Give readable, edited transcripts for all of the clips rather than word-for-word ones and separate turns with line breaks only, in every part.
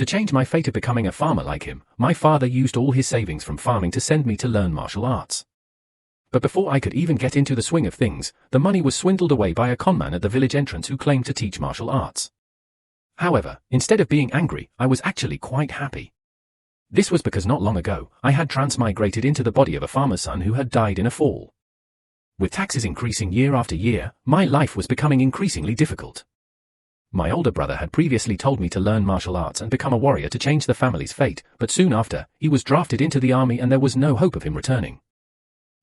To change my fate of becoming a farmer like him, my father used all his savings from farming to send me to learn martial arts. But before I could even get into the swing of things, the money was swindled away by a conman at the village entrance who claimed to teach martial arts. However, instead of being angry, I was actually quite happy. This was because not long ago, I had transmigrated into the body of a farmer's son who had died in a fall. With taxes increasing year after year, my life was becoming increasingly difficult. My older brother had previously told me to learn martial arts and become a warrior to change the family's fate, but soon after, he was drafted into the army and there was no hope of him returning.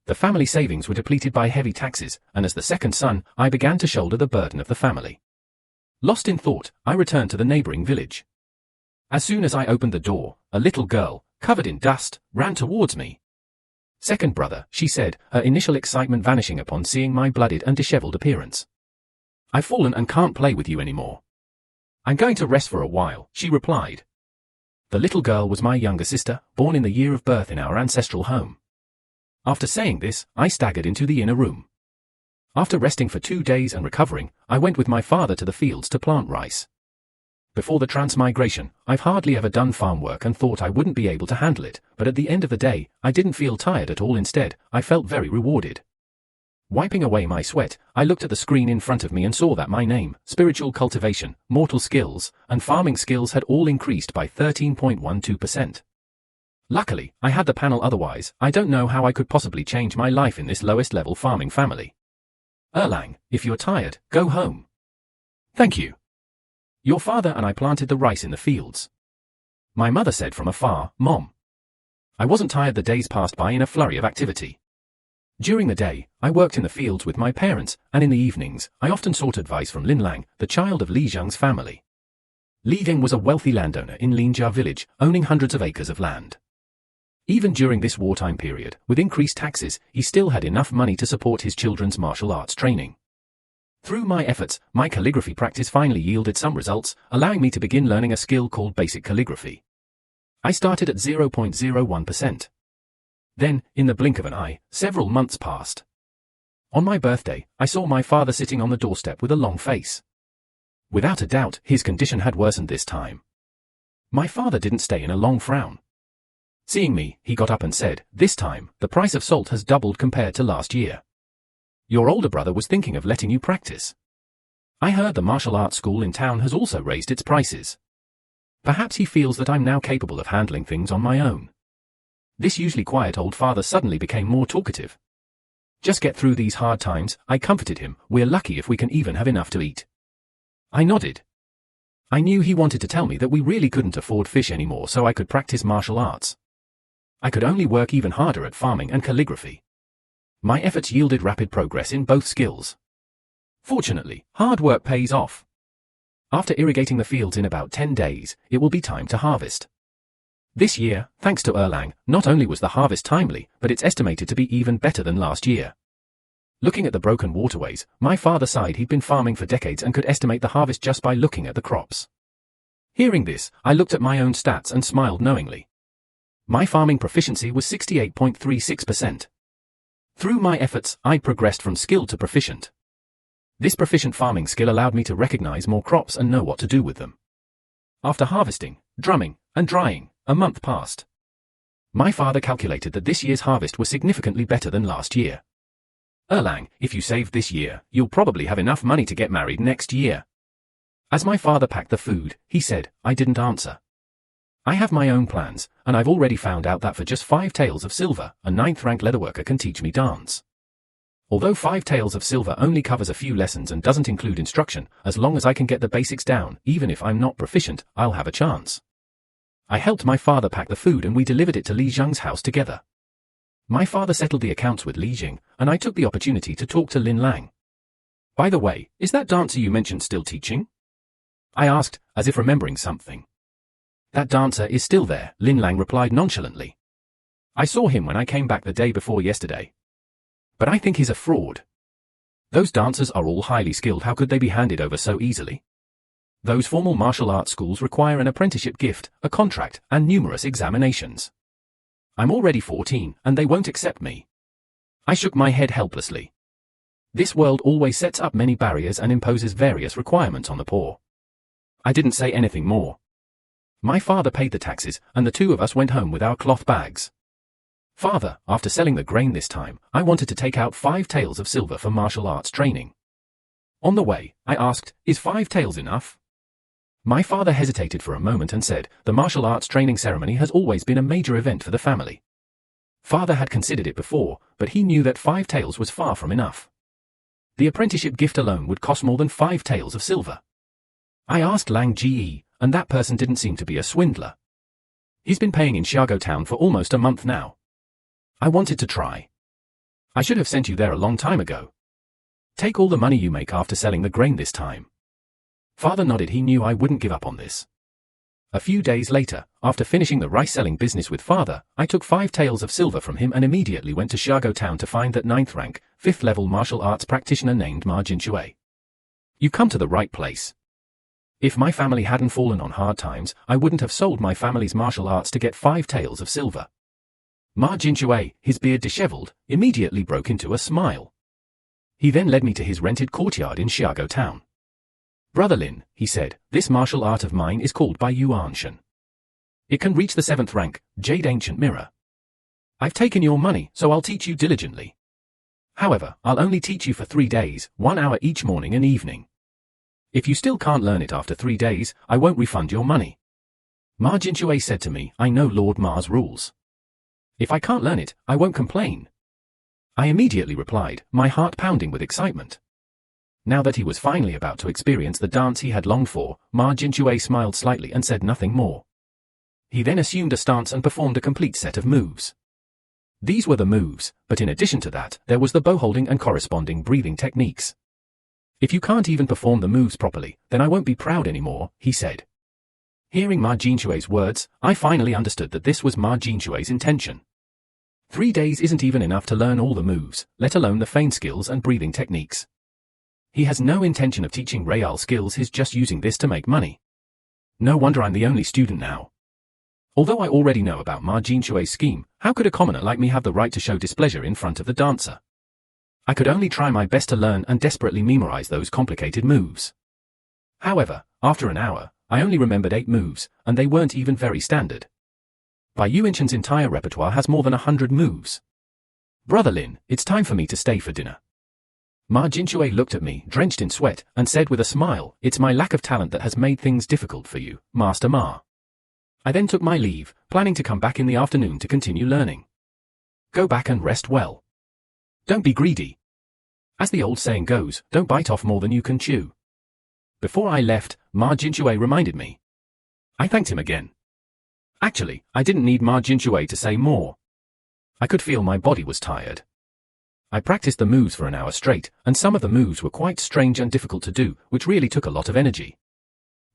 The family savings were depleted by heavy taxes, and as the second son, I began to shoulder the burden of the family. Lost in thought, I returned to the neighboring village. As soon as I opened the door, a little girl, covered in dust, ran towards me. "Second brother," she said, her initial excitement vanishing upon seeing my bloodied and disheveled appearance. "I've fallen and can't play with you anymore." "I'm going to rest for a while," she replied. The little girl was my younger sister, born in the year of birth in our ancestral home. After saying this, I staggered into the inner room. After resting for 2 days and recovering, I went with my father to the fields to plant rice. Before the transmigration, I've hardly ever done farm work and thought I wouldn't be able to handle it, but at the end of the day, I didn't feel tired at all. Instead, I felt very rewarded. Wiping away my sweat, I looked at the screen in front of me and saw that my name, spiritual cultivation, mortal skills, and farming skills had all increased by 13.12%. Luckily, I had the panel, otherwise, I don't know how I could possibly change my life in this lowest level farming family. "Erlang, if you're tired, go home." "Thank you. Your father and I planted the rice in the fields." My mother said from afar, "Mom." I wasn't tired. The days passed by in a flurry of activity. During the day, I worked in the fields with my parents, and in the evenings, I often sought advice from Lin Lang, the child of Li Zheng's family. Li Zheng was a wealthy landowner in Linjia village, owning hundreds of acres of land. Even during this wartime period, with increased taxes, he still had enough money to support his children's martial arts training. Through my efforts, my calligraphy practice finally yielded some results, allowing me to begin learning a skill called basic calligraphy. I started at 0.01%. Then, in the blink of an eye, several months passed. On my birthday, I saw my father sitting on the doorstep with a long face. Without a doubt, his condition had worsened this time. My father didn't stay in a long frown. Seeing me, he got up and said, "This time, the price of salt has doubled compared to last year. Your older brother was thinking of letting you practice. I heard the martial arts school in town has also raised its prices. Perhaps he feels that I'm now capable of handling things on my own." This usually quiet old father suddenly became more talkative. "Just get through these hard times," I comforted him. "We're lucky if we can even have enough to eat." I nodded. I knew he wanted to tell me that we really couldn't afford fish anymore so I could practice martial arts. I could only work even harder at farming and calligraphy. My efforts yielded rapid progress in both skills. Fortunately, hard work pays off. After irrigating the fields in about 10 days, it will be time to harvest. This year, thanks to Erlang, not only was the harvest timely, but it's estimated to be even better than last year. Looking at the broken waterways, my father sighed. He'd been farming for decades and could estimate the harvest just by looking at the crops. Hearing this, I looked at my own stats and smiled knowingly. My farming proficiency was 68.36%. Through my efforts, I'd progressed from skilled to proficient. This proficient farming skill allowed me to recognize more crops and know what to do with them. After harvesting, drumming, and drying, a month passed. My father calculated that this year's harvest was significantly better than last year. "Erlang, if you saved this year, you'll probably have enough money to get married next year." As my father packed the food, he said. I didn't answer. "I have my own plans, and I've already found out that for just 5 taels of silver, a 9th-rank leatherworker can teach me dance. Although 5 taels of silver only covers a few lessons and doesn't include instruction, as long as I can get the basics down, even if I'm not proficient, I'll have a chance." I helped my father pack the food and we delivered it to Li Zheng's house together. My father settled the accounts with Li Zheng, and I took the opportunity to talk to Lin Lang. "By the way, is that dancer you mentioned still teaching?" I asked, as if remembering something. "That dancer is still there," Lin Lang replied nonchalantly. "I saw him when I came back the day before yesterday. But I think he's a fraud. Those dancers are all highly skilled. How could they be handed over so easily? Those formal martial arts schools require an apprenticeship gift, a contract, and numerous examinations. I'm already 14, and they won't accept me." I shook my head helplessly. This world always sets up many barriers and imposes various requirements on the poor. I didn't say anything more. My father paid the taxes, and the two of us went home with our cloth bags. Father, after selling the grain this time, I wanted to take out 5 taels of silver for martial arts training. On the way, I asked, is 5 taels enough? My father hesitated for a moment and said, the martial arts training ceremony has always been a major event for the family. Father had considered it before, but he knew that 5 taels was far from enough. The apprenticeship gift alone would cost more than 5 taels of silver. I asked Lang Ge, and that person didn't seem to be a swindler. He's been paying in Xiago Town for almost a month now. I wanted to try. I should have sent you there a long time ago. Take all the money you make after selling the grain this time. Father nodded. He knew I wouldn't give up on this. A few days later, after finishing the rice-selling business with Father, I took 5 taels of silver from him and immediately went to Xiago Town to find that 9th rank, 5th level martial arts practitioner named Ma Jinshui. You come to the right place. If my family hadn't fallen on hard times, I wouldn't have sold my family's martial arts to get 5 taels of silver. Ma Jinshui, his beard disheveled, immediately broke into a smile. He then led me to his rented courtyard in Xiago Town. Brother Lin, he said, this martial art of mine is called Bai Yuanshan. It can reach the 7th rank, Jade Ancient Mirror. I've taken your money, so I'll teach you diligently. However, I'll only teach you for 3 days, 1 hour each morning and evening. If you still can't learn it after 3 days, I won't refund your money. Ma Jinshui said to me, I know Lord Ma's rules. If I can't learn it, I won't complain. I immediately replied, my heart pounding with excitement. Now that he was finally about to experience the dance he had longed for, Ma Jinshui smiled slightly and said nothing more. He then assumed a stance and performed a complete set of moves. These were the moves, but in addition to that, there was the bow holding and corresponding breathing techniques. If you can't even perform the moves properly, then I won't be proud anymore, he said. Hearing Ma Jinshui's words, I finally understood that this was Ma Jinshui's intention. 3 days isn't even enough to learn all the moves, let alone the feint skills and breathing techniques. He has no intention of teaching real skills, he's just using this to make money. No wonder I'm the only student now. Although I already know about Ma Jinshui's scheme, how could a commoner like me have the right to show displeasure in front of the dancer? I could only try my best to learn and desperately memorize those complicated moves. However, after an hour, I only remembered 8 moves, and they weren't even very standard. Bai Yuanshan's entire repertoire has more than 100 moves. Brother Lin, it's time for me to stay for dinner. Ma Jinshui looked at me, drenched in sweat, and said with a smile, it's my lack of talent that has made things difficult for you, Master Ma. I then took my leave, planning to come back in the afternoon to continue learning. Go back and rest well. Don't be greedy. As the old saying goes, don't bite off more than you can chew. Before I left, Ma Jinshui reminded me. I thanked him again. Actually, I didn't need Ma Jinshui to say more. I could feel my body was tired. I practiced the moves for an hour straight, and some of the moves were quite strange and difficult to do, which really took a lot of energy.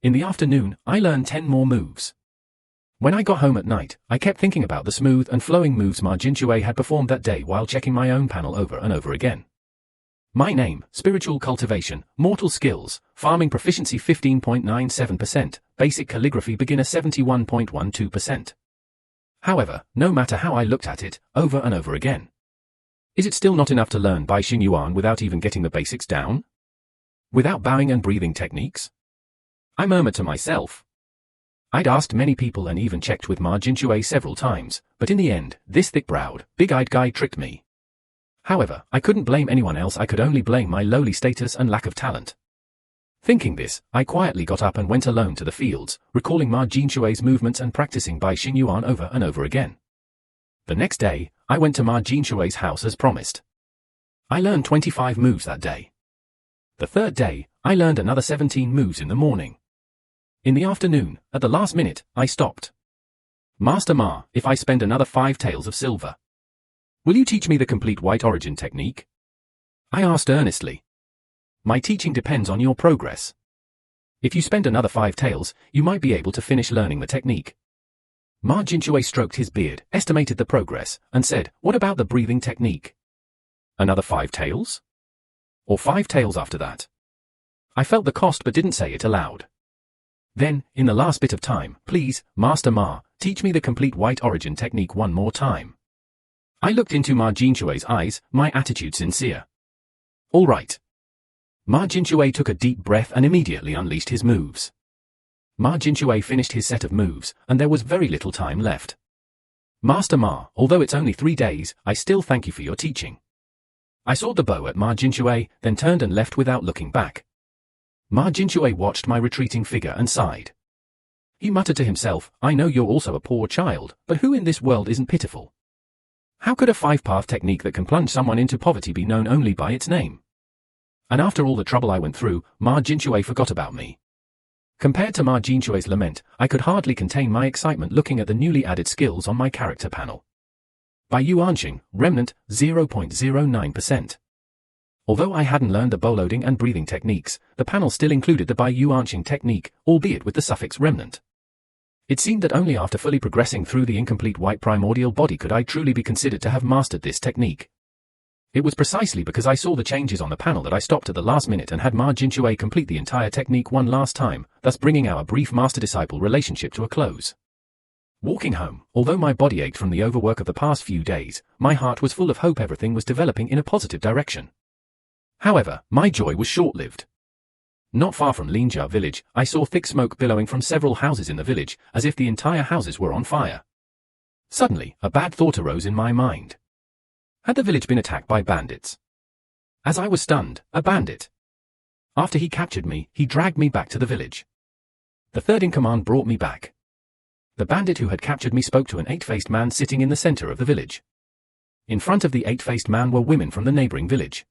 In the afternoon, I learned 10 more moves. When I got home at night, I kept thinking about the smooth and flowing moves Ma Jinshui had performed that day while checking my own panel over and over again. My name, spiritual cultivation, mortal skills, farming proficiency 15.97%, basic calligraphy beginner 71.12%. However, no matter how I looked at it, over and over again. Is it still not enough to learn Bai Xingyuan without even getting the basics down? Without bowing and breathing techniques? I murmured to myself. I'd asked many people and even checked with Ma Jinshui several times, but in the end, this thick-browed, big-eyed guy tricked me. However, I couldn't blame anyone else, I could only blame my lowly status and lack of talent. Thinking this, I quietly got up and went alone to the fields, recalling Ma Jinshui's movements and practicing Bai Xingyuan over and over again. The next day, I went to Ma Jinshui's house as promised. I learned 25 moves that day. The third day, I learned another 17 moves in the morning. In the afternoon, at the last minute, I stopped. Master Ma, if I spend another 5 taels of silver, will you teach me the complete white origin technique? I asked earnestly. My teaching depends on your progress. If you spend another 5 taels, you might be able to finish learning the technique. Ma Jinshui stroked his beard, estimated the progress, and said, what about the breathing technique? Another 5 taels? Or 5 taels after that? I felt the cost but didn't say it aloud. Then, in the last bit of time, please, Master Ma, teach me the complete white origin technique one more time. I looked into Ma Jinshui's eyes, my attitude sincere. All right. Ma Jinshui took a deep breath and immediately unleashed his moves. Ma Jinchue finished his set of moves, and there was very little time left. Master Ma, although it's only 3 days, I still thank you for your teaching. I sawed the bow at Ma Jinchue, then turned and left without looking back. Ma Jinchue watched my retreating figure and sighed. He muttered to himself, I know you're also a poor child, but who in this world isn't pitiful? How could a 5-path technique that can plunge someone into poverty be known only by its name? And after all the trouble I went through, Ma Jinchue forgot about me. Compared to Ma Jinchue's lament, I could hardly contain my excitement looking at the newly added skills on my character panel. By Yuanxing, remnant, 0.09%. Although I hadn't learned the bow loading and breathing techniques, the panel still included the Bai Yuanxing technique, albeit with the suffix remnant. It seemed that only after fully progressing through the incomplete white primordial body could I truly be considered to have mastered this technique. It was precisely because I saw the changes on the panel that I stopped at the last minute and had Ma Jinchue complete the entire technique one last time, thus bringing our brief master-disciple relationship to a close. Walking home, although my body ached from the overwork of the past few days, my heart was full of hope everything was developing in a positive direction. However, my joy was short-lived. Not far from Linjia village, I saw thick smoke billowing from several houses in the village, as if the entire houses were on fire. Suddenly, a bad thought arose in my mind. Had the village been attacked by bandits? As I was stunned, a bandit. After he captured me, he dragged me back to the village. The third in command brought me back. The bandit who had captured me spoke to an 8-faced man sitting in the center of the village. In front of the 8-faced man were women from the neighboring village.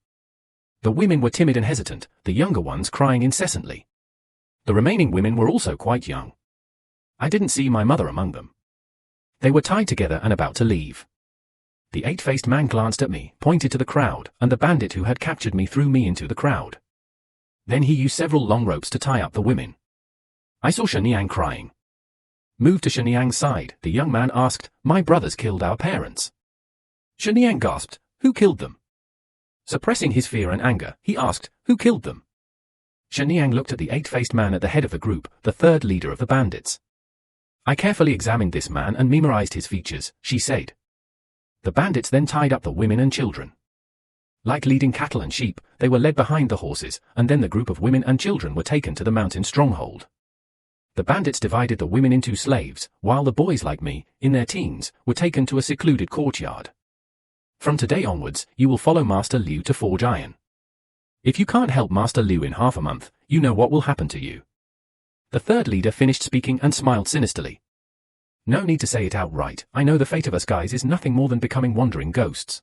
The women were timid and hesitant, the younger ones crying incessantly. The remaining women were also quite young. I didn't see my mother among them. They were tied together and about to leave. The 8-faced man glanced at me, pointed to the crowd, and the bandit who had captured me threw me into the crowd. Then he used several long ropes to tie up the women. I saw Shenyang crying. Moved to Shenyang's side, the young man asked, "My brothers killed our parents." Shenyang gasped, "Who killed them?" Suppressing his fear and anger, he asked, "Who killed them?" Shenyang looked at the 8-faced man at the head of the group, the third leader of the bandits. I carefully examined this man and memorized his features, she said. The bandits then tied up the women and children. Like leading cattle and sheep, they were led behind the horses, and then the group of women and children were taken to the mountain stronghold. The bandits divided the women into slaves, while the boys like me, in their teens, were taken to a secluded courtyard. From today onwards, you will follow Master Liu to forge iron. If you can't help Master Liu in half a month, you know what will happen to you. The third leader finished speaking and smiled sinisterly. No need to say it outright, I know the fate of us guys is nothing more than becoming wandering ghosts.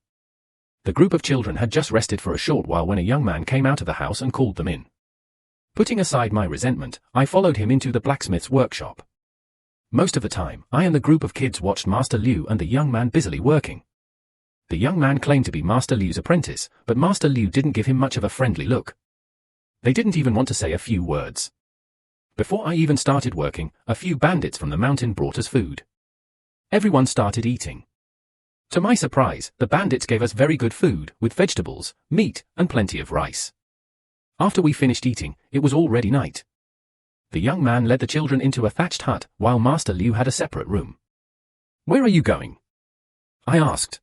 The group of children had just rested for a short while when a young man came out of the house and called them in. Putting aside my resentment, I followed him into the blacksmith's workshop. Most of the time, I and the group of kids watched Master Liu and the young man busily working. The young man claimed to be Master Liu's apprentice, but Master Liu didn't give him much of a friendly look. They didn't even want to say a few words. Before I even started working, a few bandits from the mountain brought us food. Everyone started eating. To my surprise, the bandits gave us very good food, with vegetables, meat, and plenty of rice. After we finished eating, it was already night. The young man led the children into a thatched hut, while Master Liu had a separate room. "Where are you going?" I asked.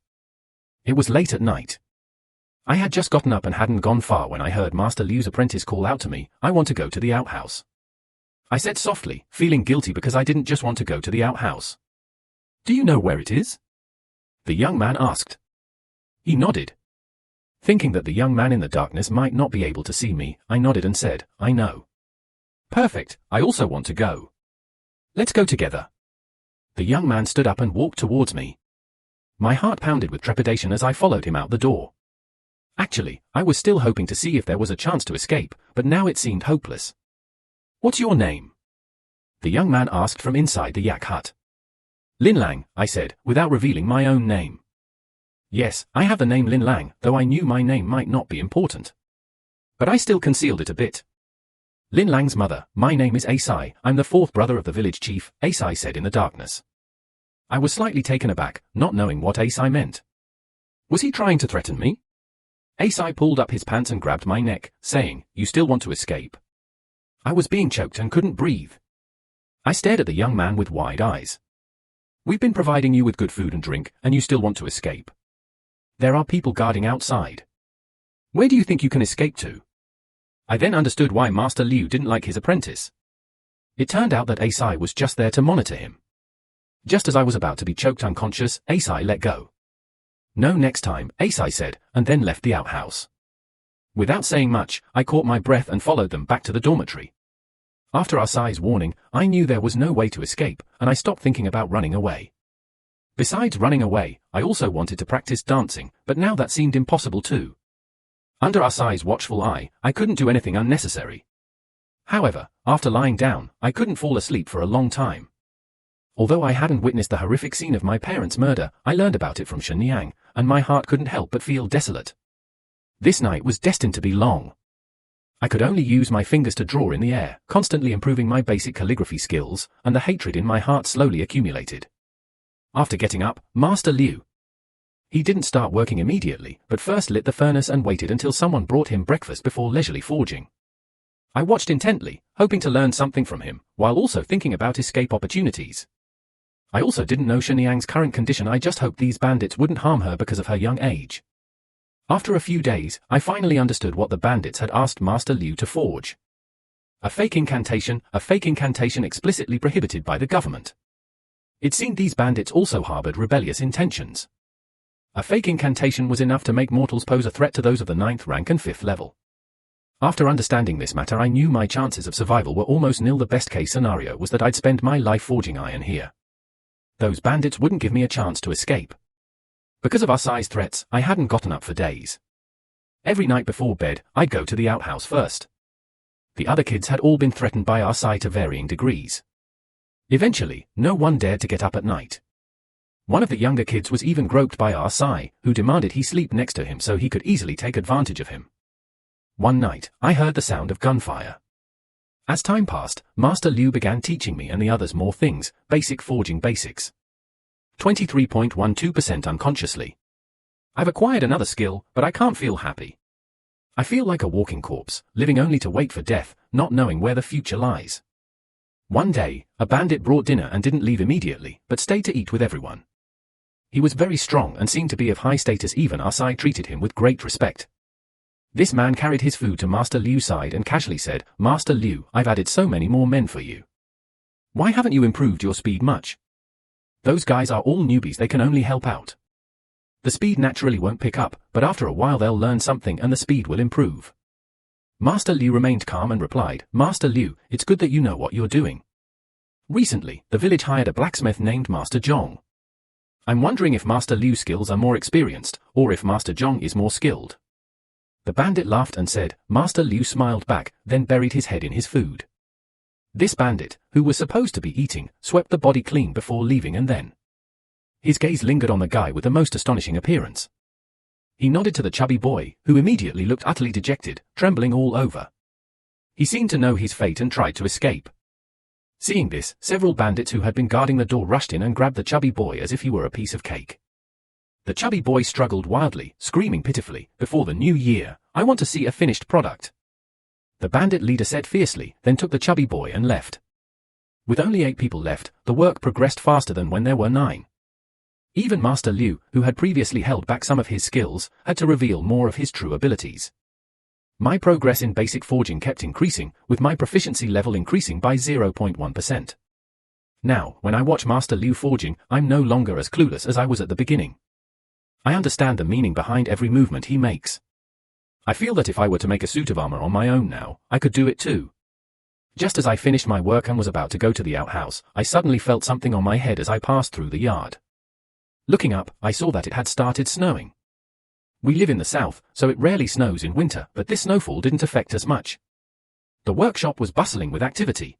It was late at night. I had just gotten up and hadn't gone far when I heard Master Liu's apprentice call out to me, "I want to go to the outhouse." I said softly, feeling guilty because I didn't just want to go to the outhouse. "Do you know where it is?" the young man asked. He nodded. Thinking that the young man in the darkness might not be able to see me, I nodded and said, "I know." "Perfect, I also want to go. Let's go together." The young man stood up and walked towards me. My heart pounded with trepidation as I followed him out the door. Actually, I was still hoping to see if there was a chance to escape, but now it seemed hopeless. "What's your name?" the young man asked from inside the yak hut. "Lin Lang," I said, without revealing my own name. Yes, I have the name Lin Lang, though I knew my name might not be important. But I still concealed it a bit. "Lin Lang's mother, my name is Asai, I'm the fourth brother of the village chief," Asai said in the darkness. I was slightly taken aback, not knowing what Asai meant. Was he trying to threaten me? Asai pulled up his pants and grabbed my neck, saying, "You still want to escape?" I was being choked and couldn't breathe. I stared at the young man with wide eyes. "We've been providing you with good food and drink, and you still want to escape? There are people guarding outside. Where do you think you can escape to?" I then understood why Master Liu didn't like his apprentice. It turned out that Asai was just there to monitor him. Just as I was about to be choked unconscious, Asai let go. "No, next time," Asai said, and then left the outhouse. Without saying much, I caught my breath and followed them back to the dormitory. After Asai's warning, I knew there was no way to escape, and I stopped thinking about running away. Besides running away, I also wanted to practice dancing, but now that seemed impossible too. Under Asai's watchful eye, I couldn't do anything unnecessary. However, after lying down, I couldn't fall asleep for a long time. Although I hadn't witnessed the horrific scene of my parents' murder, I learned about it from Shenyang, and my heart couldn't help but feel desolate. This night was destined to be long. I could only use my fingers to draw in the air, constantly improving my basic calligraphy skills, and the hatred in my heart slowly accumulated. After getting up, Master Liu. He didn't start working immediately, but first lit the furnace and waited until someone brought him breakfast before leisurely forging. I watched intently, hoping to learn something from him, while also thinking about escape opportunities. I also didn't know Shenyang's current condition. I just hoped these bandits wouldn't harm her because of her young age. After a few days, I finally understood what the bandits had asked Master Liu to forge. A fake incantation explicitly prohibited by the government. It seemed these bandits also harbored rebellious intentions. A fake incantation was enough to make mortals pose a threat to those of the 9th rank and 5th level. After understanding this matter, I knew my chances of survival were almost nil. The best case scenario was that I'd spend my life forging iron here. Those bandits wouldn't give me a chance to escape. Because of Asai's threats, I hadn't gotten up for days. Every night before bed, I'd go to the outhouse first. The other kids had all been threatened by Asai to varying degrees. Eventually, no one dared to get up at night. One of the younger kids was even groped by Asai, who demanded he sleep next to him so he could easily take advantage of him. One night, I heard the sound of gunfire. As time passed, Master Liu began teaching me and the others more things, basic forging basics. 23.12% unconsciously. I've acquired another skill, but I can't feel happy. I feel like a walking corpse, living only to wait for death, not knowing where the future lies. One day, a bandit brought dinner and didn't leave immediately, but stayed to eat with everyone. He was very strong and seemed to be of high status. Even Asai treated him with great respect. This man carried his food to Master Liu's side and casually said, "Master Liu, I've added so many more men for you. Why haven't you improved your speed much? Those guys are all newbies, they can only help out. The speed naturally won't pick up, but after a while they'll learn something and the speed will improve." Master Liu remained calm and replied, "Master Liu, it's good that you know what you're doing. Recently, the village hired a blacksmith named Master Zhong. I'm wondering if Master Liu's skills are more experienced, or if Master Zhong is more skilled." The bandit laughed and said. Master Liu smiled back, then buried his head in his food. This bandit, who was supposed to be eating, swept the body clean before leaving, and then his gaze lingered on the guy with the most astonishing appearance. He nodded to the chubby boy, who immediately looked utterly dejected, trembling all over. He seemed to know his fate and tried to escape. Seeing this, several bandits who had been guarding the door rushed in and grabbed the chubby boy as if he were a piece of cake. The chubby boy struggled wildly, screaming pitifully, "Before the new year, I want to see a finished product." The bandit leader said fiercely, then took the chubby boy and left. With only 8 people left, the work progressed faster than when there were 9. Even Master Liu, who had previously held back some of his skills, had to reveal more of his true abilities. My progress in basic forging kept increasing, with my proficiency level increasing by 0.1%. Now, when I watch Master Liu forging, I'm no longer as clueless as I was at the beginning. I understand the meaning behind every movement he makes. I feel that if I were to make a suit of armor on my own now, I could do it too. Just as I finished my work and was about to go to the outhouse, I suddenly felt something on my head as I passed through the yard. Looking up, I saw that it had started snowing. We live in the south, so it rarely snows in winter, but this snowfall didn't affect us much. The workshop was bustling with activity.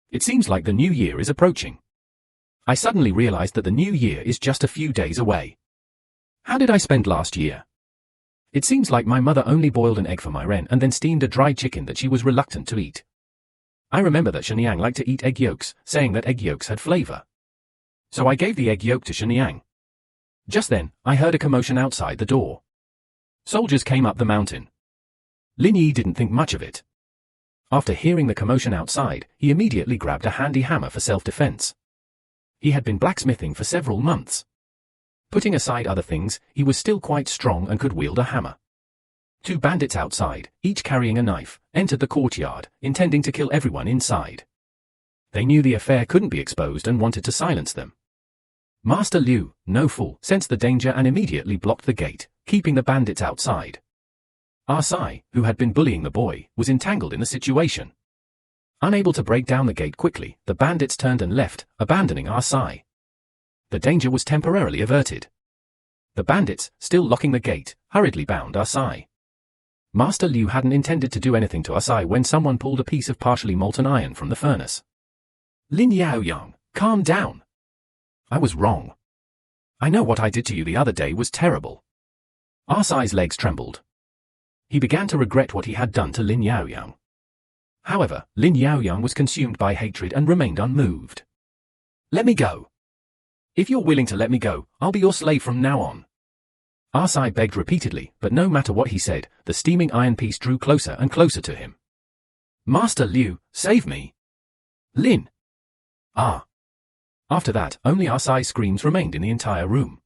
It seems like the new year is approaching. I suddenly realized that the new year is just a few days away. How did I spend last year? It seems like my mother only boiled an egg for my Ren and then steamed a dried chicken that she was reluctant to eat. I remember that Shenyang liked to eat egg yolks, saying that egg yolks had flavor. So I gave the egg yolk to Shenyang. Just then, I heard a commotion outside the door. Soldiers came up the mountain. Lin Yi didn't think much of it. After hearing the commotion outside, he immediately grabbed a handy hammer for self-defense. He had been blacksmithing for several months. Putting aside other things, he was still quite strong and could wield a hammer. 2 bandits outside, each carrying a knife, entered the courtyard, intending to kill everyone inside. They knew the affair couldn't be exposed and wanted to silence them. Master Liu, no fool, sensed the danger and immediately blocked the gate, keeping the bandits outside. Sai, who had been bullying the boy, was entangled in the situation. Unable to break down the gate quickly, the bandits turned and left, abandoning Sai. The danger was temporarily averted. The bandits, still locking the gate, hurriedly bound Sai. Master Liu hadn't intended to do anything to Sai when someone pulled a piece of partially molten iron from the furnace. Lin Yaoyang, calm down. I was wrong. I know what I did to you the other day was terrible. Sai's legs trembled. He began to regret what he had done to Lin Yaoyang. However, Lin Yaoyang was consumed by hatred and remained unmoved. Let me go. If you're willing to let me go, I'll be your slave from now on. Sai begged repeatedly, but no matter what he said, the steaming iron piece drew closer and closer to him. Master Liu, save me. Lin. After that, only Sai's screams remained in the entire room.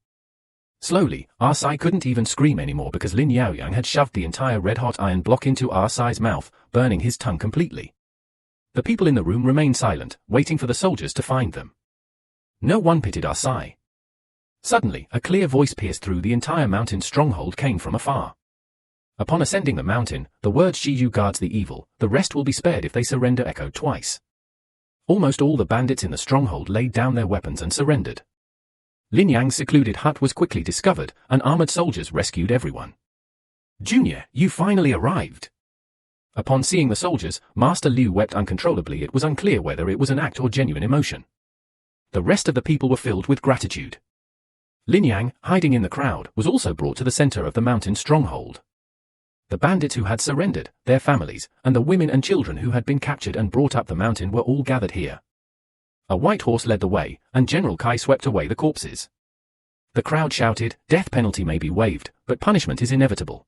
Slowly, Sai couldn't even scream anymore because Lin Yaoyang had shoved the entire red-hot iron block into Sai's mouth, burning his tongue completely. The people in the room remained silent, waiting for the soldiers to find them. No one pitied Sai. Suddenly, a clear voice pierced through the entire mountain stronghold came from afar. Upon ascending the mountain, the word Shiyu guards the evil, the rest will be spared if they surrender echoed twice. Almost all the bandits in the stronghold laid down their weapons and surrendered. Lin Yang's secluded hut was quickly discovered, and armored soldiers rescued everyone. Junior, you finally arrived. Upon seeing the soldiers, Master Liu wept uncontrollably. It was unclear whether it was an act or genuine emotion. The rest of the people were filled with gratitude. Lin Yang, hiding in the crowd, was also brought to the center of the mountain stronghold. The bandits who had surrendered, their families, and the women and children who had been captured and brought up the mountain were all gathered here. A white horse led the way, and General Kai swept away the corpses. The crowd shouted, "Death penalty may be waived, but punishment is inevitable.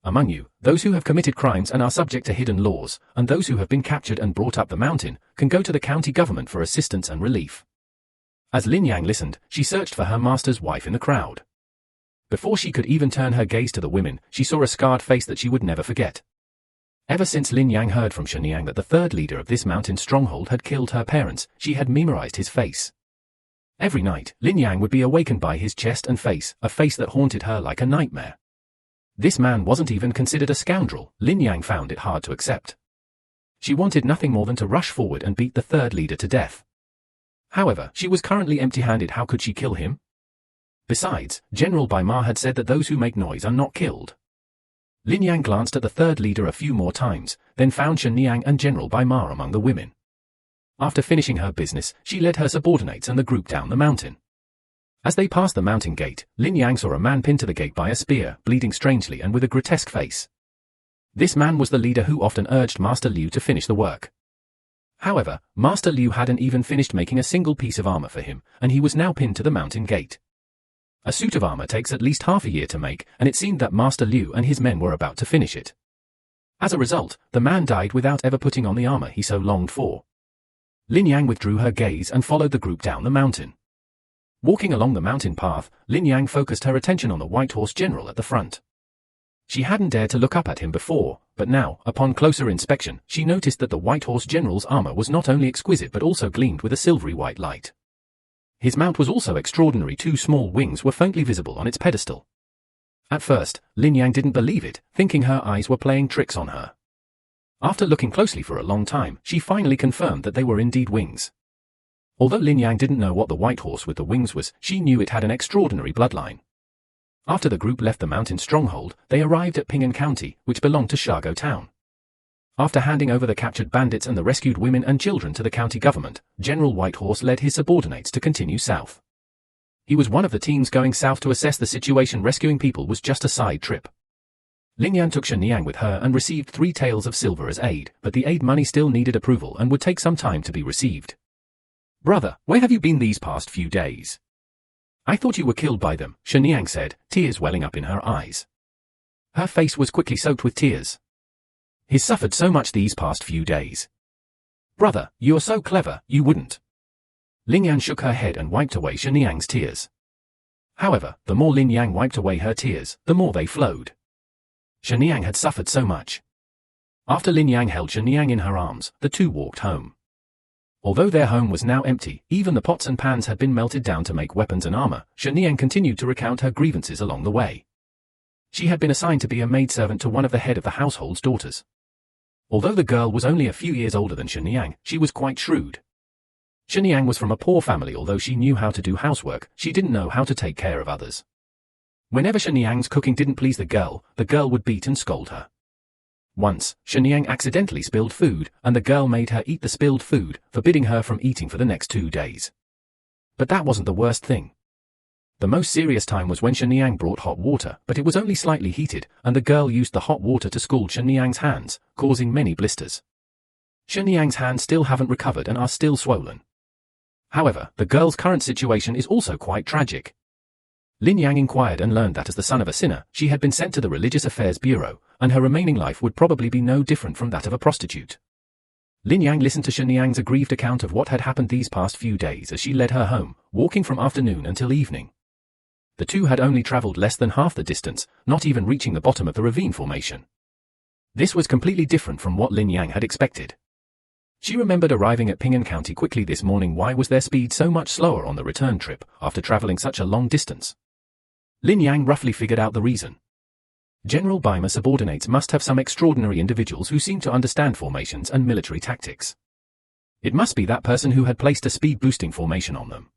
Among you, those who have committed crimes and are subject to hidden laws, and those who have been captured and brought up the mountain, can go to the county government for assistance and relief." As Lin Yang listened, she searched for her master's wife in the crowd. Before she could even turn her gaze to the women, she saw a scarred face that she would never forget. Ever since Lin Yang heard from Shenyang that the third leader of this mountain stronghold had killed her parents, she had memorized his face. Every night, Lin Yang would be awakened by his chest and face, a face that haunted her like a nightmare. This man wasn't even considered a scoundrel. Lin Yang found it hard to accept. She wanted nothing more than to rush forward and beat the third leader to death. However, she was currently empty-handed. How could she kill him? Besides, General Bai Ma had said that those who make noise are not killed. Lin Yang glanced at the third leader a few more times, then found Shen Niang and General Bai Ma among the women. After finishing her business, she led her subordinates and the group down the mountain. As they passed the mountain gate, Lin Yang saw a man pinned to the gate by a spear, bleeding strangely and with a grotesque face. This man was the leader who often urged Master Liu to finish the work. However, Master Liu hadn't even finished making a single piece of armor for him, and he was now pinned to the mountain gate. A suit of armor takes at least half a year to make, and it seemed that Master Liu and his men were about to finish it. As a result, the man died without ever putting on the armor he so longed for. Lin Yang withdrew her gaze and followed the group down the mountain. Walking along the mountain path, Lin Yang focused her attention on the white horse general at the front. She hadn't dared to look up at him before, but now, upon closer inspection, she noticed that the white horse general's armor was not only exquisite but also gleamed with a silvery white light. His mount was also extraordinary. Two small wings were faintly visible on its pedestal. At first, Lin Yang didn't believe it, thinking her eyes were playing tricks on her. After looking closely for a long time, she finally confirmed that they were indeed wings. Although Lin Yang didn't know what the white horse with the wings was, she knew it had an extraordinary bloodline. After the group left the mountain stronghold, they arrived at Ping'an County, which belonged to Shago Town. After handing over the captured bandits and the rescued women and children to the county government, General Whitehorse led his subordinates to continue south. He was one of the teams going south to assess the situation. Rescuing people was just a side trip. Lin Yan took Shen Niang with her and received 3 taels of silver as aid, but the aid money still needed approval and would take some time to be received. "Brother, where have you been these past few days?" "I thought you were killed by them," Shen Niang said, tears welling up in her eyes. Her face was quickly soaked with tears. "He's suffered so much these past few days." "Brother, you're so clever, you wouldn't." Lin Yan shook her head and wiped away Shen Niang's tears. However, the more Lin Yang wiped away her tears, the more they flowed. Shen Niang had suffered so much. After Lin Yang held Shen Niang in her arms, the two walked home. Although their home was now empty, even the pots and pans had been melted down to make weapons and armor. Shenyang continued to recount her grievances along the way. She had been assigned to be a maidservant to one of the head of the household's daughters. Although the girl was only a few years older than Shenyang, she was quite shrewd. Shenyang was from a poor family. Although she knew how to do housework, she didn't know how to take care of others. Whenever Shenyang's cooking didn't please the girl would beat and scold her. Once, Shenyang accidentally spilled food, and the girl made her eat the spilled food, forbidding her from eating for the next 2 days. But that wasn't the worst thing. The most serious time was when Shenyang brought hot water, but it was only slightly heated, and the girl used the hot water to scald Shenyang's hands, causing many blisters. Shenyang's hands still haven't recovered and are still swollen. However, the girl's current situation is also quite tragic. Lin Yang inquired and learned that as the son of a sinner, she had been sent to the Religious Affairs Bureau, and her remaining life would probably be no different from that of a prostitute. Lin Yang listened to Shenyang's aggrieved account of what had happened these past few days as she led her home, walking from afternoon until evening. The two had only traveled less than half the distance, not even reaching the bottom of the ravine formation. This was completely different from what Lin Yang had expected. She remembered arriving at Ping'an County quickly this morning. Why was their speed so much slower on the return trip, after traveling such a long distance? Lin Yang roughly figured out the reason. General Bima subordinates must have some extraordinary individuals who seem to understand formations and military tactics. It must be that person who had placed a speed-boosting formation on them.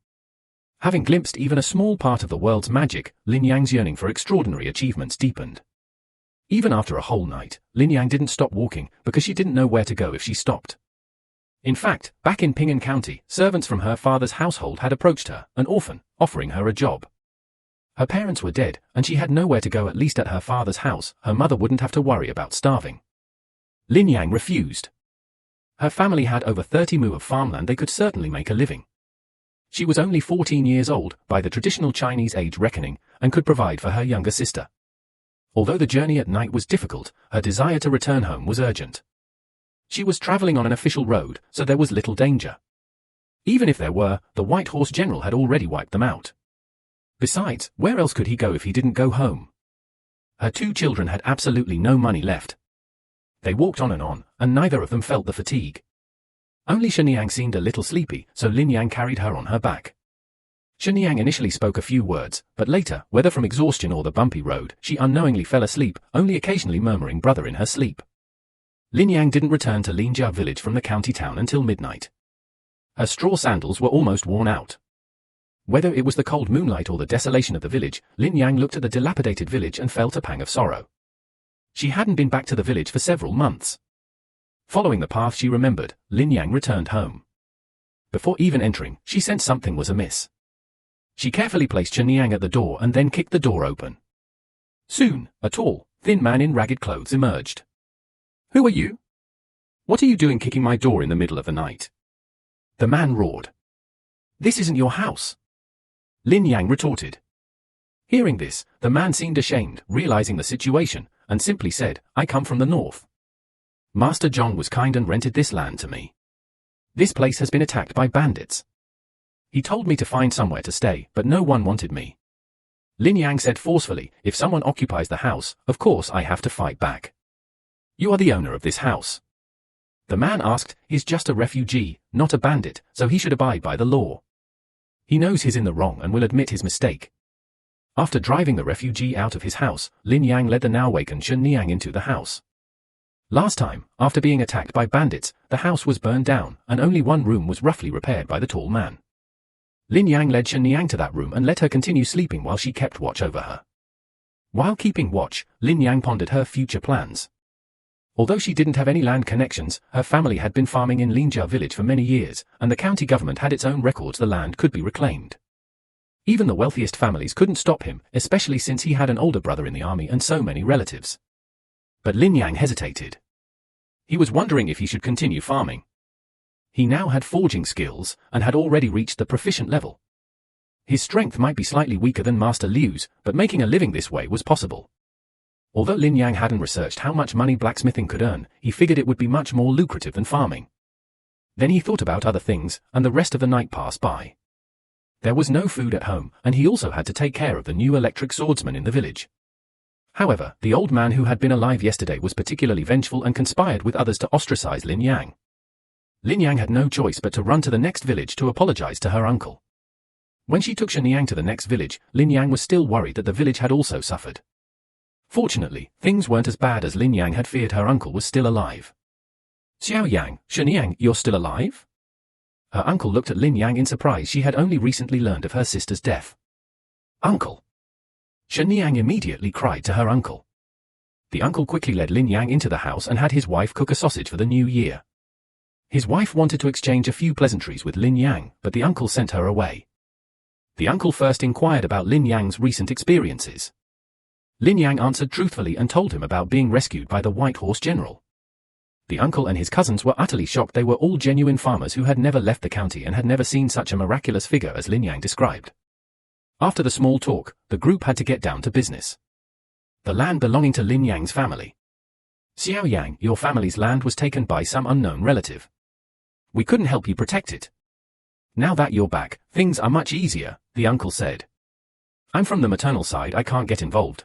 Having glimpsed even a small part of the world's magic, Lin Yang's yearning for extraordinary achievements deepened. Even after a whole night, Lin Yang didn't stop walking because she didn't know where to go if she stopped. In fact, back in Ping'an County, servants from her father's household had approached her, an orphan, offering her a job. Her parents were dead, and she had nowhere to go. At least at her father's house, her mother wouldn't have to worry about starving. Lin Yang refused. Her family had over 30 mu of farmland. They could certainly make a living. She was only 14 years old, by the traditional Chinese age reckoning, and could provide for her younger sister. Although the journey at night was difficult, her desire to return home was urgent. She was traveling on an official road, so there was little danger. Even if there were, the White Horse General had already wiped them out. Besides, where else could he go if he didn't go home? Her 2 children had absolutely no money left. They walked on, and neither of them felt the fatigue. Only Shenyang seemed a little sleepy, so Lin Yang carried her on her back. Shenyang initially spoke a few words, but later, whether from exhaustion or the bumpy road, she unknowingly fell asleep, only occasionally murmuring brother in her sleep. Lin Yang didn't return to Linjia village from the county town until midnight. Her straw sandals were almost worn out. Whether it was the cold moonlight or the desolation of the village, Lin Yang looked at the dilapidated village and felt a pang of sorrow. She hadn't been back to the village for several months. Following the path she remembered, Lin Yang returned home. Before even entering, she sensed something was amiss. She carefully placed Shenyang at the door and then kicked the door open. Soon, a tall, thin man in ragged clothes emerged. "Who are you? What are you doing kicking my door in the middle of the night?" The man roared. "This isn't your house," Lin Yang retorted. Hearing this, the man seemed ashamed, realizing the situation, and simply said, "I come from the north. Master Zhong was kind and rented this land to me. This place has been attacked by bandits. He told me to find somewhere to stay, but no one wanted me." Lin Yang said forcefully, "If someone occupies the house, of course I have to fight back. You are the owner of this house." The man asked, "He's just a refugee, not a bandit, so he should abide by the law. He knows he's in the wrong and will admit his mistake." After driving the refugee out of his house, Lin Yang led the now wakened Shenyang into the house. Last time, after being attacked by bandits, the house was burned down, and only one room was roughly repaired by the tall man. Lin Yang led Shenyang to that room and let her continue sleeping while she kept watch over her. While keeping watch, Lin Yang pondered her future plans. Although she didn't have any land connections, her family had been farming in Linjia village for many years, and the county government had its own records the land could be reclaimed. Even the wealthiest families couldn't stop him, especially since he had an older brother in the army and so many relatives. But Lin Yang hesitated. He was wondering if he should continue farming. He now had forging skills, and had already reached the proficient level. His strength might be slightly weaker than Master Liu's, but making a living this way was possible. Although Lin Yang hadn't researched how much money blacksmithing could earn, he figured it would be much more lucrative than farming. Then he thought about other things, and the rest of the night passed by. There was no food at home, and he also had to take care of the new electric swordsman in the village. However, the old man who had been alive yesterday was particularly vengeful and conspired with others to ostracize Lin Yang. Lin Yang had no choice but to run to the next village to apologize to her uncle. When she took Shen Yang to the next village, Lin Yang was still worried that the village had also suffered. Fortunately, things weren't as bad as Lin Yang had feared. Her uncle was still alive. Xiao Yang, Shen Yang, you're still alive? Her uncle looked at Lin Yang in surprise. She had only recently learned of her sister's death. Uncle! Shen Yang immediately cried to her uncle. The uncle quickly led Lin Yang into the house and had his wife cook a sausage for the new year. His wife wanted to exchange a few pleasantries with Lin Yang, but the uncle sent her away. The uncle first inquired about Lin Yang's recent experiences. Lin Yang answered truthfully and told him about being rescued by the White Horse General. The uncle and his cousins were utterly shocked. They were all genuine farmers who had never left the county and had never seen such a miraculous figure as Lin Yang described. After the small talk, the group had to get down to business. The land belonging to Lin Yang's family. Xiao Yang, your family's land was taken by some unknown relative. We couldn't help you protect it. Now that you're back, things are much easier, the uncle said. I'm from the maternal side. I can't get involved.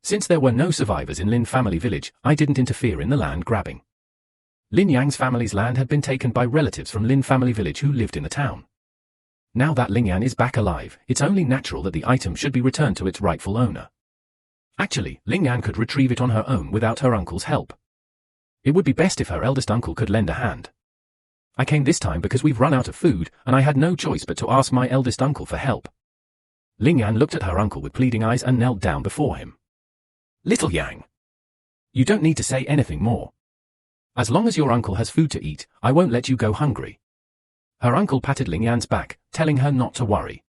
Since there were no survivors in Lin family village, I didn't interfere in the land grabbing. Lin Yang's family's land had been taken by relatives from Lin family village who lived in the town. Now that Lin Yang is back alive, it's only natural that the item should be returned to its rightful owner. Actually, Lin Yang could retrieve it on her own without her uncle's help. It would be best if her eldest uncle could lend a hand. I came this time because we've run out of food, and I had no choice but to ask my eldest uncle for help. Lin Yang looked at her uncle with pleading eyes and knelt down before him. Little Yang. You don't need to say anything more. As long as your uncle has food to eat, I won't let you go hungry. Her uncle patted Lin Yang's back, telling her not to worry.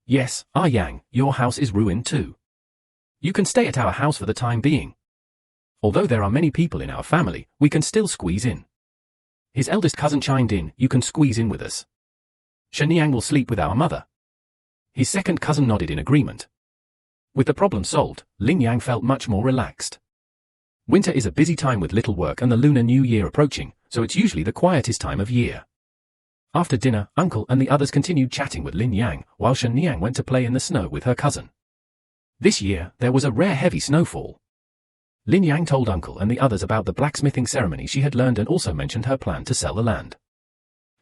Yes, Yang, your house is ruined too. You can stay at our house for the time being. Although there are many people in our family, we can still squeeze in. His eldest cousin chimed in, you can squeeze in with us. Shen Yang will sleep with our mother. His second cousin nodded in agreement. With the problem solved, Lin Yang felt much more relaxed. Winter is a busy time with little work and the Lunar New Year approaching, so it's usually the quietest time of year. After dinner, uncle and the others continued chatting with Lin Yang, while Shen Yang went to play in the snow with her cousin. This year, there was a rare heavy snowfall. Lin Yang told uncle and the others about the blacksmithing ceremony she had learned and also mentioned her plan to sell the land.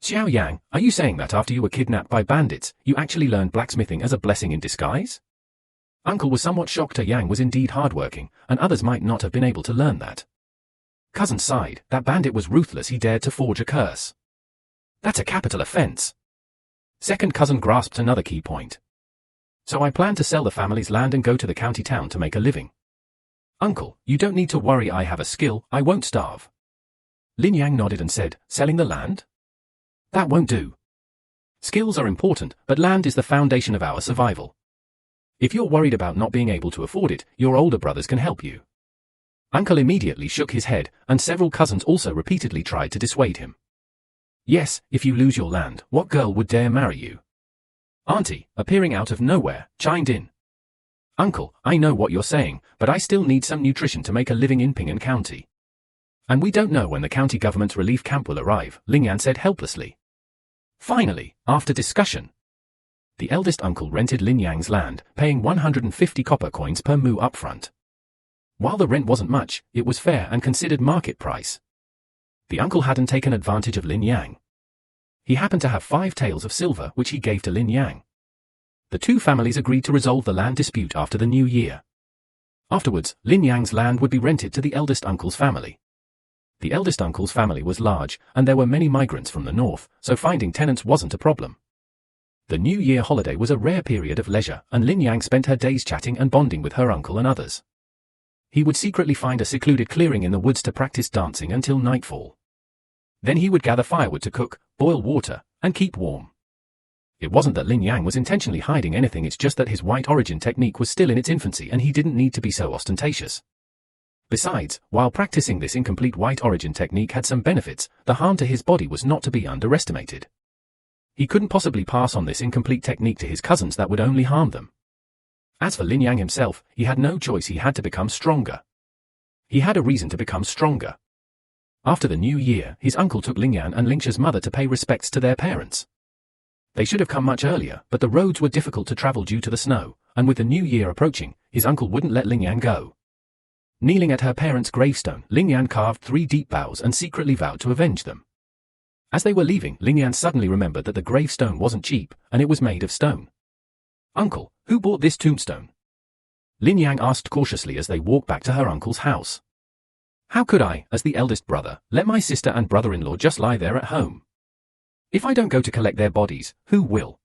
Xiao Yang, are you saying that after you were kidnapped by bandits, you actually learned blacksmithing as a blessing in disguise? Uncle was somewhat shocked. Yang was indeed hardworking, and others might not have been able to learn that. Cousin sighed, that bandit was ruthless. He dared to forge a curse. That's a capital offense. Second cousin grasped another key point. So I plan to sell the family's land and go to the county town to make a living. Uncle, you don't need to worry. I have a skill. I won't starve. Lin Yang nodded and said, selling the land? That won't do. Skills are important, but land is the foundation of our survival. If you're worried about not being able to afford it, your older brothers can help you. Uncle immediately shook his head, and several cousins also repeatedly tried to dissuade him. Yes, if you lose your land, what girl would dare marry you? Auntie, appearing out of nowhere, chimed in. Uncle, I know what you're saying, but I still need some nutrition to make a living in Ping'an County. And we don't know when the county government's relief camp will arrive, Ling Yan said helplessly. Finally, after discussion, the eldest uncle rented Lin Yang's land, paying 150 copper coins per mu upfront. While the rent wasn't much, it was fair and considered market price. The uncle hadn't taken advantage of Lin Yang. He happened to have 5 taels of silver which he gave to Lin Yang. The two families agreed to resolve the land dispute after the new year. Afterwards, Lin Yang's land would be rented to the eldest uncle's family. The eldest uncle's family was large, and there were many migrants from the north, so finding tenants wasn't a problem. The New Year holiday was a rare period of leisure, and Lin Yang spent her days chatting and bonding with her uncle and others. He would secretly find a secluded clearing in the woods to practice dancing until nightfall. Then he would gather firewood to cook, boil water, and keep warm. It wasn't that Lin Yang was intentionally hiding anything, it's just that his white origin technique was still in its infancy and he didn't need to be so ostentatious. Besides, while practicing this incomplete white origin technique had some benefits, the harm to his body was not to be underestimated. He couldn't possibly pass on this incomplete technique to his cousins, that would only harm them. As for Lin Yang himself, he had no choice, he had to become stronger. He had a reason to become stronger. After the new year, his uncle took Lin Yan and Lingxia's mother to pay respects to their parents. They should have come much earlier, but the roads were difficult to travel due to the snow, and with the new year approaching, his uncle wouldn't let Lin Yan go. Kneeling at her parents' gravestone, Lin Yan carved 3 deep bows and secretly vowed to avenge them. As they were leaving, Lin Yang suddenly remembered that the gravestone wasn't cheap, and it was made of stone. "Uncle, who bought this tombstone?" Lin Yang asked cautiously as they walked back to her uncle's house. "How could I, as the eldest brother, let my sister and brother-in-law just lie there at home? If I don't go to collect their bodies, who will?"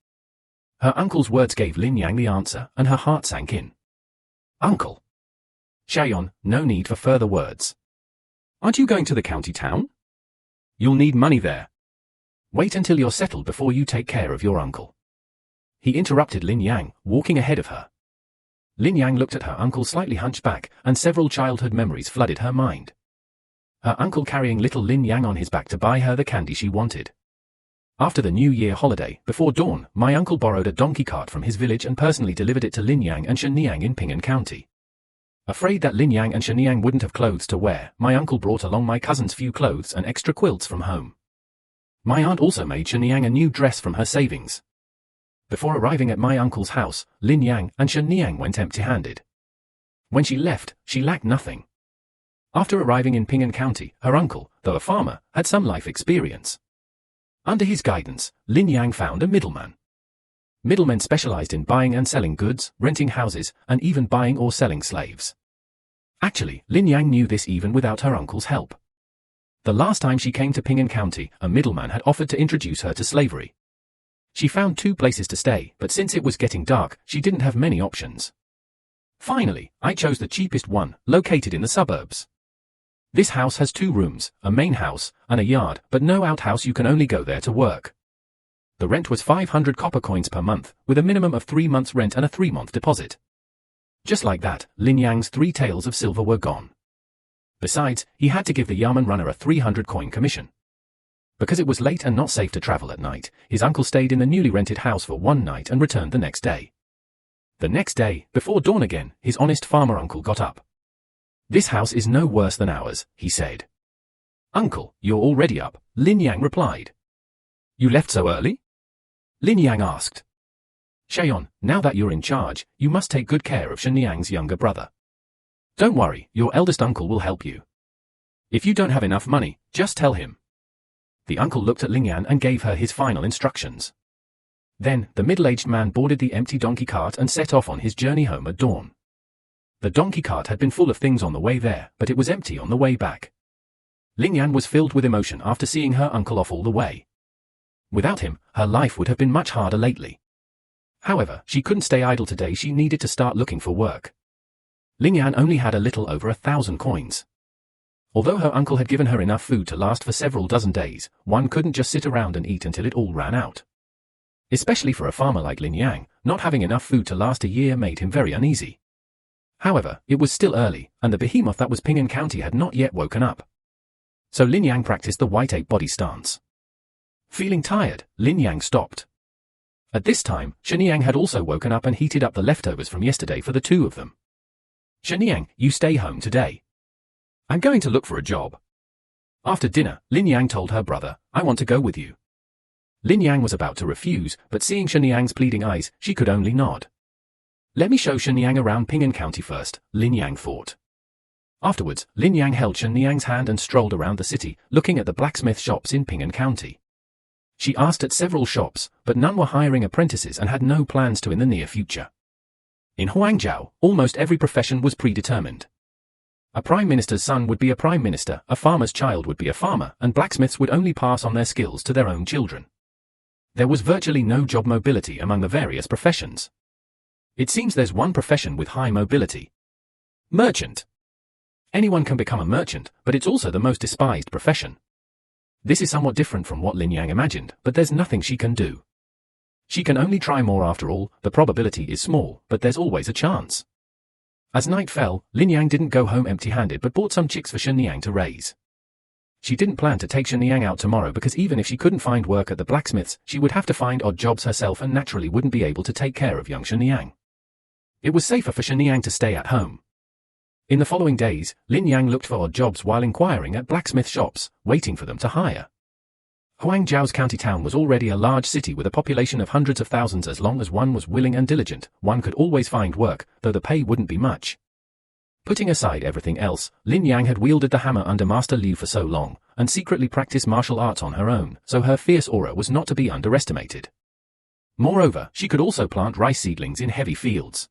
Her uncle's words gave Lin Yang the answer, and her heart sank in. "Uncle." "Shayon, no need for further words. Aren't you going to the county town? You'll need money there. Wait until you're settled before you take care of your uncle." He interrupted Lin Yang, walking ahead of her. Lin Yang looked at her uncle slightly hunched back, and several childhood memories flooded her mind. Her uncle carrying little Lin Yang on his back to buy her the candy she wanted. After the New Year holiday, before dawn, my uncle borrowed a donkey cart from his village and personally delivered it to Lin Yang and Shenyang in Ping'an County. Afraid that Lin Yang and Shenyang wouldn't have clothes to wear, my uncle brought along my cousin's few clothes and extra quilts from home. My aunt also made Shenyang a new dress from her savings. Before arriving at my uncle's house, Lin Yang and Shenyang went empty-handed. When she left, she lacked nothing. After arriving in Ping'an County, her uncle, though a farmer, had some life experience. Under his guidance, Lin Yang found a middleman. Middlemen specialized in buying and selling goods, renting houses, and even buying or selling slaves. Actually, Lin Yang knew this even without her uncle's help. The last time she came to Ping'an County, a middleman had offered to introduce her to slavery. She found 2 places to stay, but since it was getting dark, she didn't have many options. Finally, I chose the cheapest one, located in the suburbs. This house has 2 rooms, a main house, and a yard, but no outhouse. You can only go there to work. The rent was 500 copper coins per month, with a minimum of 3 months' rent and a 3-month deposit. Just like that, Lin Yang's 3 taels of silver were gone. Besides, he had to give the Yamen runner a 300 coin commission. Because it was late and not safe to travel at night, his uncle stayed in the newly rented house for 1 night and returned the next day. The next day, before dawn again, his honest farmer uncle got up. "This house is no worse than ours," he said. "Uncle, you're already up," Lin Yang replied. "You left so early?" Lin Yang asked. "Shayon, now that you're in charge, you must take good care of Shenyang's younger brother. Don't worry, your eldest uncle will help you. If you don't have enough money, just tell him." The uncle looked at Lin Yang and gave her his final instructions. Then, the middle-aged man boarded the empty donkey cart and set off on his journey home at dawn. The donkey cart had been full of things on the way there, but it was empty on the way back. Lin Yang was filled with emotion after seeing her uncle off all the way. Without him, her life would have been much harder lately. However, she couldn't stay idle today. She needed to start looking for work. Lin Yang only had a little over 1,000 coins. Although her uncle had given her enough food to last for several dozen days, one couldn't just sit around and eat until it all ran out. Especially for a farmer like Lin Yang, not having enough food to last a year made him very uneasy. However, it was still early, and the behemoth that was Ping'an County had not yet woken up. So Lin Yang practiced the white ape body stance. Feeling tired, Lin Yang stopped. At this time, Shenyang had also woken up and heated up the leftovers from yesterday for the 2 of them. "Shenyang, you stay home today. I'm going to look for a job." After dinner, Lin Yang told her brother, "I want to go with you." Lin Yang was about to refuse, but seeing Shenyang's pleading eyes, she could only nod. "Let me show Shenyang around Ping'an County first," Lin Yang thought. Afterwards, Lin Yang held Shenyang's hand and strolled around the city, looking at the blacksmith shops in Ping'an County. She asked at several shops, but none were hiring apprentices and had no plans to in the near future. In Huangzhou, almost every profession was predetermined. A prime minister's son would be a prime minister, a farmer's child would be a farmer, and blacksmiths would only pass on their skills to their own children. There was virtually no job mobility among the various professions. It seems there's one profession with high mobility. Merchant. Anyone can become a merchant, but it's also the most despised profession. This is somewhat different from what Lin Yang imagined, but there's nothing she can do. She can only try more after all. The probability is small, but there's always a chance. As night fell, Lin Yang didn't go home empty-handed but bought some chicks for Shenyang to raise. She didn't plan to take Shenyang out tomorrow because even if she couldn't find work at the blacksmiths, she would have to find odd jobs herself and naturally wouldn't be able to take care of young Shenyang. It was safer for Shenyang to stay at home. In the following days, Lin Yang looked for odd jobs while inquiring at blacksmith shops, waiting for them to hire. Huangzhou's county town was already a large city with a population of hundreds of thousands. As long as one was willing and diligent, one could always find work, though the pay wouldn't be much. Putting aside everything else, Lin Yang had wielded the hammer under Master Liu for so long, and secretly practiced martial arts on her own, so her fierce aura was not to be underestimated. Moreover, she could also plant rice seedlings in heavy fields.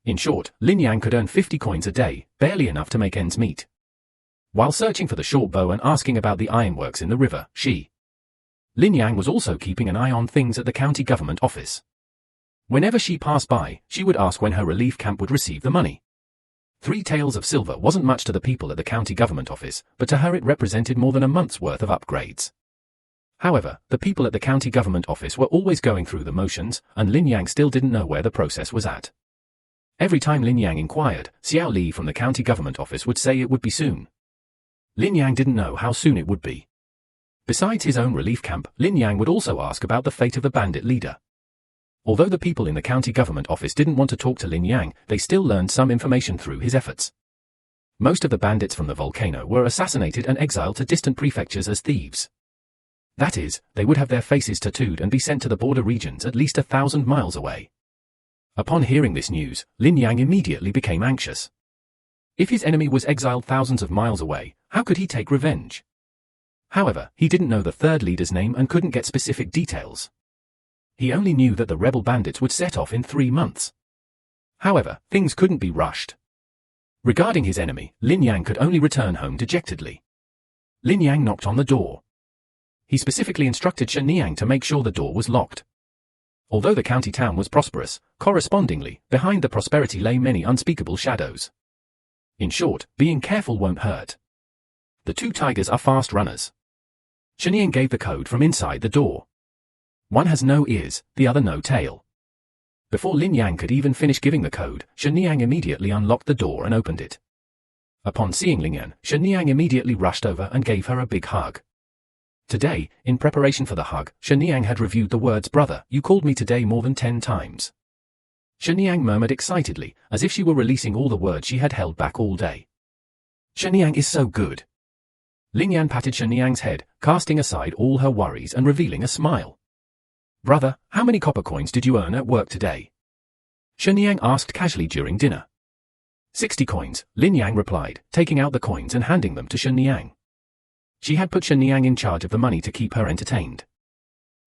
In short, Lin Yang could earn 50 coins a day, barely enough to make ends meet. While searching for the short bow and asking about the ironworks in the river, Lin Yang was also keeping an eye on things at the county government office. Whenever she passed by, she would ask when her relief camp would receive the money. 3 taels of silver wasn't much to the people at the county government office, but to her it represented more than a month's worth of upgrades. However, the people at the county government office were always going through the motions, and Lin Yang still didn't know where the process was at. Every time Lin Yang inquired, Xiao Li from the county government office would say it would be soon. Lin Yang didn't know how soon it would be. Besides his own relief camp, Lin Yang would also ask about the fate of the bandit leader. Although the people in the county government office didn't want to talk to Lin Yang, they still learned some information through his efforts. Most of the bandits from the volcano were assassinated and exiled to distant prefectures as thieves. That is, they would have their faces tattooed and be sent to the border regions at least 1,000 miles away. Upon hearing this news, Lin Yang immediately became anxious. If his enemy was exiled thousands of miles away, how could he take revenge? However, he didn't know the third leader's name and couldn't get specific details. He only knew that the rebel bandits would set off in 3 months. However, things couldn't be rushed. Regarding his enemy, Lin Yang could only return home dejectedly. Lin Yang knocked on the door. He specifically instructed Shen Niang to make sure the door was locked. Although the county town was prosperous, correspondingly, behind the prosperity lay many unspeakable shadows. In short, being careful won't hurt. The 2 tigers are fast runners. Shen Niang gave the code from inside the door. One has no ears, the other no tail. Before Lin Yang could even finish giving the code, Shen Niang immediately unlocked the door and opened it. Upon seeing Lin Yang, Shen Niang immediately rushed over and gave her a big hug. Today, in preparation for the hug, Shen Niang had reviewed the words "Brother, you called me today" more than 10 times. Shen Niang murmured excitedly, as if she were releasing all the words she had held back all day. Shen Niang is so good. Lin Yang patted Shen Niang's head, casting aside all her worries and revealing a smile. Brother, how many copper coins did you earn at work today? Shen Niang asked casually during dinner. 60 coins, Lin Yang replied, taking out the coins and handing them to Shen Niang. She had put Shen Niang in charge of the money to keep her entertained.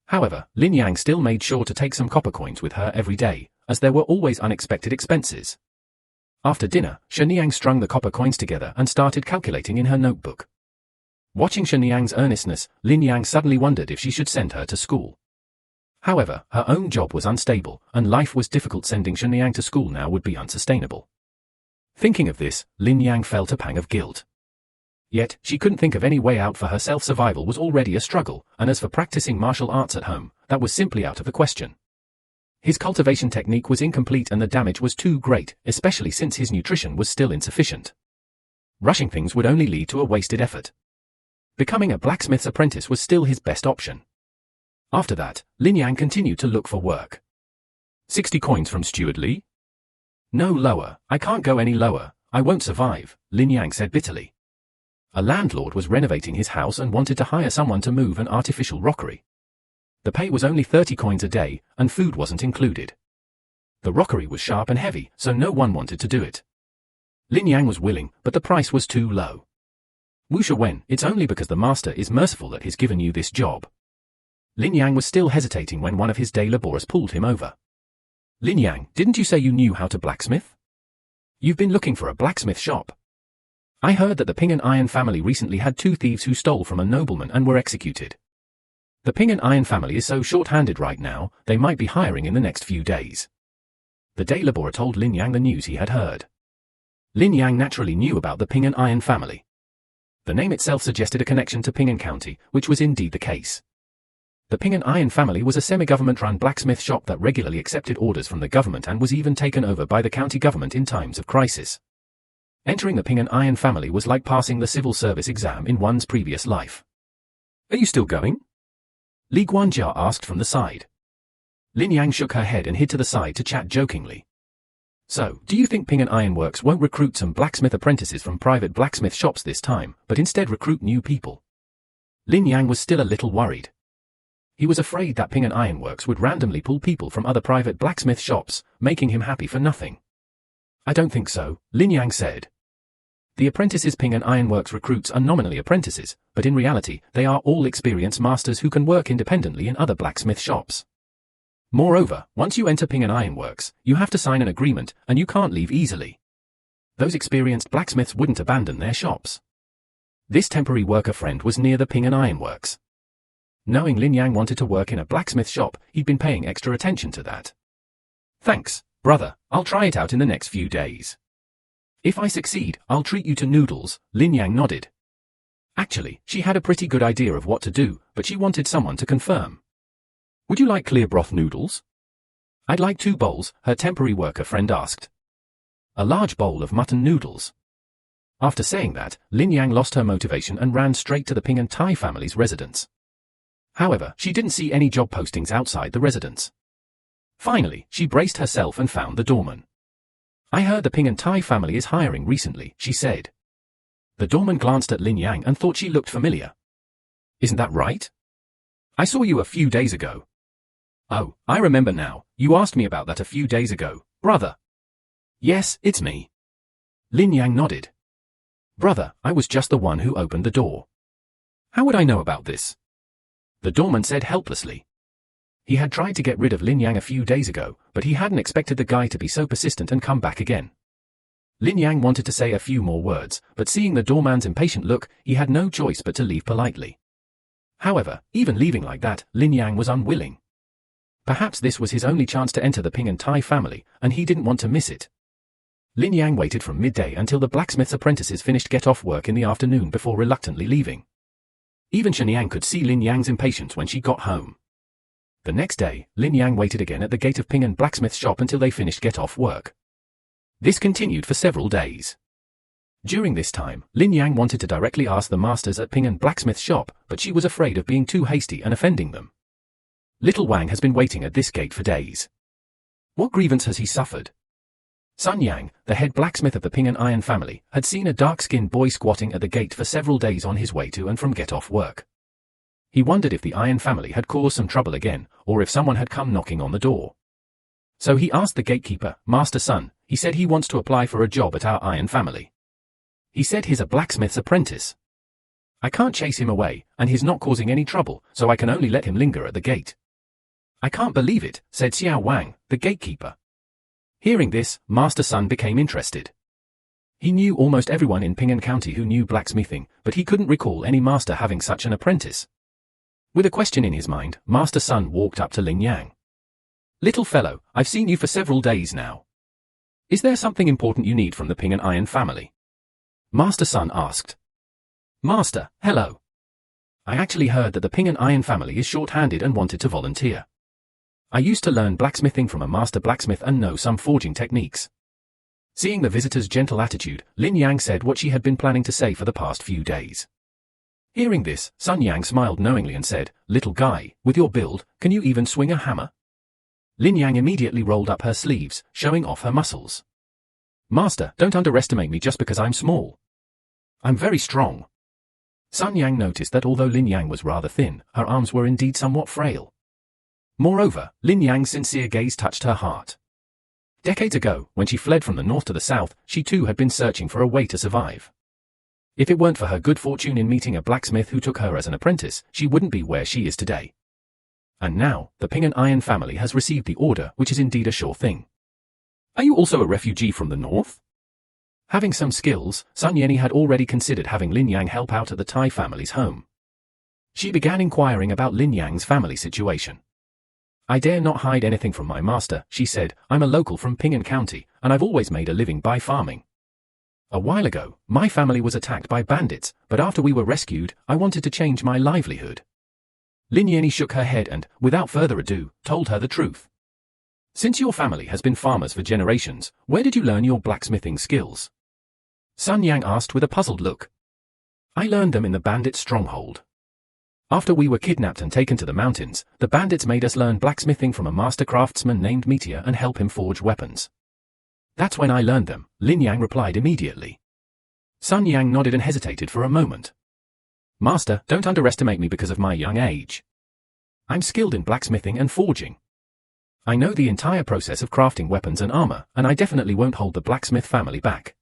However, Lin Yang still made sure to take some copper coins with her every day, as there were always unexpected expenses. After dinner, Shen Niang strung the copper coins together and started calculating in her notebook. Watching Shen Niang's earnestness, Lin Yang suddenly wondered if she should send her to school. However, her own job was unstable, and life was difficult. Sending Shen Niang to school now would be unsustainable. Thinking of this, Lin Yang felt a pang of guilt. Yet, she couldn't think of any way out, for her self-survival was already a struggle, and as for practicing martial arts at home, that was simply out of the question. His cultivation technique was incomplete and the damage was too great, especially since his nutrition was still insufficient. Rushing things would only lead to a wasted effort. Becoming a blacksmith's apprentice was still his best option. After that, Lin Yang continued to look for work. 60 coins from Steward Li? No lower, I can't go any lower, I won't survive, Lin Yang said bitterly. A landlord was renovating his house and wanted to hire someone to move an artificial rockery. The pay was only 30 coins a day, and food wasn't included. The rockery was sharp and heavy, so no one wanted to do it. Lin Yang was willing, but the price was too low. Wu Wen, it's only because the master is merciful that he's given you this job. Lin Yang was still hesitating when one of his day laborers pulled him over. Lin Yang, didn't you say you knew how to blacksmith? You've been looking for a blacksmith shop. I heard that the Ping and Iron family recently had 2 thieves who stole from a nobleman and were executed. The Ping and Iron family is so short-handed right now, they might be hiring in the next few days. The day laborer told Lin Yang the news he had heard. Lin Yang naturally knew about the Ping and Iron family. The name itself suggested a connection to Ping County, which was indeed the case. The Ping and Iron family was a semi-government-run blacksmith shop that regularly accepted orders from the government and was even taken over by the county government in times of crisis. Entering the Ping and Iron family was like passing the civil service exam in one's previous life. Are you still going? Li Guanjia asked from the side. Lin Yang shook her head and hid to the side to chat jokingly. So, do you think Ping and Iron Works won't recruit some blacksmith apprentices from private blacksmith shops this time, but instead recruit new people? Lin Yang was still a little worried. He was afraid that Ping and Iron Works would randomly pull people from other private blacksmith shops, making him happy for nothing. I don't think so, Lin Yang said. The apprentices Ping and Ironworks recruits are nominally apprentices, but in reality, they are all experienced masters who can work independently in other blacksmith shops. Moreover, once you enter Ping and Ironworks, you have to sign an agreement, and you can't leave easily. Those experienced blacksmiths wouldn't abandon their shops. This temporary worker friend was near the Ping and Ironworks. Knowing Lin Yang wanted to work in a blacksmith shop, he'd been paying extra attention to that. Thanks, brother, I'll try it out in the next few days. If I succeed, I'll treat you to noodles, Lin Yang nodded. Actually, she had a pretty good idea of what to do, but she wanted someone to confirm. Would you like clear broth noodles? I'd like 2 bowls, her temporary worker friend asked. A large bowl of mutton noodles. After saying that, Lin Yang lost her motivation and ran straight to the Ping and Tai family's residence. However, she didn't see any job postings outside the residence. Finally, she braced herself and found the doorman. I heard the Ping and Tai family is hiring recently, she said. The doorman glanced at Lin Yang and thought she looked familiar. Isn't that right? I saw you a few days ago. Oh, I remember now, you asked me about that a few days ago, brother. Yes, it's me. Lin Yang nodded. Brother, I was just the one who opened the door. How would I know about this? The doorman said helplessly. He had tried to get rid of Lin Yang a few days ago, but he hadn't expected the guy to be so persistent and come back again. Lin Yang wanted to say a few more words, but seeing the doorman's impatient look, he had no choice but to leave politely. However, even leaving like that, Lin Yang was unwilling. Perhaps this was his only chance to enter the Ping and Tai family, and he didn't want to miss it. Lin Yang waited from midday until the blacksmith's apprentices finished get-off work in the afternoon before reluctantly leaving. Even Shen Yang could see Lin Yang's impatience when she got home. The next day, Lin Yang waited again at the gate of Ping and blacksmith's shop until they finished get-off work. This continued for several days. During this time, Lin Yang wanted to directly ask the masters at Ping and blacksmith's shop, but she was afraid of being too hasty and offending them. Little Wang has been waiting at this gate for days. What grievance has he suffered? Sun Yang, the head blacksmith of the Ping and Iron family, had seen a dark-skinned boy squatting at the gate for several days on his way to and from get-off work. He wondered if the Iron family had caused some trouble again, or if someone had come knocking on the door. So he asked the gatekeeper, Master Sun. He said he wants to apply for a job at our Iron family. He said he's a blacksmith's apprentice. I can't chase him away, and he's not causing any trouble, so I can only let him linger at the gate. I can't believe it, said Xiao Wang, the gatekeeper. Hearing this, Master Sun became interested. He knew almost everyone in Ping'an County who knew blacksmithing, but he couldn't recall any master having such an apprentice. With a question in his mind, Master Sun walked up to Lin Yang. Little fellow, I've seen you for several days now. Is there something important you need from the Ping'an Iron family? Master Sun asked. Master, hello. I actually heard that the Ping'an Iron family is short-handed and wanted to volunteer. I used to learn blacksmithing from a master blacksmith and know some forging techniques. Seeing the visitor's gentle attitude, Lin Yang said what she had been planning to say for the past few days. Hearing this, Sun Yang smiled knowingly and said, Little guy, with your build, can you even swing a hammer? Lin Yang immediately rolled up her sleeves, showing off her muscles. Master, don't underestimate me just because I'm small. I'm very strong. Sun Yang noticed that although Lin Yang was rather thin, her arms were indeed somewhat frail. Moreover, Lin Yang's sincere gaze touched her heart. Decades ago, when she fled from the north to the south, she too had been searching for a way to survive. If it weren't for her good fortune in meeting a blacksmith who took her as an apprentice, she wouldn't be where she is today. And now, the Ping'an Iron family has received the order, which is indeed a sure thing. Are you also a refugee from the north? Having some skills, Sun Yenny had already considered having Lin Yang help out at the Tai family's home. She began inquiring about Lin Yang's family situation. I dare not hide anything from my master, she said. I'm a local from Ping'an County, and I've always made a living by farming. A while ago, my family was attacked by bandits, but after we were rescued, I wanted to change my livelihood. Lin Yenny shook her head and, without further ado, told her the truth. Since your family has been farmers for generations, where did you learn your blacksmithing skills? Sun Yang asked with a puzzled look. I learned them in the bandit stronghold. After we were kidnapped and taken to the mountains, the bandits made us learn blacksmithing from a master craftsman named Meteor and help him forge weapons. That's when I learned them, Lin Yang replied immediately. Sun Yang nodded and hesitated for a moment. Master, don't underestimate me because of my young age. I'm skilled in blacksmithing and forging. I know the entire process of crafting weapons and armor, and I definitely won't hold the blacksmith family back.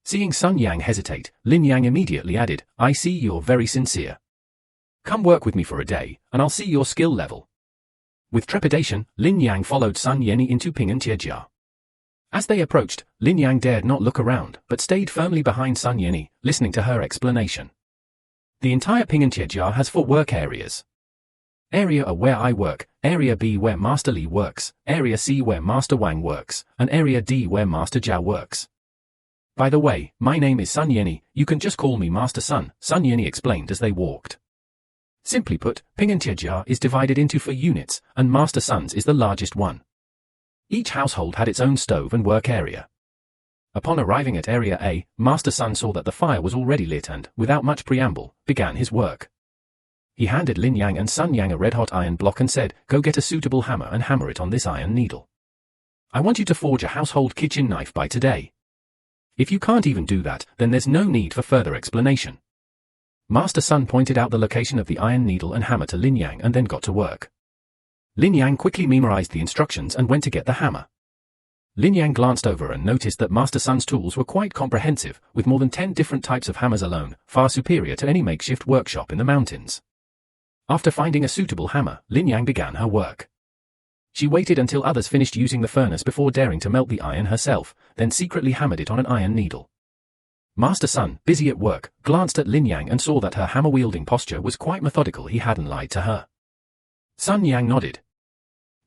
Seeing Sun Yang hesitate, Lin Yang immediately added, I see you're very sincere. Come work with me for a day, and I'll see your skill level. With trepidation, Lin Yang followed Sun Yeni into Ping and Tiejia. As they approached, Lin Yang dared not look around, but stayed firmly behind Sun Yeni, listening to her explanation. The entire Ping and Tiejia has 4 work areas. Area A where I work, Area B where Master Li works, Area C where Master Wang works, and Area D where Master Zhao works. By the way, my name is Sun Yeni, you can just call me Master Sun, Sun Yeni explained as they walked. Simply put, Ping and Tiejia is divided into 4 units, and Master Sun's is the largest one. Each household had its own stove and work area. Upon arriving at Area A, Master Sun saw that the fire was already lit and, without much preamble, began his work. He handed Lin Yang and Sun Yang a red-hot iron block and said, go get a suitable hammer and hammer it on this iron needle. I want you to forge a household kitchen knife by today. If you can't even do that, then there's no need for further explanation. Master Sun pointed out the location of the iron needle and hammer to Lin Yang and then got to work. Lin Yang quickly memorized the instructions and went to get the hammer. Lin Yang glanced over and noticed that Master Sun's tools were quite comprehensive, with more than 10 different types of hammers alone, far superior to any makeshift workshop in the mountains. After finding a suitable hammer, Lin Yang began her work. She waited until others finished using the furnace before daring to melt the iron herself, then secretly hammered it on an iron needle. Master Sun, busy at work, glanced at Lin Yang and saw that her hammer-wielding posture was quite methodical. He hadn't lied to her. Sun Yang nodded.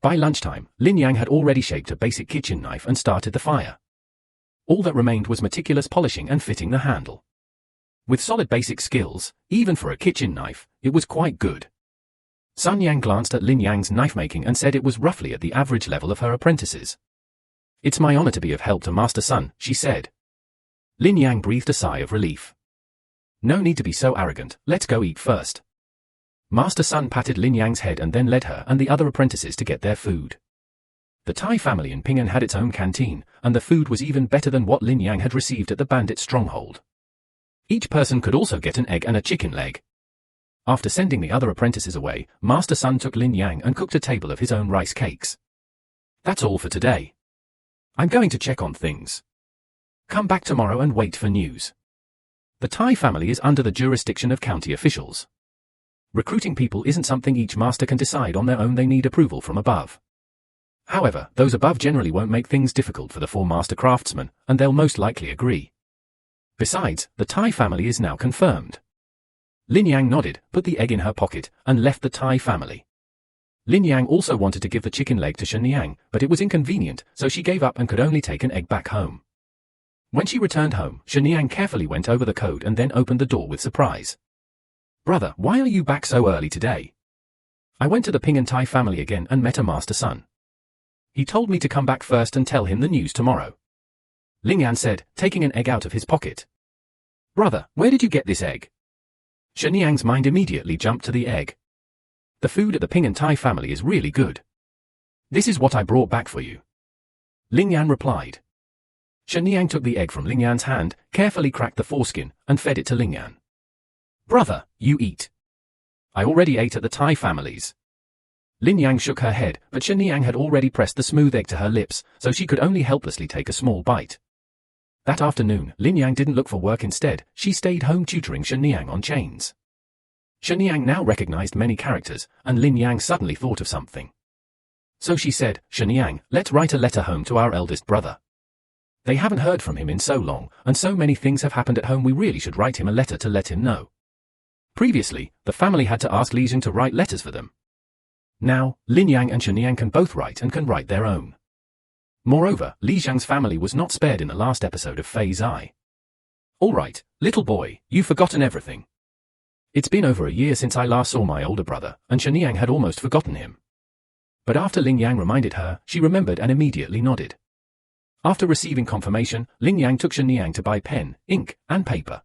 By lunchtime, Lin Yang had already shaped a basic kitchen knife and started the fire. All that remained was meticulous polishing and fitting the handle. With solid basic skills, even for a kitchen knife, it was quite good. Sun Yang glanced at Lin Yang's knife-making and said it was roughly at the average level of her apprentices. It's my honor to be of help to Master Sun, she said. Lin Yang breathed a sigh of relief. No need to be so arrogant, let's go eat first. Master Sun patted Lin Yang's head and then led her and the other apprentices to get their food. The Thai family in Ping'an had its own canteen, and the food was even better than what Lin Yang had received at the bandit stronghold. Each person could also get an egg and a chicken leg. After sending the other apprentices away, Master Sun took Lin Yang and cooked a table of his own rice cakes. That's all for today. I'm going to check on things. Come back tomorrow and wait for news. The Thai family is under the jurisdiction of county officials. Recruiting people isn't something each master can decide on their own, they need approval from above. However, those above generally won't make things difficult for the 4 master craftsmen, and they'll most likely agree. Besides, the Thai family is now confirmed. Lin Yang nodded, put the egg in her pocket, and left the Thai family. Lin Yang also wanted to give the chicken leg to Shen Yang, but it was inconvenient, so she gave up and could only take an egg back home. When she returned home, Shen Yang carefully went over the code and then opened the door with surprise. Brother, why are you back so early today? I went to the Ping and Thai family again and met a Master Sun. He told me to come back first and tell him the news tomorrow. Ling Yan said, taking an egg out of his pocket. Brother, where did you get this egg? Shen Yang's mind immediately jumped to the egg. The food at the Ping and Thai family is really good. This is what I brought back for you. Ling Yan replied. Shen Yang took the egg from Ling Yan's hand, carefully cracked the foreskin, and fed it to Ling Yan. Brother, you eat. I already ate at the Thai families. Lin Yang shook her head, but Shen Yang had already pressed the smooth egg to her lips, so she could only helplessly take a small bite. That afternoon, Lin Yang didn't look for work. Instead, she stayed home tutoring Shen Yang on chains. Shen Yang now recognized many characters, and Lin Yang suddenly thought of something. So she said, Shen Yang, let's write a letter home to our eldest brother. They haven't heard from him in so long, and so many things have happened at home, we really should write him a letter to let him know. Previously, the family had to ask Li Zhang to write letters for them. Now, Lin Yang and Shen Yang can both write and can write their own. Moreover, Li Zhang's family was not spared in the last episode of Phase I. Alright, little boy, you've forgotten everything. It's been over a year since I last saw my older brother, and Shen Yang had almost forgotten him. But after Ling Yang reminded her, she remembered and immediately nodded. After receiving confirmation, Ling Yang took Shen Yang to buy pen, ink, and paper.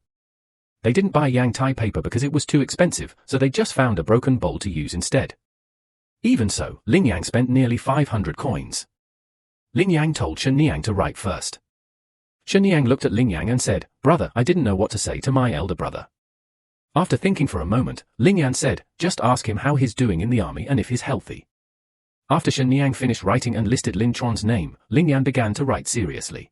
They didn't buy Yang Thai paper because it was too expensive, so they just found a broken bowl to use instead. Even so, Ling Yang spent nearly 500 coins. Ling Yang told Shen Yang to write first. Shen Yang looked at Ling Yang and said, Brother, I didn't know what to say to my elder brother. After thinking for a moment, Ling Yang said, just ask him how he's doing in the army and if he's healthy. After Shen Niang finished writing and listed Lin Chuan's name, Lin Yan began to write seriously.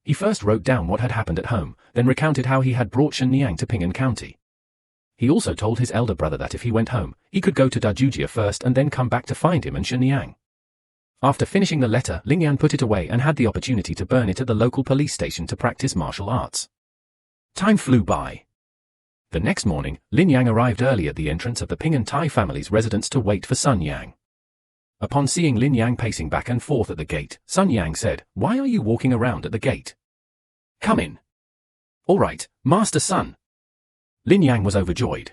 He first wrote down what had happened at home, then recounted how he had brought Shen Niang to Ping'an County. He also told his elder brother that if he went home, he could go to Dajujia first and then come back to find him and Shen Niang. After finishing the letter, Lin Yan put it away and had the opportunity to burn it at the local police station to practice martial arts. Time flew by. The next morning, Lin Yang arrived early at the entrance of the Ping'an Tai family's residence to wait for Sun Yang. Upon seeing Lin Yang pacing back and forth at the gate, Sun Yang said, "Why are you walking around at the gate? Come in." "All right, Master Sun." Lin Yang was overjoyed.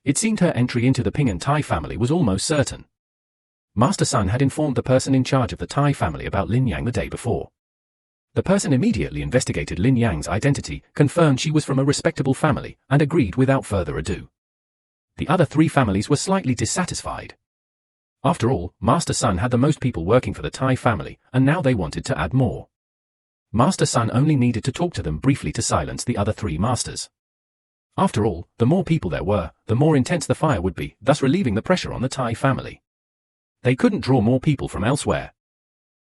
It seemed her entry into the Ping'an Tai family was almost certain. Master Sun had informed the person in charge of the Tai family about Lin Yang the day before. The person immediately investigated Lin Yang's identity, confirmed she was from a respectable family, and agreed without further ado. The other three families were slightly dissatisfied. After all, Master Sun had the most people working for the Tai family, and now they wanted to add more. Master Sun only needed to talk to them briefly to silence the other three masters. After all, the more people there were, the more intense the fire would be, thus relieving the pressure on the Tai family. They couldn't draw more people from elsewhere.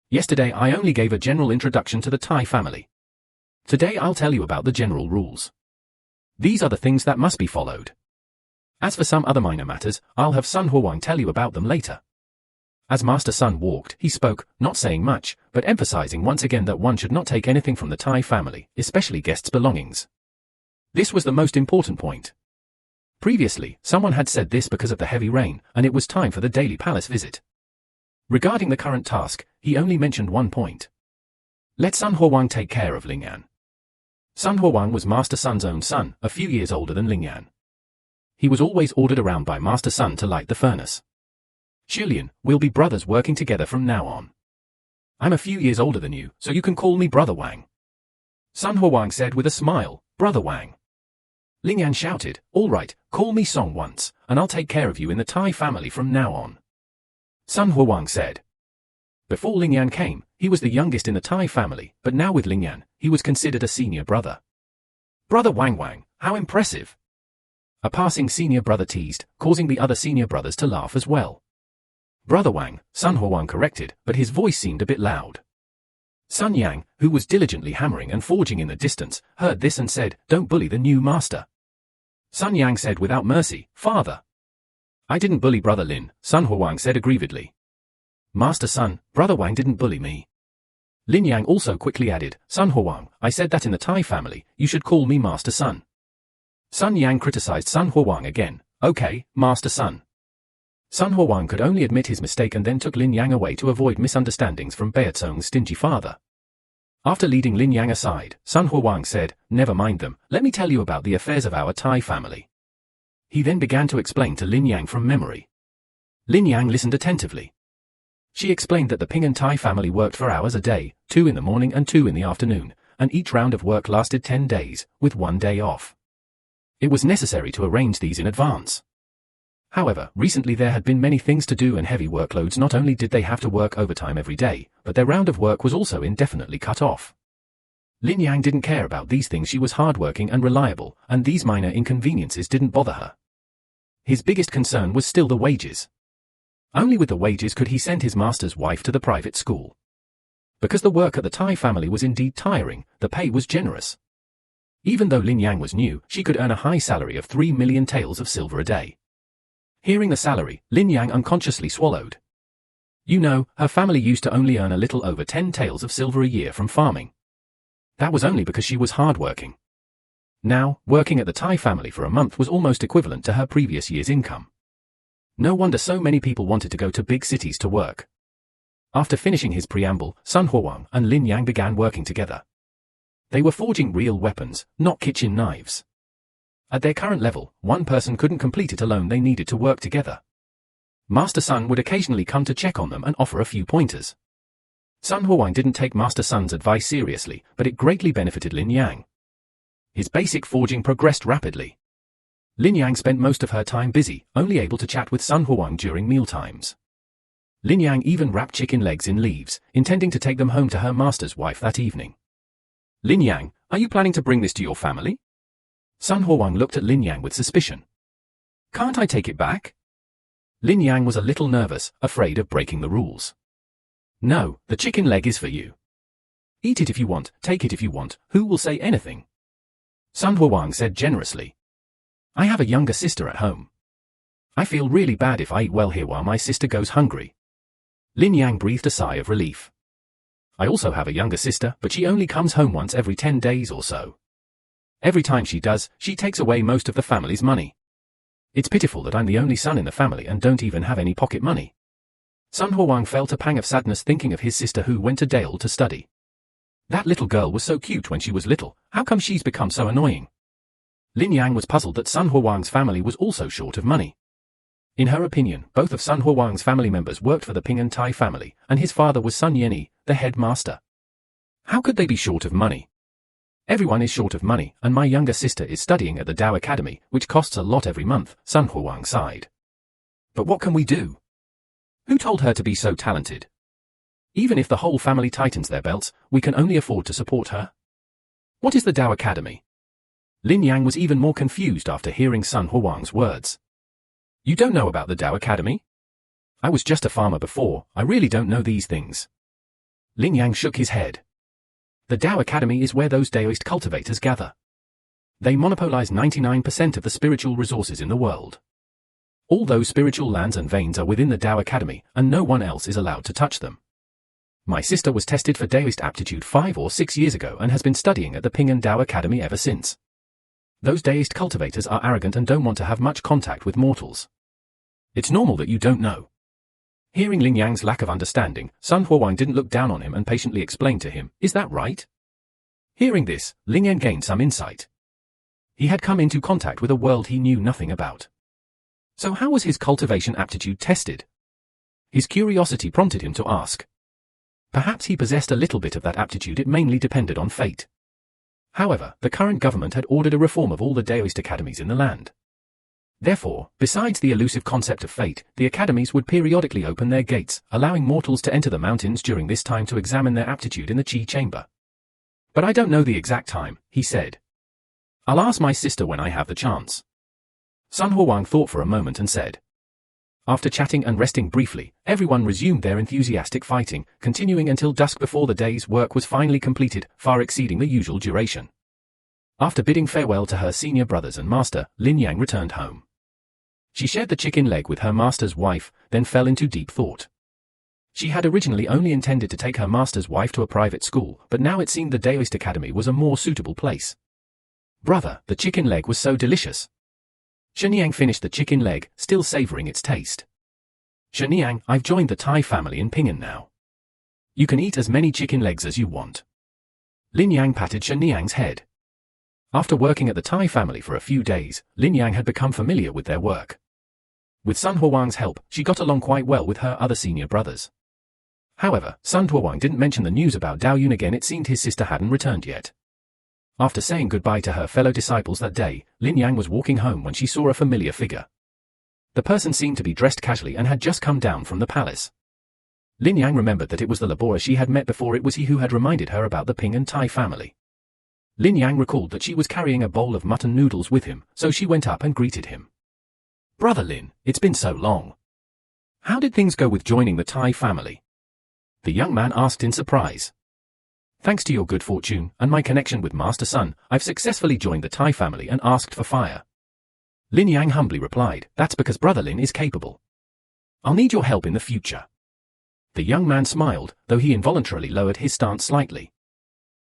Yesterday I only gave a general introduction to the Tai family. Today I'll tell you about the general rules. These are the things that must be followed. As for some other minor matters, I'll have Sun Huang tell you about them later. As Master Sun walked, he spoke, not saying much, but emphasizing once again that one should not take anything from the Tai family, especially guests' belongings. This was the most important point. Previously, someone had said this because of the heavy rain, and it was time for the daily palace visit. Regarding the current task, he only mentioned one point. Let Sun Huang take care of Lin Yan. Sun Huang was Master Sun's own son, a few years older than Lin Yan. He was always ordered around by Master Sun to light the furnace. "Xulian, we'll be brothers working together from now on. I'm a few years older than you, so you can call me Brother Wang." Sun Huang said with a smile, "Brother Wang." Lin Yan shouted, "All right, call me Song once, and I'll take care of you in the Tai family from now on." Sun Huang said. Before Lin Yan came, he was the youngest in the Tai family, but now with Lin Yan, he was considered a senior brother. "Brother Wang, how impressive." A passing senior brother teased, causing the other senior brothers to laugh as well. "Brother Wang," Sun Huang corrected, but his voice seemed a bit loud. Sun Yang, who was diligently hammering and forging in the distance, heard this and said, "Don't bully the new master." Sun Yang said without mercy, "Father." "I didn't bully Brother Lin," Sun Huang said aggrievedly. "Master Sun, Brother Wang didn't bully me." Lin Yang also quickly added, "Sun Huang, I said that in the Tai family, you should call me Master Sun." Sun Yang criticized Sun Huang again, "Okay, Master Sun." Sun Huang could only admit his mistake and then took Lin Yang away to avoid misunderstandings from Beatsong's stingy father. After leading Lin Yang aside, Sun Huang said, "Never mind them, let me tell you about the affairs of our Tai family." He then began to explain to Lin Yang from memory. Lin Yang listened attentively. She explained that the Ping'an Tai family worked for hours a day, 2 in the morning and 2 in the afternoon, and each round of work lasted 10 days, with 1 day off. It was necessary to arrange these in advance. However, recently there had been many things to do and heavy workloads. Not only did they have to work overtime every day, but their round of work was also indefinitely cut off. Lin Yang didn't care about these things. She was hardworking and reliable, and these minor inconveniences didn't bother her. His biggest concern was still the wages. Only with the wages could he send his master's wife to the private school. Because the work at the Tai family was indeed tiring, the pay was generous. Even though Lin Yang was new, she could earn a high salary of 3 million taels of silver a day. Hearing the salary, Lin Yang unconsciously swallowed. You know, her family used to only earn a little over 10 taels of silver a year from farming. That was only because she was hardworking. Now, working at the Tai family for a month was almost equivalent to her previous year's income. No wonder so many people wanted to go to big cities to work. After finishing his preamble, Sun Huang and Lin Yang began working together. They were forging real weapons, not kitchen knives. At their current level, one person couldn't complete it alone. They needed to work together. Master Sun would occasionally come to check on them and offer a few pointers. Sun Huang didn't take Master Sun's advice seriously, but it greatly benefited Lin Yang. His basic forging progressed rapidly. Lin Yang spent most of her time busy, only able to chat with Sun Huang during mealtimes. Lin Yang even wrapped chicken legs in leaves, intending to take them home to her master's wife that evening. "Lin Yang, are you planning to bring this to your family?" Sun Huang looked at Lin Yang with suspicion. "Can't I take it back?" Lin Yang was a little nervous, afraid of breaking the rules. No, the chicken leg is for you. Eat it if you want, take it if you want, who will say anything? Sun Huang said generously. I have a younger sister at home. I feel really bad if I eat well here while my sister goes hungry. Lin Yang breathed a sigh of relief. I also have a younger sister, but she only comes home once every 10 days or so. Every time she does, she takes away most of the family's money. It's pitiful that I'm the only son in the family and don't even have any pocket money. Sun Huang felt a pang of sadness thinking of his sister who went to Dale to study. That little girl was so cute when she was little, how come she's become so annoying? Lin Yang was puzzled that Sun Huang's family was also short of money. In her opinion, both of Sun Huang's family members worked for the Ping and Tai family, and his father was Sun Yenyi, the headmaster. How could they be short of money? Everyone is short of money, and my younger sister is studying at the Dao Academy, which costs a lot every month, Sun Huang sighed. But what can we do? Who told her to be so talented? Even if the whole family tightens their belts, we can only afford to support her. What is the Dao Academy? Lin Yang was even more confused after hearing Sun Huang's words. You don't know about the Dao Academy? I was just a farmer before, I really don't know these things. Lin Yang shook his head. The Dao Academy is where those Daoist cultivators gather. They monopolize 99% of the spiritual resources in the world. All those spiritual lands and veins are within the Dao Academy, and no one else is allowed to touch them. My sister was tested for Daoist aptitude 5 or 6 years ago and has been studying at the Ping and Dao Academy ever since. Those Daoist cultivators are arrogant and don't want to have much contact with mortals. It's normal that you don't know. Hearing Lin Yang's lack of understanding, Sun Huang didn't look down on him and patiently explained to him, is that right? Hearing this, Lin Yang gained some insight. He had come into contact with a world he knew nothing about. So how was his cultivation aptitude tested? His curiosity prompted him to ask. Perhaps he possessed a little bit of that aptitude, it mainly depended on fate. However, the current government had ordered a reform of all the Daoist academies in the land. Therefore, besides the elusive concept of fate, the academies would periodically open their gates, allowing mortals to enter the mountains during this time to examine their aptitude in the Qi chamber. But I don't know the exact time, he said. I'll ask my sister when I have the chance. Sun Huang thought for a moment and said. After chatting and resting briefly, everyone resumed their enthusiastic fighting, continuing until dusk before the day's work was finally completed, far exceeding the usual duration. After bidding farewell to her senior brothers and master, Lin Yang returned home. She shared the chicken leg with her master's wife, then fell into deep thought. She had originally only intended to take her master's wife to a private school, but now it seemed the Daoist Academy was a more suitable place. Brother, the chicken leg was so delicious. Shenyang finished the chicken leg, still savoring its taste. Shenyang, I've joined the Tai family in Ping'an now. You can eat as many chicken legs as you want. Lin Yang patted Shenyang's head. After working at the Tai family for a few days, Lin Yang had become familiar with their work. With Sun Huang's help, she got along quite well with her other senior brothers. However, Sun Huang didn't mention the news about Dao Yun again. It seemed his sister hadn't returned yet. After saying goodbye to her fellow disciples that day, Lin Yang was walking home when she saw a familiar figure. The person seemed to be dressed casually and had just come down from the palace. Lin Yang remembered that it was the laborer she had met before. It was he who had reminded her about the Ping and Tai family. Lin Yang recalled that she was carrying a bowl of mutton noodles with him, so she went up and greeted him. Brother Lin, it's been so long. How did things go with joining the Tai family? The young man asked in surprise. Thanks to your good fortune and my connection with Master Sun, I've successfully joined the Tai family and asked for fire. Lin Yang humbly replied, that's because Brother Lin is capable. I'll need your help in the future. The young man smiled, though he involuntarily lowered his stance slightly.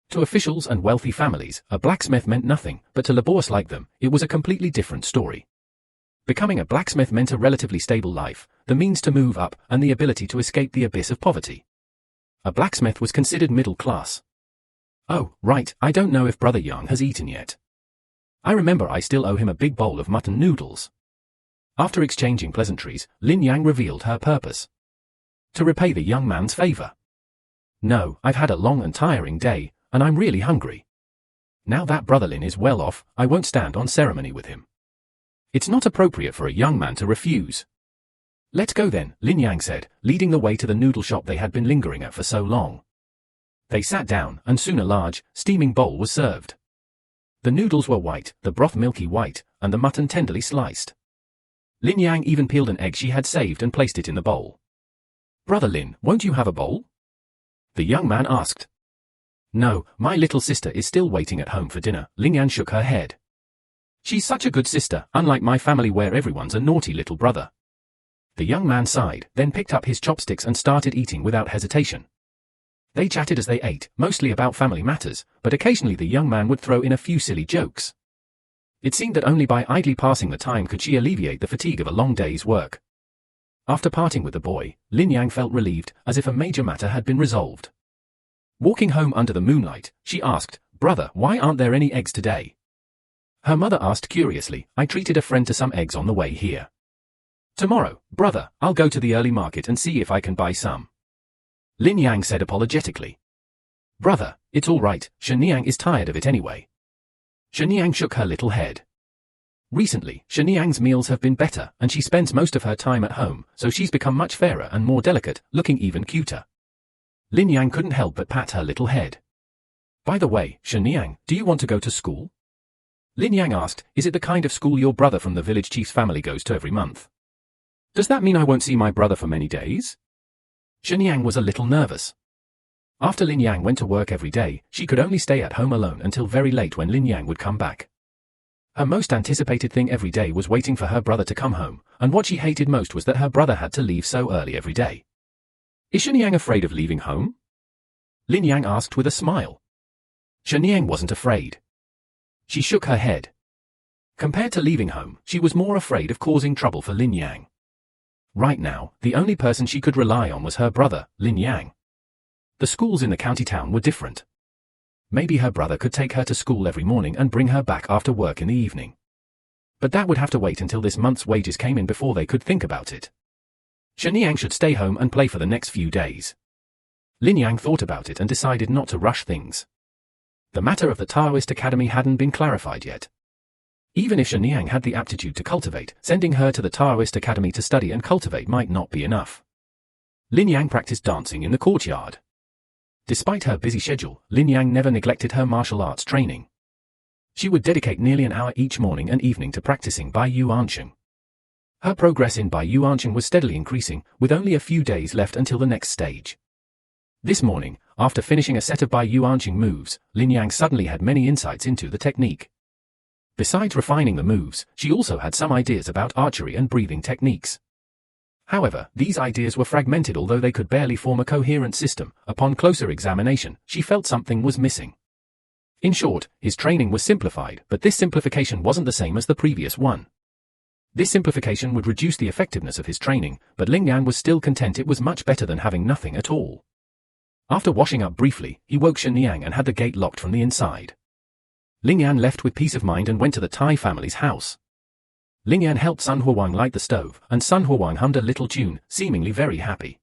To officials and wealthy families, a blacksmith meant nothing, but to laborers like them, it was a completely different story. Becoming a blacksmith meant a relatively stable life, the means to move up, and the ability to escape the abyss of poverty. A blacksmith was considered middle class. Oh, right, I don't know if Brother Yang has eaten yet. I remember I still owe him a big bowl of mutton noodles. After exchanging pleasantries, Lin Yang revealed her purpose. To repay the young man's favor. No, I've had a long and tiring day, and I'm really hungry. Now that Brother Lin is well off, I won't stand on ceremony with him. It's not appropriate for a young man to refuse. Let's go then, Lin Yang said, leading the way to the noodle shop they had been lingering at for so long. They sat down, and soon a large, steaming bowl was served. The noodles were white, the broth milky white, and the mutton tenderly sliced. Lin Yang even peeled an egg she had saved and placed it in the bowl. "Brother Lin, won't you have a bowl?" the young man asked. "No, my little sister is still waiting at home for dinner." Lin Yang shook her head. "She's such a good sister, unlike my family where everyone's a naughty little brother." The young man sighed, then picked up his chopsticks and started eating without hesitation. They chatted as they ate, mostly about family matters, but occasionally the young man would throw in a few silly jokes. It seemed that only by idly passing the time could she alleviate the fatigue of a long day's work. After parting with the boy, Lin Yang felt relieved, as if a major matter had been resolved. Walking home under the moonlight, she asked, "Brother, why aren't there any eggs today?" Her mother asked curiously, "I treated a friend to some eggs on the way here." "Tomorrow, brother, I'll go to the early market and see if I can buy some," Lin Yang said apologetically. "Brother, it's all right, Shenyang is tired of it anyway." Shenyang shook her little head. Recently, Shenyang's meals have been better, and she spends most of her time at home, so she's become much fairer and more delicate, looking even cuter. Lin Yang couldn't help but pat her little head. "By the way, Shenyang, do you want to go to school?" Lin Yang asked, "Is it the kind of school your brother from the village chief's family goes to every month? Does that mean I won't see my brother for many days?" Shenyang was a little nervous. After Lin Yang went to work every day, she could only stay at home alone until very late when Lin Yang would come back. Her most anticipated thing every day was waiting for her brother to come home, and what she hated most was that her brother had to leave so early every day. "Is Shenyang afraid of leaving home?" Lin Yang asked with a smile. Shenyang wasn't afraid. She shook her head. Compared to leaving home, she was more afraid of causing trouble for Lin Yang. Right now, the only person she could rely on was her brother, Lin Yang. The schools in the county town were different. Maybe her brother could take her to school every morning and bring her back after work in the evening. But that would have to wait until this month's wages came in before they could think about it. Shenyang should stay home and play for the next few days. Lin Yang thought about it and decided not to rush things. The matter of the Taoist Academy hadn't been clarified yet. Even if Shenyang had the aptitude to cultivate, sending her to the Taoist Academy to study and cultivate might not be enough. Lin Yang practiced dancing in the courtyard. Despite her busy schedule, Lin Yang never neglected her martial arts training. She would dedicate nearly an hour each morning and evening to practicing Bai Yuancheng. Her progress in Bai Yuancheng was steadily increasing, with only a few days left until the next stage. This morning, after finishing a set of Bai Yuancheng moves, Lin Yang suddenly had many insights into the technique. Besides refining the moves, she also had some ideas about archery and breathing techniques. However, these ideas were fragmented although they could barely form a coherent system. Upon closer examination, she felt something was missing. In short, his training was simplified, but this simplification wasn't the same as the previous one. This simplification would reduce the effectiveness of his training, but Lin Yang was still content it was much better than having nothing at all. After washing up briefly, he woke Shenyang and had the gate locked from the inside. Lin Yan left with peace of mind and went to the Tai family's house. Lin Yan helped Sun Huang light the stove, and Sun Huang hummed a little tune, seemingly very happy.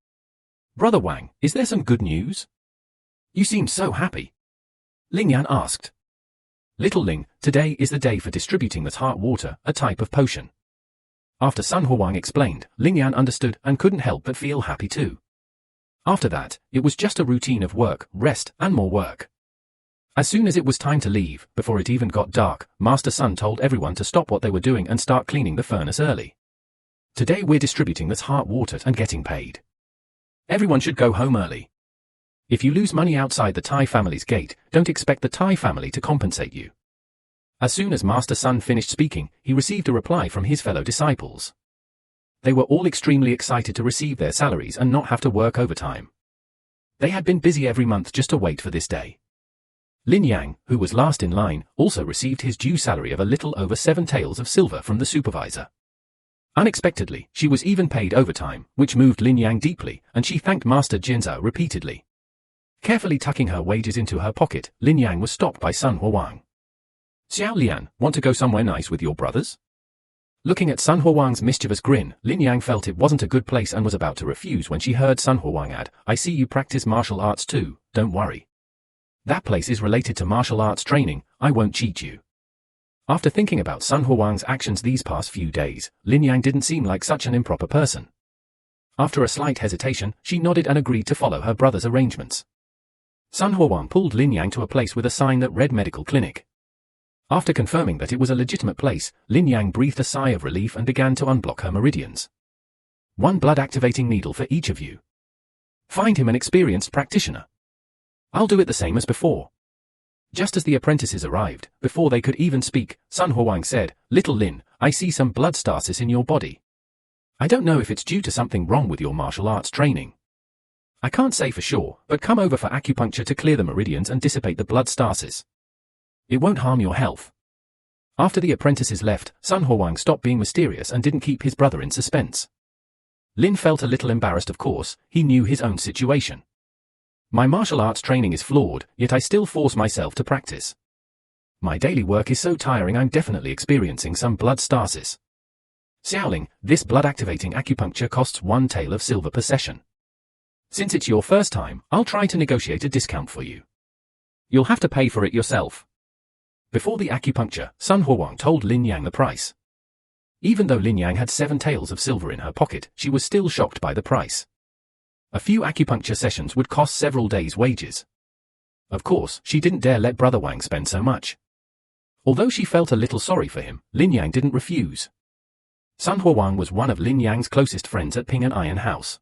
"Brother Wang, is there some good news? You seem so happy," Lin Yan asked. "Little Ling, today is the day for distributing the heart water, a type of potion." After Sun Huang explained, Lin Yan understood and couldn't help but feel happy too. After that, it was just a routine of work, rest, and more work. As soon as it was time to leave, before it even got dark, Master Sun told everyone to stop what they were doing and start cleaning the furnace early. "Today we're distributing this heart water and getting paid. Everyone should go home early. If you lose money outside the Tai family's gate, don't expect the Tai family to compensate you." As soon as Master Sun finished speaking, he received a reply from his fellow disciples. They were all extremely excited to receive their salaries and not have to work overtime. They had been busy every month just to wait for this day. Lin Yang, who was last in line, also received his due salary of a little over 7 taels of silver from the supervisor. Unexpectedly, she was even paid overtime, which moved Lin Yang deeply, and she thanked Master Jinzhou repeatedly. Carefully tucking her wages into her pocket, Lin Yang was stopped by Sun Huang. "Xiao Lian, want to go somewhere nice with your brothers?" Looking at Sun Huang's mischievous grin, Lin Yang felt it wasn't a good place and was about to refuse when she heard Sun Huang add, "I see you practice martial arts too, don't worry. That place is related to martial arts training, I won't cheat you." After thinking about Sun Huang's actions these past few days, Lin Yang didn't seem like such an improper person. After a slight hesitation, she nodded and agreed to follow her brother's arrangements. Sun Huang pulled Lin Yang to a place with a sign that read medical clinic. After confirming that it was a legitimate place, Lin Yang breathed a sigh of relief and began to unblock her meridians. One blood-activating needle for each of you. Find him an experienced practitioner. I'll do it the same as before. Just as the apprentices arrived, before they could even speak, Sun Huang said, "Little Lin, I see some blood stasis in your body. I don't know if it's due to something wrong with your martial arts training. I can't say for sure, but come over for acupuncture to clear the meridians and dissipate the blood stasis. It won't harm your health." After the apprentices left, Sun Huang stopped being mysterious and didn't keep his brother in suspense. Lin felt a little embarrassed. Of course, he knew his own situation. My martial arts training is flawed, yet I still force myself to practice. My daily work is so tiring I'm definitely experiencing some blood stasis. Xiaoling, this blood-activating acupuncture costs 1 tael of silver per session. Since it's your first time, I'll try to negotiate a discount for you. You'll have to pay for it yourself. Before the acupuncture, Sun Huang told Lin Yang the price. Even though Lin Yang had 7 taels of silver in her pocket, she was still shocked by the price. A few acupuncture sessions would cost several days' wages. Of course, she didn't dare let Brother Wang spend so much. Although she felt a little sorry for him, Lin Yang didn't refuse. Sun Huang was one of Lin Yang's closest friends at Ping An Iron House.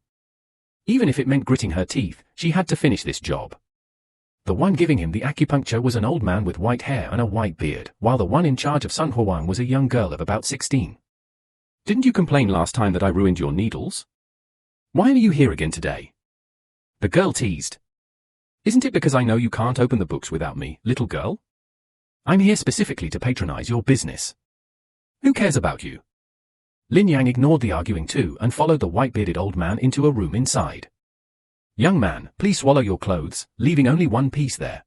Even if it meant gritting her teeth, she had to finish this job. The one giving him the acupuncture was an old man with white hair and a white beard, while the one in charge of Sun Huang was a young girl of about 16. "Didn't you complain last time that I ruined your needles? Why are you here again today?" The girl teased. "Isn't it because I know you can't open the books without me, little girl? I'm here specifically to patronize your business. Who cares about you?" Lin Yang ignored the arguing too and followed the white-bearded old man into a room inside. "Young man, please swallow your clothes, leaving only one piece there.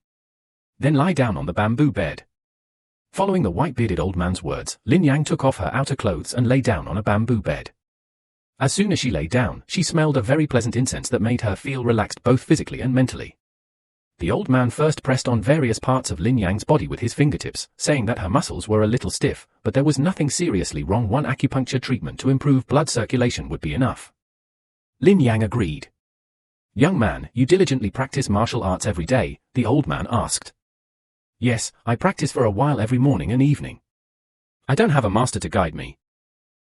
Then lie down on the bamboo bed." Following the white-bearded old man's words, Lin Yang took off her outer clothes and lay down on a bamboo bed. As soon as she lay down, she smelled a very pleasant incense that made her feel relaxed both physically and mentally. The old man first pressed on various parts of Lin Yang's body with his fingertips, saying that her muscles were a little stiff, but there was nothing seriously wrong. One acupuncture treatment to improve blood circulation would be enough. Lin Yang agreed. "Young man, you diligently practice martial arts every day?" the old man asked. "Yes, I practice for a while every morning and evening. I don't have a master to guide me.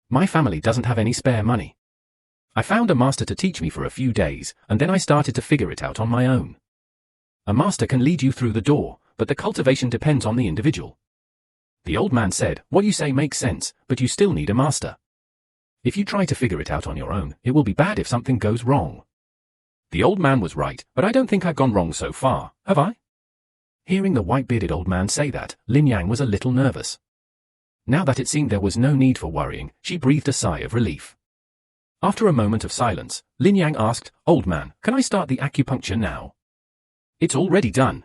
My family doesn't have any spare money. I found a master to teach me for a few days, and then I started to figure it out on my own. A master can lead you through the door, but the cultivation depends on the individual." The old man said, "What you say makes sense, but you still need a master. If you try to figure it out on your own, it will be bad if something goes wrong." The old man was right, but I don't think I've gone wrong so far, have I? Hearing the white-bearded old man say that, Lin Yang was a little nervous. Now that it seemed there was no need for worrying, she breathed a sigh of relief. After a moment of silence, Lin Yang asked, "Old man, can I start the acupuncture now?" "It's already done.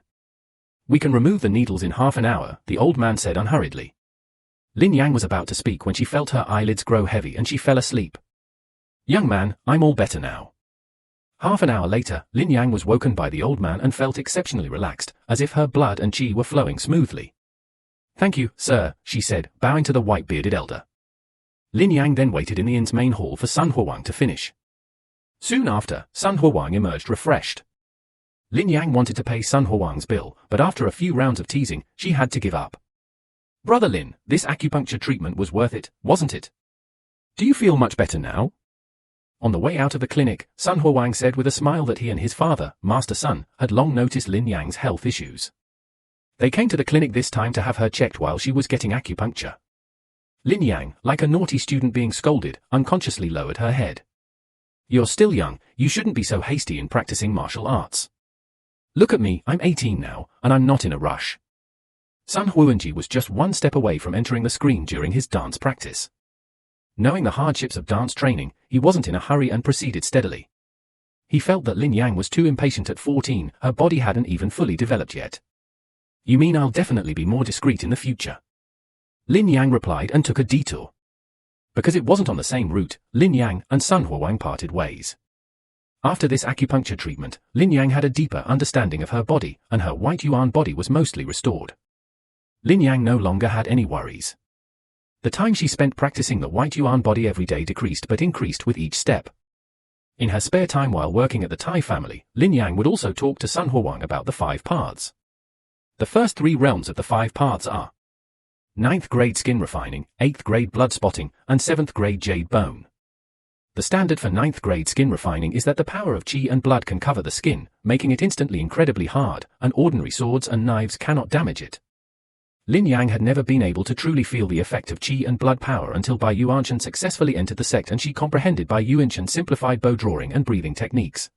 We can remove the needles in half an hour," the old man said unhurriedly. Lin Yang was about to speak when she felt her eyelids grow heavy and she fell asleep. "Young man, I'm all better now." Half an hour later, Lin Yang was woken by the old man and felt exceptionally relaxed, as if her blood and qi were flowing smoothly. "Thank you, sir," she said, bowing to the white-bearded elder. Lin Yang then waited in the inn's main hall for Sun Huang to finish. Soon after, Sun Huang emerged refreshed. Lin Yang wanted to pay Sun Huang's bill, but after a few rounds of teasing, she had to give up. "Brother Lin, this acupuncture treatment was worth it, wasn't it? Do you feel much better now?" On the way out of the clinic, Sun Huang said with a smile that he and his father, Master Sun, had long noticed Lin Yang's health issues. They came to the clinic this time to have her checked while she was getting acupuncture. Lin Yang, like a naughty student being scolded, unconsciously lowered her head. "You're still young, you shouldn't be so hasty in practicing martial arts. Look at me, I'm 18 now, and I'm not in a rush." Sun Huangji was just one step away from entering the screen during his dance practice. Knowing the hardships of dance training, he wasn't in a hurry and proceeded steadily. He felt that Lin Yang was too impatient at 14, her body hadn't even fully developed yet. "You mean I'll definitely be more discreet in the future?" Lin Yang replied and took a detour. Because it wasn't on the same route, Lin Yang and Sun Huang parted ways. After this acupuncture treatment, Lin Yang had a deeper understanding of her body, and her white yuan body was mostly restored. Lin Yang no longer had any worries. The time she spent practicing the white yuan body every day decreased but increased with each step. In her spare time while working at the Tai family, Lin Yang would also talk to Sun Huang about the 5 paths. The first 3 realms of the 5 paths are 9th grade skin refining, 8th grade blood spotting, and 7th grade jade bone. The standard for 9th grade skin refining is that the power of chi and blood can cover the skin, making it instantly incredibly hard, and ordinary swords and knives cannot damage it. Lin Yang had never been able to truly feel the effect of chi and blood power until Bai Yuanshan successfully entered the sect and she comprehended Bai Yuanshan's simplified bow drawing and breathing techniques.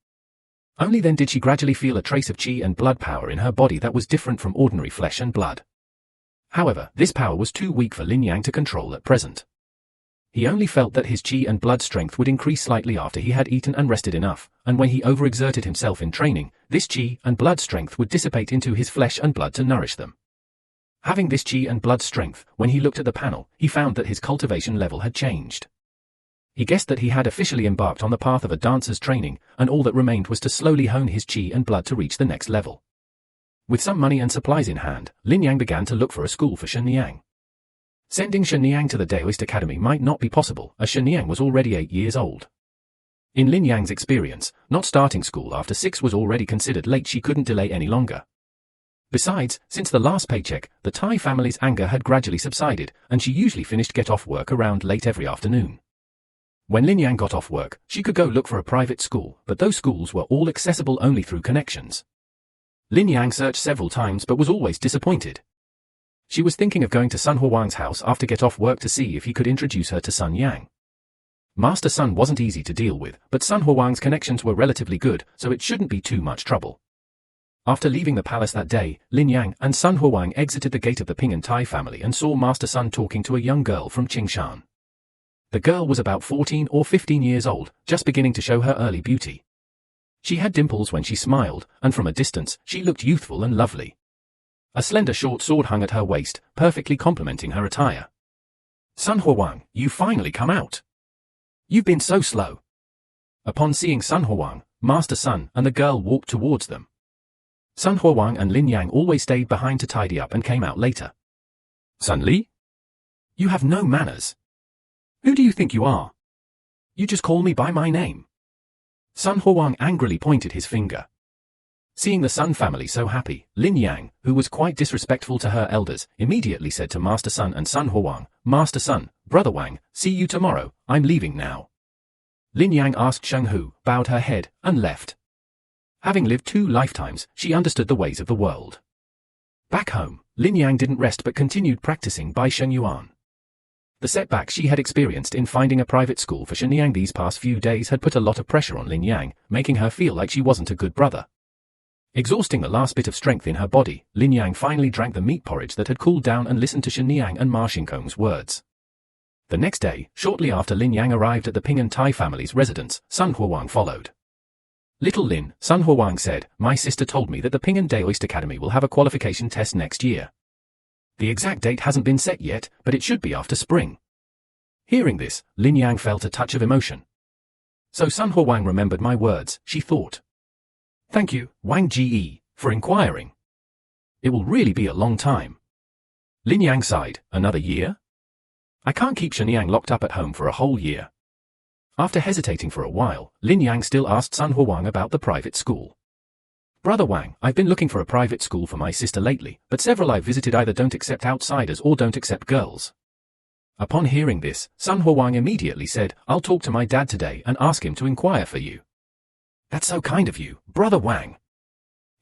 Only then did she gradually feel a trace of chi and blood power in her body that was different from ordinary flesh and blood. However, this power was too weak for Lin Yang to control at present. He only felt that his chi and blood strength would increase slightly after he had eaten and rested enough, and when he overexerted himself in training, this chi and blood strength would dissipate into his flesh and blood to nourish them. Having this chi and blood strength, when he looked at the panel, he found that his cultivation level had changed. He guessed that he had officially embarked on the path of a dancer's training, and all that remained was to slowly hone his chi and blood to reach the next level. With some money and supplies in hand, Lin Yang began to look for a school for Shenyang. Sending Shenyang to the Daoist Academy might not be possible, as Shenyang was already 8 years old. In Lin Yang's experience, not starting school after 6 was already considered late. She couldn't delay any longer. Besides, since the last paycheck, the Tai family's anger had gradually subsided, and she usually finished get-off work around late every afternoon. When Lin Yang got off work, she could go look for a private school, but those schools were all accessible only through connections. Lin Yang searched several times but was always disappointed. She was thinking of going to Sun Huang's house after get-off work to see if he could introduce her to Sun Yang. Master Sun wasn't easy to deal with, but Sun Huang's connections were relatively good, so it shouldn't be too much trouble. After leaving the palace that day, Lin Yang and Sun Huang exited the gate of the Ping and Tai family and saw Master Sun talking to a young girl from Qingshan. The girl was about 14 or 15 years old, just beginning to show her early beauty. She had dimples when she smiled, and from a distance, she looked youthful and lovely. A slender short sword hung at her waist, perfectly complementing her attire. Sun Huang, you finally come out. You've been so slow. Upon seeing Sun Huang, Master Sun and the girl walked towards them. Sun Huang and Lin Yang always stayed behind to tidy up and came out later. Sun Li? You have no manners. Who do you think you are? You just call me by my name. Sun Huang angrily pointed his finger. Seeing the Sun family so happy, Lin Yang, who was quite disrespectful to her elders, immediately said to Master Sun and Sun Huang, Master Sun, Brother Wang, see you tomorrow, I'm leaving now. Lin Yang asked Sheng Hu, bowed her head, and left. Having lived 2 lifetimes, she understood the ways of the world. Back home, Lin Yang didn't rest but continued practicing by Sheng Yuan. The setback she had experienced in finding a private school for Shenyang these past few days had put a lot of pressure on Lin Yang, making her feel like she wasn't a good brother. Exhausting the last bit of strength in her body, Lin Yang finally drank the meat porridge that had cooled down and listened to Shenyang and Ma Xingkong's words. The next day, shortly after Lin Yang arrived at the Ping and Tai family's residence, Sun Huang followed. Little Lin, Sun Huang said, my sister told me that the Ping and Daoist Academy will have a qualification test next year. The exact date hasn't been set yet, but it should be after spring. Hearing this, Lin Yang felt a touch of emotion. So Sun Huang remembered my words, she thought. Thank you, Wang Ji, for inquiring. It will really be a long time. Lin Yang sighed, another year? I can't keep Shenyang locked up at home for a whole year. After hesitating for a while, Lin Yang still asked Sun Huang about the private school. Brother Wang, I've been looking for a private school for my sister lately, but several I've visited either don't accept outsiders or don't accept girls. Upon hearing this, Sun Huang immediately said, I'll talk to my dad today and ask him to inquire for you. That's so kind of you, Brother Wang.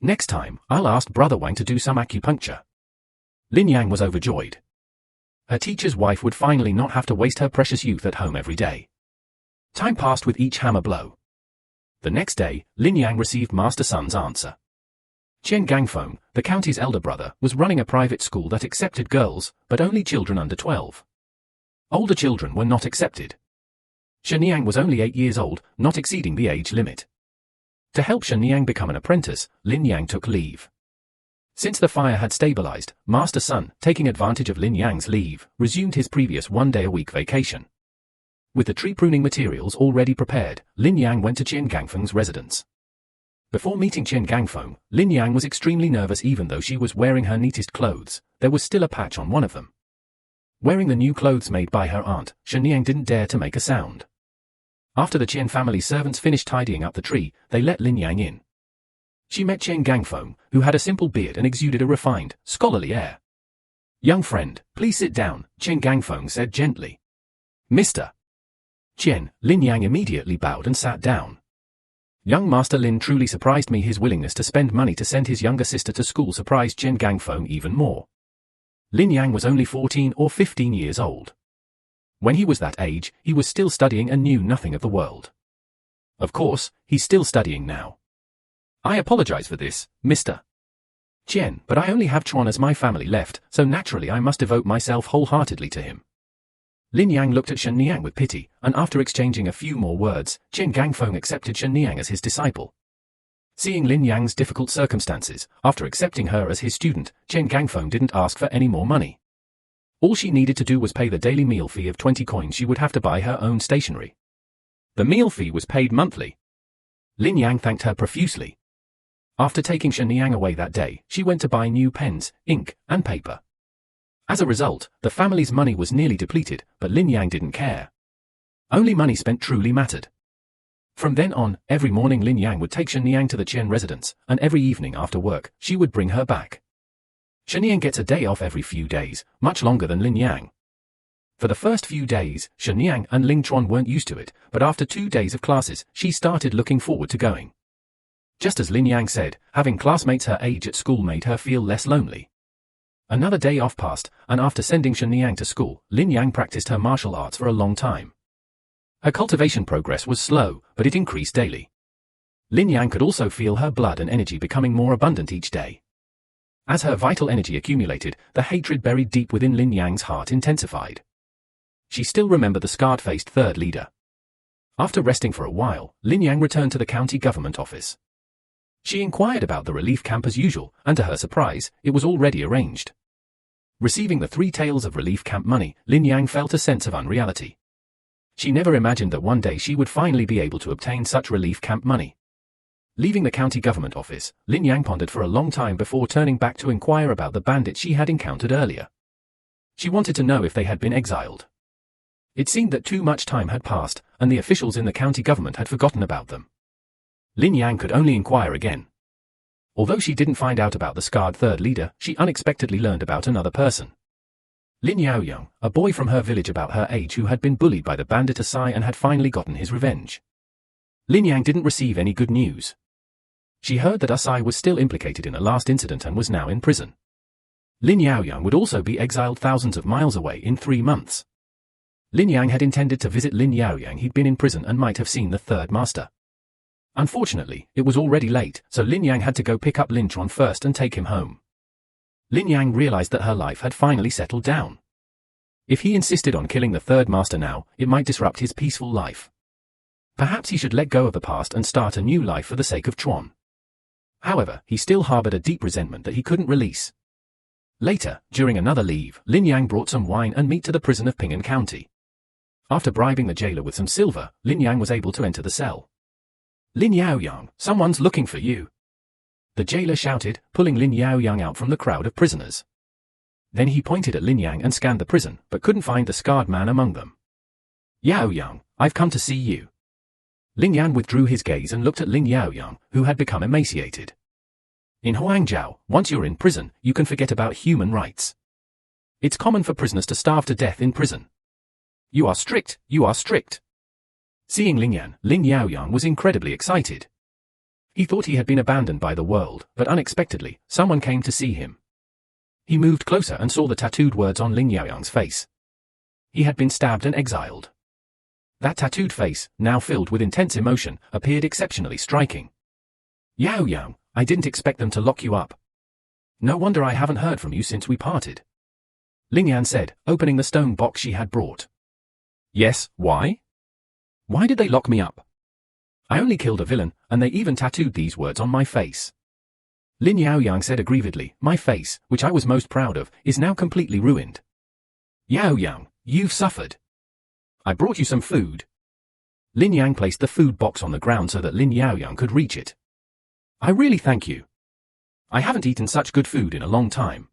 Next time, I'll ask Brother Wang to do some acupuncture. Lin Yang was overjoyed. Her teacher's wife would finally not have to waste her precious youth at home every day. Time passed with each hammer blow. The next day, Lin Yang received Master Sun's answer. Qian Gangfeng, the county's elder brother, was running a private school that accepted girls, but only children under 12. Older children were not accepted. Shenyang was only 8 years old, not exceeding the age limit. To help Shenyang become an apprentice, Lin Yang took leave. Since the fire had stabilized, Master Sun, taking advantage of Lin Yang's leave, resumed his previous one-day-a-week vacation. With the tree pruning materials already prepared, Lin Yang went to Qian Gangfeng's residence. Before meeting Qian Gangfeng, Lin Yang was extremely nervous. Even though she was wearing her neatest clothes, there was still a patch on one of them. Wearing the new clothes made by her aunt, Shenyang didn't dare to make a sound. After the Qian family servants finished tidying up the tree, they let Lin Yang in. She met Qian Gangfeng, who had a simple beard and exuded a refined, scholarly air. Young friend, please sit down, Chen Gangfeng said gently. Mr. Chen, Lin Yang immediately bowed and sat down. Young Master Lin truly surprised me. His willingness to spend money to send his younger sister to school surprised Chen Gangfeng even more. Lin Yang was only 14 or 15 years old. When he was that age, he was still studying and knew nothing of the world. Of course, he's still studying now. I apologize for this, Mr. Chen, but I only have Chuan as my family left, so naturally I must devote myself wholeheartedly to him. Lin Yang looked at Shen Niang with pity, and after exchanging a few more words, Chen Gangfeng accepted Shen Niang as his disciple. Seeing Lin Yang's difficult circumstances, after accepting her as his student, Chen Gangfeng didn't ask for any more money. All she needed to do was pay the daily meal fee of 20 coins. She would have to buy her own stationery. The meal fee was paid monthly. Lin Yang thanked her profusely. After taking Shen Niang away that day, she went to buy new pens, ink, and paper. As a result, the family's money was nearly depleted, but Lin Yang didn't care. Only money spent truly mattered. From then on, every morning Lin Yang would take Shen Niang to the Chen residence, and every evening after work, she would bring her back. Shen Niang gets a day off every few days, much longer than Lin Yang. For the first few days, Shen Niang and Ling Chuan weren't used to it, but after 2 days of classes, she started looking forward to going. Just as Lin Yang said, having classmates her age at school made her feel less lonely. Another day off passed, and after sending Shen Niang to school, Lin Yang practiced her martial arts for a long time. Her cultivation progress was slow, but it increased daily. Lin Yang could also feel her blood and energy becoming more abundant each day. As her vital energy accumulated, the hatred buried deep within Lin Yang's heart intensified. She still remembered the scarred-faced third leader. After resting for a while, Lin Yang returned to the county government office. She inquired about the relief camp as usual, and to her surprise, it was already arranged. Receiving the 3 taels of relief camp money, Lin Yang felt a sense of unreality. She never imagined that one day she would finally be able to obtain such relief camp money. Leaving the county government office, Lin Yang pondered for a long time before turning back to inquire about the bandits she had encountered earlier. She wanted to know if they had been exiled. It seemed that too much time had passed, and the officials in the county government had forgotten about them. Lin Yang could only inquire again. Although she didn't find out about the scarred third leader, she unexpectedly learned about another person. Lin Yaoyang, a boy from her village about her age who had been bullied by the bandit Asai and had finally gotten his revenge. Lin Yang didn't receive any good news. She heard that Asai was still implicated in a last incident and was now in prison. Lin Yaoyang would also be exiled thousands of miles away in 3 months. Lin Yang had intended to visit Lin Yaoyang. He'd been in prison and might have seen the third master. Unfortunately, it was already late, so Lin Yang had to go pick up Lin Chuan first and take him home. Lin Yang realized that her life had finally settled down. If he insisted on killing the third master now, it might disrupt his peaceful life. Perhaps he should let go of the past and start a new life for the sake of Chuan. However, he still harbored a deep resentment that he couldn't release. Later, during another leave, Lin Yang brought some wine and meat to the prison of Ping'an County. After bribing the jailer with some silver, Lin Yang was able to enter the cell. Lin Yaoyang, someone's looking for you. The jailer shouted, pulling Lin Yaoyang out from the crowd of prisoners. Then he pointed at Lin Yang and scanned the prison, but couldn't find the scarred man among them. Yaoyang, I've come to see you. Lin Yang withdrew his gaze and looked at Lin Yaoyang, who had become emaciated. In Huangjiao, once you're in prison, you can forget about human rights. It's common for prisoners to starve to death in prison. You are strict, you are strict. Seeing Lin Yaoyang was incredibly excited. He thought he had been abandoned by the world, but unexpectedly, someone came to see him. He moved closer and saw the tattooed words on Lin Yaoyang's face. He had been stabbed and exiled. That tattooed face, now filled with intense emotion, appeared exceptionally striking. Yaoyang, I didn't expect them to lock you up. No wonder I haven't heard from you since we parted. Lin Yan said, opening the stone box she had brought. Yes, why? Why did they lock me up? I only killed a villain, and they even tattooed these words on my face. Lin Yaoyang said aggrievedly, my face, which I was most proud of, is now completely ruined. Yaoyang, you've suffered. I brought you some food. Lin Yang placed the food box on the ground so that Lin Yaoyang could reach it. I really thank you. I haven't eaten such good food in a long time.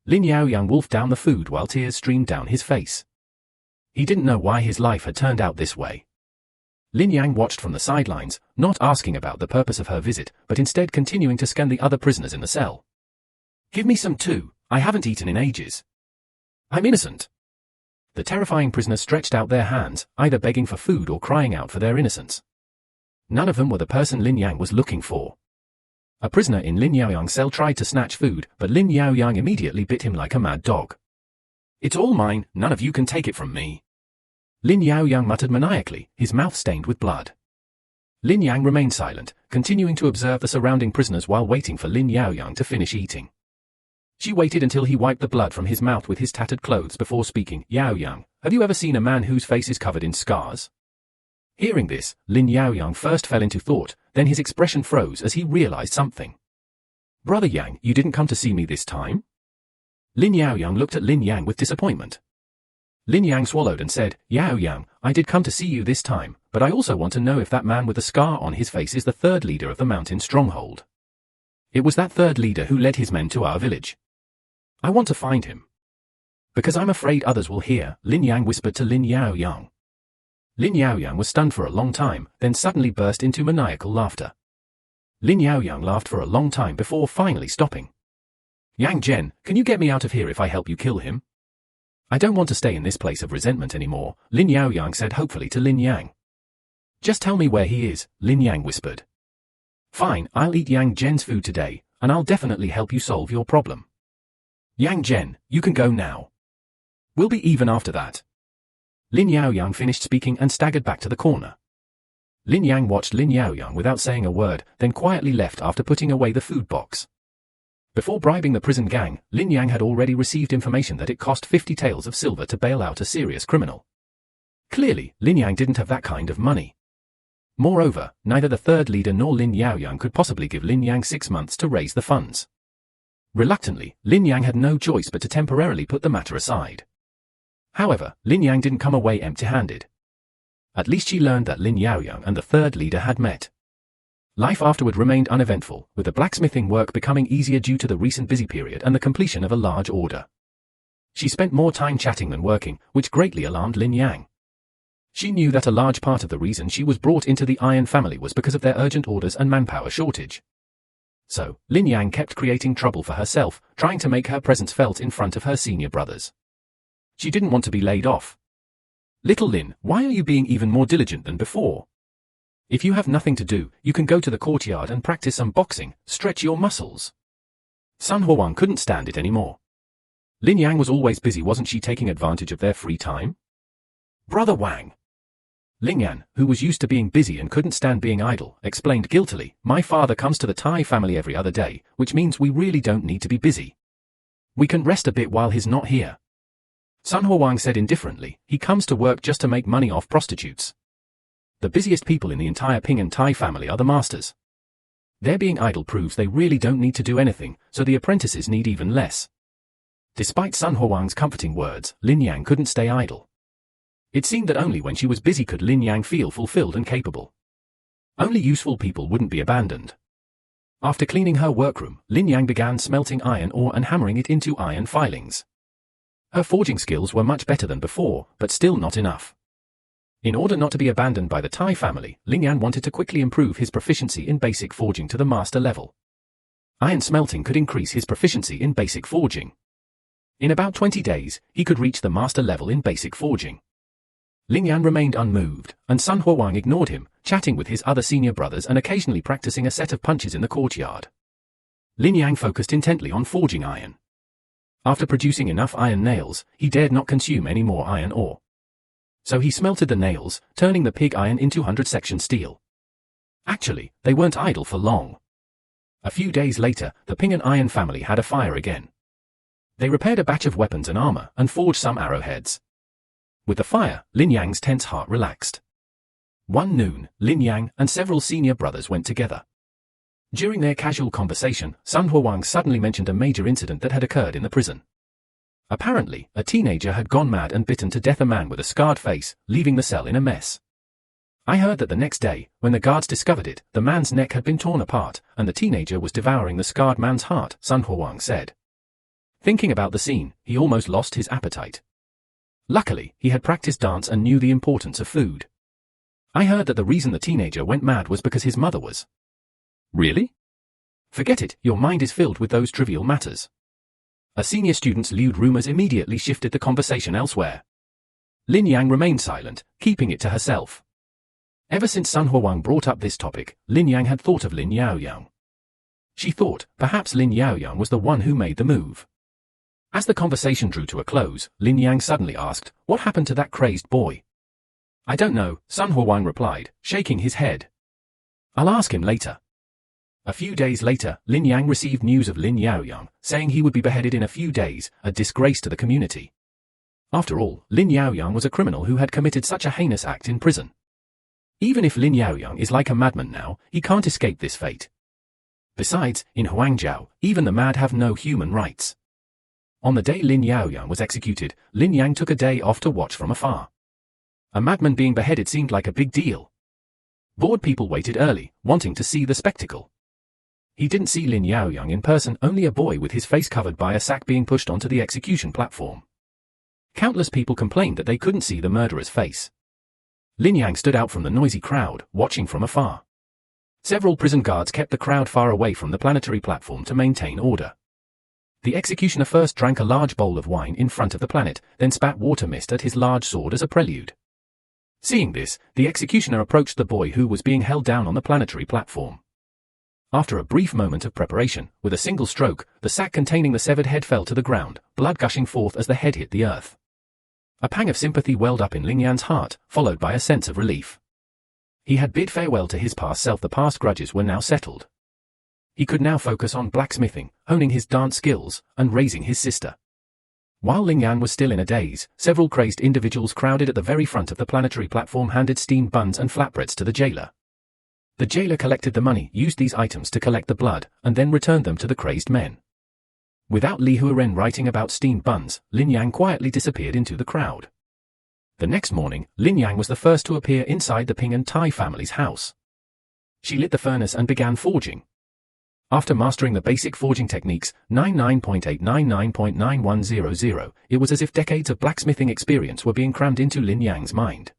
Lin Yaoyang wolfed down the food while tears streamed down his face. He didn't know why his life had turned out this way. Lin Yang watched from the sidelines, not asking about the purpose of her visit, but instead continuing to scan the other prisoners in the cell. Give me some too, I haven't eaten in ages. I'm innocent. The terrifying prisoners stretched out their hands, either begging for food or crying out for their innocence. None of them were the person Lin Yang was looking for. A prisoner in Lin Yaoyang's cell tried to snatch food, but Lin Yaoyang immediately bit him like a mad dog. It's all mine, none of you can take it from me. Lin Yaoyang muttered maniacally, his mouth stained with blood. Lin Yang remained silent, continuing to observe the surrounding prisoners while waiting for Lin Yaoyang to finish eating. She waited until he wiped the blood from his mouth with his tattered clothes before speaking. Yaoyang, have you ever seen a man whose face is covered in scars? Hearing this, Lin Yaoyang first fell into thought, then his expression froze as he realized something. Brother Yang, you didn't come to see me this time? Lin Yaoyang looked at Lin Yang with disappointment. Lin Yang swallowed and said, Yaoyang, I did come to see you this time, but I also want to know if that man with the scar on his face is the third leader of the mountain stronghold. It was that third leader who led his men to our village. I want to find him. Because I'm afraid others will hear, Lin Yang whispered to Lin Yaoyang. Lin Yaoyang was stunned for a long time, then suddenly burst into maniacal laughter. Lin Yaoyang laughed for a long time before finally stopping. Yang Zhen, can you get me out of here if I help you kill him? I don't want to stay in this place of resentment anymore, Lin Yaoyang said hopefully to Lin Yang. Just tell me where he is, Lin Yang whispered. Fine, I'll eat Yang Zhen's food today, and I'll definitely help you solve your problem. Yang Zhen, you can go now. We'll be even after that. Lin Yaoyang finished speaking and staggered back to the corner. Lin Yang watched Lin Yaoyang without saying a word, then quietly left after putting away the food box. Before bribing the prison gang, Lin Yang had already received information that it cost 50 taels of silver to bail out a serious criminal. Clearly, Lin Yang didn't have that kind of money. Moreover, neither the third leader nor Lin Yaoyang could possibly give Lin Yang 6 months to raise the funds. Reluctantly, Lin Yang had no choice but to temporarily put the matter aside. However, Lin Yang didn't come away empty-handed. At least she learned that Lin Yaoyang and the third leader had met. Life afterward remained uneventful, with the blacksmithing work becoming easier due to the recent busy period and the completion of a large order. She spent more time chatting than working, which greatly alarmed Lin Yang. She knew that a large part of the reason she was brought into the Iron family was because of their urgent orders and manpower shortage. So, Lin Yang kept creating trouble for herself, trying to make her presence felt in front of her senior brothers. She didn't want to be laid off. Little Lin, why are you being even more diligent than before? If you have nothing to do, you can go to the courtyard and practice some boxing, stretch your muscles. Sun Huang couldn't stand it anymore. Lin Yang was always busy, wasn't she taking advantage of their free time? Brother Wang. Ling Yan, who was used to being busy and couldn't stand being idle, explained guiltily, my father comes to the Tai family every other day, which means we really don't need to be busy. We can rest a bit while he's not here. Sun Huang said indifferently, he comes to work just to make money off prostitutes. The busiest people in the entire Ping and Tai family are the masters. Their being idle proves they really don't need to do anything, so the apprentices need even less. Despite Sun Huang's comforting words, Lin Yang couldn't stay idle. It seemed that only when she was busy could Lin Yang feel fulfilled and capable. Only useful people wouldn't be abandoned. After cleaning her workroom, Lin Yang began smelting iron ore and hammering it into iron filings. Her forging skills were much better than before, but still not enough. In order not to be abandoned by the Tai family, Lin Yang wanted to quickly improve his proficiency in basic forging to the master level. Iron smelting could increase his proficiency in basic forging. In about 20 days, he could reach the master level in basic forging. Lin Yan remained unmoved, and Sun Huang ignored him, chatting with his other senior brothers and occasionally practicing a set of punches in the courtyard. Lin Yang focused intently on forging iron. After producing enough iron nails, he dared not consume any more iron ore. So he smelted the nails, turning the pig iron into 100-section steel. Actually, they weren't idle for long. A few days later, the Ping and Iron family had a fire again. They repaired a batch of weapons and armor, and forged some arrowheads. With the fire, Lin Yang's tense heart relaxed. One noon, Lin Yang and several senior brothers went together. During their casual conversation, Sun Huang suddenly mentioned a major incident that had occurred in the prison. Apparently, a teenager had gone mad and bitten to death a man with a scarred face, leaving the cell in a mess. I heard that the next day, when the guards discovered it, the man's neck had been torn apart, and the teenager was devouring the scarred man's heart, Sun Huang said. Thinking about the scene, he almost lost his appetite. Luckily, he had practiced dance and knew the importance of food. I heard that the reason the teenager went mad was because his mother was. Really? Forget it, your mind is filled with those trivial matters. a senior student's lewd rumors immediately shifted the conversation elsewhere. Lin Yang remained silent, keeping it to herself. Ever since Sun Huang brought up this topic, Lin Yang had thought of Lin Yaoyang. She thought, perhaps Lin Yaoyang was the one who made the move. As the conversation drew to a close, Lin Yang suddenly asked, "What happened to that crazed boy?" "I don't know," Sun Huang replied, shaking his head. "I'll ask him later." A few days later, Lin Yang received news of Lin Yaoyang, saying he would be beheaded in a few days, a disgrace to the community. After all, Lin Yaoyang was a criminal who had committed such a heinous act in prison. Even if Lin Yaoyang is like a madman now, he can't escape this fate. Besides, in Huangjiao, even the mad have no human rights. On the day Lin Yaoyang was executed, Lin Yang took a day off to watch from afar. A madman being beheaded seemed like a big deal. Bored people waited early, wanting to see the spectacle. He didn't see Lin Yaoyang in person, only a boy with his face covered by a sack being pushed onto the execution platform. Countless people complained that they couldn't see the murderer's face. Lin Yang stood out from the noisy crowd, watching from afar. Several prison guards kept the crowd far away from the planetary platform to maintain order. The executioner first drank a large bowl of wine in front of the planet, then spat water mist at his large sword as a prelude. Seeing this, the executioner approached the boy who was being held down on the planetary platform. After a brief moment of preparation, with a single stroke, the sack containing the severed head fell to the ground, blood gushing forth as the head hit the earth. A pang of sympathy welled up in Lin Yang's heart, followed by a sense of relief. He had bid farewell to his past self. The past grudges were now settled. He could now focus on blacksmithing, honing his dance skills, and raising his sister. While Lin Yang was still in a daze, several crazed individuals crowded at the very front of the planetary platform handed steamed buns and flatbreads to the jailer. The jailer collected the money, used these items to collect the blood, and then returned them to the crazed men. Without Li Huaren writing about steamed buns, Lin Yang quietly disappeared into the crowd. The next morning, Lin Yang was the first to appear inside the Ping and Tai family's house. She lit the furnace and began forging. After mastering the basic forging techniques, 99.899.9100, it was as if decades of blacksmithing experience were being crammed into Lin Yang's mind.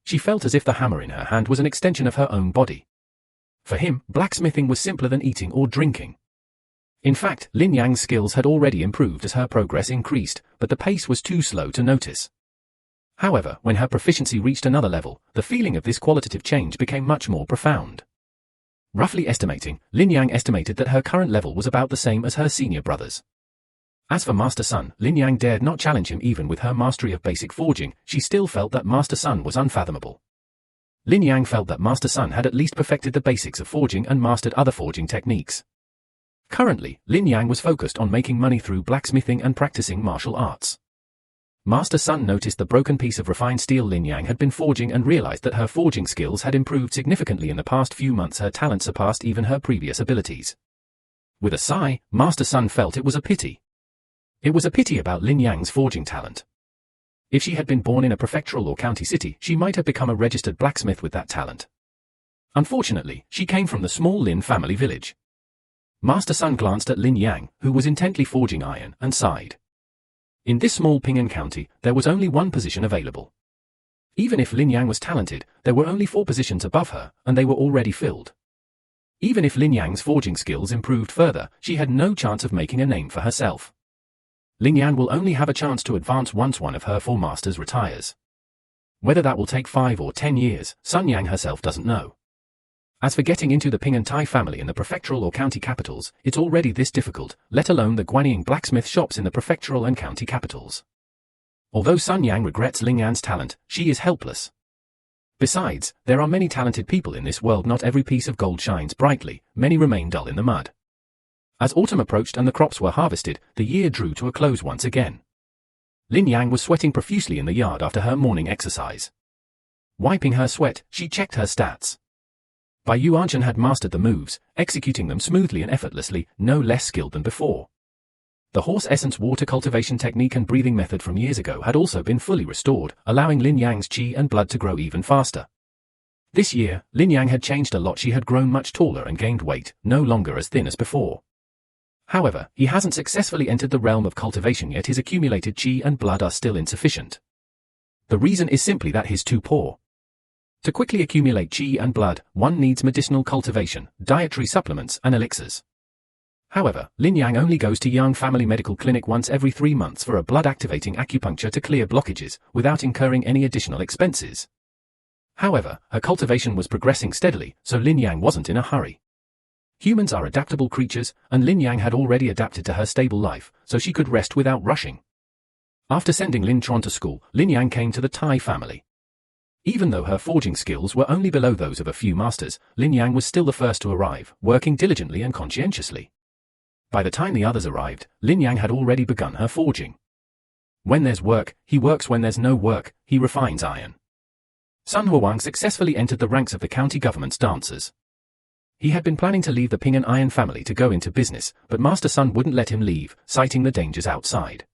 She felt as if the hammer in her hand was an extension of her own body. For him, blacksmithing was simpler than eating or drinking. In fact, Lin Yang's skills had already improved as her progress increased, but the pace was too slow to notice. However, when her proficiency reached another level, the feeling of this qualitative change became much more profound. Roughly estimating, Lin Yang estimated that her current level was about the same as her senior brothers. As for Master Sun, Lin Yang dared not challenge him. Even with her mastery of basic forging, she still felt that Master Sun was unfathomable. Lin Yang felt that Master Sun had at least perfected the basics of forging and mastered other forging techniques. Currently, Lin Yang was focused on making money through blacksmithing and practicing martial arts. Master Sun noticed the broken piece of refined steel Lin Yang had been forging and realized that her forging skills had improved significantly in the past few months. Her talent surpassed even her previous abilities. With a sigh, Master Sun felt it was a pity. It was a pity about Lin Yang's forging talent. If she had been born in a prefectural or county city, she might have become a registered blacksmith with that talent. Unfortunately, she came from the small Lin family village. Master Sun glanced at Lin Yang, who was intently forging iron, and sighed. In this small Ping'an county, there was only one position available. Even if Lin Yang was talented, there were only 4 positions above her, and they were already filled. Even if Lin Yang's forging skills improved further, she had no chance of making a name for herself. Lin Yang will only have a chance to advance once one of her 4 masters retires. Whether that will take 5 or 10 years, Sun Yang herself doesn't know. As for getting into the Ping and Tai family in the prefectural or county capitals, it's already this difficult, let alone the Guanyin blacksmith shops in the prefectural and county capitals. Although Sun Yang regrets Lin Yan's talent, she is helpless. Besides, there are many talented people in this world. Not every piece of gold shines brightly, many remain dull in the mud. As autumn approached and the crops were harvested, the year drew to a close once again. Lin Yang was sweating profusely in the yard after her morning exercise. Wiping her sweat, she checked her stats. Bai Yuanchen had mastered the moves, executing them smoothly and effortlessly, no less skilled than before. The horse essence water cultivation technique and breathing method from years ago had also been fully restored, allowing Lin Yang's qi and blood to grow even faster. This year, Lin Yang had changed a lot. She had grown much taller and gained weight, no longer as thin as before. However, he hasn't successfully entered the realm of cultivation yet. His accumulated qi and blood are still insufficient. The reason is simply that he's too poor. To quickly accumulate qi and blood, one needs medicinal cultivation, dietary supplements, and elixirs. However, Lin Yang only goes to Yang Family Medical Clinic once every 3 months for a blood-activating acupuncture to clear blockages, without incurring any additional expenses. However, her cultivation was progressing steadily, so Lin Yang wasn't in a hurry. Humans are adaptable creatures, and Lin Yang had already adapted to her stable life, so she could rest without rushing. After sending Lin Tron to school, Lin Yang came to the Tai family. Even though her forging skills were only below those of a few masters, Lin Yang was still the first to arrive, working diligently and conscientiously. By the time the others arrived, Lin Yang had already begun her forging. When there's work, he works. When there's no work, he refines iron. Sun Huang successfully entered the ranks of the county government's dancers. He had been planning to leave the Ping and Iron family to go into business, but Master Sun wouldn't let him leave, citing the dangers outside.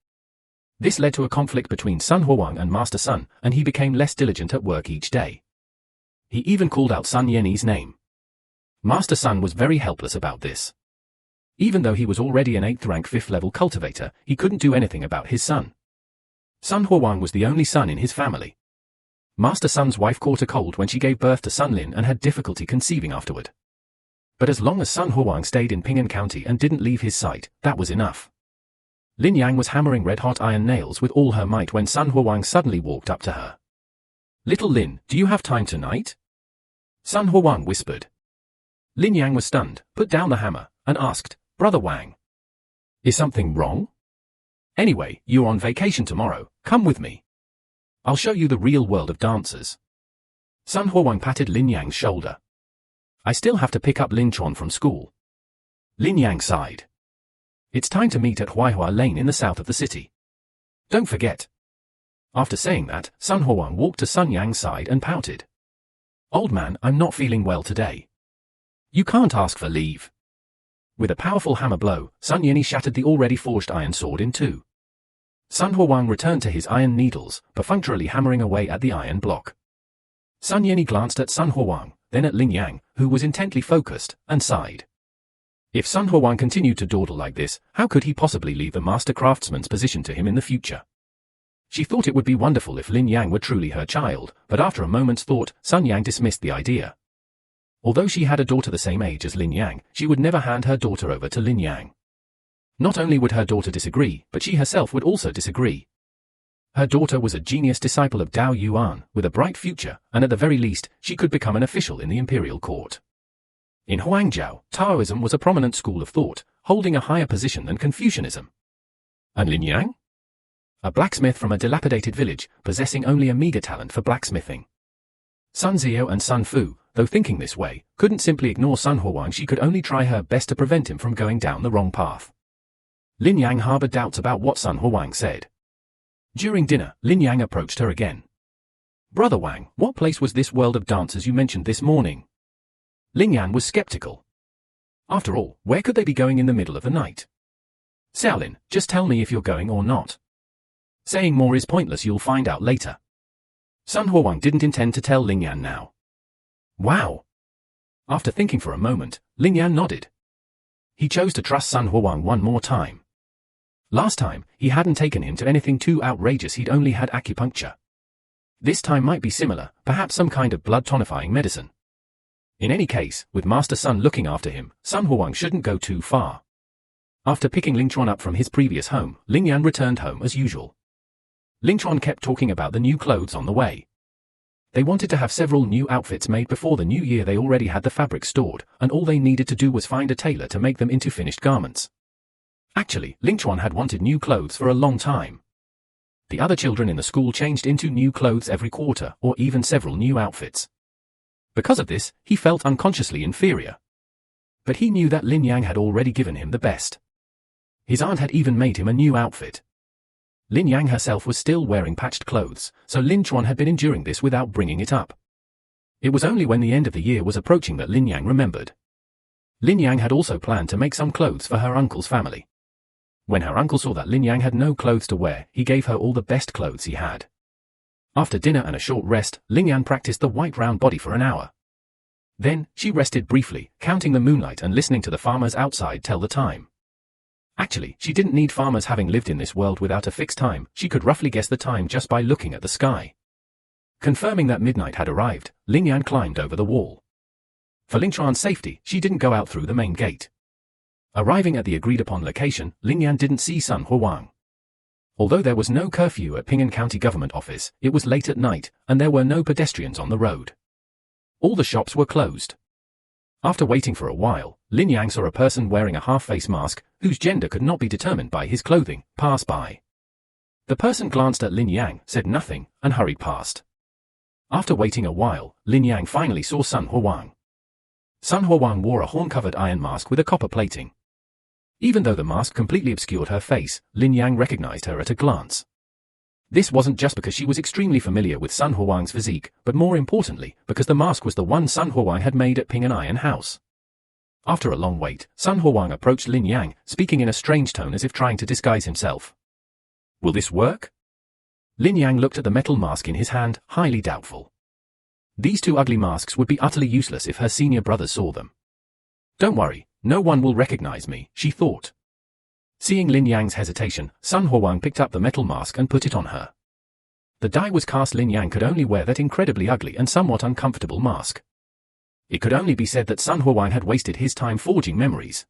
This led to a conflict between Sun Huang and Master Sun, and he became less diligent at work each day. He even called out Sun Yenni's name. Master Sun was very helpless about this. Even though he was already an 8th rank 5th level cultivator, he couldn't do anything about his son. Sun Huang was the only son in his family. Master Sun's wife caught a cold when she gave birth to Sun Lin and had difficulty conceiving afterward. But as long as Sun Huang stayed in Ping'an County and didn't leave his sight, that was enough. Lin Yang was hammering red-hot iron nails with all her might when Sun Huang suddenly walked up to her. "Little Lin, do you have time tonight?" Sun Huang whispered. Lin Yang was stunned, put down the hammer, and asked, "Brother Wang, is something wrong? Anyway, you're on vacation tomorrow, come with me. I'll show you the real world of dancers." Sun Huang patted Lin Yang's shoulder. "I still have to pick up Lin Tron from school." Lin Yang sighed. "It's time to meet at Huaihua Lane in the south of the city. Don't forget." After saying that, Sun Huang walked to Sun Yang's side and pouted. "Old man, I'm not feeling well today. You can't ask for leave." With a powerful hammer blow, Sun Yenni shattered the already forged iron sword in two. Sun Huang returned to his iron needles, perfunctorily hammering away at the iron block. Sun Yenni glanced at Sun Huang, then at Lin Yang, who was intently focused, and sighed. If Sun Huang continued to dawdle like this, how could he possibly leave the master craftsman's position to him in the future? She thought it would be wonderful if Lin Yang were truly her child, but after a moment's thought, Sun Yang dismissed the idea. Although she had a daughter the same age as Lin Yang, she would never hand her daughter over to Lin Yang. Not only would her daughter disagree, but she herself would also disagree. Her daughter was a genius disciple of Dao Yuan, with a bright future, and at the very least, she could become an official in the imperial court. In Huangzhou, Taoism was a prominent school of thought, holding a higher position than Confucianism. And Lin Yang? A blacksmith from a dilapidated village, possessing only a meager talent for blacksmithing. Sun Zio and Sun Fu, though thinking this way, couldn't simply ignore Sun Huang. She could only try her best to prevent him from going down the wrong path. Lin Yang harbored doubts about what Sun Huang said. During dinner, Lin Yang approached her again. "Brother Wang, what place was this world of dancers you mentioned this morning?" Lin Yang was skeptical. After all, where could they be going in the middle of the night? "Xiaolin, just tell me if you're going or not. Saying more is pointless, you'll find out later." Sun Huang didn't intend to tell Lin Yang now. "Wow." After thinking for a moment, Lin Yang nodded. He chose to trust Sun Huang one more time. Last time, he hadn't taken him to anything too outrageous. He'd only had acupuncture. This time might be similar, perhaps some kind of blood-tonifying medicine. In any case, with Master Sun looking after him, Sun Huang shouldn't go too far. After picking Lin Tron up from his previous home, Lin Yang returned home as usual. Lin Tron kept talking about the new clothes on the way. They wanted to have several new outfits made before the new year. They already had the fabric stored, and all they needed to do was find a tailor to make them into finished garments. Actually, Lin Tron had wanted new clothes for a long time. The other children in the school changed into new clothes every quarter, or even several new outfits. Because of this, he felt unconsciously inferior. But he knew that Lin Yang had already given him the best. His aunt had even made him a new outfit. Lin Yang herself was still wearing patched clothes, so Lin Tron had been enduring this without bringing it up. It was only when the end of the year was approaching that Lin Yang remembered. Lin Yang had also planned to make some clothes for her uncle's family. When her uncle saw that Lin Yang had no clothes to wear, he gave her all the best clothes he had. After dinner and a short rest, Lin Yang practiced the white round body for an hour. Then, she rested briefly, counting the moonlight and listening to the farmers outside tell the time. Actually, she didn't need farmers. Having lived in this world without a fixed time, she could roughly guess the time just by looking at the sky. Confirming that midnight had arrived, Lin Yang climbed over the wall. For Lin Tron's safety, she didn't go out through the main gate. Arriving at the agreed-upon location, Lin Yan didn't see Sun Huang. Although there was no curfew at Ping'an County Government Office, it was late at night, and there were no pedestrians on the road. All the shops were closed. After waiting for a while, Lin Yang saw a person wearing a half-face mask, whose gender could not be determined by his clothing, pass by. The person glanced at Lin Yang, said nothing, and hurried past. After waiting a while, Lin Yang finally saw Sun Huang. Sun Huang wore a horn-covered iron mask with a copper plating. Even though the mask completely obscured her face, Lin Yang recognized her at a glance. This wasn't just because she was extremely familiar with Sun Huang's physique, but more importantly, because the mask was the one Sun Huang had made at Ping'an Iron House. After a long wait, Sun Huang approached Lin Yang, speaking in a strange tone as if trying to disguise himself. Will this work? Lin Yang looked at the metal mask in his hand, highly doubtful. These two ugly masks would be utterly useless if her senior brothers saw them. Don't worry, no one will recognize me, she thought. Seeing Lin Yang's hesitation, Sun Huang picked up the metal mask and put it on her. The die was cast. Lin Yang could only wear that incredibly ugly and somewhat uncomfortable mask. It could only be said that Sun Huang had wasted his time forging memories.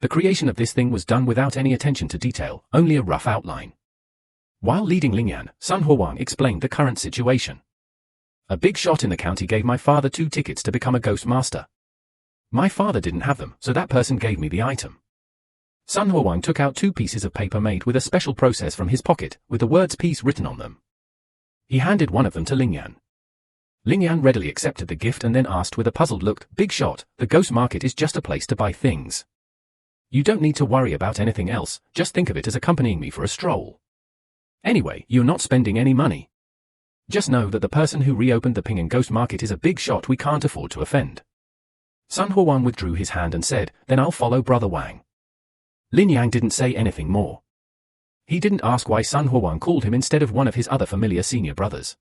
The creation of this thing was done without any attention to detail, only a rough outline. While leading Lin Yan, Sun Huang explained the current situation. A big shot in the county gave my father 2 tickets to become a ghost master. My father didn't have them, so that person gave me the item. Sun Huang took out 2 pieces of paper made with a special process from his pocket, with the words peace written on them. He handed one of them to Lin Yan. Lin Yan readily accepted the gift and then asked with a puzzled look, Big shot, the ghost market is just a place to buy things. You don't need to worry about anything else, just think of it as accompanying me for a stroll. Anyway, you're not spending any money. Just know that the person who reopened the Ping'an ghost market is a big shot we can't afford to offend. Sun Huang withdrew his hand and said, then I'll follow Brother Wang. Lin Yang didn't say anything more. He didn't ask why Sun Huang called him instead of one of his other familiar senior brothers.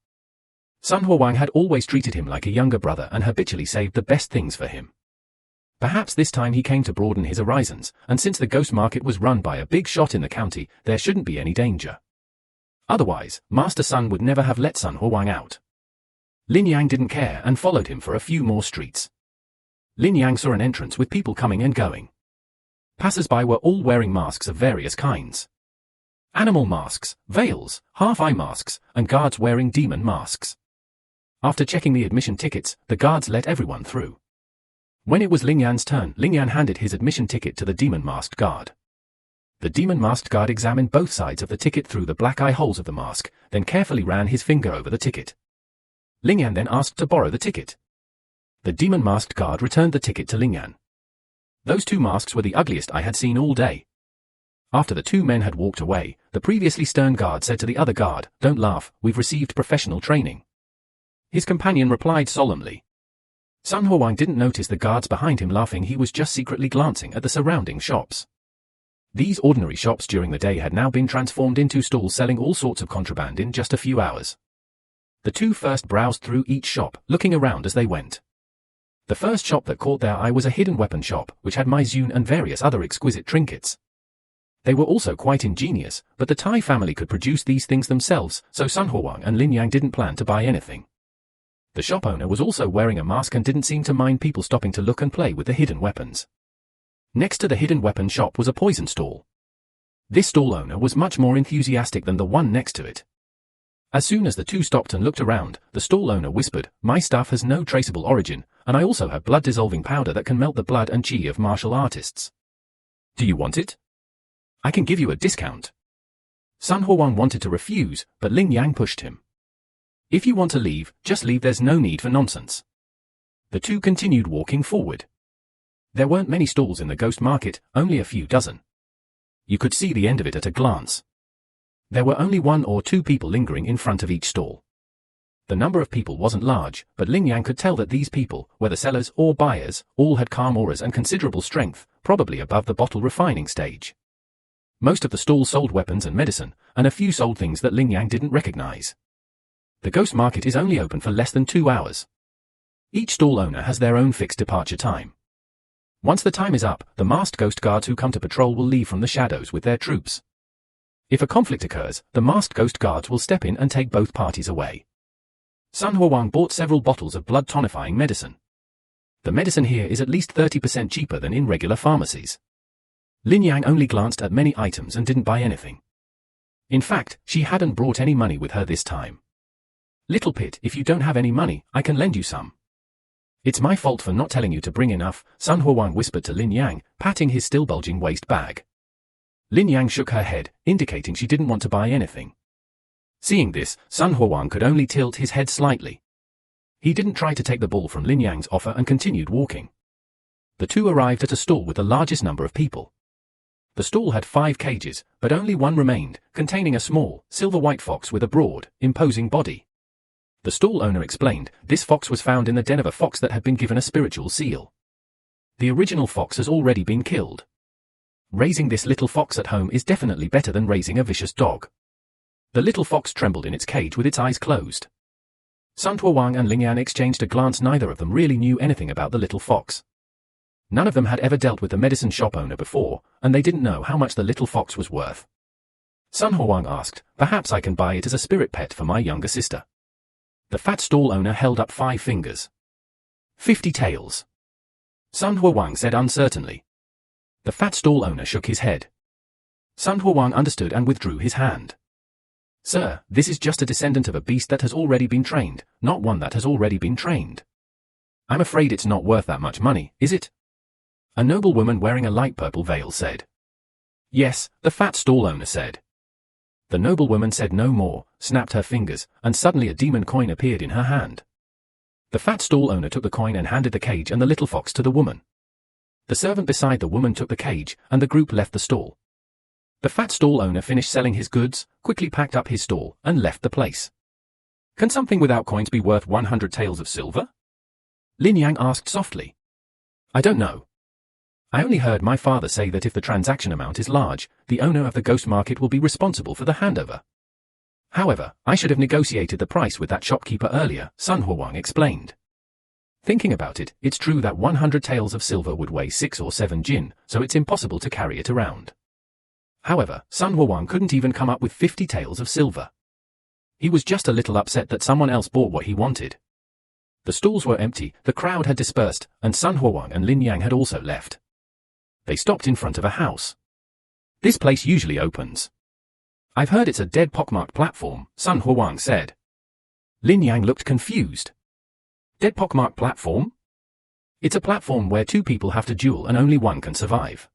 Sun Huang had always treated him like a younger brother and habitually saved the best things for him. Perhaps this time he came to broaden his horizons, and since the ghost market was run by a big shot in the county, there shouldn't be any danger. Otherwise, Master Sun would never have let Sun Huang out. Lin Yang didn't care and followed him for a few more streets. Lin Yang saw an entrance with people coming and going. Passers-by were all wearing masks of various kinds. Animal masks, veils, half-eye masks, and guards wearing demon masks. After checking the admission tickets, the guards let everyone through. When it was Lin Yan's turn, Lin Yan handed his admission ticket to the demon-masked guard. The demon-masked guard examined both sides of the ticket through the black eye holes of the mask, then carefully ran his finger over the ticket. Lin Yan then asked to borrow the ticket. The demon-masked guard returned the ticket to Lin Yan. Those 2 masks were the ugliest I had seen all day. After the 2 men had walked away, the previously stern guard said to the other guard, Don't laugh, we've received professional training. His companion replied solemnly. Sun Huang didn't notice the guards behind him laughing, he was just secretly glancing at the surrounding shops. These ordinary shops during the day had now been transformed into stalls selling all sorts of contraband in just a few hours. The 2 first browsed through each shop, looking around as they went. The first shop that caught their eye was a hidden weapon shop, which had maizun and various other exquisite trinkets. They were also quite ingenious, but the Tai family could produce these things themselves, so Sun Huang and Lin Yang didn't plan to buy anything. The shop owner was also wearing a mask and didn't seem to mind people stopping to look and play with the hidden weapons. Next to the hidden weapon shop was a poison stall. This stall owner was much more enthusiastic than the one next to it. As soon as the 2 stopped and looked around, the stall owner whispered, My stuff has no traceable origin, and I also have blood-dissolving powder that can melt the blood and chi of martial artists. Do you want it? I can give you a discount. Sun Huang wanted to refuse, but Lin Yang pushed him. If you want to leave, just leave, there's no need for nonsense. The 2 continued walking forward. There weren't many stalls in the ghost market, only a few dozen. You could see the end of it at a glance. There were only 1 or 2 people lingering in front of each stall. The number of people wasn't large, but Lin Yang could tell that these people, whether sellers or buyers, all had calm auras and considerable strength, probably above the bottle refining stage. Most of the stalls sold weapons and medicine, and a few sold things that Lin Yang didn't recognize. The ghost market is only open for less than 2 hours. Each stall owner has their own fixed departure time. Once the time is up, the masked ghost guards who come to patrol will leave from the shadows with their troops. If a conflict occurs, the masked ghost guards will step in and take both parties away. Sun Huang bought several bottles of blood tonifying medicine. The medicine here is at least 30% cheaper than in regular pharmacies. Lin Yang only glanced at many items and didn't buy anything. In fact, she hadn't brought any money with her this time. Little Pit, if you don't have any money, I can lend you some. It's my fault for not telling you to bring enough, Sun Huang whispered to Lin Yang, patting his still bulging waist bag. Lin Yang shook her head, indicating she didn't want to buy anything. Seeing this, Sun Huang could only tilt his head slightly. He didn't try to take the ball from Lin Yang's offer and continued walking. The two arrived at a stall with the largest number of people. The stall had 5 cages, but only one remained, containing a small, silver-white fox with a broad, imposing body. The stall owner explained, this fox was found in the den of a fox that had been given a spiritual seal. The original fox has already been killed. Raising this little fox at home is definitely better than raising a vicious dog. The little fox trembled in its cage with its eyes closed. Sun Huang and Ling Yan exchanged a glance. Neither of them really knew anything about the little fox. None of them had ever dealt with the medicine shop owner before, and they didn't know how much the little fox was worth. Sun Huang asked, perhaps I can buy it as a spirit pet for my younger sister. The fat stall owner held up 5 fingers. 50 taels. Sun Huang said uncertainly. The fat stall owner shook his head. Sun Huang understood and withdrew his hand. Sir, this is just a descendant of a beast that has already been trained, not one that has already been trained. I'm afraid it's not worth that much money, is it? A noblewoman wearing a light purple veil said. Yes, the fat stall owner said. The noblewoman said no more, snapped her fingers, and suddenly a demon coin appeared in her hand. The fat stall owner took the coin and handed the cage and the little fox to the woman. The servant beside the woman took the cage, and the group left the stall. The fat stall owner finished selling his goods, quickly packed up his stall, and left the place. Can something without coins be worth 100 taels of silver? Lin Yang asked softly. I don't know. I only heard my father say that if the transaction amount is large, the owner of the ghost market will be responsible for the handover. However, I should have negotiated the price with that shopkeeper earlier, Sun Huang explained. Thinking about it, it's true that 100 taels of silver would weigh 6 or 7 jin, so it's impossible to carry it around. However, Sun Huang couldn't even come up with 50 taels of silver. He was just a little upset that someone else bought what he wanted. The stalls were empty, the crowd had dispersed, and Sun Huang and Lin Yang had also left. They stopped in front of a house. This place usually opens. I've heard it's a dead pockmarked platform, Sun Huang said. Lin Yang looked confused. Dead pockmarked platform? It's a platform where 2 people have to duel and only one can survive.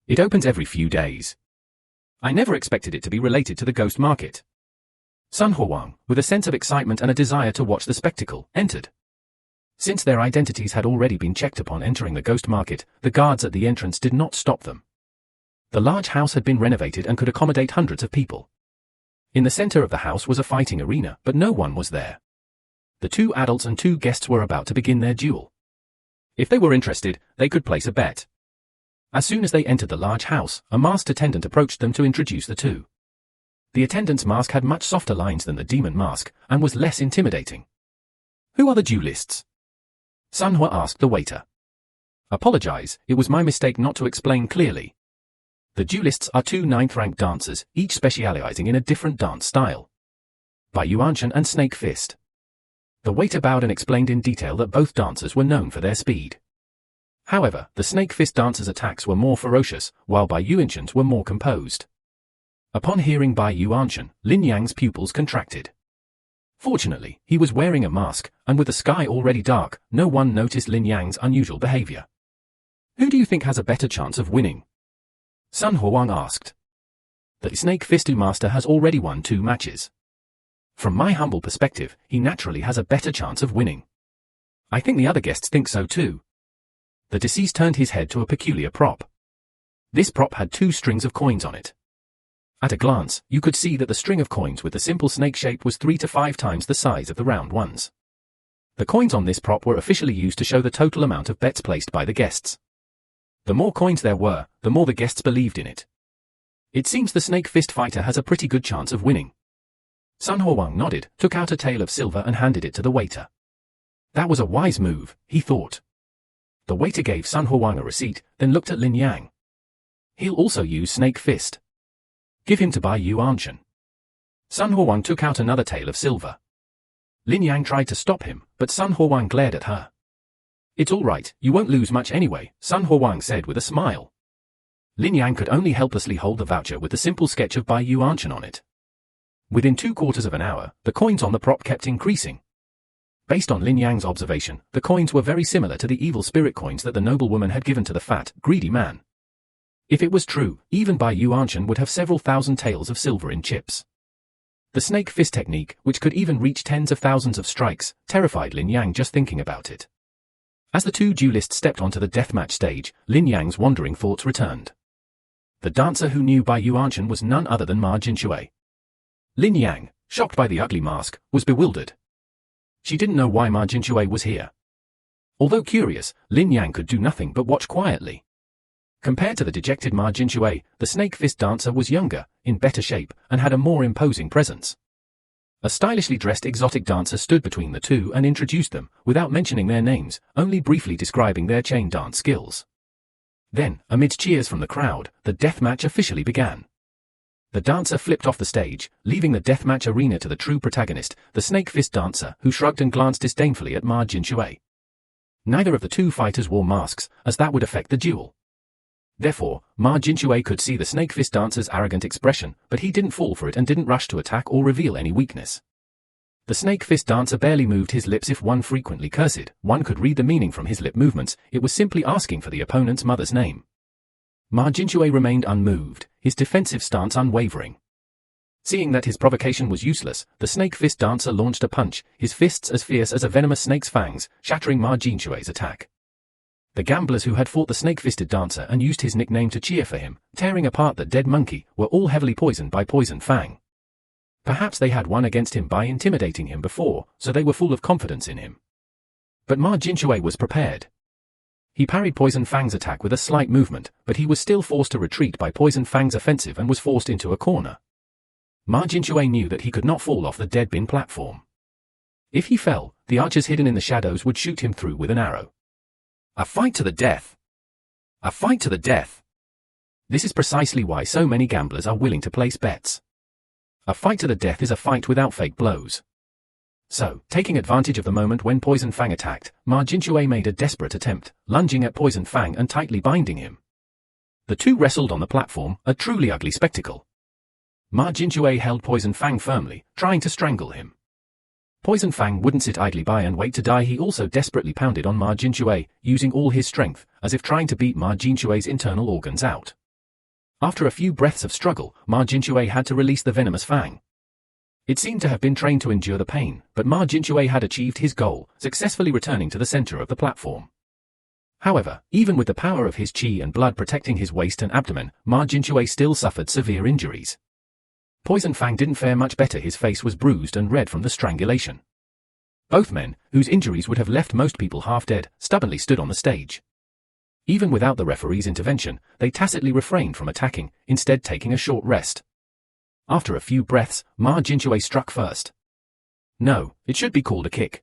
It opens every few days. I never expected it to be related to the ghost market. Sun Huang, with a sense of excitement and a desire to watch the spectacle, entered. Since their identities had already been checked upon entering the ghost market, the guards at the entrance did not stop them. The large house had been renovated and could accommodate hundreds of people. In the center of the house was a fighting arena, but no one was there. The 2 adults and 2 guests were about to begin their duel. If they were interested, they could place a bet. As soon as they entered the large house, a masked attendant approached them to introduce the 2. The attendant's mask had much softer lines than the demon mask, and was less intimidating. Who are the duelists? Sun Hua asked the waiter. Apologize, it was my mistake not to explain clearly. The duelists are 2 9th-rank dancers, each specializing in a different dance style. Bai Yuanshan and Snake Fist. The waiter bowed and explained in detail that both dancers were known for their speed. However, the Snake Fist dancers' attacks were more ferocious, while Bai Yuanshan's were more composed. Upon hearing Bai Yuanshan, Lin Yang's pupils contracted. Fortunately, he was wearing a mask, and with the sky already dark, no one noticed Lin Yang's unusual behavior. Who do you think has a better chance of winning? Sun Huang asked. The Snake Fistu master has already won 2 matches. From my humble perspective, he naturally has a better chance of winning. I think the other guests think so too. The deceased turned his head to a peculiar prop. This prop had 2 strings of coins on it. At a glance, you could see that the string of coins with the simple snake shape was 3 to 5 times the size of the round ones. The coins on this prop were officially used to show the total amount of bets placed by the guests. The more coins there were, the more the guests believed in it. It seems the Snake Fist fighter has a pretty good chance of winning. Sun Huang nodded, took out a tael of silver and handed it to the waiter. That was a wise move, he thought. The waiter gave Sun Huang a receipt, then looked at Lin Yang. He'll also use Snake Fist. Give him to Bai Yuanshan. Sun Huang took out another tael of silver. Lin Yang tried to stop him, but Sun Huang glared at her. It's all right, you won't lose much anyway, Sun Huang said with a smile. Lin Yang could only helplessly hold the voucher with the simple sketch of Bai Yuanshan on it. Within 3/4 of an hour, the coins on the prop kept increasing. Based on Lin Yang's observation, the coins were very similar to the evil spirit coins that the noblewoman had given to the fat, greedy man. If it was true, even Bai Yuanshan would have several thousand taels of silver in chips. The snake fist technique, which could even reach tens of thousands of strikes, terrified Lin Yang just thinking about it. As the two duelists stepped onto the deathmatch stage, Lin Yang's wandering thoughts returned. The dancer who knew Bai Yuanshan was none other than Ma Jinshui. Lin Yang, shocked by the ugly mask, was bewildered. She didn't know why Ma Jinshui was here. Although curious, Lin Yang could do nothing but watch quietly. Compared to the dejected Ma Jinshui, the snake fist dancer was younger, in better shape, and had a more imposing presence. A stylishly dressed exotic dancer stood between the two and introduced them, without mentioning their names, only briefly describing their chain dance skills. Then, amidst cheers from the crowd, the deathmatch officially began. The dancer flipped off the stage, leaving the deathmatch arena to the true protagonist, the snake fist dancer, who shrugged and glanced disdainfully at Ma Jinshui. Neither of the two fighters wore masks, as that would affect the duel. Therefore, Ma Jinshui could see the snake fist dancer's arrogant expression, but he didn't fall for it and didn't rush to attack or reveal any weakness. The snake fist dancer barely moved his lips. If one frequently cursed, one could read the meaning from his lip movements. It was simply asking for the opponent's mother's name. Ma Jinshui remained unmoved, his defensive stance unwavering. Seeing that his provocation was useless, the snake fist dancer launched a punch, his fists as fierce as a venomous snake's fangs, shattering Ma Jinshui's attack. The gamblers who had fought the snake-fisted dancer and used his nickname to cheer for him, tearing apart the dead monkey, were all heavily poisoned by Poison Fang. Perhaps they had won against him by intimidating him before, so they were full of confidence in him. But Ma Jinshui was prepared. He parried Poison Fang's attack with a slight movement, but he was still forced to retreat by Poison Fang's offensive and was forced into a corner. Ma Jinshui knew that he could not fall off the dead bin platform. If he fell, the archers hidden in the shadows would shoot him through with an arrow. A fight to the death. A fight to the death. This is precisely why so many gamblers are willing to place bets. A fight to the death is a fight without fake blows. So, taking advantage of the moment when Poison Fang attacked, Ma Jinshui made a desperate attempt, lunging at Poison Fang and tightly binding him. The two wrestled on the platform, a truly ugly spectacle. Ma Jinshui held Poison Fang firmly, trying to strangle him. Poison Fang wouldn't sit idly by and wait to die. He also desperately pounded on Ma Jinshui, using all his strength, as if trying to beat Ma Jinshui's internal organs out. After a few breaths of struggle, Ma Jinshui had to release the venomous fang. It seemed to have been trained to endure the pain, but Ma Jinshui had achieved his goal, successfully returning to the center of the platform. However, even with the power of his chi and blood protecting his waist and abdomen, Ma Jinshui still suffered severe injuries. Poison Fang didn't fare much better. His face was bruised and red from the strangulation. Both men, whose injuries would have left most people half dead, stubbornly stood on the stage. Even without the referee's intervention, they tacitly refrained from attacking, instead taking a short rest. After a few breaths, Ma Jinshui struck first. No, it should be called a kick.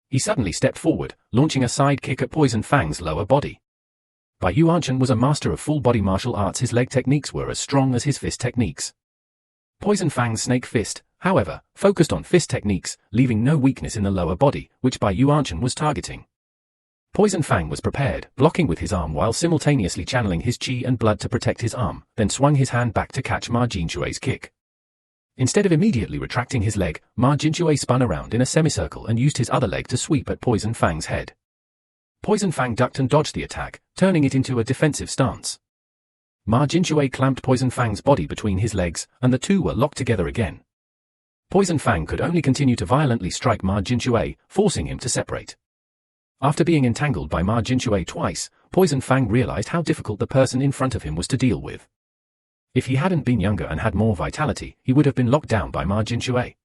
He suddenly stepped forward, launching a side kick at Poison Fang's lower body. Bai Yuanshan was a master of full-body martial arts. His leg techniques were as strong as his fist techniques. Poison Fang's snake fist, however, focused on fist techniques, leaving no weakness in the lower body, which Bai Yuanshan was targeting. Poison Fang was prepared, blocking with his arm while simultaneously channeling his chi and blood to protect his arm, then swung his hand back to catch Ma Jinshui's kick. Instead of immediately retracting his leg, Ma Jinshui spun around in a semicircle and used his other leg to sweep at Poison Fang's head. Poison Fang ducked and dodged the attack, turning it into a defensive stance. Ma Jinshui clamped Poison Fang's body between his legs, and the two were locked together again. Poison Fang could only continue to violently strike Ma Jinshui, forcing him to separate. After being entangled by Ma Jinshui twice, Poison Fang realized how difficult the person in front of him was to deal with. If he hadn't been younger and had more vitality, he would have been locked down by Ma Jinshui.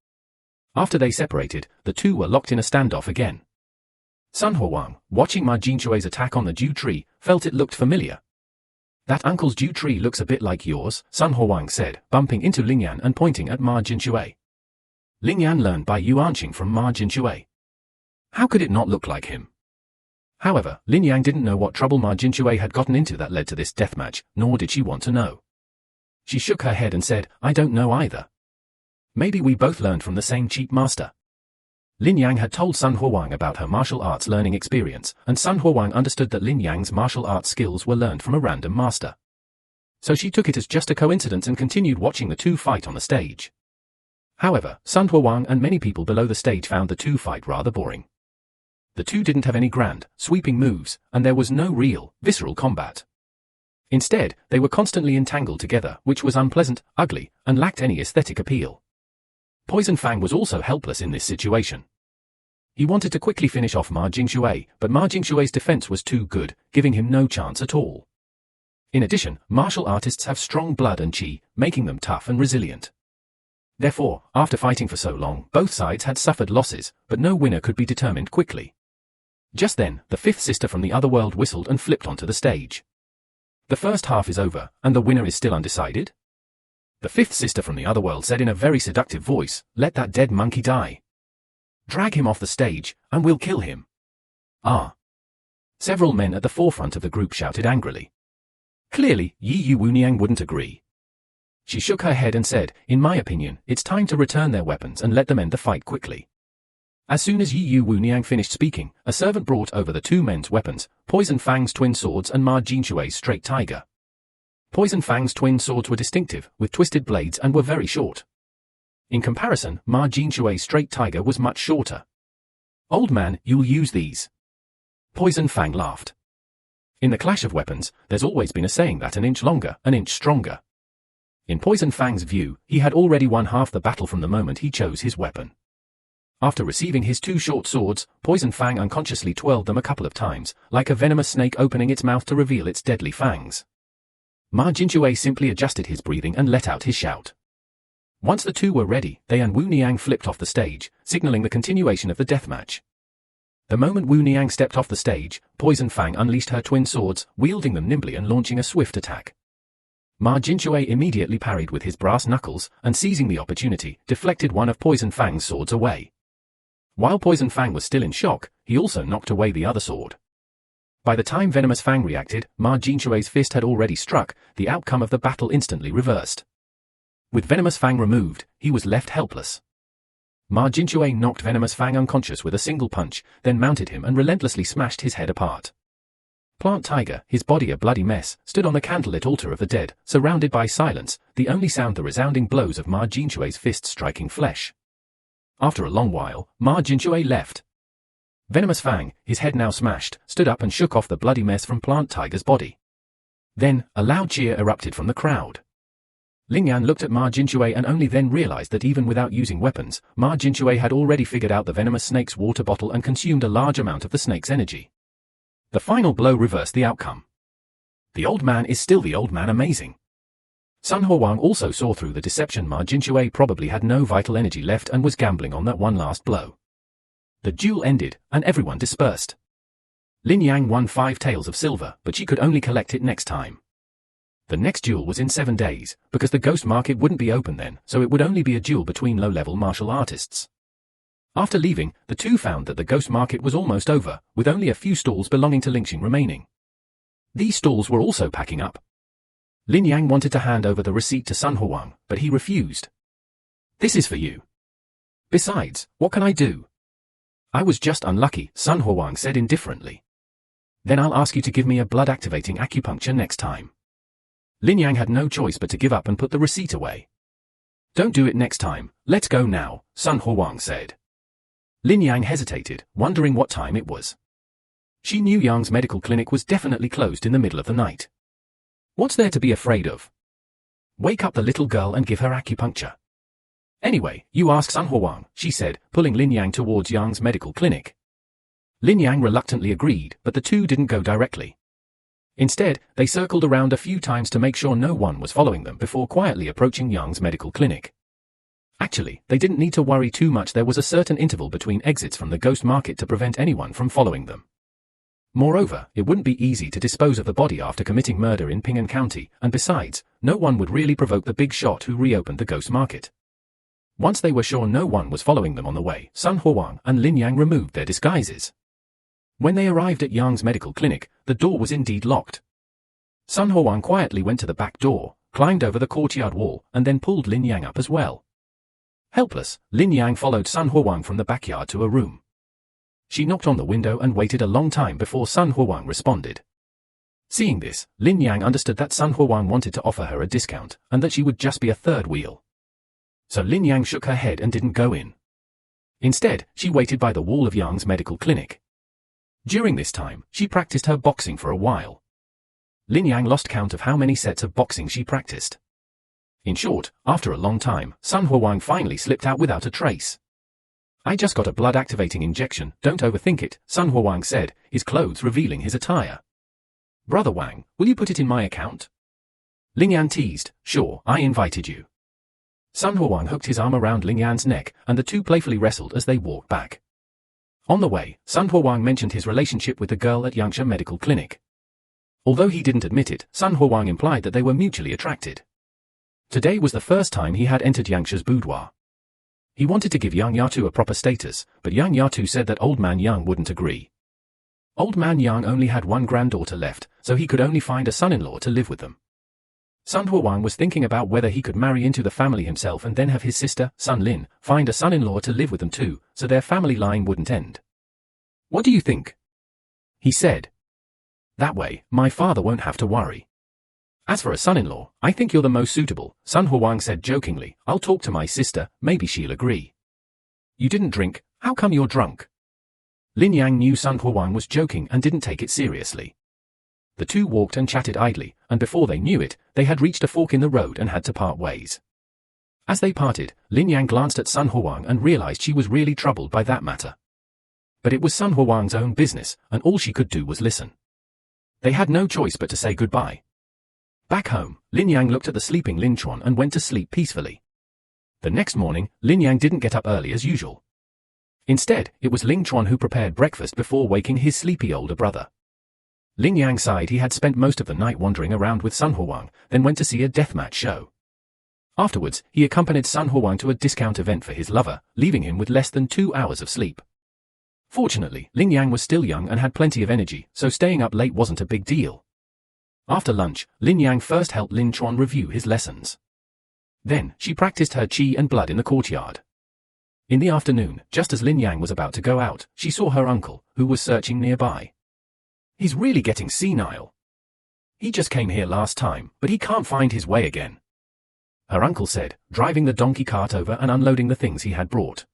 After they separated, the two were locked in a standoff again. Sun Huang, watching Ma Jinshui's attack on the dew tree, felt it looked familiar. That uncle's dew tree looks a bit like yours, Sun Huang said, bumping into Ling Yan and pointing at Ma Jinshui. Ling Yan learned Bai Yuanshan from Ma Jinshui. How could it not look like him? However, Lin Yang didn't know what trouble Ma Jinshui had gotten into that led to this deathmatch, nor did she want to know. She shook her head and said, I don't know either. Maybe we both learned from the same cheap master. Lin Yang had told Sun Huang about her martial arts learning experience, and Sun Huang understood that Lin Yang's martial arts skills were learned from a random master. So she took it as just a coincidence and continued watching the two fight on the stage. However, Sun Huang and many people below the stage found the two fight rather boring. The two didn't have any grand, sweeping moves, and there was no real, visceral combat. Instead, they were constantly entangled together, which was unpleasant, ugly, and lacked any aesthetic appeal. Poison Fang was also helpless in this situation. He wanted to quickly finish off Ma Jingshui, but Ma Jingshui's defense was too good, giving him no chance at all. In addition, martial artists have strong blood and qi, making them tough and resilient. Therefore, after fighting for so long, both sides had suffered losses, but no winner could be determined quickly. Just then, the fifth sister from the other world whistled and flipped onto the stage. The first half is over, and the winner is still undecided? The fifth sister from the other world said in a very seductive voice, "Let that dead monkey die. Drag him off the stage, and we'll kill him." Ah! Several men at the forefront of the group shouted angrily. Clearly, Yi Wuniang wouldn't agree. She shook her head and said, "In my opinion, it's time to return their weapons and let them end the fight quickly." As soon as Yi Wuniang finished speaking, a servant brought over the two men's weapons, Poison Fang's twin swords and Ma Jingshui's straight tiger. Poison Fang's twin swords were distinctive, with twisted blades and were very short. In comparison, Ma Jingshui's straight tiger was much shorter. "Old man, you'll use these." Poison Fang laughed. In the clash of weapons, there's always been a saying that an inch longer, an inch stronger. In Poison Fang's view, he had already won half the battle from the moment he chose his weapon. After receiving his two short swords, Poison Fang unconsciously twirled them a couple of times, like a venomous snake opening its mouth to reveal its deadly fangs. Ma Jingshui simply adjusted his breathing and let out his shout. Once the two were ready, they and Wu Niang flipped off the stage, signaling the continuation of the deathmatch. The moment Wu Niang stepped off the stage, Poison Fang unleashed her twin swords, wielding them nimbly and launching a swift attack. Ma Jingshui immediately parried with his brass knuckles, and seizing the opportunity, deflected one of Poison Fang's swords away. While Poison Fang was still in shock, he also knocked away the other sword. By the time Venomous Fang reacted, Ma Jingshui's fist had already struck, the outcome of the battle instantly reversed. With Venomous Fang removed, he was left helpless. Ma Jingshui knocked Venomous Fang unconscious with a single punch, then mounted him and relentlessly smashed his head apart. Plant Tiger, his body a bloody mess, stood on the candlelit altar of the dead, surrounded by silence, the only sound the resounding blows of Ma Jingshui's fists striking flesh. After a long while, Ma Jingshui left. Venomous Fang, his head now smashed, stood up and shook off the bloody mess from Plant Tiger's body. Then, a loud cheer erupted from the crowd. Lingyan looked at Ma Jingshui and only then realized that even without using weapons, Ma Jingshui had already figured out the venomous snake's water bottle and consumed a large amount of the snake's energy. The final blow reversed the outcome. The old man is still the old man amazing. Sun Huang also saw through the deception. Ma Jingshui probably had no vital energy left and was gambling on that one last blow. The duel ended, and everyone dispersed. Lin Yang won 5 taels of silver, but she could only collect it next time. The next duel was in 7 days, because the ghost market wouldn't be open then, so it would only be a duel between low-level martial artists. After leaving, the two found that the ghost market was almost over, with only a few stalls belonging to Lingxing remaining. These stalls were also packing up. Lin Yang wanted to hand over the receipt to Sun Huang, but he refused. "This is for you. Besides, what can I do?" "I was just unlucky," Sun Huang said indifferently. "Then I'll ask you to give me a blood-activating acupuncture next time." Lin Yang had no choice but to give up and put the receipt away. "Don't do it next time, let's go now," Sun Huang said. Lin Yang hesitated, wondering what time it was. She knew Yang's medical clinic was definitely closed in the middle of the night. What's there to be afraid of? Wake up the little girl and give her acupuncture. "Anyway, you ask Sun Huang," she said, pulling Lin Yang towards Yang's medical clinic. Lin Yang reluctantly agreed, but the two didn't go directly. Instead, they circled around a few times to make sure no one was following them before quietly approaching Yang's medical clinic. Actually, they didn't need to worry too much. There was a certain interval between exits from the ghost market to prevent anyone from following them. Moreover, it wouldn't be easy to dispose of the body after committing murder in Ping'an County, and besides, no one would really provoke the big shot who reopened the ghost market. Once they were sure no one was following them on the way, Sun Huang and Lin Yang removed their disguises. When they arrived at Yang's medical clinic, the door was indeed locked. Sun Huang quietly went to the back door, climbed over the courtyard wall, and then pulled Lin Yang up as well. Helpless, Lin Yang followed Sun Huang from the backyard to a room. She knocked on the window and waited a long time before Sun Huang responded. Seeing this, Lin Yang understood that Sun Huang wanted to offer her a discount, and that she would just be a third wheel. So Lin Yang shook her head and didn't go in. Instead, she waited by the wall of Yang's medical clinic. During this time, she practiced her boxing for a while. Lin Yang lost count of how many sets of boxing she practiced. In short, after a long time, Sun Huang finally slipped out without a trace. "I just got a blood-activating injection, don't overthink it," Sun Huang said, his clothes revealing his attire. "Brother Wang, will you put it in my account?" Lin Yan teased, "Sure, I invited you." Sun Huang hooked his arm around Lin Yan's neck, and the two playfully wrestled as they walked back. On the way, Sun Huang mentioned his relationship with the girl at Yangsha Medical Clinic. Although he didn't admit it, Sun Huang implied that they were mutually attracted. Today was the first time he had entered Yangsha's boudoir. He wanted to give Yang Yatu a proper status, but Yang Yatu said that Old Man Yang wouldn't agree. Old Man Yang only had one granddaughter left, so he could only find a son-in-law to live with them. Sun Huang was thinking about whether he could marry into the family himself and then have his sister, Sun Lin, find a son-in-law to live with them too, so their family line wouldn't end. "What do you think?" he said. "That way, my father won't have to worry." "As for a son-in-law, I think you're the most suitable," Sun Huang said jokingly. "I'll talk to my sister, maybe she'll agree." "You didn't drink, how come you're drunk?" Lin Yang knew Sun Huang was joking and didn't take it seriously. The two walked and chatted idly, and before they knew it, they had reached a fork in the road and had to part ways. As they parted, Lin Yang glanced at Sun Huang and realized she was really troubled by that matter. But it was Sun Huang's own business, and all she could do was listen. They had no choice but to say goodbye. Back home, Lin Yang looked at the sleeping Lin Chuan and went to sleep peacefully. The next morning, Lin Yang didn't get up early as usual. Instead, it was Lin Chuan who prepared breakfast before waking his sleepy older brother. Lin Yang sighed he had spent most of the night wandering around with Sun Huang, then went to see a deathmatch show. Afterwards, he accompanied Sun Huang to a discount event for his lover, leaving him with less than 2 hours of sleep. Fortunately, Lin Yang was still young and had plenty of energy, so staying up late wasn't a big deal. After lunch, Lin Yang first helped Lin Chuan review his lessons. Then, she practiced her qi and blood in the courtyard. In the afternoon, just as Lin Yang was about to go out, she saw her uncle, who was searching nearby. "He's really getting senile. He just came here last time, but he can't find his way again," her uncle said, driving the donkey cart over and unloading the things he had brought.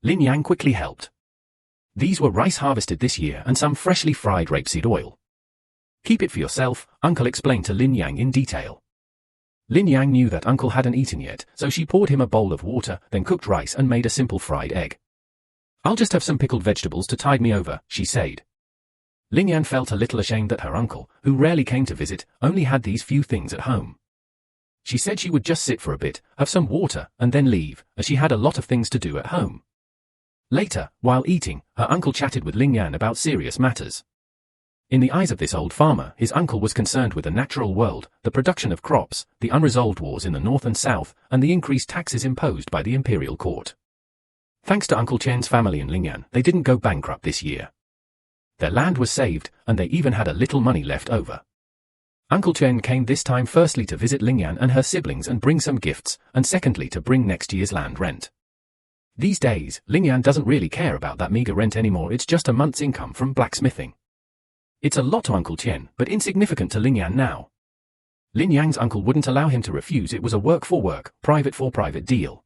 Lin Yang quickly helped. These were rice harvested this year and some freshly fried rapeseed oil. "Keep it for yourself," Uncle explained to Lin Yang in detail. Lin Yang knew that Uncle hadn't eaten yet, so she poured him a bowl of water, then cooked rice and made a simple fried egg. "I'll just have some pickled vegetables to tide me over," she said. Lin Yang felt a little ashamed that her uncle, who rarely came to visit, only had these few things at home. She said she would just sit for a bit, have some water, and then leave, as she had a lot of things to do at home. Later, while eating, her uncle chatted with Lin Yan about serious matters. In the eyes of this old farmer, his uncle was concerned with the natural world, the production of crops, the unresolved wars in the north and south, and the increased taxes imposed by the imperial court. Thanks to Uncle Chen's family in Lingyan, they didn't go bankrupt this year. Their land was saved, and they even had a little money left over. Uncle Chen came this time firstly to visit Lingyan and her siblings and bring some gifts, and secondly to bring next year's land rent. These days, Lingyan doesn't really care about that meager rent anymore, it's just a month's income from blacksmithing. It's a lot to Uncle Chen, but insignificant to Lingyan now. Lin Yang's uncle wouldn't allow him to refuse, it was a work for work, private for private deal.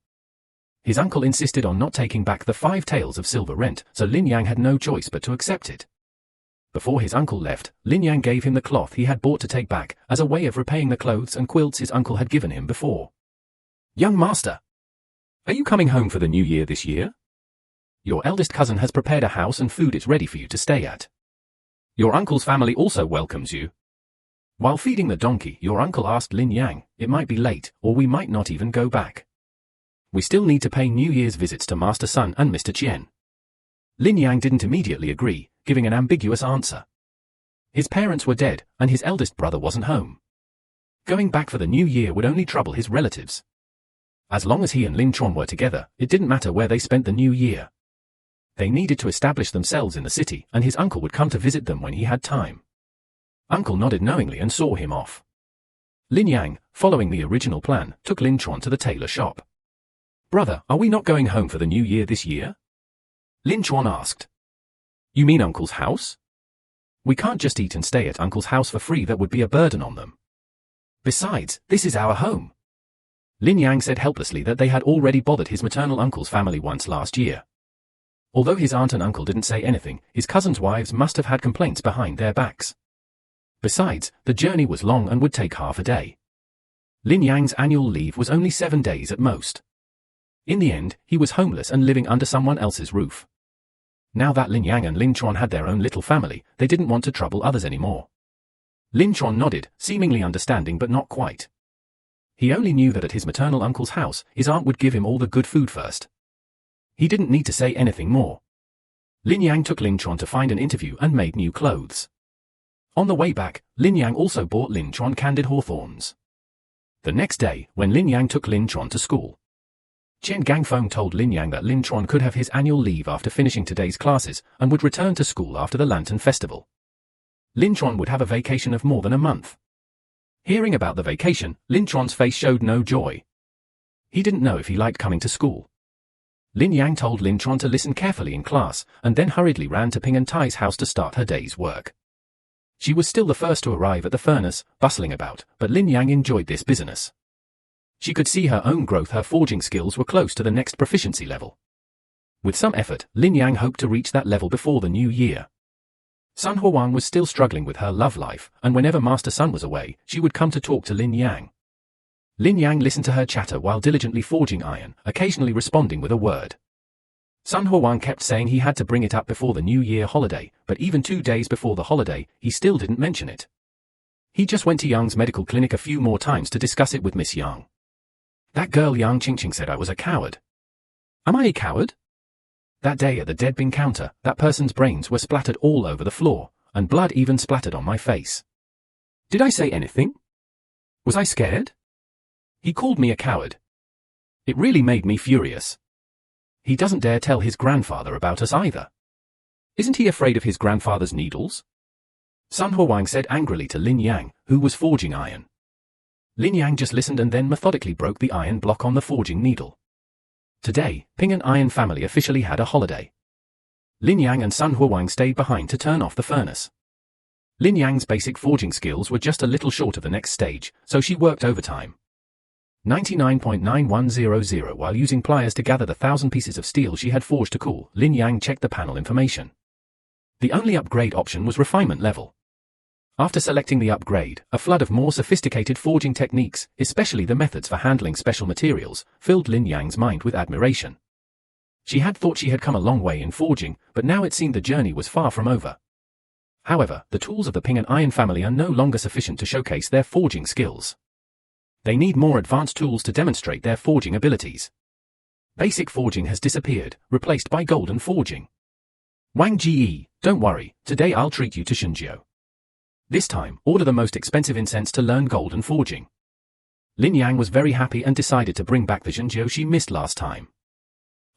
His uncle insisted on not taking back the 5 taels of silver rent, so Lin Yang had no choice but to accept it. Before his uncle left, Lin Yang gave him the cloth he had bought to take back, as a way of repaying the clothes and quilts his uncle had given him before. "Young master, are you coming home for the new year this year? Your eldest cousin has prepared a house and food is ready for you to stay at. Your uncle's family also welcomes you." While feeding the donkey, your uncle asked Lin Yang, "It might be late, or we might not even go back. We still need to pay New Year's visits to Master Sun and Mr. Qian." Lin Yang didn't immediately agree, giving an ambiguous answer. His parents were dead, and his eldest brother wasn't home. Going back for the new year would only trouble his relatives. As long as he and Lin Chuan were together, it didn't matter where they spent the new year. They needed to establish themselves in the city, and his uncle would come to visit them when he had time. Uncle nodded knowingly and saw him off. Lin Yang, following the original plan, took Lin Chuan to the tailor shop. "Brother, are we not going home for the new year this year?" Lin Chuan asked. "You mean Uncle's house?" We can't just eat and stay at Uncle's house for free, that would be a burden on them. Besides, this is our home. Lin Yang said helplessly that they had already bothered his maternal uncle's family once last year. Although his aunt and uncle didn't say anything, his cousins' wives must have had complaints behind their backs. Besides, the journey was long and would take half a day. Lin Yang's annual leave was only 7 days at most. In the end, he was homeless and living under someone else's roof. Now that Lin Yang and Lin Chuan had their own little family, they didn't want to trouble others anymore. Lin Chuan nodded, seemingly understanding but not quite. He only knew that at his maternal uncle's house, his aunt would give him all the good food first. He didn't need to say anything more. Lin Yang took Lin Chuan to find an interview and made new clothes. On the way back, Lin Yang also bought Lin Chuan candied hawthorns. The next day, when Lin Yang took Lin Chuan to school, Chen Gangfeng told Lin Yang that Lin Chuan could have his annual leave after finishing today's classes and would return to school after the Lantern Festival. Lin Chuan would have a vacation of more than a month. Hearing about the vacation, Lin Chuan's face showed no joy. He didn't know if he liked coming to school. Lin Yang told Lin Chuan to listen carefully in class, and then hurriedly ran to Ping and Tai's house to start her day's work. She was still the first to arrive at the furnace, bustling about, but Lin Yang enjoyed this business. She could see her own growth. Her forging skills were close to the next proficiency level. With some effort, Lin Yang hoped to reach that level before the new year. Sun Huang was still struggling with her love life, and whenever Master Sun was away, she would come to talk to Lin Yang. Lin Yang listened to her chatter while diligently forging iron, occasionally responding with a word. Sun Huang kept saying he had to bring it up before the New Year holiday, but even 2 days before the holiday, he still didn't mention it. He just went to Yang's medical clinic a few more times to discuss it with Miss Yang. That girl Yang Qingqing said I was a coward. Am I a coward? That day at the dead bin counter, that person's brains were splattered all over the floor, and blood even splattered on my face. Did I say anything? Was I scared? He called me a coward. It really made me furious. He doesn't dare tell his grandfather about us either. Isn't he afraid of his grandfather's needles? Sun Huang said angrily to Lin Yang, who was forging iron. Lin Yang just listened and then methodically broke the iron block on the forging needle. Today, Ping and Iron family officially had a holiday. Lin Yang and Sun Huang stayed behind to turn off the furnace. Lin Yang's basic forging skills were just a little short of the next stage, so she worked overtime. 99.9100 while using pliers to gather the 1,000 pieces of steel she had forged to cool. Lin Yang checked the panel information. The only upgrade option was refinement level. After selecting the upgrade, a flood of more sophisticated forging techniques, especially the methods for handling special materials, filled Lin Yang's mind with admiration. She had thought she had come a long way in forging, but now it seemed the journey was far from over. However, the tools of the Ping and Iron family are no longer sufficient to showcase their forging skills. They need more advanced tools to demonstrate their forging abilities. Basic forging has disappeared, replaced by golden forging. Wang Ji, don't worry, today I'll treat you to Shunjiu. This time, order the most expensive incense to learn golden forging. Lin Yang was very happy and decided to bring back the Shunjiu she missed last time.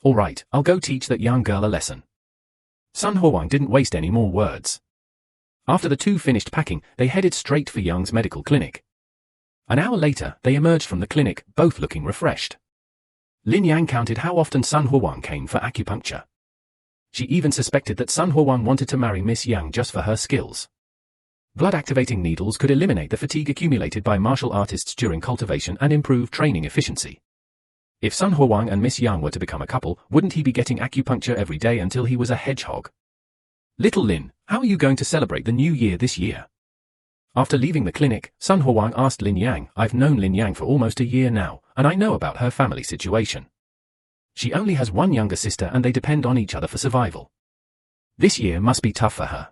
Alright, I'll go teach that young girl a lesson. Sun Huang didn't waste any more words. After the two finished packing, they headed straight for Young's medical clinic. An hour later, they emerged from the clinic, both looking refreshed. Lin Yang counted how often Sun Huang came for acupuncture. She even suspected that Sun Huang wanted to marry Miss Yang just for her skills. Blood-activating needles could eliminate the fatigue accumulated by martial artists during cultivation and improve training efficiency. If Sun Huang and Miss Yang were to become a couple, wouldn't he be getting acupuncture every day until he was a hedgehog? Little Lin, how are you going to celebrate the new year this year? After leaving the clinic, Sun Huang asked Lin Yang. I've known Lin Yang for almost a year now, and I know about her family situation. She only has one younger sister and they depend on each other for survival. This year must be tough for her.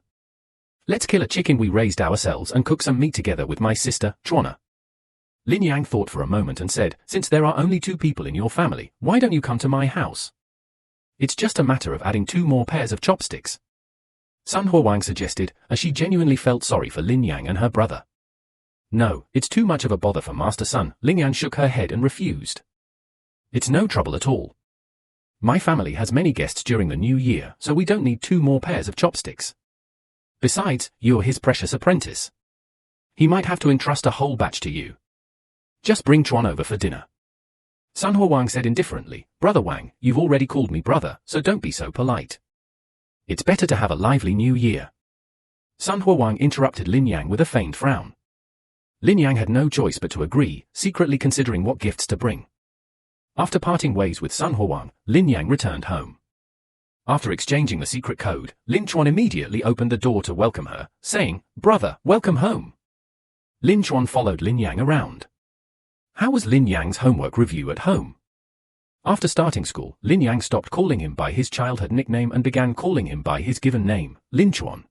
Let's kill a chicken we raised ourselves and cook some meat together with my sister, Chuana. Lin Yang thought for a moment and said, since there are only 2 people in your family, why don't you come to my house? It's just a matter of adding 2 more pairs of chopsticks. Sun Huang suggested, as she genuinely felt sorry for Lin Yang and her brother. No, it's too much of a bother for Master Sun. Lin Yang shook her head and refused. It's no trouble at all. My family has many guests during the new year, so we don't need 2 more pairs of chopsticks. Besides, you're his precious apprentice. He might have to entrust a whole batch to you. Just bring Chuan over for dinner. Sun Huang said indifferently, Brother Wang, you've already called me brother, so don't be so polite. It's better to have a lively new year. Sun Huang interrupted Lin Yang with a feigned frown. Lin Yang had no choice but to agree, secretly considering what gifts to bring. After parting ways with Sun Huang, Lin Yang returned home. After exchanging the secret code, Lin Chuan immediately opened the door to welcome her, saying, "Brother, welcome home." Lin Chuan followed Lin Yang around. How was Lin Yang's homework review at home? After starting school, Lin Yang stopped calling him by his childhood nickname and began calling him by his given name, Lin Chuan.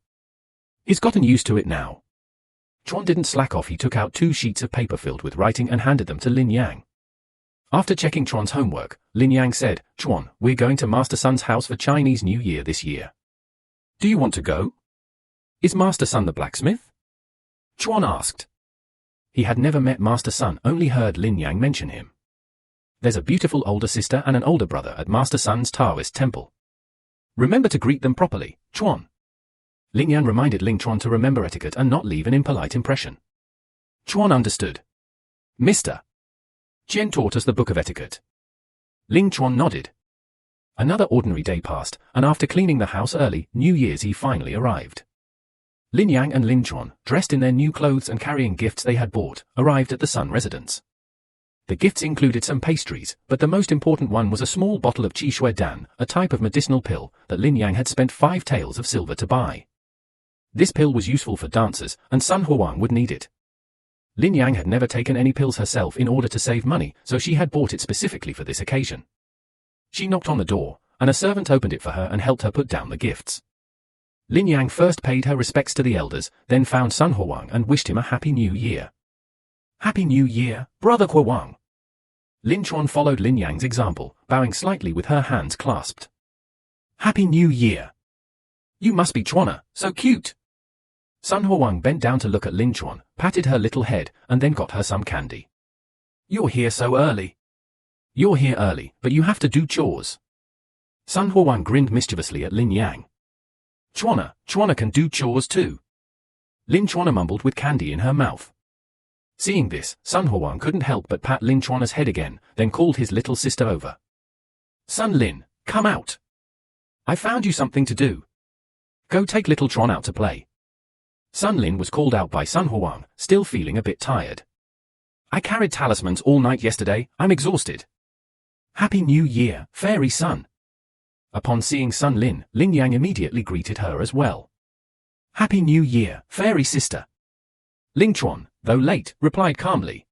He's gotten used to it now. Chuan didn't slack off. He took out 2 sheets of paper filled with writing and handed them to Lin Yang. After checking Chuan's homework, Lin Yang said, "Chuan, we're going to Master Sun's house for Chinese New Year this year. Do you want to go?" "Is Master Sun the blacksmith?" Chuan asked. He had never met Master Sun, only heard Lin Yang mention him. "There's a beautiful older sister and an older brother at Master Sun's Taoist temple. Remember to greet them properly, Chuan." Lin Yang reminded Lin Chuan to remember etiquette and not leave an impolite impression. Chuan understood. "Mr. Chen taught us the book of etiquette." Lin Chuan nodded. Another ordinary day passed, and after cleaning the house early, New Year's Eve finally arrived. Lin Yang and Lin Chuan, dressed in their new clothes and carrying gifts they had bought, arrived at the Sun residence. The gifts included some pastries, but the most important one was a small bottle of Qi Shui Dan, a type of medicinal pill that Lin Yang had spent 5 taels of silver to buy. This pill was useful for dancers, and Sun Huang would need it. Lin Yang had never taken any pills herself in order to save money, so she had bought it specifically for this occasion. She knocked on the door, and a servant opened it for her and helped her put down the gifts. Lin Yang first paid her respects to the elders, then found Sun Huang and wished him a Happy New Year. "Happy New Year, Brother Huang." Lin Chuan followed Lin Yang's example, bowing slightly with her hands clasped. "Happy New Year. You must be Chuana, so cute." Sun Huang bent down to look at Lin Chuan, patted her little head, and then got her some candy. "You're here so early." "You're here early, but you have to do chores." Sun Huang grinned mischievously at Lin Yang. Chuana can do chores too." Lin Chuan mumbled with candy in her mouth. Seeing this, Sun Huang couldn't help but pat Lin Chuan's head again, then called his little sister over. "Sun Lin, come out. I found you something to do. Go take little Chuan out to play." Sun Lin was called out by Sun Huang, still feeling a bit tired. "I carried talismans all night yesterday, I'm exhausted." "Happy New Year, Fairy Sun." Upon seeing Sun Lin, Lin Yang immediately greeted her as well. "Happy New Year, Fairy Sister." Lin Chuan, though late, replied calmly.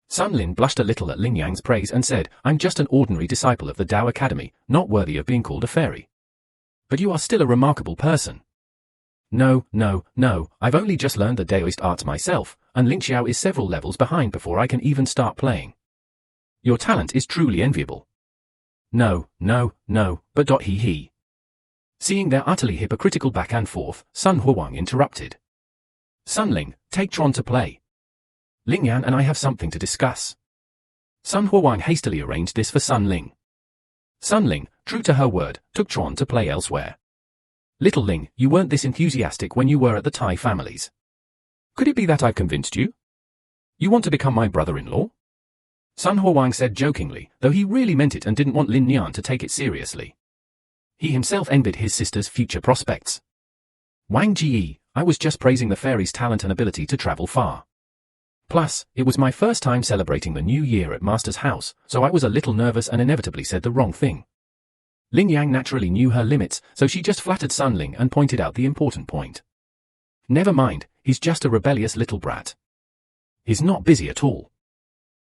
Sun Lin blushed a little at Lin Yang's praise and said, "I'm just an ordinary disciple of the Tao Academy, not worthy of being called a fairy. But you are still a remarkable person." No, I've only just learned the Daoist arts myself, and Ling Xiao is several levels behind before I can even start playing. Your talent is truly enviable." No, but he. Seeing their utterly hypocritical back and forth, Sun Huang interrupted. "Sun Ling, take Chuan to play. Ling Yan and I have something to discuss." Sun Huang hastily arranged this for Sun Ling. Sun Ling, true to her word, took Chuan to play elsewhere. "Little Ling, you weren't this enthusiastic when you were at the Tai families. Could it be that I've convinced you? You want to become my brother-in-law?" Sun Huang said jokingly, though he really meant it and didn't want Lin Yan to take it seriously. He himself envied his sister's future prospects. "Wang Ji, I was just praising the fairy's talent and ability to travel far. Plus, it was my first time celebrating the new year at Master's house, so I was a little nervous and inevitably said the wrong thing." Lin Yang naturally knew her limits, so she just flattered Sun Ling and pointed out the important point. "Never mind, he's just a rebellious little brat. He's not busy at all.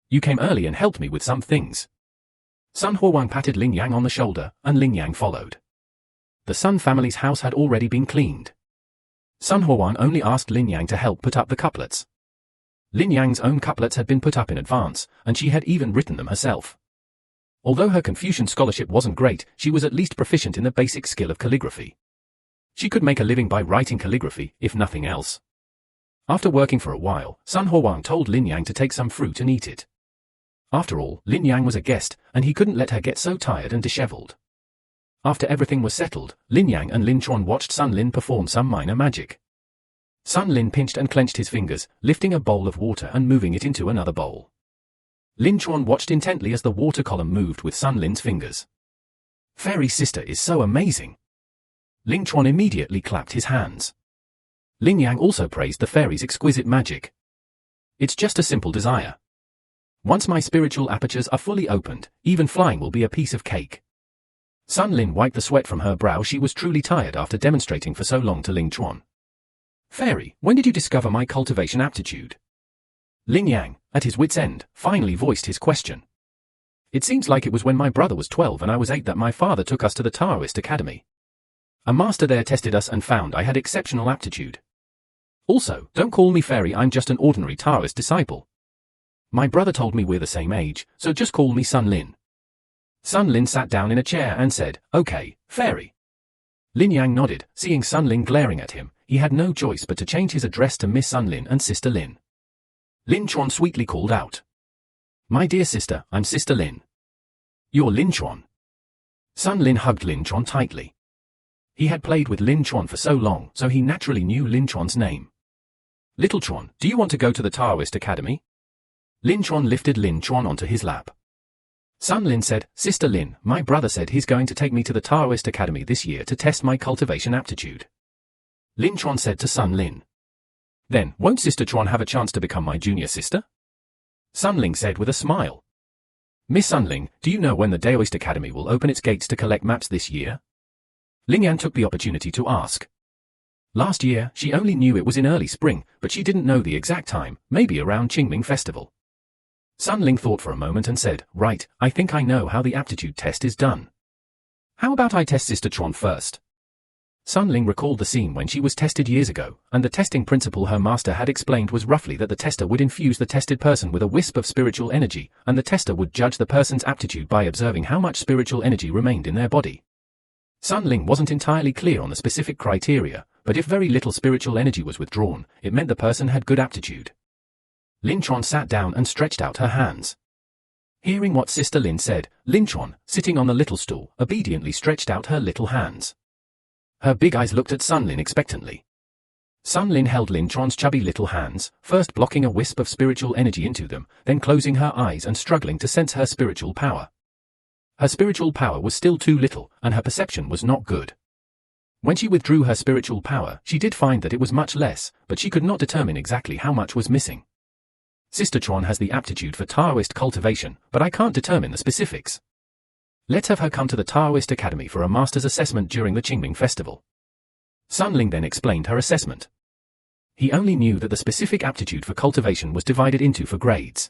You came early and helped me with some things." Sun Huang patted Lin Yang on the shoulder, and Lin Yang followed. The Sun family's house had already been cleaned. Sun Huang only asked Lin Yang to help put up the couplets. Lin Yang's own couplets had been put up in advance, and she had even written them herself. Although her Confucian scholarship wasn't great, she was at least proficient in the basic skill of calligraphy. She could make a living by writing calligraphy, if nothing else. After working for a while, Sun Huang told Lin Yang to take some fruit and eat it. After all, Lin Yang was a guest, and he couldn't let her get so tired and disheveled. After everything was settled, Lin Yang and Lin Chuan watched Sun Lin perform some minor magic. Sun Lin pinched and clenched his fingers, lifting a bowl of water and moving it into another bowl. Lin Chuan watched intently as the water column moved with Sun Lin's fingers. "Fairy sister is so amazing." Lin Chuan immediately clapped his hands. Lin Yang also praised the fairy's exquisite magic. It's just a simple desire. Once my spiritual apertures are fully opened, even flying will be a piece of cake. Sun Lin wiped the sweat from her brow. She was truly tired after demonstrating for so long to Ling Chuan. Fairy, when did you discover my cultivation aptitude? Lin Yang, at his wit's end, finally voiced his question. It seems like it was when my brother was 12 and I was 8 that my father took us to the Taoist Academy. A master there tested us and found I had exceptional aptitude. Also, don't call me fairy, I'm just an ordinary Taoist disciple. My brother told me we're the same age, so just call me Sun Lin. Sun Lin sat down in a chair and said, okay, fairy. Lin Yang nodded, seeing Sun Lin glaring at him. He had no choice but to change his address to Miss Sun Lin and Sister Lin. Lin Chuan sweetly called out. My dear sister, I'm Sister Lin. You're Lin Chuan. Sun Lin hugged Lin Chuan tightly. He had played with Lin Chuan for so long, so he naturally knew Lin Chuan's name. Little Chuan, do you want to go to the Taoist Academy? Lin Chuan lifted Lin Chuan onto his lap. Sun Lin said, Sister Lin, my brother said he's going to take me to the Taoist Academy this year to test my cultivation aptitude. Lin Chuan said to Sun Lin. Then, won't Sister Chuan have a chance to become my junior sister? Sun Ling said with a smile. Miss Sun Ling, do you know when the Taoist Academy will open its gates to collect maps this year? Ling Yan took the opportunity to ask. Last year, she only knew it was in early spring, but she didn't know the exact time, maybe around Qingming Festival. Sun Ling thought for a moment and said, right, I think I know how the aptitude test is done. How about I test Sister Chuan first? Sun Ling recalled the scene when she was tested years ago, and the testing principle her master had explained was roughly that the tester would infuse the tested person with a wisp of spiritual energy, and the tester would judge the person's aptitude by observing how much spiritual energy remained in their body. Sun Ling wasn't entirely clear on the specific criteria, but if very little spiritual energy was withdrawn, it meant the person had good aptitude. Lin Chuan sat down and stretched out her hands. Hearing what Sister Lin said, Lin Chuan, sitting on the little stool, obediently stretched out her little hands. Her big eyes looked at Sun Lin expectantly. Sun Lin held Lin Chuan's chubby little hands, first blocking a wisp of spiritual energy into them, then closing her eyes and struggling to sense her spiritual power. Her spiritual power was still too little, and her perception was not good. When she withdrew her spiritual power, she did find that it was much less, but she could not determine exactly how much was missing. Sister Chuan has the aptitude for Taoist cultivation, but I can't determine the specifics. Let's have her come to the Taoist Academy for a master's assessment during the Qingming Festival. Sun Ling then explained her assessment. He only knew that the specific aptitude for cultivation was divided into 4 grades.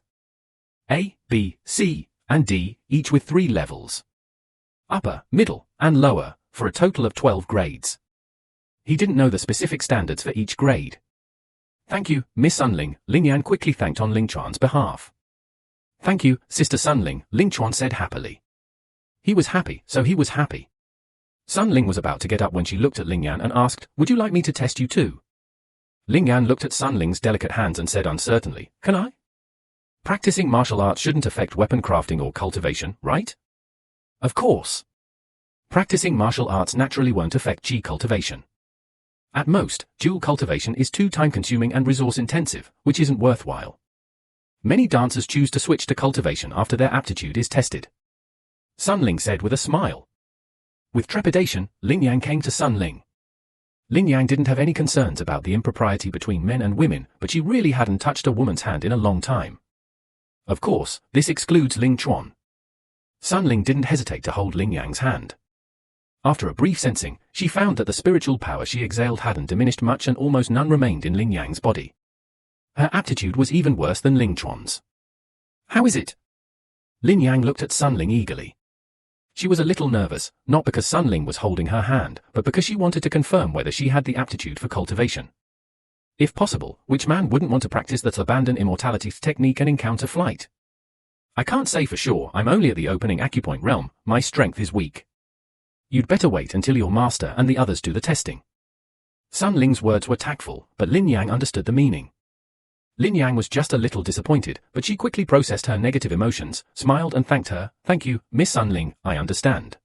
A, B, C, and D, each with 3 levels. Upper, middle, and lower, for a total of 12 grades. He didn't know the specific standards for each grade. Thank you, Miss Sun Ling, Lin Yan quickly thanked on Ling Chuan's behalf. Thank you, Sister Sun Ling, Ling Chuan said happily. He was happy, so he was happy. Sun Ling was about to get up when she looked at Ling Yan and asked, would you like me to test you too? Ling Yan looked at Sun Ling's delicate hands and said uncertainly, can I? Practicing martial arts shouldn't affect weapon crafting or cultivation, right? Of course. Practicing martial arts naturally won't affect qi cultivation. At most, dual cultivation is too time-consuming and resource-intensive, which isn't worthwhile. Many dancers choose to switch to cultivation after their aptitude is tested. Sun Ling said with a smile. With trepidation, Ling Yang came to Sun Ling. Ling Yang didn't have any concerns about the impropriety between men and women, but she really hadn't touched a woman's hand in a long time. Of course, this excludes Ling Chuan. Sun Ling didn't hesitate to hold Ling Yang's hand. After a brief sensing, she found that the spiritual power she exhaled hadn't diminished much and almost none remained in Ling Yang's body. Her aptitude was even worse than Ling Chuan's. How is it? Lin Yang looked at Sun Ling eagerly. She was a little nervous, not because Sun Ling was holding her hand, but because she wanted to confirm whether she had the aptitude for cultivation. If possible, which man wouldn't want to practice the abandon immortality technique and encounter flight? I can't say for sure, I'm only at the opening acupoint realm, my strength is weak. You'd better wait until your master and the others do the testing. Sun Ling's words were tactful, but Lin Yang understood the meaning. Lin Yang was just a little disappointed, but she quickly processed her negative emotions, smiled and thanked her. Thank you, Miss Sun Ling, I understand.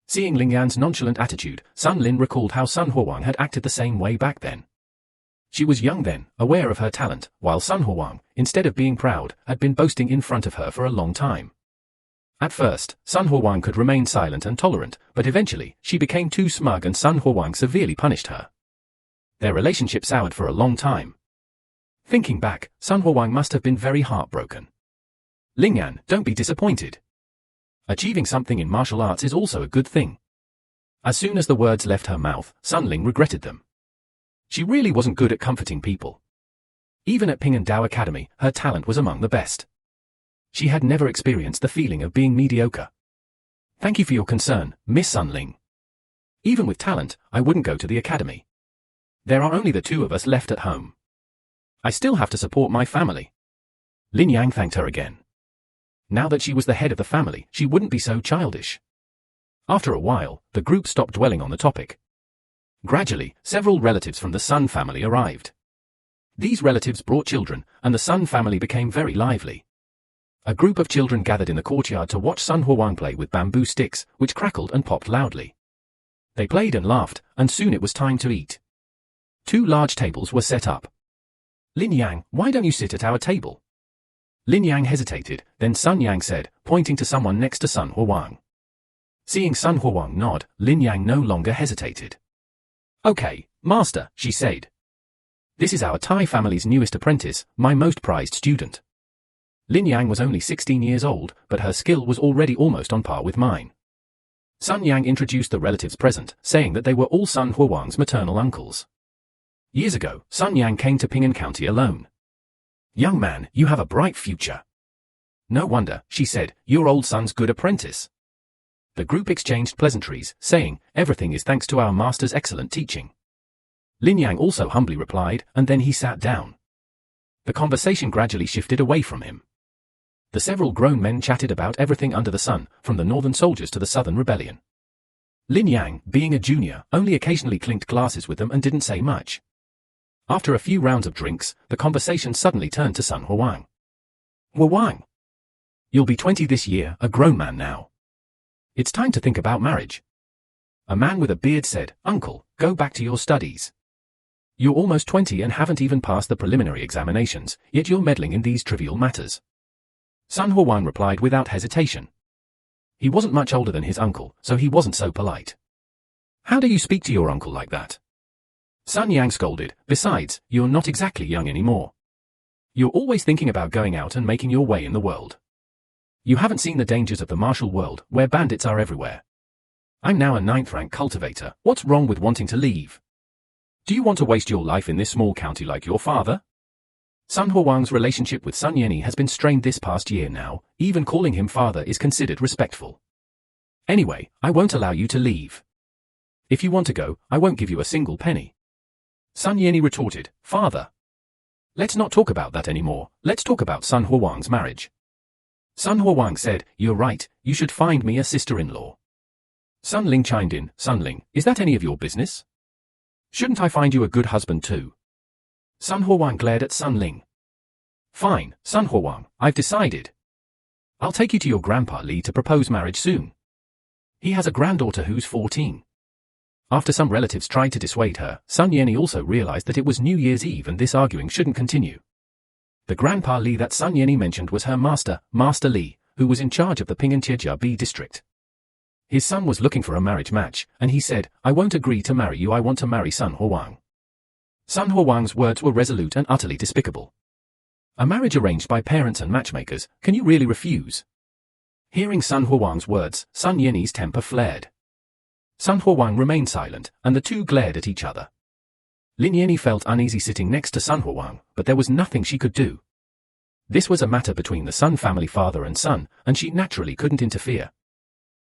Seeing Ling Yan's nonchalant attitude, Sun Lin recalled how Sun Huang had acted the same way back then. She was young then, aware of her talent, while Sun Huang, instead of being proud, had been boasting in front of her for a long time. At first, Sun Huang could remain silent and tolerant, but eventually, she became too smug and Sun Huang severely punished her. Their relationship soured for a long time. Thinking back, Sun Huang must have been very heartbroken. Lingyan, don't be disappointed. Achieving something in martial arts is also a good thing. As soon as the words left her mouth, Sun Ling regretted them. She really wasn't good at comforting people. Even at Ping and Dao Academy, her talent was among the best. She had never experienced the feeling of being mediocre. Thank you for your concern, Miss Sun Ling. Even with talent, I wouldn't go to the academy. There are only the two of us left at home. I still have to support my family. Lin Yang thanked her again. Now that she was the head of the family, she wouldn't be so childish. After a while, the group stopped dwelling on the topic. Gradually, several relatives from the Sun family arrived. These relatives brought children, and the Sun family became very lively. A group of children gathered in the courtyard to watch Sun Huang play with bamboo sticks, which crackled and popped loudly. They played and laughed, and soon it was time to eat. 2 large tables were set up. Lin Yang, why don't you sit at our table? Lin Yang hesitated, then Sun Yang said, pointing to someone next to Sun Huang. Seeing Sun Huang nod, Lin Yang no longer hesitated. Okay, master, she said. This is our Thai family's newest apprentice, my most prized student. Lin Yang was only 16 years old, but her skill was already almost on par with mine. Sun Yang introduced the relatives present, saying that they were all Sun Huang's maternal uncles. Years ago, Sun Yang came to Ping'an County alone. Young man, you have a bright future. No wonder, she said, your old son's good apprentice. The group exchanged pleasantries, saying, everything is thanks to our master's excellent teaching. Lin Yang also humbly replied, and then he sat down. The conversation gradually shifted away from him. The several grown men chatted about everything under the sun, from the northern soldiers to the southern rebellion. Lin Yang, being a junior, only occasionally clinked glasses with them and didn't say much. After a few rounds of drinks, the conversation suddenly turned to Sun Huang. Huang, you'll be 20 this year, a grown man now. It's time to think about marriage. A man with a beard said, Uncle, go back to your studies. You're almost 20 and haven't even passed the preliminary examinations, yet you're meddling in these trivial matters. Sun Huang replied without hesitation. He wasn't much older than his uncle, so he wasn't so polite. How do you speak to your uncle like that? Sun Yang scolded, besides, you're not exactly young anymore. You're always thinking about going out and making your way in the world. You haven't seen the dangers of the martial world, where bandits are everywhere. I'm now a 9th rank cultivator, what's wrong with wanting to leave? Do you want to waste your life in this small county like your father? Sun Huang's relationship with Sun Yenny has been strained this past year now, even calling him father is considered respectful. Anyway, I won't allow you to leave. If you want to go, I won't give you a single penny. Sun Yenny retorted, Father. Let's not talk about that anymore, let's talk about Sun Huang's marriage. Sun Huang said, you're right, you should find me a sister-in-law. Sun Ling chimed in, Sun Ling, is that any of your business? Shouldn't I find you a good husband too? Sun Huang glared at Sun Ling. Fine, Sun Huang, I've decided. I'll take you to your grandpa Li to propose marriage soon. He has a granddaughter who's 14. After some relatives tried to dissuade her, Sun Yenny also realized that it was New Year's Eve and this arguing shouldn't continue. The grandpa Li that Sun Yenny mentioned was her master, Master Li, who was in charge of the Ping'an B district. His son was looking for a marriage match, and he said, I won't agree to marry you, I want to marry Sun Huang. Sun Huang's words were resolute and utterly despicable. A marriage arranged by parents and matchmakers, can you really refuse? Hearing Sun Huang's words, Sun Yenny's temper flared. Sun Huang remained silent, and the two glared at each other. Lin Yenny felt uneasy sitting next to Sun Huang, but there was nothing she could do. This was a matter between the Sun family father and son, and she naturally couldn't interfere.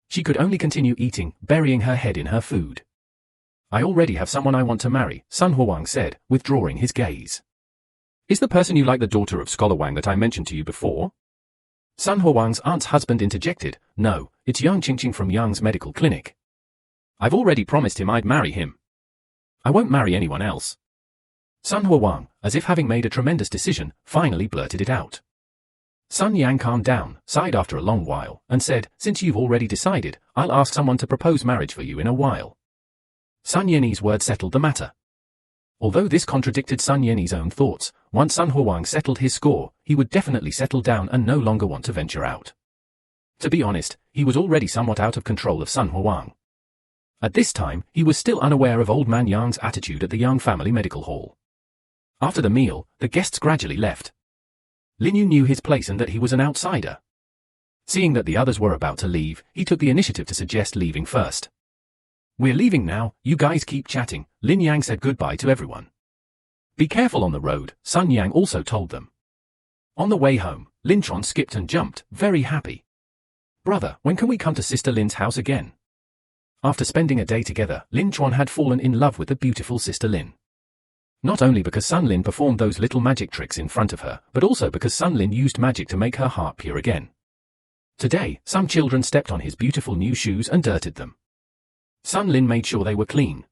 She could only continue eating, burying her head in her food. I already have someone I want to marry, Sun Huang said, withdrawing his gaze. Is the person you like the daughter of Scholar Wang that I mentioned to you before? Sun Huang's aunt's husband interjected, no, it's Yang Qingqing from Yang's medical clinic. I've already promised him I'd marry him. I won't marry anyone else. Sun Huang, as if having made a tremendous decision, finally blurted it out. Sun Yang calmed down, sighed after a long while, and said, since you've already decided, I'll ask someone to propose marriage for you in a while. Sun Yenny's word settled the matter. Although this contradicted Sun Yenny's own thoughts, once Sun Huang settled his score, he would definitely settle down and no longer want to venture out. To be honest, he was already somewhat out of control of Sun Huang. At this time, he was still unaware of old man Yang's attitude at the Yang family medical hall. After the meal, the guests gradually left. Lin Yu knew his place and that he was an outsider. Seeing that the others were about to leave, he took the initiative to suggest leaving first. "We're leaving now, you guys keep chatting," Lin Yang said goodbye to everyone. "Be careful on the road," Sun Yang also told them. On the way home, Lin Chuan skipped and jumped, very happy. "Brother, when can we come to Sister Lin's house again?" After spending a day together, Lin Chuan had fallen in love with the beautiful Sister Lin. Not only because Sun Lin performed those little magic tricks in front of her, but also because Sun Lin used magic to make her heart pure again. Today, some children stepped on his beautiful new shoes and dirted them. Sun Lin made sure they were clean.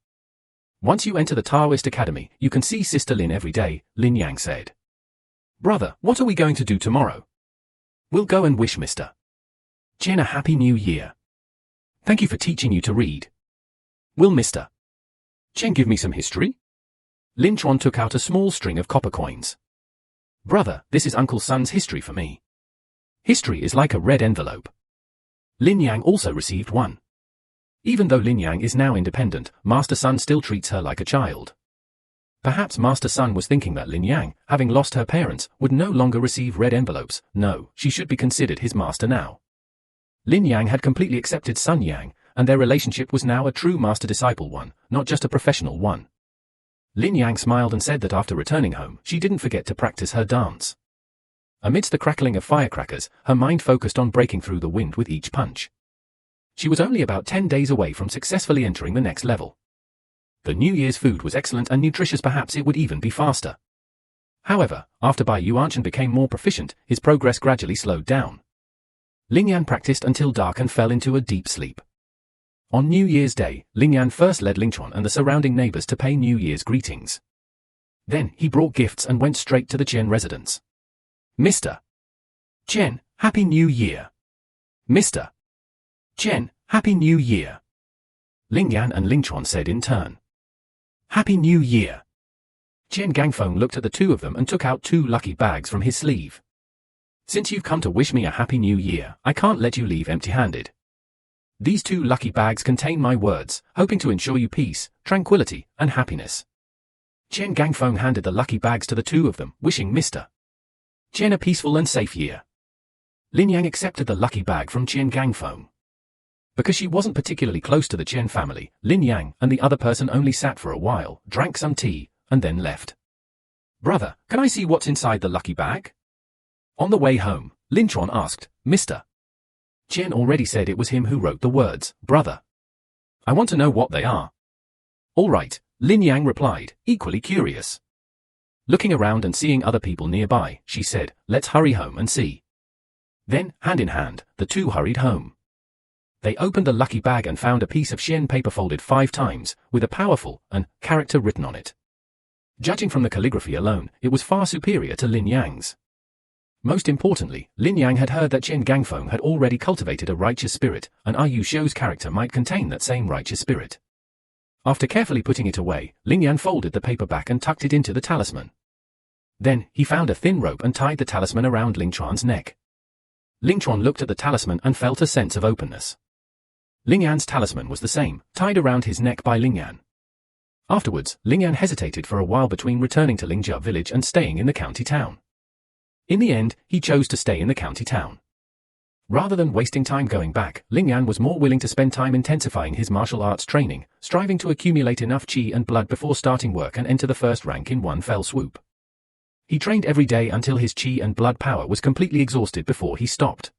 "Once you enter the Taoist Academy, you can see Sister Lin every day," Lin Yang said. "Brother, what are we going to do tomorrow?" "We'll go and wish Mr. Chen a happy new year. Thank you for teaching you to read." "Will Mr. Chen give me some history?" Lin Chuan took out a small string of copper coins. "Brother, this is Uncle Sun's history for me. History is like a red envelope." Lin Yang also received one. Even though Lin Yang is now independent, Master Sun still treats her like a child. Perhaps Master Sun was thinking that Lin Yang, having lost her parents, would no longer receive red envelopes. No, she should be considered his master now. Lin Yang had completely accepted Sun Yang, and their relationship was now a true master-disciple one, not just a professional one. Lin Yang smiled and said that after returning home, she didn't forget to practice her dance. Amidst the crackling of firecrackers, her mind focused on breaking through the wind with each punch. She was only about 10 days away from successfully entering the next level. The New Year's food was excellent and nutritious, perhaps it would even be faster. However, after Bai Yuanshan became more proficient, his progress gradually slowed down. Ling Yan practiced until dark and fell into a deep sleep. On New Year's Day, Ling Yan first led Ling Chuan and the surrounding neighbors to pay New Year's greetings. Then, he brought gifts and went straight to the Chen residence. "Mr. Chen, Happy New Year. Mr. Chen, Happy New Year." Ling Yan and Ling Chuan said in turn. "Happy New Year." Chen Gangfeng looked at the two of them and took out 2 lucky bags from his sleeve. "Since you've come to wish me a Happy New Year, I can't let you leave empty-handed. These 2 lucky bags contain my words, hoping to ensure you peace, tranquility, and happiness." Chen Gangfeng handed the lucky bags to the two of them, wishing Mr. Chen a peaceful and safe year. Lin Yang accepted the lucky bag from Chen Gangfeng. Because she wasn't particularly close to the Chen family, Lin Yang and the other person only sat for a while, drank some tea, and then left. "Brother, can I see what's inside the lucky bag?" On the way home, Lin Chuan asked, "Mr. Chen already said it was him who wrote the words, brother. I want to know what they are." "All right," Lin Yang replied, equally curious. Looking around and seeing other people nearby, she said, "Let's hurry home and see." Then, hand in hand, the two hurried home. They opened the lucky bag and found a piece of Xian paper folded 5 times, with a powerful "An" character written on it. Judging from the calligraphy alone, it was far superior to Lin Yang's. Most importantly, Lin Yang had heard that Chen Gangfeng had already cultivated a righteous spirit, and Yu Shou's character might contain that same righteous spirit. After carefully putting it away, Lin Yan folded the paper back and tucked it into the talisman. Then, he found a thin rope and tied the talisman around Ling Chuan's neck. Ling Chuan looked at the talisman and felt a sense of openness. Ling Yan's talisman was the same, tied around his neck by Ling Yan. Afterwards, Ling Yan hesitated for a while between returning to Lingjia village and staying in the county town. In the end, he chose to stay in the county town. Rather than wasting time going back, Ling Yan was more willing to spend time intensifying his martial arts training, striving to accumulate enough qi and blood before starting work and enter the first rank in one fell swoop. He trained every day until his qi and blood power was completely exhausted before he stopped.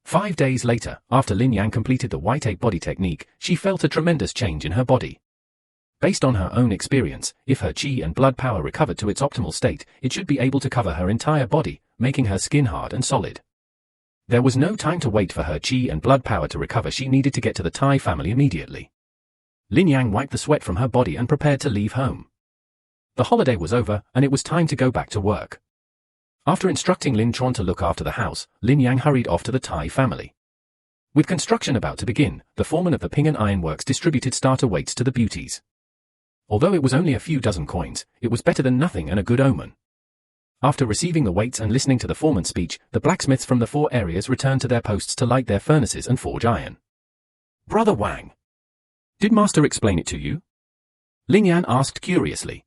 5 days later, after Lin Yang completed the white egg body technique, she felt a tremendous change in her body. Based on her own experience, if her qi and blood power recovered to its optimal state, it should be able to cover her entire body, making her skin hard and solid. There was no time to wait for her qi and blood power to recover. She needed to get to the Tai family immediately. Lin Yang wiped the sweat from her body and prepared to leave home. The holiday was over, and it was time to go back to work. After instructing Lin Chuan to look after the house, Lin Yang hurried off to the Tai family. With construction about to begin, the foreman of the Ping and Ironworks distributed starter weights to the beauties. Although it was only a few dozen coins, it was better than nothing and a good omen. After receiving the weights and listening to the foreman's speech, the blacksmiths from the 4 areas returned to their posts to light their furnaces and forge iron. "Brother Wang, Did Master explain it to you? Ling Yan asked curiously.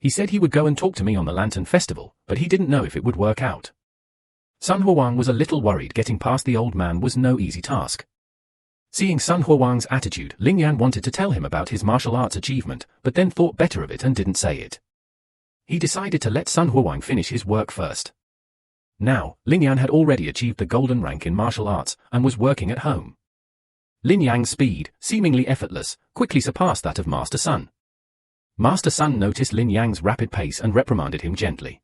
He said he would go and talk to me on the Lantern Festival, but he didn't know if it would work out. Sun Huang was a little worried. Getting past the old man was no easy task. Seeing Sun Huang's attitude, Ling Yan wanted to tell him about his martial arts achievement, but then thought better of it and didn't say it. He decided to let Sun Huang finish his work first. Now, Ling Yan had already achieved the golden rank in martial arts and was working at home. Lin Yang's speed, seemingly effortless, quickly surpassed that of Master Sun. Master Sun noticed Lin Yang's rapid pace and reprimanded him gently.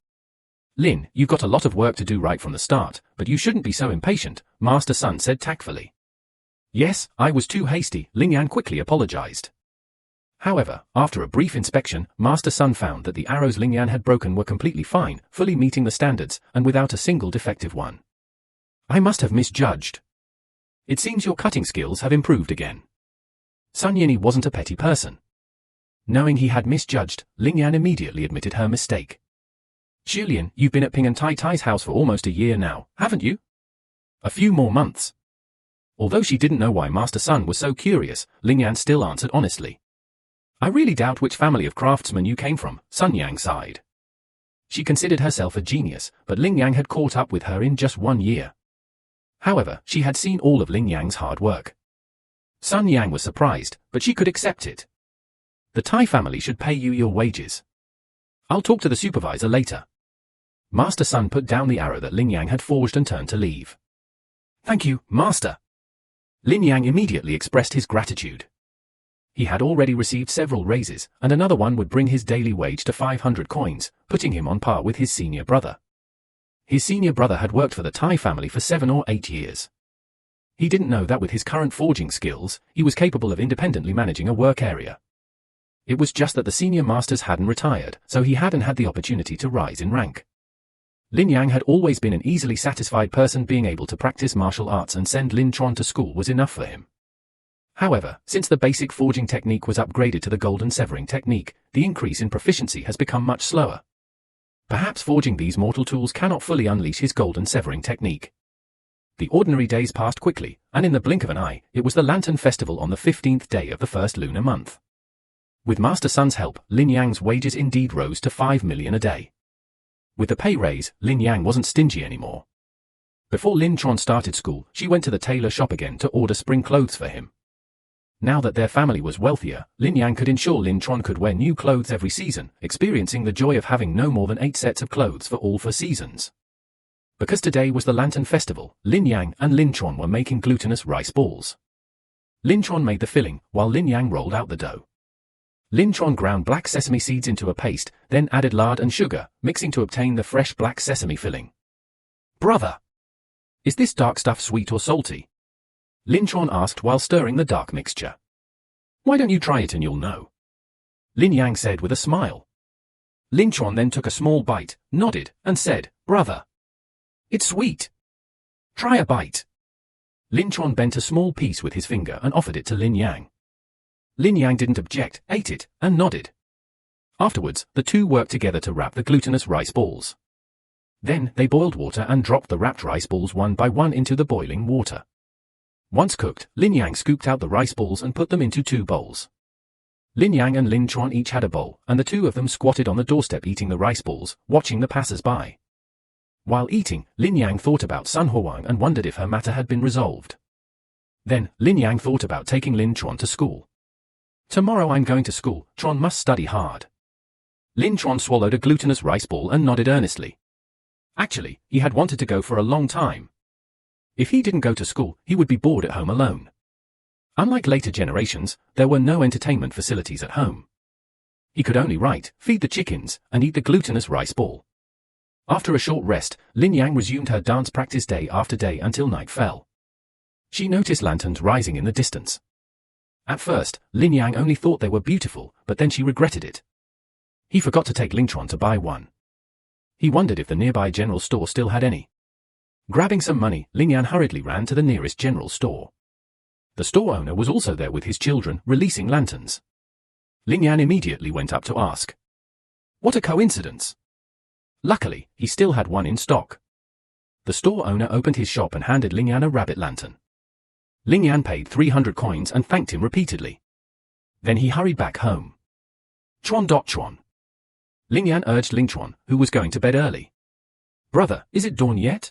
Lin, you've got a lot of work to do right from the start, but you shouldn't be so impatient, Master Sun said tactfully. Yes, I was too hasty, Ling Yan quickly apologized. However, after a brief inspection, Master Sun found that the arrows Ling Yan had broken were completely fine, fully meeting the standards, and without a single defective one. I must have misjudged. It seems your cutting skills have improved again. Sun Yini wasn't a petty person. Knowing he had misjudged, Ling Yan immediately admitted her mistake. Shilian, you've been at Ping and Tai Tai's house for almost a year now, haven't you? A few more months. Although she didn't know why Master Sun was so curious, Ling Yan still answered honestly. I really doubt which family of craftsmen you came from, Sun Yang sighed. She considered herself a genius, but Ling Yang had caught up with her in just 1 year. However, she had seen all of Ling Yang's hard work. Sun Yang was surprised, but she could accept it. The Tai family should pay you your wages. I'll talk to the supervisor later. Master Sun put down the arrow that Ling Yang had forged and turned to leave. Thank you, Master. Lin Yang immediately expressed his gratitude. He had already received several raises, and another one would bring his daily wage to 500 coins, putting him on par with his senior brother. His senior brother had worked for the Tai family for 7 or 8 years. He didn't know that with his current forging skills, he was capable of independently managing a work area. It was just that the senior masters hadn't retired, so he hadn't had the opportunity to rise in rank. Lin Yang had always been an easily satisfied person. Being able to practice martial arts and send Lin Tron to school was enough for him. However, since the basic forging technique was upgraded to the golden severing technique, the increase in proficiency has become much slower. Perhaps forging these mortal tools cannot fully unleash his golden severing technique. The ordinary days passed quickly, and in the blink of an eye, it was the Lantern Festival on the 15th day of the first lunar month. With Master Sun's help, Lin Yang's wages indeed rose to 5 million a day. With the pay raise, Lin Yang wasn't stingy anymore. Before Lin Tron started school, she went to the tailor shop again to order spring clothes for him. Now that their family was wealthier, Lin Yang could ensure Lin Tron could wear new clothes every season, experiencing the joy of having no more than 8 sets of clothes for all 4 seasons. Because today was the Lantern Festival, Lin Yang and Lin Tron were making glutinous rice balls. Lin Tron made the filling, while Lin Yang rolled out the dough. Lin Tron ground black sesame seeds into a paste, then added lard and sugar, mixing to obtain the fresh black sesame filling. Brother! Is this dark stuff sweet or salty? Lin Tron asked while stirring the dark mixture. Why don't you try it and you'll know? Lin Yang said with a smile. Lin Tron then took a small bite, nodded, and said, Brother! It's sweet! Try a bite! Lin Tron bent a small piece with his finger and offered it to Lin Yang. Lin Yang didn't object, ate it, and nodded. Afterwards, the two worked together to wrap the glutinous rice balls. Then, they boiled water and dropped the wrapped rice balls one by one into the boiling water. Once cooked, Lin Yang scooped out the rice balls and put them into 2 bowls. Lin Yang and Lin Tron each had a bowl, and the two of them squatted on the doorstep eating the rice balls, watching the passers-by. While eating, Lin Yang thought about Sun Huang and wondered if her matter had been resolved. Then, Lin Yang thought about taking Lin Tron to school. Tomorrow I'm going to school, Tron must study hard. Lin Tron swallowed a glutinous rice ball and nodded earnestly. Actually, he had wanted to go for a long time. If he didn't go to school, he would be bored at home alone. Unlike later generations, there were no entertainment facilities at home. He could only write, feed the chickens, and eat the glutinous rice ball. After a short rest, Lin Yang resumed her dance practice day after day until night fell. She noticed lanterns rising in the distance. At first, Lin Yang only thought they were beautiful, but then she regretted it. He forgot to take Lin Tron to buy one. He wondered if the nearby general store still had any. Grabbing some money, Lin Yan hurriedly ran to the nearest general store. The store owner was also there with his children, releasing lanterns. Lin Yan immediately went up to ask. What a coincidence! Luckily, he still had one in stock. The store owner opened his shop and handed Lin Yan a rabbit lantern. Lin Yan paid 300 coins and thanked him repeatedly. Then he hurried back home. Chuan. Ling Yan urged Ling Chuan, who was going to bed early. Brother, is it dawn yet?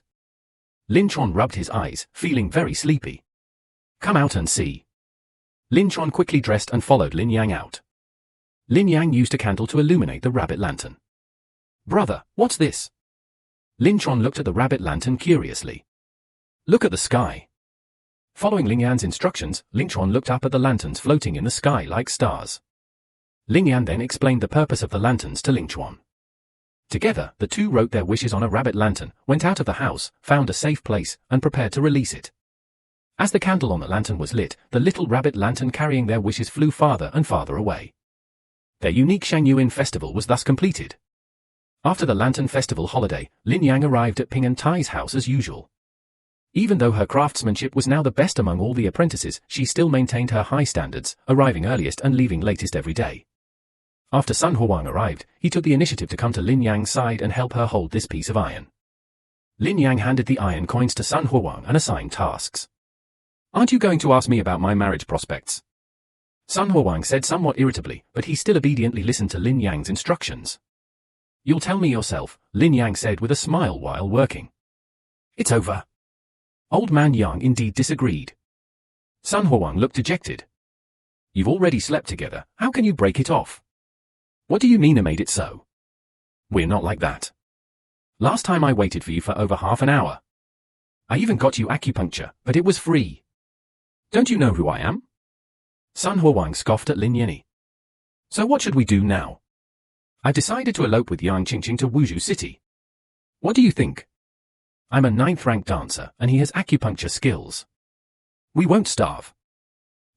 Lin Chuan rubbed his eyes, feeling very sleepy. Come out and see. Lin Chuan quickly dressed and followed Lin Yang out. Lin Yang used a candle to illuminate the rabbit lantern. Brother, what's this? Lin Chuan looked at the rabbit lantern curiously. Look at the sky. Following Ling Yan's instructions, Ling Chuan looked up at the lanterns floating in the sky like stars. Ling Yan then explained the purpose of the lanterns to Ling Chuan. Together, the two wrote their wishes on a rabbit lantern, went out of the house, found a safe place, and prepared to release it. As the candle on the lantern was lit, the little rabbit lantern carrying their wishes flew farther and farther away. Their unique Shangyuan festival was thus completed. After the Lantern Festival holiday, Lin Yang arrived at Ping and Tai's house as usual. Even though her craftsmanship was now the best among all the apprentices, she still maintained her high standards, arriving earliest and leaving latest every day. After Sun Huang arrived, he took the initiative to come to Lin Yang's side and help her hold this piece of iron. Lin Yang handed the iron coins to Sun Huang and assigned tasks. Aren't you going to ask me about my marriage prospects? Sun Huang said somewhat irritably, but he still obediently listened to Lin Yang's instructions. You'll tell me yourself, Lin Yang said with a smile while working. It's over. Old man Yang indeed disagreed. Sun Huang looked dejected. You've already slept together, how can you break it off? What do you mean I made it so? We're not like that. Last time I waited for you for over half an hour. I even got you acupuncture, but it was free. Don't you know who I am? Sun Huang scoffed at Lin Yanni. So what should we do now? I've decided to elope with Yang Qingqing to Wuzhou City. What do you think? I'm a 9th-rank dancer, and he has acupuncture skills. We won't starve.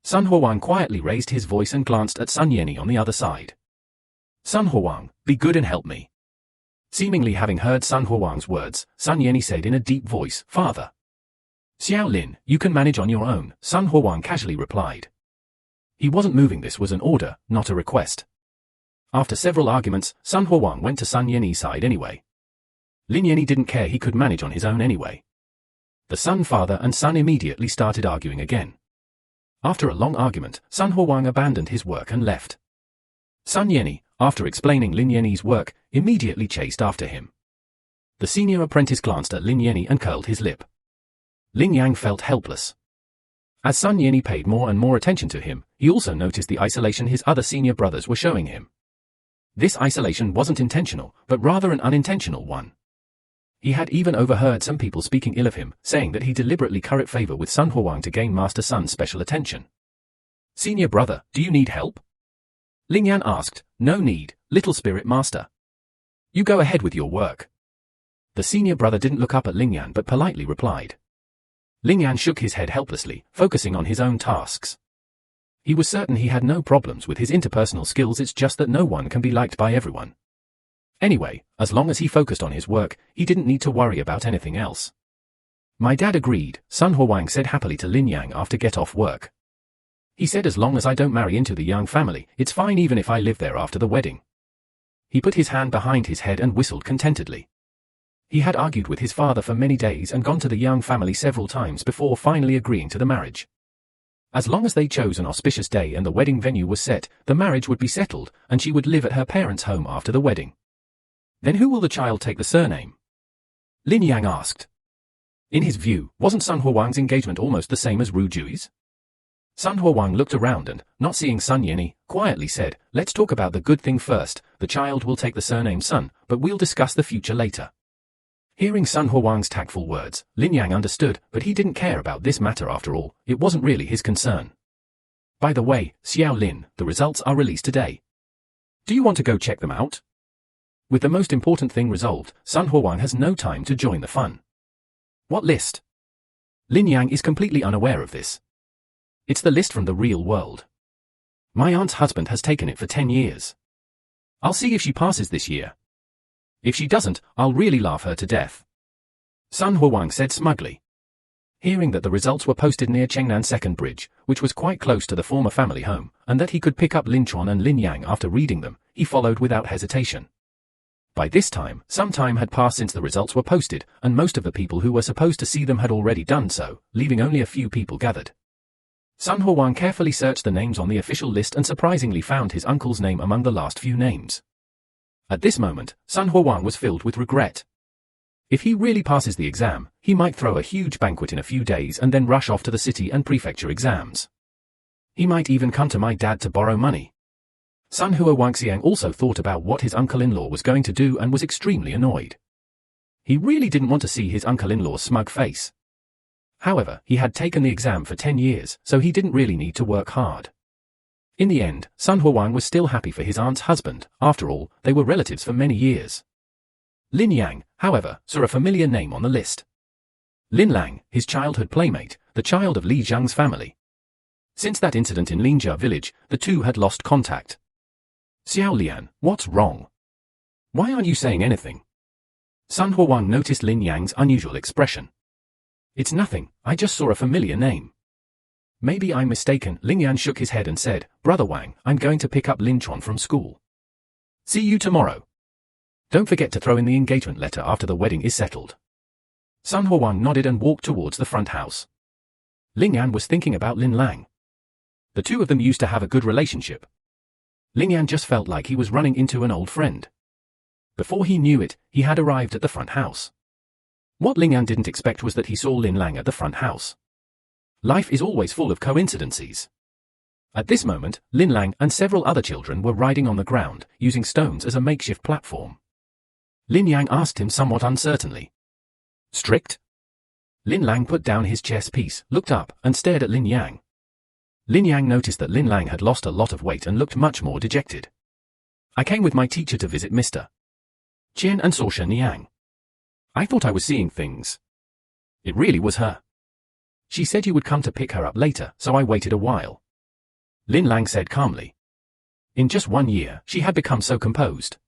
Sun Huang quietly raised his voice and glanced at Sun Yanni on the other side. Sun Huang, be good and help me. Seemingly having heard Sun Huang's words, Sun Yanni said in a deep voice, Father. Xiao Lin, you can manage on your own, Sun Huang casually replied. He wasn't moving, this was an order, not a request. After several arguments, Sun Huang went to Sun Yanni's side anyway. Lin Yanni didn't care, he could manage on his own anyway. The Sun father and son immediately started arguing again. After a long argument, Sun Huang abandoned his work and left. Sun Yanni, after explaining Lin Yanni's work, immediately chased after him. The senior apprentice glanced at Lin Yanni and curled his lip. Lin Yang felt helpless. As Sun Yanni paid more and more attention to him, he also noticed the isolation his other senior brothers were showing him. This isolation wasn't intentional, but rather an unintentional one. He had even overheard some people speaking ill of him, saying that he deliberately curried favor with Sun Huang to gain Master Sun's special attention. Senior brother, do you need help? Ling Yan asked. No need, little spirit master. You go ahead with your work. The senior brother didn't look up at Ling Yan but politely replied. Ling Yan shook his head helplessly, focusing on his own tasks. He was certain he had no problems with his interpersonal skills, it's just that no one can be liked by everyone. Anyway, as long as he focused on his work, he didn't need to worry about anything else. My dad agreed, Sun Huang said happily to Lin Yang after get off work. He said as long as I don't marry into the Yang family, it's fine even if I live there after the wedding. He put his hand behind his head and whistled contentedly. He had argued with his father for many days and gone to the Yang family several times before finally agreeing to the marriage. As long as they chose an auspicious day and the wedding venue was set, the marriage would be settled, and she would live at her parents' home after the wedding. Then who will the child take the surname? Lin Yang asked. In his view, wasn't Sun Huang's engagement almost the same as Ru Jui's? Sun Huang looked around and, not seeing Sun Yanni, quietly said, let's talk about the good thing first, the child will take the surname Sun, but we'll discuss the future later. Hearing Sun Huang's tactful words, Lin Yang understood, but he didn't care about this matter after all, it wasn't really his concern. By the way, Xiao Lin, the results are released today. Do you want to go check them out? With the most important thing resolved, Sun Huang has no time to join the fun. What list? Lin Yang is completely unaware of this. It's the list from the real world. My aunt's husband has taken it for 10 years. I'll see if she passes this year. If she doesn't, I'll really laugh her to death. Sun Huang said smugly. Hearing that the results were posted near Chengnan Second Bridge, which was quite close to the former family home, and that he could pick up Lin Chuan and Lin Yang after reading them, he followed without hesitation. By this time, some time had passed since the results were posted, and most of the people who were supposed to see them had already done so, leaving only a few people gathered. Sun Huang carefully searched the names on the official list and surprisingly found his uncle's name among the last few names. At this moment, Sun Huang was filled with regret. If he really passes the exam, he might throw a huge banquet in a few days and then rush off to the city and prefecture exams. He might even come to my dad to borrow money. Sun Huangxiang also thought about what his uncle-in-law was going to do and was extremely annoyed. He really didn't want to see his uncle-in-law's smug face. However, he had taken the exam for 10 years, so he didn't really need to work hard. In the end, Sun Huang was still happy for his aunt's husband. After all, they were relatives for many years. Lin Yang, however, saw a familiar name on the list. Lin Lang, his childhood playmate, the child of Li Zhang's family. Since that incident in Linjia village, the two had lost contact. Xiao Lian, what's wrong? Why aren't you saying anything? Sun Huang noticed Lin Yang's unusual expression. It's nothing, I just saw a familiar name. Maybe I'm mistaken. Lin Yan shook his head and said, Brother Wang, I'm going to pick up Lin Chuan from school. See you tomorrow. Don't forget to throw in the engagement letter after the wedding is settled. Sun Huang nodded and walked towards the front house. Lin Yan was thinking about Lin Lang. The two of them used to have a good relationship. Lin Yan just felt like he was running into an old friend. Before he knew it, he had arrived at the front house. What Lin Yan didn't expect was that he saw Lin Lang at the front house. Life is always full of coincidences. At this moment, Lin Lang and several other children were riding on the ground, using stones as a makeshift platform. Lin Yang asked him somewhat uncertainly. Strict? Lin Lang put down his chess piece, looked up, and stared at Lin Yang. Lin Yang noticed that Lin Lang had lost a lot of weight and looked much more dejected. I came with my teacher to visit Mr. Qian and saw Shen Yang. I thought I was seeing things. It really was her. She said you would come to pick her up later, so I waited a while. Lin Lang said calmly. In just 1 year, she had become so composed.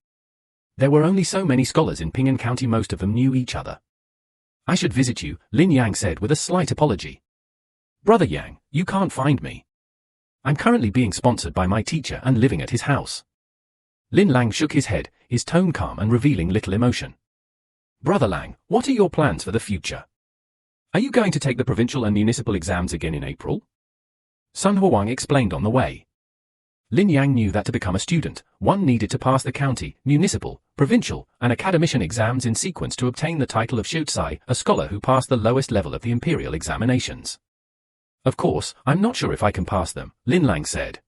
There were only so many scholars in Ping'an County, most of them knew each other. I should visit you, Lin Yang said with a slight apology. Brother Yang, you can't find me. I'm currently being sponsored by my teacher and living at his house. Lin Lang shook his head, his tone calm and revealing little emotion. Brother Lang, what are your plans for the future? Are you going to take the provincial and municipal exams again in April? Sun Huang explained on the way. Lin Yang knew that to become a student, one needed to pass the county, municipal, provincial, and academician exams in sequence to obtain the title of Shutsai, a scholar who passed the lowest level of the imperial examinations. Of course, I'm not sure if I can pass them, Lin Lang said.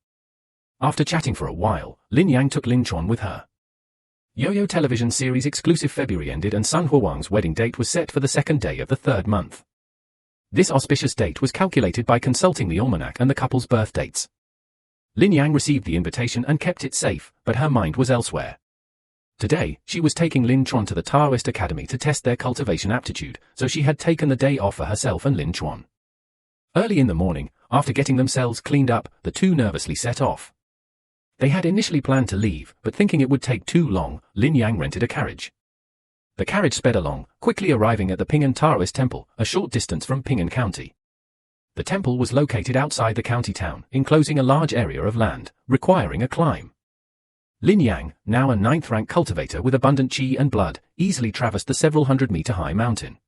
After chatting for a while, Lin Yang took Lin Chuan with her. Yo-Yo television series exclusive February ended and Sun Huang's wedding date was set for the 2nd day of the 3rd month. This auspicious date was calculated by consulting the almanac and the couple's birth dates. Lin Yang received the invitation and kept it safe, but her mind was elsewhere. Today, she was taking Lin Chuan to the Taoist Academy to test their cultivation aptitude, so she had taken the day off for herself and Lin Chuan. Early in the morning, after getting themselves cleaned up, the two nervously set off. They had initially planned to leave, but thinking it would take too long, Lin Yang rented a carriage. The carriage sped along, quickly arriving at the Ping'an Taoist Temple, a short distance from Ping'an County. The temple was located outside the county town, enclosing a large area of land, requiring a climb. Lin Yang, now a 9th-rank cultivator with abundant qi and blood, easily traversed the several hundred-meter-high mountain.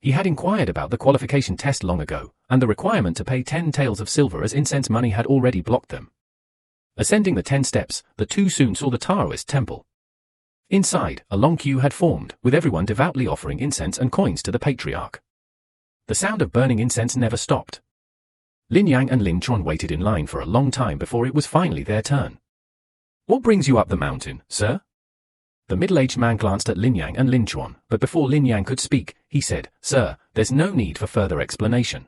He had inquired about the qualification test long ago, and the requirement to pay 10 taels of silver as incense money had already blocked them. Ascending the 10 steps, the two soon saw the Taoist temple. Inside, a long queue had formed, with everyone devoutly offering incense and coins to the patriarch. The sound of burning incense never stopped. Lin Yang and Lin Chuan waited in line for a long time before it was finally their turn. What brings you up the mountain, sir? The middle-aged man glanced at Lin Yang and Lin Chuan, but before Lin Yang could speak, he said, Sir, there's no need for further explanation.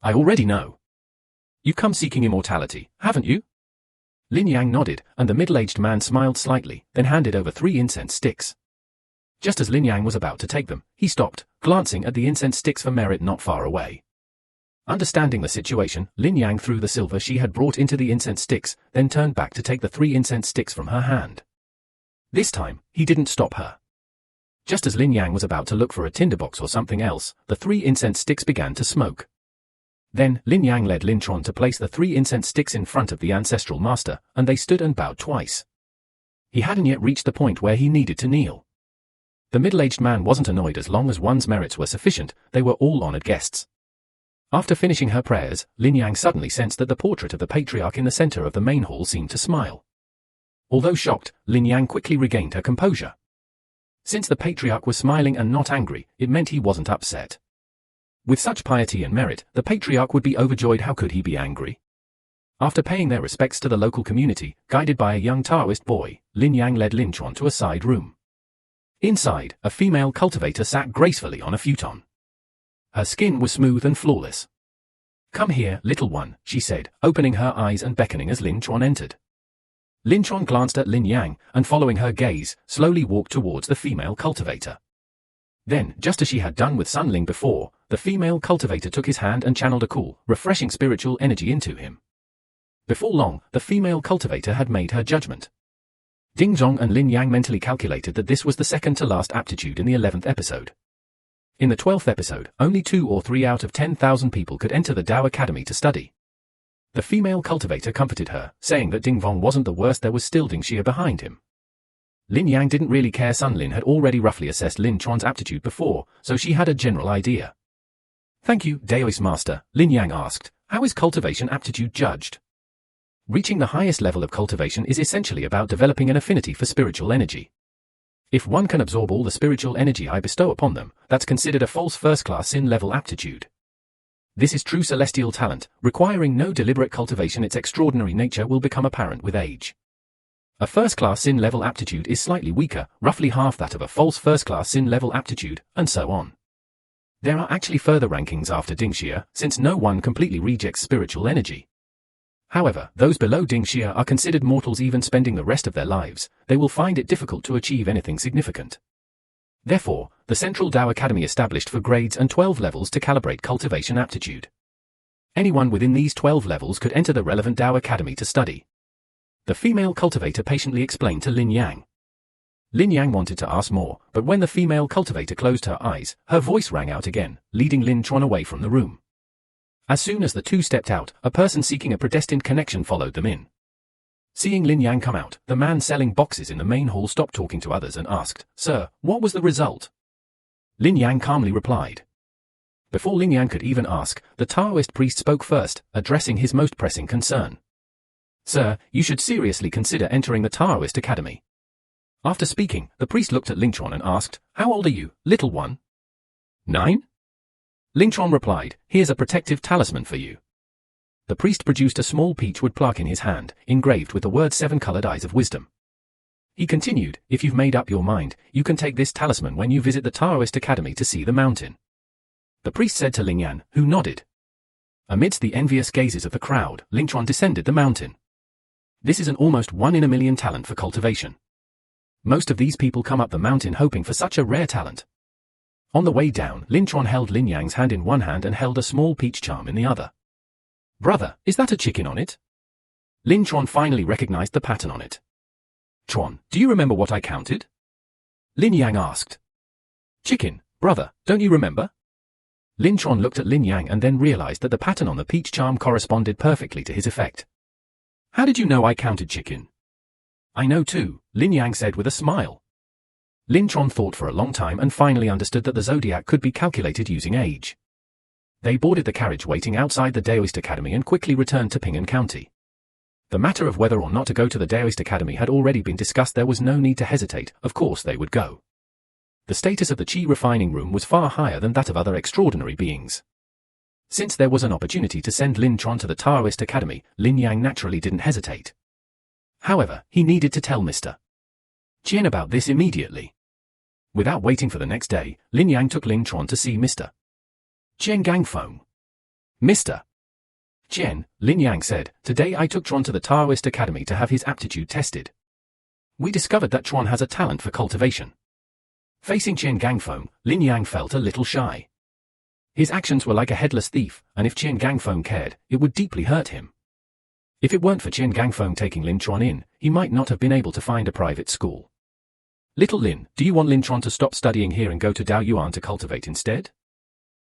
I already know. You've come seeking immortality, haven't you? Lin Yang nodded, and the middle-aged man smiled slightly, then handed over 3 incense sticks. Just as Lin Yang was about to take them, he stopped, glancing at the incense sticks for merit not far away. Understanding the situation, Lin Yang threw the silver she had brought into the incense sticks, then turned back to take the 3 incense sticks from her hand. This time, he didn't stop her. Just as Lin Yang was about to look for a tinderbox or something else, the 3 incense sticks began to smoke. Then, Lin Yang led Lin Chuan to place the 3 incense sticks in front of the ancestral master, and they stood and bowed twice. He hadn't yet reached the point where he needed to kneel. The middle-aged man wasn't annoyed as long as one's merits were sufficient, they were all honored guests. After finishing her prayers, Lin Yang suddenly sensed that the portrait of the patriarch in the center of the main hall seemed to smile. Although shocked, Lin Yang quickly regained her composure. Since the patriarch was smiling and not angry, it meant he wasn't upset. With such piety and merit, the patriarch would be overjoyed. How could he be angry? After paying their respects to the local community, guided by a young Taoist boy, Lin Yang led Lin Chuan to a side room. Inside, a female cultivator sat gracefully on a futon. Her skin was smooth and flawless. "Come here, little one," she said, opening her eyes and beckoning as Lin Chuan entered. Lin Chuan glanced at Lin Yang, and following her gaze, slowly walked towards the female cultivator. Then, just as she had done with Sun Ling before, the female cultivator took his hand and channeled a cool, refreshing spiritual energy into him. Before long, the female cultivator had made her judgment. Ding Zhong and Lin Yang mentally calculated that this was the second to last aptitude in the 11th episode. In the 12th episode, only 2 or 3 out of 10,000 people could enter the Dao Academy to study. The female cultivator comforted her, saying that Ding Vong wasn't the worst, there was still Ding Xia behind him. Lin Yang didn't really care. Sun Lin had already roughly assessed Lin Chuan's aptitude before, so she had a general idea. "Thank you, Daoist Master," Lin Yang asked. "How is cultivation aptitude judged?" Reaching the highest level of cultivation is essentially about developing an affinity for spiritual energy. If one can absorb all the spiritual energy I bestow upon them, that's considered a false first-class sin-level aptitude. This is true celestial talent, requiring no deliberate cultivation. Its extraordinary nature will become apparent with age. A first-class sin-level aptitude is slightly weaker, roughly half that of a false first-class sin-level aptitude, and so on. There are actually further rankings after Ding Xia, since no one completely rejects spiritual energy. However, those below Ding Xia are considered mortals. Even spending the rest of their lives, they will find it difficult to achieve anything significant. Therefore, the Central Dao Academy established for grades and 12 levels to calibrate cultivation aptitude. Anyone within these 12 levels could enter the relevant Dao Academy to study. The female cultivator patiently explained to Lin Yang. Lin Yang wanted to ask more, but when the female cultivator closed her eyes, her voice rang out again, leading Lin Chuan away from the room. As soon as the two stepped out, a person seeking a predestined connection followed them in. Seeing Lin Yang come out, the man selling boxes in the main hall stopped talking to others and asked, "Sir, what was the result?" Lin Yang calmly replied. Before Lin Yang could even ask, the Taoist priest spoke first, addressing his most pressing concern. "Sir, you should seriously consider entering the Taoist Academy." After speaking, the priest looked at Lin Chuan and asked, "How old are you, little one?" 9? Lin Chuan replied, "Here's a protective talisman for you." The priest produced a small peachwood plaque in his hand, engraved with the words 7 colored eyes of wisdom. He continued, "If you've made up your mind, you can take this talisman when you visit the Taoist Academy to see the mountain." The priest said to Lin Yan, who nodded. Amidst the envious gazes of the crowd, Lin Chuan descended the mountain. This is an almost 1 in a million talent for cultivation. Most of these people come up the mountain hoping for such a rare talent. On the way down, Lin Chuan held Lin Yang's hand in one hand and held a small peach charm in the other. "Brother, is that a chicken on it?" Lin Chuan finally recognized the pattern on it. "Chuan, do you remember what I counted?" Lin Yang asked. "Chicken, brother, don't you remember?" Lin Chuan looked at Lin Yang and then realized that the pattern on the peach charm corresponded perfectly to his effect. "How did you know I counted chicken?" "I know too," Lin Yang said with a smile. Lin Chuan thought for a long time and finally understood that the zodiac could be calculated using age. They boarded the carriage waiting outside the Daoist Academy and quickly returned to Ping'an County. The matter of whether or not to go to the Daoist Academy had already been discussed. There was no need to hesitate. Of course they would go. The status of the Qi refining room was far higher than that of other extraordinary beings. Since there was an opportunity to send Lin Chuan to the Taoist Academy, Lin Yang naturally didn't hesitate. However, he needed to tell Mr. Qian about this immediately. Without waiting for the next day, Lin Yang took Lin Chuan to see Mr. Qian Gangfeng. "Mr. Qian," Lin Yang said, "today I took Chuan to the Taoist Academy to have his aptitude tested. We discovered that Chuan has a talent for cultivation." Facing Qian Gangfeng, Lin Yang felt a little shy. His actions were like a headless thief, and if Qian Gangfeng cared, it would deeply hurt him. If it weren't for Qian Gangfeng taking Lin Chuan in, he might not have been able to find a private school. "Little Lin, do you want Lin Chuan to stop studying here and go to Dao Yuan to cultivate instead?"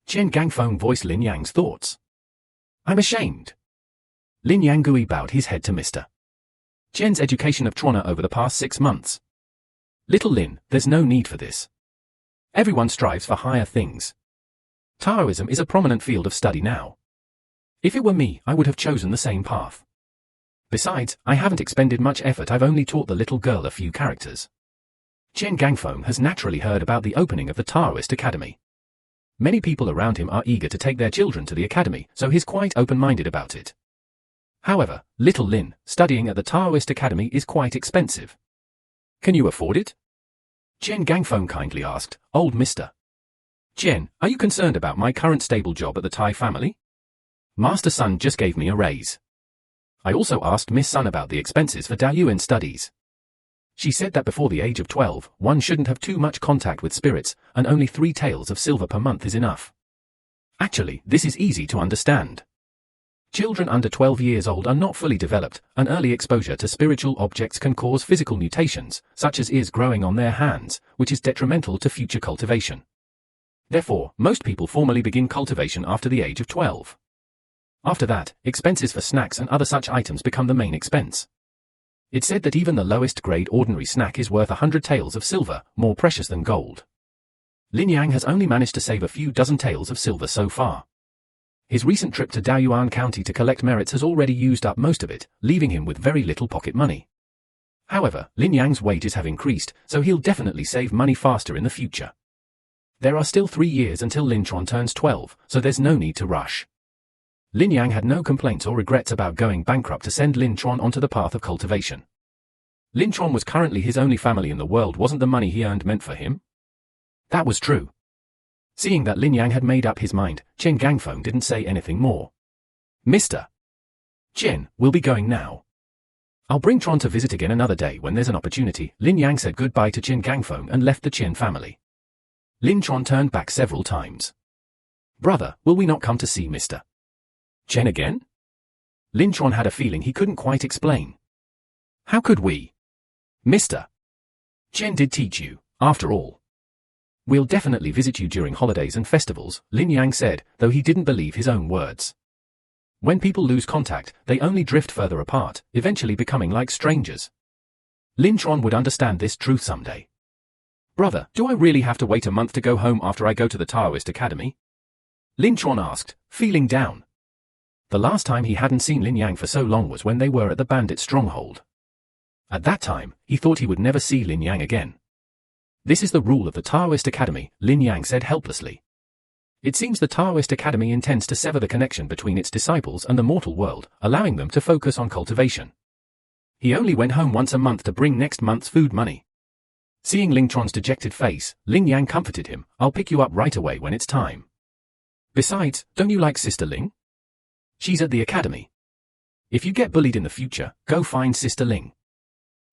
Qian Gangfeng voiced Lin Yang's thoughts. "I'm ashamed." Lin Yang Gui bowed his head to Mr. Qian's education of Chuan over the past 6 months. "Little Lin, there's no need for this. Everyone strives for higher things. Taoism is a prominent field of study now. If it were me, I would have chosen the same path. Besides, I haven't expended much effort, I've only taught the little girl a few characters. Chen Gangfeng has naturally heard about the opening of the Taoist Academy. Many people around him are eager to take their children to the academy, so he's quite open-minded about it. However, little Lin, studying at the Taoist Academy is quite expensive. Can you afford it? Chen Gangfeng kindly asked, "Old mister. Chen, are you concerned about my current stable job at the Tai family? Master Sun just gave me a raise. I also asked Miss Sun about the expenses for Daoyuan studies. She said that before the age of 12, one shouldn't have too much contact with spirits, and only 3 taels of silver per month is enough. Actually, this is easy to understand. Children under 12 years old are not fully developed, and early exposure to spiritual objects can cause physical mutations, such as ears growing on their hands, which is detrimental to future cultivation. Therefore, most people formally begin cultivation after the age of 12. After that, expenses for snacks and other such items become the main expense. It's said that even the lowest grade ordinary snack is worth 100 taels of silver, more precious than gold. Lin Yang has only managed to save a few dozen taels of silver so far. His recent trip to Daoyuan County to collect merits has already used up most of it, leaving him with very little pocket money. However, Lin Yang's wages have increased, so he'll definitely save money faster in the future. There are still 3 years until Lin Chuan turns 12, so there's no need to rush. Lin Yang had no complaints or regrets about going bankrupt to send Lin Chuan onto the path of cultivation. Lin Chuan was currently his only family in the world. Wasn't the money he earned meant for him? That was true. Seeing that Lin Yang had made up his mind, Chen Gangfeng didn't say anything more. Mr. Chen, we'll be going now. I'll bring Chuan to visit again another day when there's an opportunity. Lin Yang said goodbye to Chen Gangfeng and left the Chen family. Lin Chuan turned back several times. Brother, will we not come to see Mr. Chen again? Lin Chuan had a feeling he couldn't quite explain. How could we? Mr. Chen did teach you, after all. We'll definitely visit you during holidays and festivals, Lin Yang said, though he didn't believe his own words. When people lose contact, they only drift further apart, eventually becoming like strangers. Lin Chuan would understand this truth someday. Brother, do I really have to wait a month to go home after I go to the Taoist Academy? Lin Chuan asked, feeling down. The last time he hadn't seen Lin Yang for so long was when they were at the Bandits' stronghold. At that time, he thought he would never see Lin Yang again. This is the rule of the Taoist Academy, Lin Yang said helplessly. It seems the Taoist Academy intends to sever the connection between its disciples and the mortal world, allowing them to focus on cultivation. He only went home once a month to bring next month's food money. Seeing Lin Chuan's dejected face, Lin Yang comforted him, I'll pick you up right away when it's time. Besides, don't you like Sister Ling? She's at the academy. If you get bullied in the future, go find Sister Ling.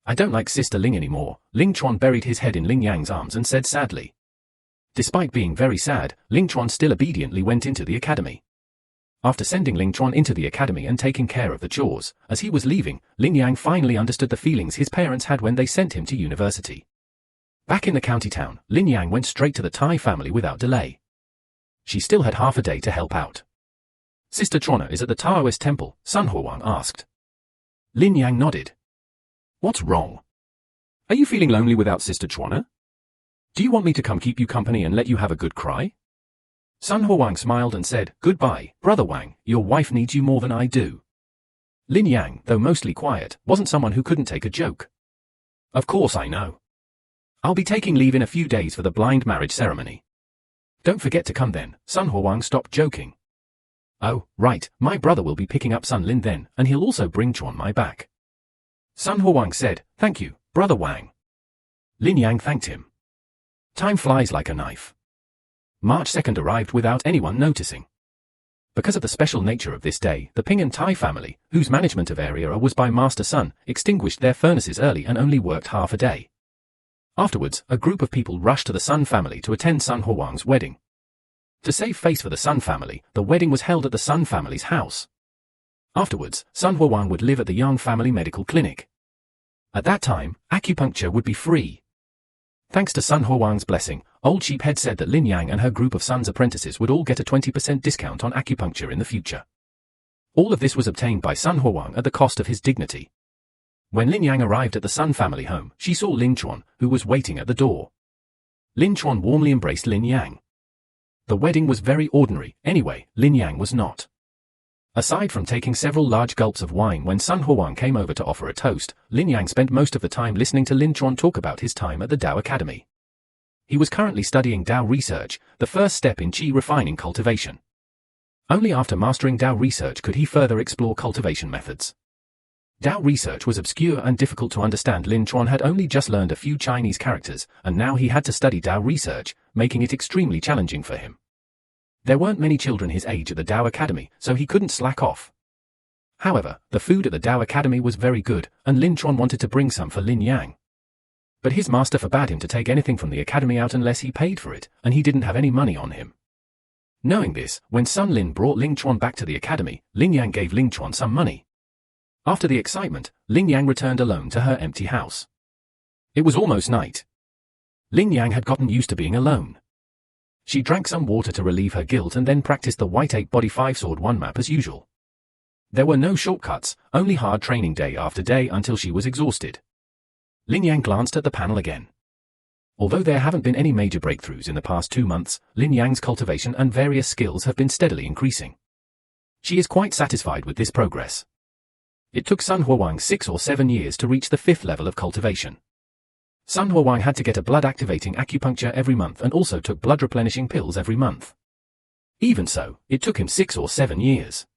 I don't like Sister Ling anymore. Ling Chuan buried his head in Lin Yang's arms and said sadly. Despite being very sad, Ling Chuan still obediently went into the academy. After sending Ling Chuan into the academy and taking care of the chores, as he was leaving, Lin Yang finally understood the feelings his parents had when they sent him to university. Back in the county town, Lin Yang went straight to the Tai family without delay. She still had half a day to help out. Sister Chuan is at the Taoist temple, Sun Huang asked. Lin Yang nodded. What's wrong? Are you feeling lonely without Sister Chuan? Do you want me to come keep you company and let you have a good cry? Sun Huang smiled and said, Goodbye, Brother Wang, your wife needs you more than I do. Lin Yang, though mostly quiet, wasn't someone who couldn't take a joke. Of course I know. I'll be taking leave in a few days for the blind marriage ceremony. Don't forget to come then. Sun Huang stopped joking. Oh, right, my brother will be picking up Sun Lin then, and he'll also bring Chuan Mai back. Sun Huang said, Thank you, Brother Wang. Lin Yang thanked him. Time flies like a knife. March 2nd arrived without anyone noticing. Because of the special nature of this day, the Ping and Tai family, whose management of area was by Master Sun, extinguished their furnaces early and only worked half a day. Afterwards, a group of people rushed to the Sun family to attend Sun Huang's wedding. To save face for the Sun family, the wedding was held at the Sun family's house. Afterwards, Sun Huang would live at the Yang family medical clinic. At that time, acupuncture would be free. Thanks to Sun Huang's blessing, Old Sheephead said that Lin Yang and her group of Sun's apprentices would all get a 20% discount on acupuncture in the future. All of this was obtained by Sun Huang at the cost of his dignity. When Lin Yang arrived at the Sun family home, she saw Lin Chuan, who was waiting at the door. Lin Chuan warmly embraced Lin Yang. The wedding was very ordinary, anyway. Lin Yang was not. Aside from taking several large gulps of wine when Sun Huang came over to offer a toast, Lin Yang spent most of the time listening to Lin Chuan talk about his time at the Dao Academy. He was currently studying Dao research, the first step in qi refining cultivation. Only after mastering Dao research could he further explore cultivation methods. Dao research was obscure and difficult to understand. Lin Chuan had only just learned a few Chinese characters, and now he had to study Dao research, making it extremely challenging for him. There weren't many children his age at the Dao Academy, so he couldn't slack off. However, the food at the Dao Academy was very good, and Lin Chuan wanted to bring some for Lin Yang. But his master forbade him to take anything from the academy out unless he paid for it, and he didn't have any money on him. Knowing this, when Sun Lin brought Lin Chuan back to the academy, Lin Yang gave Lin Chuan some money. After the excitement, Lin Yang returned alone to her empty house. It was almost night. Lin Yang had gotten used to being alone. She drank some water to relieve her guilt and then practiced the White 8-Body 5-Sword 1 map as usual. There were no shortcuts, only hard training day after day until she was exhausted. Lin Yang glanced at the panel again. Although there haven't been any major breakthroughs in the past 2 months, Lin Yang's cultivation and various skills have been steadily increasing. She is quite satisfied with this progress. It took Sun Huang 6 or 7 years to reach the 5th level of cultivation. Sun Huang had to get a blood-activating acupuncture every month and also took blood-replenishing pills every month. Even so, it took him 6 or 7 years.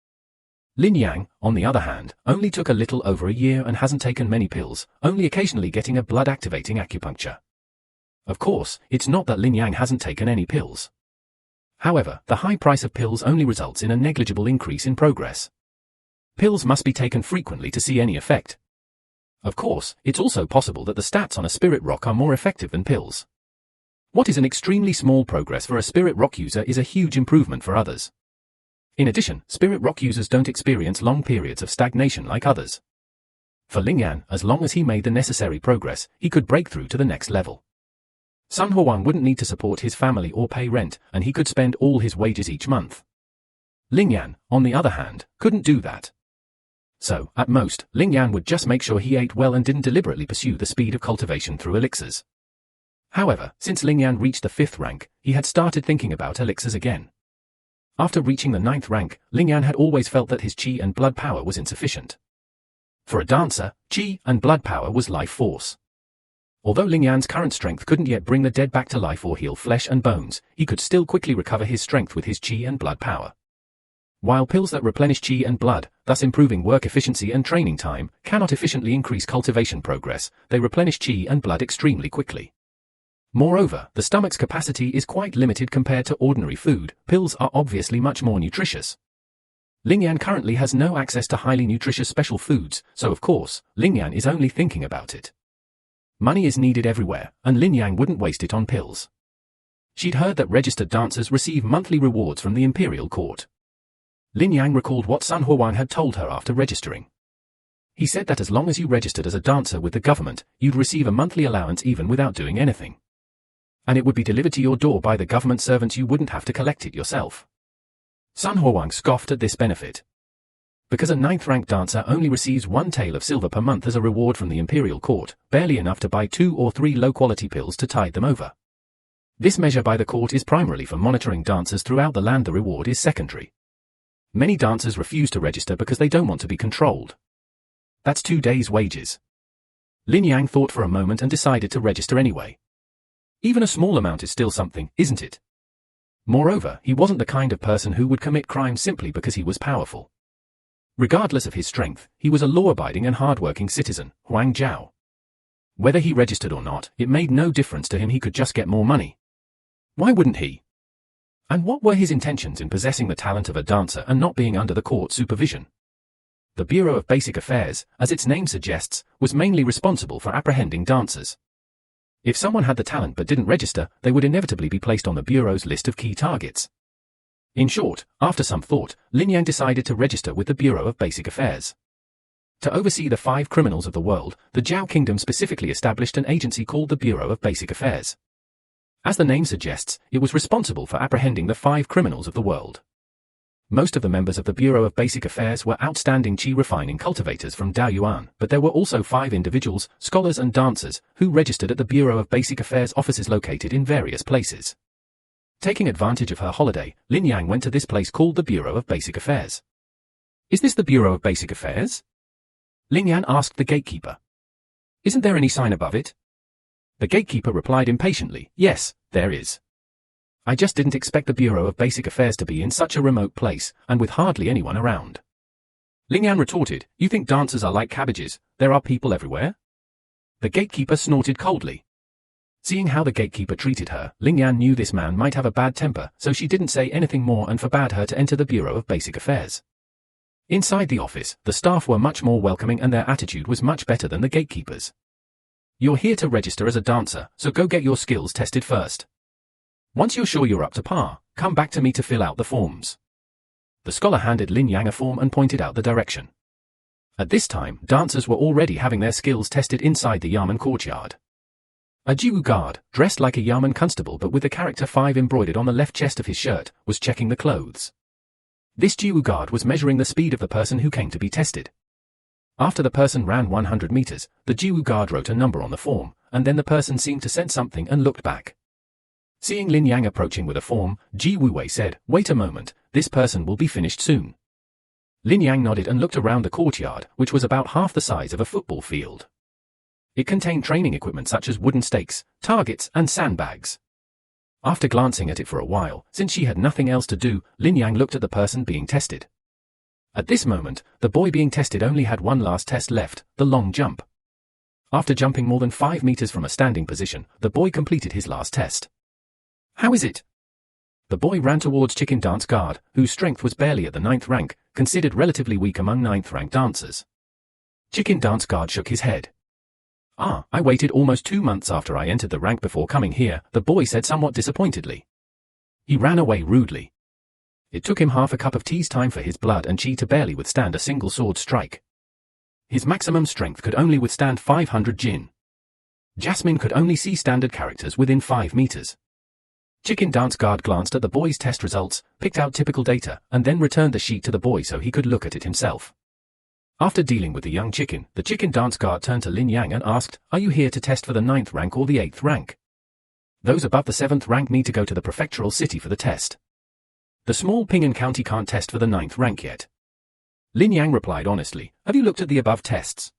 Lin Yang, on the other hand, only took a little over a year and hasn't taken many pills, only occasionally getting a blood-activating acupuncture. Of course, it's not that Lin Yang hasn't taken any pills. However, the high price of pills only results in a negligible increase in progress. Pills must be taken frequently to see any effect. Of course, it's also possible that the stats on a spirit rock are more effective than pills. What is an extremely small progress for a spirit rock user is a huge improvement for others. In addition, spirit rock users don't experience long periods of stagnation like others. For Lin Yang, as long as he made the necessary progress, he could break through to the next level. Sun Huang wouldn't need to support his family or pay rent, and he could spend all his wages each month. Lin Yang, on the other hand, couldn't do that. So, at most, Lin Yang would just make sure he ate well and didn't deliberately pursue the speed of cultivation through elixirs. However, since Lin Yang reached the 5th rank, he had started thinking about elixirs again. After reaching the 9th rank, Lin Yang had always felt that his qi and blood power was insufficient. For a dancer, qi and blood power was life force. Although Lin Yan's current strength couldn't yet bring the dead back to life or heal flesh and bones, he could still quickly recover his strength with his qi and blood power. While pills that replenish qi and blood, thus improving work efficiency and training time, cannot efficiently increase cultivation progress, they replenish qi and blood extremely quickly. Moreover, the stomach's capacity is quite limited compared to ordinary food. Pills are obviously much more nutritious. Lin Yan currently has no access to highly nutritious special foods, so of course, Lin Yan is only thinking about it. Money is needed everywhere, and Lin Yang wouldn't waste it on pills. She'd heard that registered dancers receive monthly rewards from the imperial court. Lin Yang recalled what Sun Huang had told her after registering. He said that as long as you registered as a dancer with the government, you'd receive a monthly allowance even without doing anything. And it would be delivered to your door by the government servants. You wouldn't have to collect it yourself. Sun Huang scoffed at this benefit. Because a 9th-rank dancer only receives 1 tael of silver per month as a reward from the imperial court, barely enough to buy 2 or 3 low-quality pills to tide them over. This measure by the court is primarily for monitoring dancers throughout the land. The reward is secondary. Many dancers refuse to register because they don't want to be controlled. That's 2 days' wages. Lin Yang thought for a moment and decided to register anyway. Even a small amount is still something, isn't it? Moreover, he wasn't the kind of person who would commit crime simply because he was powerful. Regardless of his strength, he was a law-abiding and hard-working citizen, Huang Zhao. Whether he registered or not, it made no difference to him. He could just get more money. Why wouldn't he? And what were his intentions in possessing the talent of a dancer and not being under the court's supervision? The Bureau of Basic Affairs, as its name suggests, was mainly responsible for apprehending dancers. If someone had the talent but didn't register, they would inevitably be placed on the Bureau's list of key targets. In short, after some thought, Lin Yang decided to register with the Bureau of Basic Affairs. To oversee the 5 criminals of the world, the Zhao Kingdom specifically established an agency called the Bureau of Basic Affairs. As the name suggests, it was responsible for apprehending the 5 criminals of the world. Most of the members of the Bureau of Basic Affairs were outstanding qi refining cultivators from Daoyuan, but there were also 5 individuals, scholars and dancers, who registered at the Bureau of Basic Affairs offices located in various places. Taking advantage of her holiday, Lin Yang went to this place called the Bureau of Basic Affairs. Is this the Bureau of Basic Affairs? Lin Yang asked the gatekeeper. Isn't there any sign above it? The gatekeeper replied impatiently, yes, there is. I just didn't expect the Bureau of Basic Affairs to be in such a remote place, and with hardly anyone around. Lin Yang retorted, you think dancers are like cabbages, there are people everywhere? The gatekeeper snorted coldly. Seeing how the gatekeeper treated her, Lin Yang knew this man might have a bad temper, so she didn't say anything more and forbade her to enter the Bureau of Basic Affairs. Inside the office, the staff were much more welcoming and their attitude was much better than the gatekeepers. You're here to register as a dancer, so go get your skills tested first. Once you're sure you're up to par, come back to me to fill out the forms. The scholar handed Lin Yang a form and pointed out the direction. At this time, dancers were already having their skills tested inside the Yamen courtyard. A Jiwu guard, dressed like a Yamen constable but with the character 5 embroidered on the left chest of his shirt, was checking the clothes. This Jiwu guard was measuring the speed of the person who came to be tested. After the person ran 100 meters, the Jiwu guard wrote a number on the form, and then the person seemed to sense something and looked back. Seeing Lin Yang approaching with a form, Ji Wuwei said, wait a moment, this person will be finished soon. Lin Yang nodded and looked around the courtyard, which was about half the size of a football field. It contained training equipment such as wooden stakes, targets, and sandbags. After glancing at it for a while, since she had nothing else to do, Lin Yang looked at the person being tested. At this moment, the boy being tested only had one last test left, the long jump. After jumping more than 5 meters from a standing position, the boy completed his last test. How is it? The boy ran towards Chicken Dance Guard, whose strength was barely at the 9th rank, considered relatively weak among 9th rank dancers. Chicken Dance Guard shook his head. I waited almost 2 months after I entered the rank before coming here, the boy said somewhat disappointedly. He ran away rudely. It took him half a cup of tea's time for his blood and chi to barely withstand a single sword strike. His maximum strength could only withstand 500 jin. Jasmine could only see standard characters within 5 meters. Chicken Dance Guard glanced at the boy's test results, picked out typical data, and then returned the sheet to the boy so he could look at it himself. After dealing with the young chicken, the Chicken Dance Guard turned to Lin Yang and asked, are you here to test for the 9th rank or the 8th rank? Those above the 7th rank need to go to the prefectural city for the test. The small Ping'an County can't test for the 9th rank yet. Lin Yang replied honestly, have you looked at the above tests?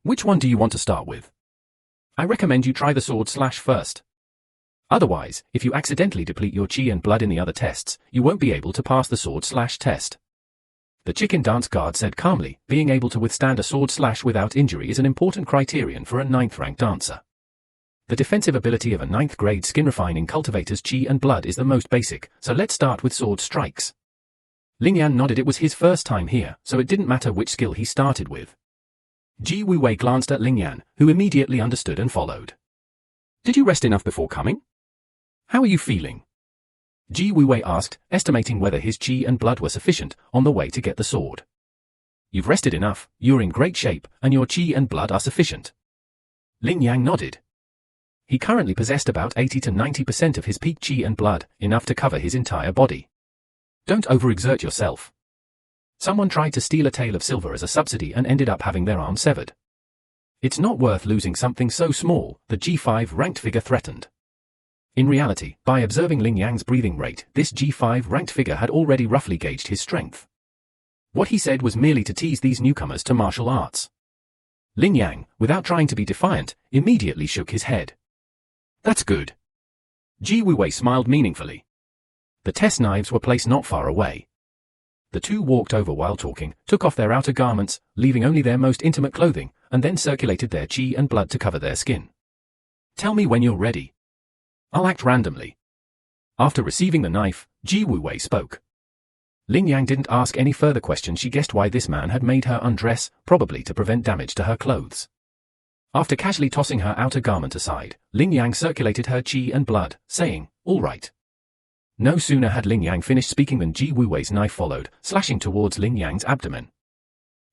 Which one do you want to start with? I recommend you try the sword slash first. Otherwise, if you accidentally deplete your chi and blood in the other tests, you won't be able to pass the sword slash test. The Chicken Dance Guard said calmly, being able to withstand a sword slash without injury is an important criterion for a 9th rank dancer. The defensive ability of a 9th grade skin refining cultivator's chi and blood is the most basic, so let's start with sword strikes. Lin Yang nodded. It was his first time here, so it didn't matter which skill he started with. Ji Wuwei glanced at Lin Yang, who immediately understood and followed. Did you rest enough before coming? How are you feeling? Ji Wuwei asked, estimating whether his chi and blood were sufficient on the way to get the sword. You've rested enough, you're in great shape, and your chi and blood are sufficient. Lin Yang nodded. He currently possessed about 80 to 90% of his peak chi and blood, enough to cover his entire body. Don't overexert yourself. Someone tried to steal a tael of silver as a subsidy and ended up having their arm severed. It's not worth losing something so small, the G5 ranked figure threatened. In reality, by observing Lin Yang's breathing rate, this G5 ranked figure had already roughly gauged his strength. What he said was merely to tease these newcomers to martial arts. Lin Yang, without trying to be defiant, immediately shook his head. That's good. Ji Wuwei smiled meaningfully. The test knives were placed not far away. The two walked over while talking, took off their outer garments, leaving only their most intimate clothing, and then circulated their chi and blood to cover their skin. Tell me when you're ready. I'll act randomly. After receiving the knife, Ji Wuwei spoke. Lin Yang didn't ask any further questions. She guessed why this man had made her undress, probably to prevent damage to her clothes. After casually tossing her outer garment aside, Lin Yang circulated her chi and blood, saying, all right. No sooner had Lin Yang finished speaking than Ji Wuwei's knife followed, slashing towards Lin Yang's abdomen.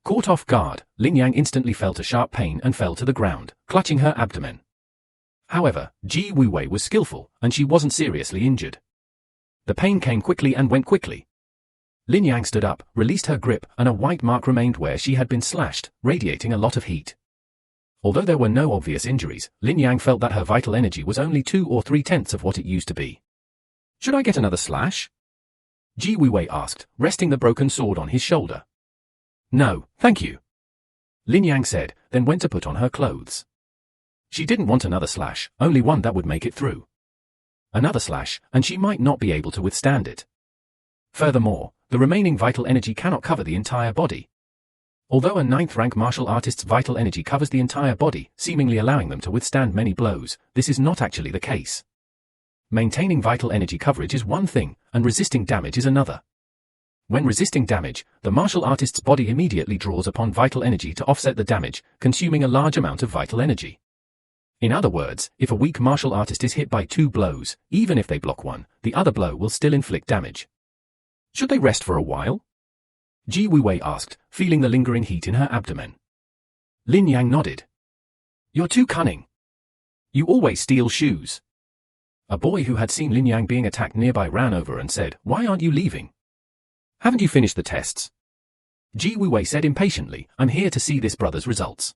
Caught off guard, Lin Yang instantly felt a sharp pain and fell to the ground, clutching her abdomen. However, Ji Wuwei was skillful, and she wasn't seriously injured. The pain came quickly and went quickly. Lin Yang stood up, released her grip, and a white mark remained where she had been slashed, radiating a lot of heat. Although there were no obvious injuries, Lin Yang felt that her vital energy was only 2 or 3/10 of what it used to be. Should I get another slash? Ji Wuwei asked, resting the broken sword on his shoulder. No, thank you. Lin Yang said, then went to put on her clothes. She didn't want another slash, only one that would make it through. Another slash, and she might not be able to withstand it. Furthermore, the remaining vital energy cannot cover the entire body. Although a 9th rank martial artist's vital energy covers the entire body, seemingly allowing them to withstand many blows, this is not actually the case. Maintaining vital energy coverage is one thing, and resisting damage is another. When resisting damage, the martial artist's body immediately draws upon vital energy to offset the damage, consuming a large amount of vital energy. In other words, if a weak martial artist is hit by 2 blows, even if they block one, the other blow will still inflict damage. Should they rest for a while? Ji Wuwei asked, feeling the lingering heat in her abdomen. Lin Yang nodded. You're too cunning. You always steal shoes. A boy who had seen Lin Yang being attacked nearby ran over and said, Why aren't you leaving? Haven't you finished the tests? Ji Wuwei said impatiently, I'm here to see this brother's results.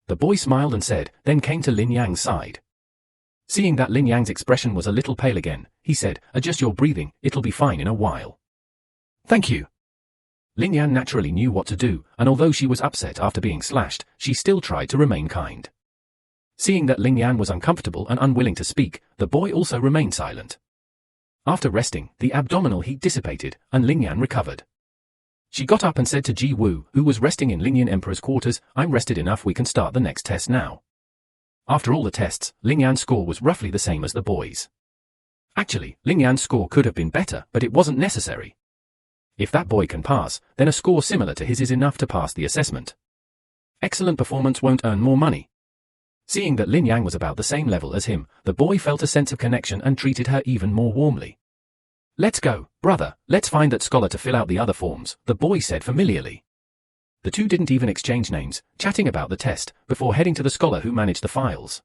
The boy smiled and said, then came to Lin Yang's side. Seeing that Lin Yang's expression was a little pale again, he said, adjust your breathing, it'll be fine in a while. Thank you. Lin Yang naturally knew what to do, and although she was upset after being slashed, she still tried to remain kind. Seeing that Lin Yang was uncomfortable and unwilling to speak, the boy also remained silent. After resting, the abdominal heat dissipated, and Lin Yang recovered. She got up and said to Ji Wu, who was resting in Lin Yan Emperor's quarters, I'm rested enough, we can start the next test now. After all the tests, Lin Yan's score was roughly the same as the boys'. Actually, Lin Yan's score could have been better, but it wasn't necessary. If that boy can pass, then a score similar to his is enough to pass the assessment. Excellent performance won't earn more money. Seeing that Lin Yang was about the same level as him, the boy felt a sense of connection and treated her even more warmly. Let's go, brother, let's find that scholar to fill out the other forms, the boy said familiarly. The two didn't even exchange names, chatting about the test, before heading to the scholar who managed the files.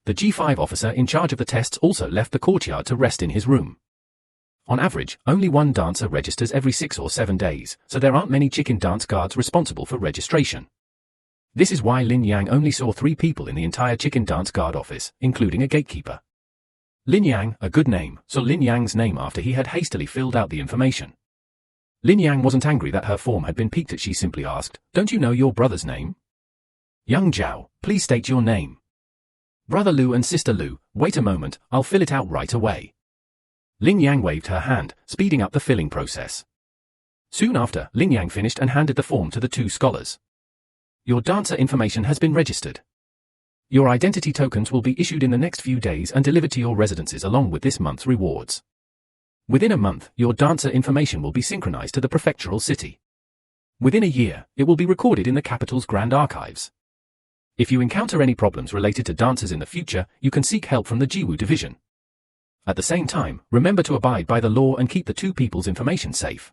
The G5 officer in charge of the tests also left the courtyard to rest in his room. On average, only one dancer registers every 6 or 7 days, so there aren't many chicken dance guards responsible for registration. This is why Lin Yang only saw 3 people in the entire chicken dance guard office, including a gatekeeper. Lin Yang, a good name, saw Lin Yang's name after he had hastily filled out the information. Lin Yang wasn't angry that her form had been peaked at, she simply asked, don't you know your brother's name? Young Zhao, please state your name. Brother Lu and Sister Lu, wait a moment, I'll fill it out right away. Lin Yang waved her hand, speeding up the filling process. Soon after, Lin Yang finished and handed the form to the 2 scholars. Your dancer information has been registered. Your identity tokens will be issued in the next few days and delivered to your residences along with this month's rewards. Within a month, your dancer information will be synchronized to the prefectural city. Within a year, it will be recorded in the capital's grand archives. If you encounter any problems related to dancers in the future, you can seek help from the Jiwu division. At the same time, remember to abide by the law and keep the 2 people's information safe.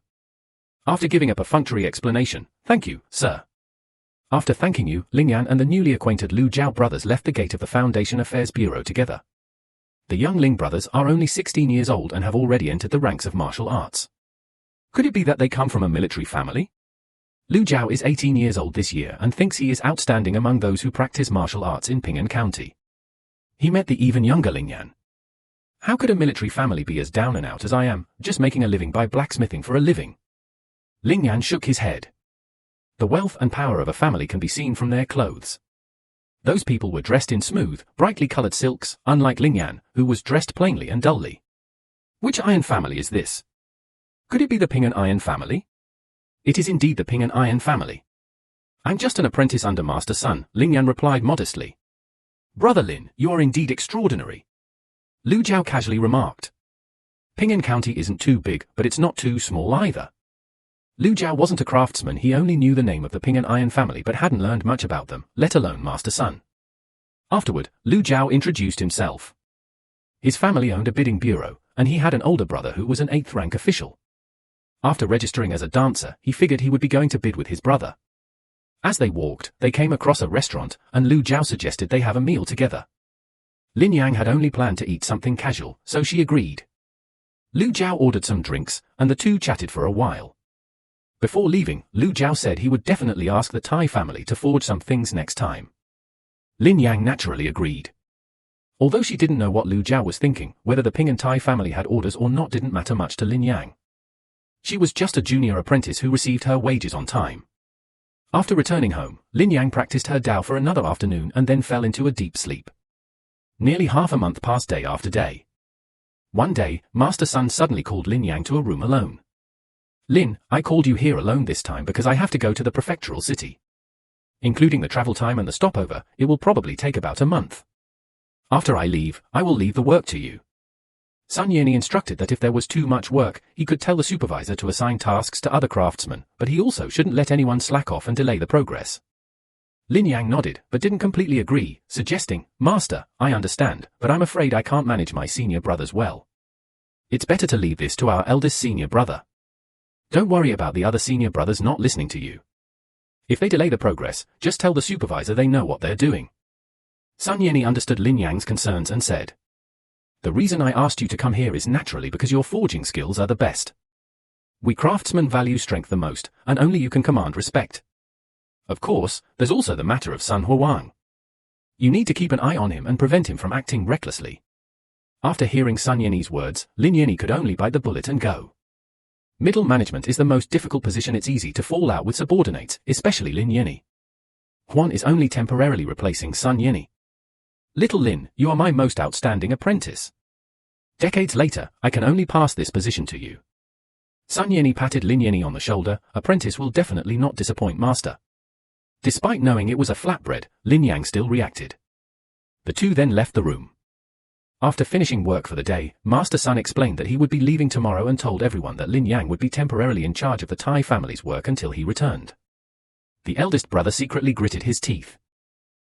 After giving a perfunctory explanation, thank you, sir. After thanking you, Lin Yan and the newly acquainted Lu Zhao brothers left the gate of the Foundation Affairs Bureau together. The young Ling brothers are only 16 years old and have already entered the ranks of martial arts. Could it be that they come from a military family? Lu Zhao is 18 years old this year and thinks he is outstanding among those who practice martial arts in Ping'an County. He met the even younger Lin Yan. How could a military family be as down and out as I am, just making a living by blacksmithing for a living? Lin Yan shook his head. The wealth and power of a family can be seen from their clothes. Those people were dressed in smooth, brightly colored silks, unlike Lin Yan, who was dressed plainly and dully. Which iron family is this? Could it be the Ping'an Iron family? It is indeed the Ping'an Iron family. I'm just an apprentice under Master Sun, Lin Yan replied modestly. Brother Lin, you are indeed extraordinary. Lu Zhao casually remarked. Ping'an County isn't too big, but it's not too small either. Lu Zhao wasn't a craftsman, he only knew the name of the Ping'an Iron family but hadn't learned much about them, let alone Master Sun. Afterward, Lu Zhao introduced himself. His family owned a bidding bureau, and he had an older brother who was an 8th rank official. After registering as a dancer, he figured he would be going to bid with his brother. As they walked, they came across a restaurant, and Lu Zhao suggested they have a meal together. Lin Yang had only planned to eat something casual, so she agreed. Lu Zhao ordered some drinks, and the two chatted for a while. Before leaving, Lu Zhao said he would definitely ask the Tai family to forge some things next time. Lin Yang naturally agreed. Although she didn't know what Lu Jiao was thinking, whether the Ping and Tai family had orders or not didn't matter much to Lin Yang. She was just a junior apprentice who received her wages on time. After returning home, Lin Yang practiced her Dao for another afternoon and then fell into a deep sleep. Nearly half a month passed day after day. One day, Master Sun suddenly called Lin Yang to a room alone. Lin, I called you here alone this time because I have to go to the prefectural city. Including the travel time and the stopover, it will probably take about a month. After I leave, I will leave the work to you. Sun Yini instructed that if there was too much work, he could tell the supervisor to assign tasks to other craftsmen, but he also shouldn't let anyone slack off and delay the progress. Lin Yang nodded, but didn't completely agree, suggesting, Master, I understand, but I'm afraid I can't manage my senior brothers well. It's better to leave this to our eldest senior brother. Don't worry about the other senior brothers not listening to you. If they delay the progress, just tell the supervisor they know what they're doing. Sun Yini understood Lin Yang's concerns and said, The reason I asked you to come here is naturally because your forging skills are the best. We craftsmen value strength the most, and only you can command respect. Of course, there's also the matter of Sun Huang. You need to keep an eye on him and prevent him from acting recklessly. After hearing Sun Yini's words, Lin Yini could only bite the bullet and go. Middle management is the most difficult position. It's easy to fall out with subordinates, especially Lin Yini. Huan is only temporarily replacing Sun Yini. Little Lin, you are my most outstanding apprentice. Decades later, I can only pass this position to you. Sun Yini patted Lin Yini on the shoulder. Apprentice will definitely not disappoint master. Despite knowing it was a flatbread, Lin Yang still reacted. The two then left the room. After finishing work for the day, Master Sun explained that he would be leaving tomorrow and told everyone that Lin Yang would be temporarily in charge of the Tai family's work until he returned. The eldest brother secretly gritted his teeth.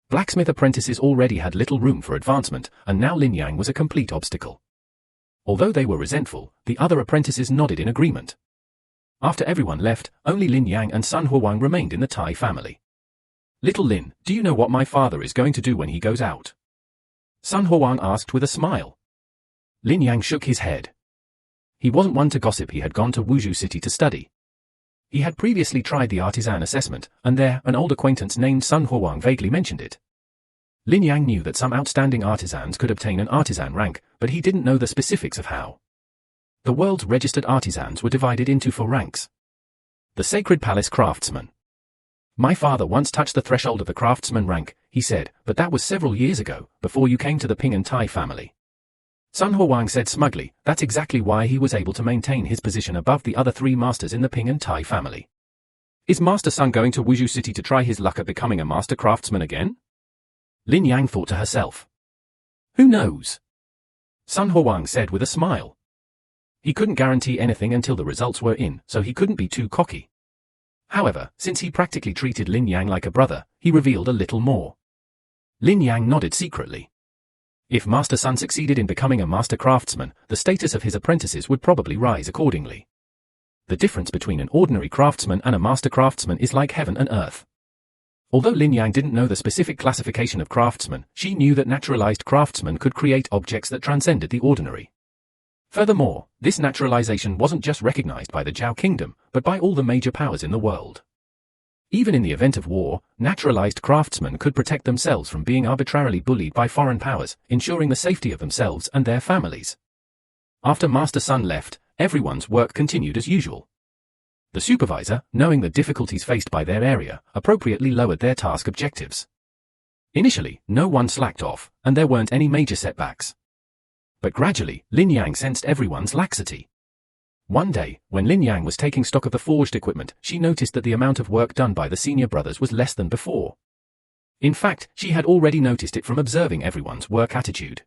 Blacksmith apprentices already had little room for advancement, and now Lin Yang was a complete obstacle. Although they were resentful, the other apprentices nodded in agreement. After everyone left, only Lin Yang and Sun Huang remained in the Tai family. Little Lin, do you know what my father is going to do when he goes out? Sun Huang asked with a smile. Lin Yang shook his head. He wasn't one to gossip. He had gone to Wuzhou City to study. He had previously tried the artisan assessment, and there, an old acquaintance named Sun Huang vaguely mentioned it. Lin Yang knew that some outstanding artisans could obtain an artisan rank, but he didn't know the specifics of how. The world's registered artisans were divided into 4 ranks. The Sacred Palace Craftsman. My father once touched the threshold of the craftsman rank, he said, but that was several years ago, before you came to the Ping and Tai family. Sun Huang said smugly, that's exactly why he was able to maintain his position above the other 3 masters in the Ping and Tai family. Is Master Sun going to Wuzhou City to try his luck at becoming a master craftsman again? Lin Yang thought to herself. Who knows? Sun Huang said with a smile. He couldn't guarantee anything until the results were in, so he couldn't be too cocky. However, since he practically treated Lin Yang like a brother, he revealed a little more. Lin Yang nodded secretly. If Master Sun succeeded in becoming a master craftsman, the status of his apprentices would probably rise accordingly. The difference between an ordinary craftsman and a master craftsman is like heaven and earth. Although Lin Yang didn't know the specific classification of craftsmen, she knew that naturalized craftsmen could create objects that transcended the ordinary. Furthermore, this naturalization wasn't just recognized by the Zhao Kingdom, but by all the major powers in the world. Even in the event of war, naturalized craftsmen could protect themselves from being arbitrarily bullied by foreign powers, ensuring the safety of themselves and their families. After Master Sun left, everyone's work continued as usual. The supervisor, knowing the difficulties faced by their area, appropriately lowered their task objectives. Initially, no one slacked off, and there weren't any major setbacks. But gradually, Lin Yang sensed everyone's laxity. One day, when Lin Yang was taking stock of the forged equipment, she noticed that the amount of work done by the senior brothers was less than before. In fact, she had already noticed it from observing everyone's work attitude.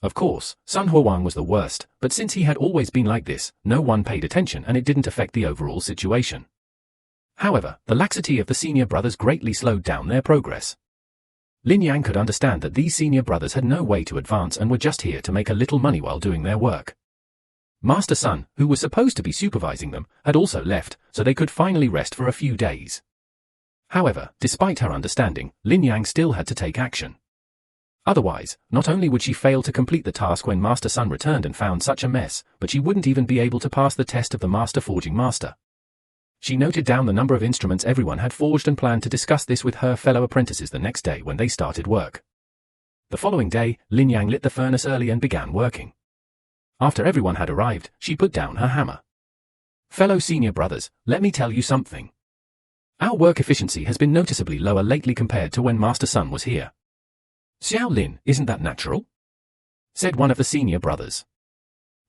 Of course, Sun Huang was the worst, but since he had always been like this, no one paid attention and it didn't affect the overall situation. However, the laxity of the senior brothers greatly slowed down their progress. Lin Yang could understand that these senior brothers had no way to advance and were just here to make a little money while doing their work. Master Sun, who was supposed to be supervising them, had also left, so they could finally rest for a few days. However, despite her understanding, Lin Yang still had to take action. Otherwise, not only would she fail to complete the task when Master Sun returned and found such a mess, but she wouldn't even be able to pass the test of the Master Forging Master. She noted down the number of instruments everyone had forged and planned to discuss this with her fellow apprentices the next day when they started work. The following day, Lin Yang lit the furnace early and began working. After everyone had arrived, she put down her hammer. Fellow senior brothers, let me tell you something. Our work efficiency has been noticeably lower lately compared to when Master Sun was here. Xiao Lin, isn't that natural? Said one of the senior brothers.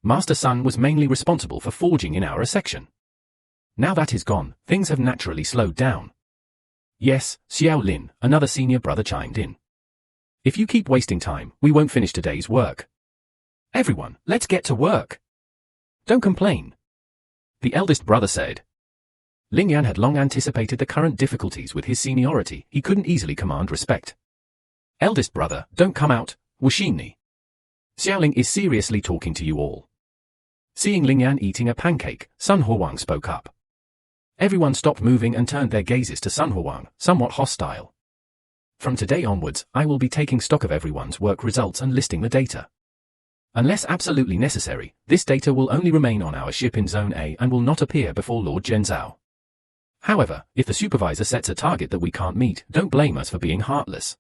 Master Sun was mainly responsible for forging in our section. Now that is gone, things have naturally slowed down. Yes, Xiao Lin, another senior brother chimed in. If you keep wasting time, we won't finish today's work. Everyone, let's get to work. Don't complain. The eldest brother said. Lin Yan had long anticipated the current difficulties with his seniority. He couldn't easily command respect. Eldest brother, don't come out, Wuxini. Xiaoling is seriously talking to you all. Seeing Lin Yan eating a pancake, Sun Huang spoke up. Everyone stopped moving and turned their gazes to Sun Huang, somewhat hostile. From today onwards, I will be taking stock of everyone's work results and listing the data. Unless absolutely necessary, this data will only remain on our ship in Zone A and will not appear before Lord Zhao. However, if the supervisor sets a target that we can't meet, don't blame us for being heartless.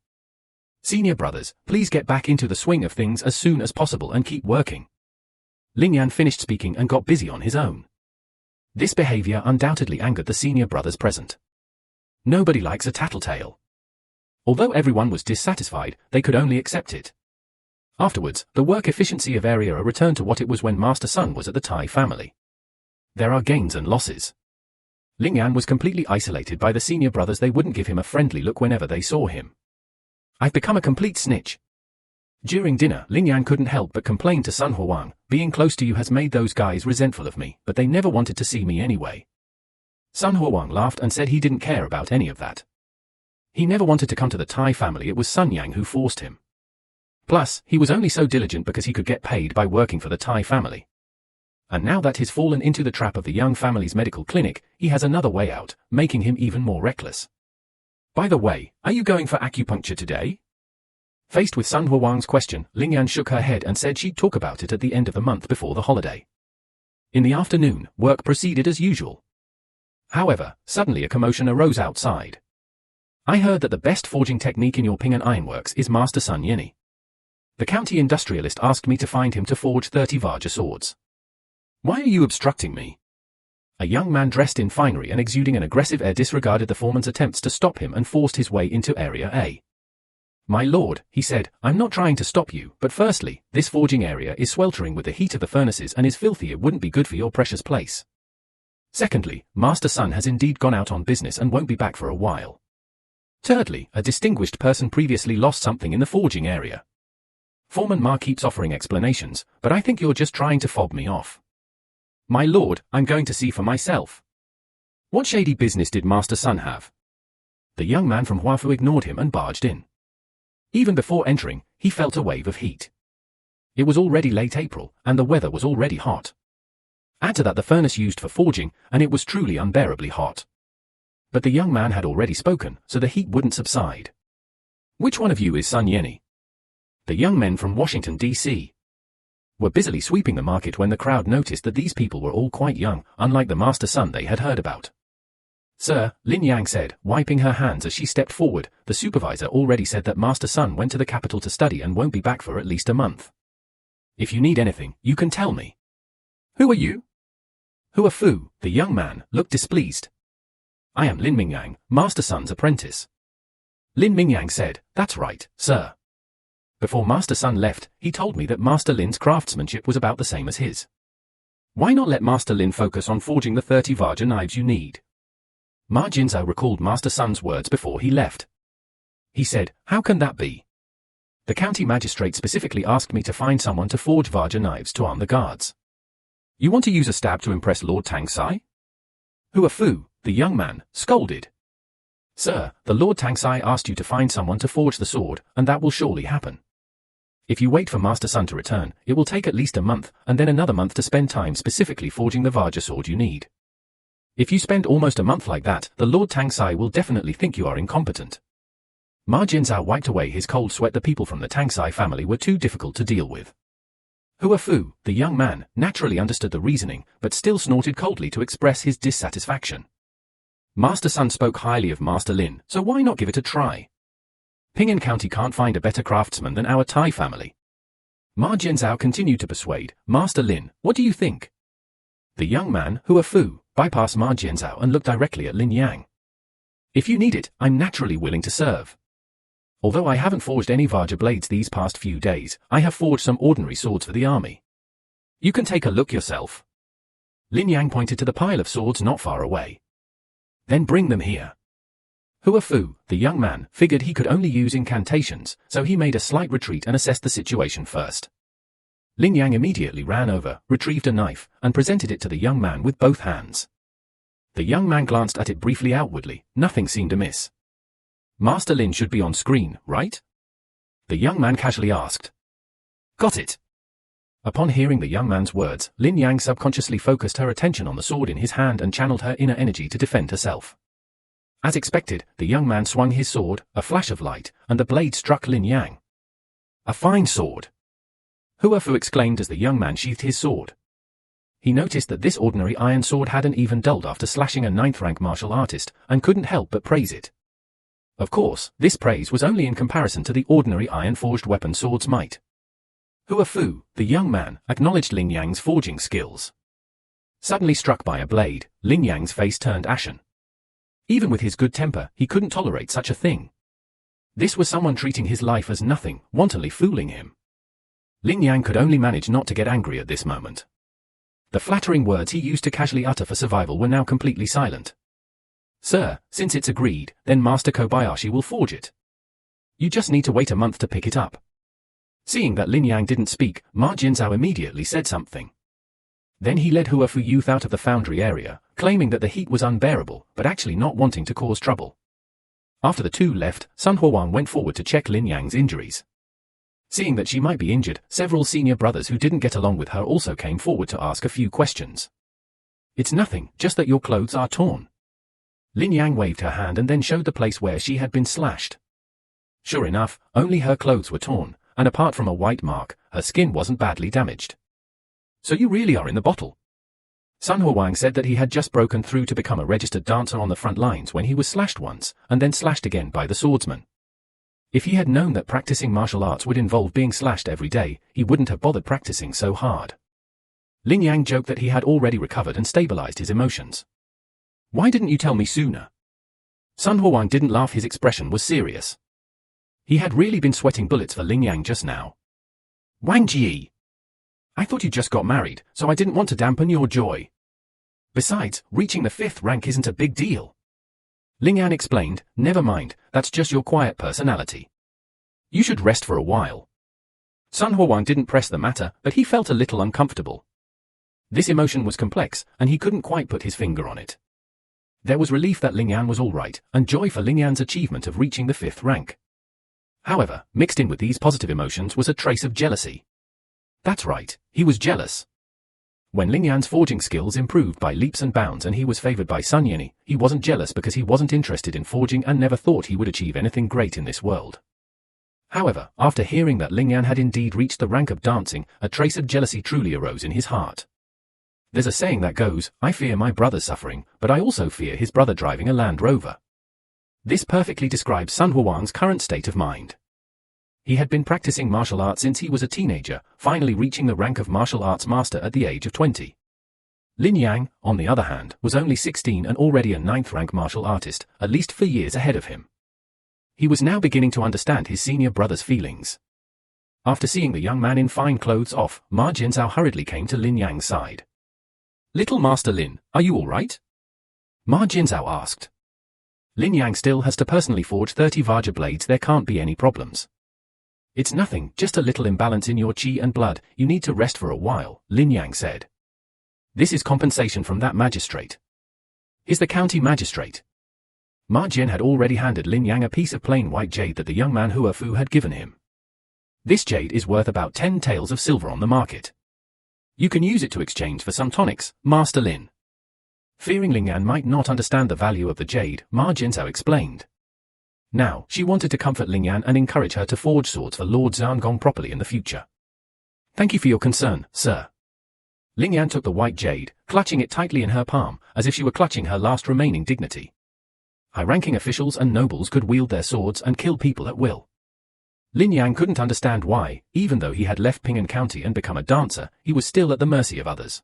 Senior brothers, please get back into the swing of things as soon as possible and keep working. Lin Yan finished speaking and got busy on his own. This behavior undoubtedly angered the senior brothers present. Nobody likes a tattletale. Although everyone was dissatisfied, they could only accept it. Afterwards, the work efficiency of Area A returned to what it was when Master Sun was at the Tai family. There are gains and losses. Lin Yan was completely isolated by the senior brothers. They wouldn't give him a friendly look whenever they saw him. I've become a complete snitch. During dinner, Lin Yan couldn't help but complain to Sun Huang, being close to you has made those guys resentful of me, but they never wanted to see me anyway. Sun Huang laughed and said he didn't care about any of that. He never wanted to come to the Tai family. It was Sun Yang who forced him. Plus, he was only so diligent because he could get paid by working for the Tai family. And now that he's fallen into the trap of the young family's medical clinic, he has another way out, making him even more reckless. By the way, are you going for acupuncture today? Faced with Sun Huang's question, Lin Yan shook her head and said she'd talk about it at the end of the month before the holiday. In the afternoon, work proceeded as usual. However, suddenly a commotion arose outside. I heard that the best forging technique in your Ping'an Ironworks is Master Sun Yini. The county industrialist asked me to find him to forge 30 Vajra swords. Why are you obstructing me? A young man dressed in finery and exuding an aggressive air disregarded the foreman's attempts to stop him and forced his way into Area A. My lord, he said, I'm not trying to stop you, but firstly, this forging area is sweltering with the heat of the furnaces and is filthy. It wouldn't be good for your precious place. Secondly, Master Sun has indeed gone out on business and won't be back for a while. Thirdly, a distinguished person previously lost something in the forging area. Foreman Ma keeps offering explanations, but I think you're just trying to fob me off. My lord, I'm going to see for myself. What shady business did Master Sun have? The young man from Huafu ignored him and barged in. Even before entering, he felt a wave of heat. It was already late April, and the weather was already hot. Add to that the furnace used for forging, and it was truly unbearably hot. But the young man had already spoken, so the heat wouldn't subside. Which one of you is Sun Yeni? The young men from Washington, D.C. were busily sweeping the market when the crowd noticed that these people were all quite young, unlike the Master Sun they had heard about. Sir, Lin Yang said, wiping her hands as she stepped forward, the supervisor already said that Master Sun went to the capital to study and won't be back for at least a month. If you need anything, you can tell me. Who are you? Hua Fu, the young man, looked displeased. I am Lin Mingyang, Master Sun's apprentice. Lin Mingyang said, that's right, sir. Before Master Sun left, he told me that Master Lin's craftsmanship was about the same as his. Why not let Master Lin focus on forging the 30 Vajra knives you need? Ma Jinzhou recalled Master Sun's words before he left. He said, how can that be? The county magistrate specifically asked me to find someone to forge Vajra knives to arm the guards. You want to use a stab to impress Lord Tang Sai? Hua Fu, the young man, scolded. Sir, the Lord Tang Sai asked you to find someone to forge the sword, and that will surely happen. If you wait for Master Sun to return, it will take at least a month, and then another month to spend time specifically forging the Vajra sword you need. If you spend almost a month like that, the Lord Tang Sai will definitely think you are incompetent. Ma Jinzhou wiped away his cold sweat. The people from the Tang Sai family were too difficult to deal with. Hua Fu, the young man, naturally understood the reasoning, but still snorted coldly to express his dissatisfaction. Master Sun spoke highly of Master Lin, so why not give it a try? Ping'an County can't find a better craftsman than our Thai family. Ma Jianzhao continued to persuade, Master Lin, what do you think? The young man, Hua Fu, bypassed Ma Jianzhao and looked directly at Lin Yang. If you need it, I'm naturally willing to serve. Although I haven't forged any Vajra blades these past few days, I have forged some ordinary swords for the army. You can take a look yourself. Lin Yang pointed to the pile of swords not far away. Then bring them here. Hua Fu, the young man, figured he could only use incantations, so he made a slight retreat and assessed the situation first. Lin Yang immediately ran over, retrieved a knife, and presented it to the young man with both hands. The young man glanced at it briefly outwardly, nothing seemed amiss. Master Lin should be on screen, right? The young man casually asked. Got it. Upon hearing the young man's words, Lin Yang subconsciously focused her attention on the sword in his hand and channeled her inner energy to defend herself. As expected, the young man swung his sword, a flash of light, and the blade struck Lin Yang. A fine sword! Hua Fu exclaimed as the young man sheathed his sword. He noticed that this ordinary iron sword hadn't even dulled after slashing a 9th-rank martial artist, and couldn't help but praise it. Of course, this praise was only in comparison to the ordinary iron-forged weapon sword's might. Hua Fu, the young man, acknowledged Lin Yang's forging skills. Suddenly struck by a blade, Lin Yang's face turned ashen. Even with his good temper, he couldn't tolerate such a thing. This was someone treating his life as nothing, wantonly fooling him. Lin Yang could only manage not to get angry at this moment. The flattering words he used to casually utter for survival were now completely silent. Sir, since it's agreed, then Master Kobayashi will forge it. You just need to wait a month to pick it up. Seeing that Lin Yang didn't speak, Ma Jianzhao immediately said something. Then he led Hua Fu youth out of the foundry area, claiming that the heat was unbearable, but actually not wanting to cause trouble. After the two left, Sun Huang went forward to check Lin Yang's injuries. Seeing that she might be injured, several senior brothers who didn't get along with her also came forward to ask a few questions. It's nothing, just that your clothes are torn. Lin Yang waved her hand and then showed the place where she had been slashed. Sure enough, only her clothes were torn, and apart from a white mark, her skin wasn't badly damaged. So you really are in the bottle. Sun Huang said that he had just broken through to become a registered dancer on the front lines when he was slashed once, and then slashed again by the swordsman. If he had known that practicing martial arts would involve being slashed every day, he wouldn't have bothered practicing so hard. Lin Yang joked that he had already recovered and stabilized his emotions. Why didn't you tell me sooner? Sun Huang didn't laugh, his expression was serious. He had really been sweating bullets for Lin Yang just now. Wang Ji! I thought you just got married, so I didn't want to dampen your joy. Besides, reaching the 5th rank isn't a big deal. Lin Yang explained, never mind, that's just your quiet personality. You should rest for a while. Sun Huang didn't press the matter, but he felt a little uncomfortable. This emotion was complex, and he couldn't quite put his finger on it. There was relief that Lin Yang was all right, and joy for Lin Yan's achievement of reaching the 5th rank. However, mixed in with these positive emotions was a trace of jealousy. That's right, he was jealous. When Lin Yan's forging skills improved by leaps and bounds and he was favored by Sun Yeni, he wasn't jealous because he wasn't interested in forging and never thought he would achieve anything great in this world. However, after hearing that Lin Yan had indeed reached the rank of dancing, a trace of jealousy truly arose in his heart. There's a saying that goes, I fear my brother's suffering, but I also fear his brother driving a Land Rover. This perfectly describes Sun Huang's current state of mind. He had been practicing martial arts since he was a teenager, finally reaching the rank of martial arts master at the age of 20. Lin Yang, on the other hand, was only 16 and already a 9th rank martial artist, at least 4 years ahead of him. He was now beginning to understand his senior brother's feelings. After seeing the young man in fine clothes off, Ma Jianzhao hurriedly came to Lin Yang's side. Little Master Lin, are you all right? Ma Jianzhao asked. Lin Yang still has to personally forge 30 Vajra blades, there can't be any problems. It's nothing, just a little imbalance in your chi and blood, you need to rest for a while, Lin Yang said. This is compensation from that magistrate. He's the county magistrate. Ma Jian had already handed Lin Yang a piece of plain white jade that the young man Hua Fu had given him. This jade is worth about 10 taels of silver on the market. You can use it to exchange for some tonics, Master Lin. Fearing Lin Yan might not understand the value of the jade, Ma Jianzhao explained. Now, she wanted to comfort Lin Yan and encourage her to forge swords for Lord Zhangong properly in the future. Thank you for your concern, sir. Lin Yan took the white jade, clutching it tightly in her palm, as if she were clutching her last remaining dignity. High-ranking officials and nobles could wield their swords and kill people at will. Lin Yang couldn't understand why, even though he had left Ping'an County and become a dancer, he was still at the mercy of others.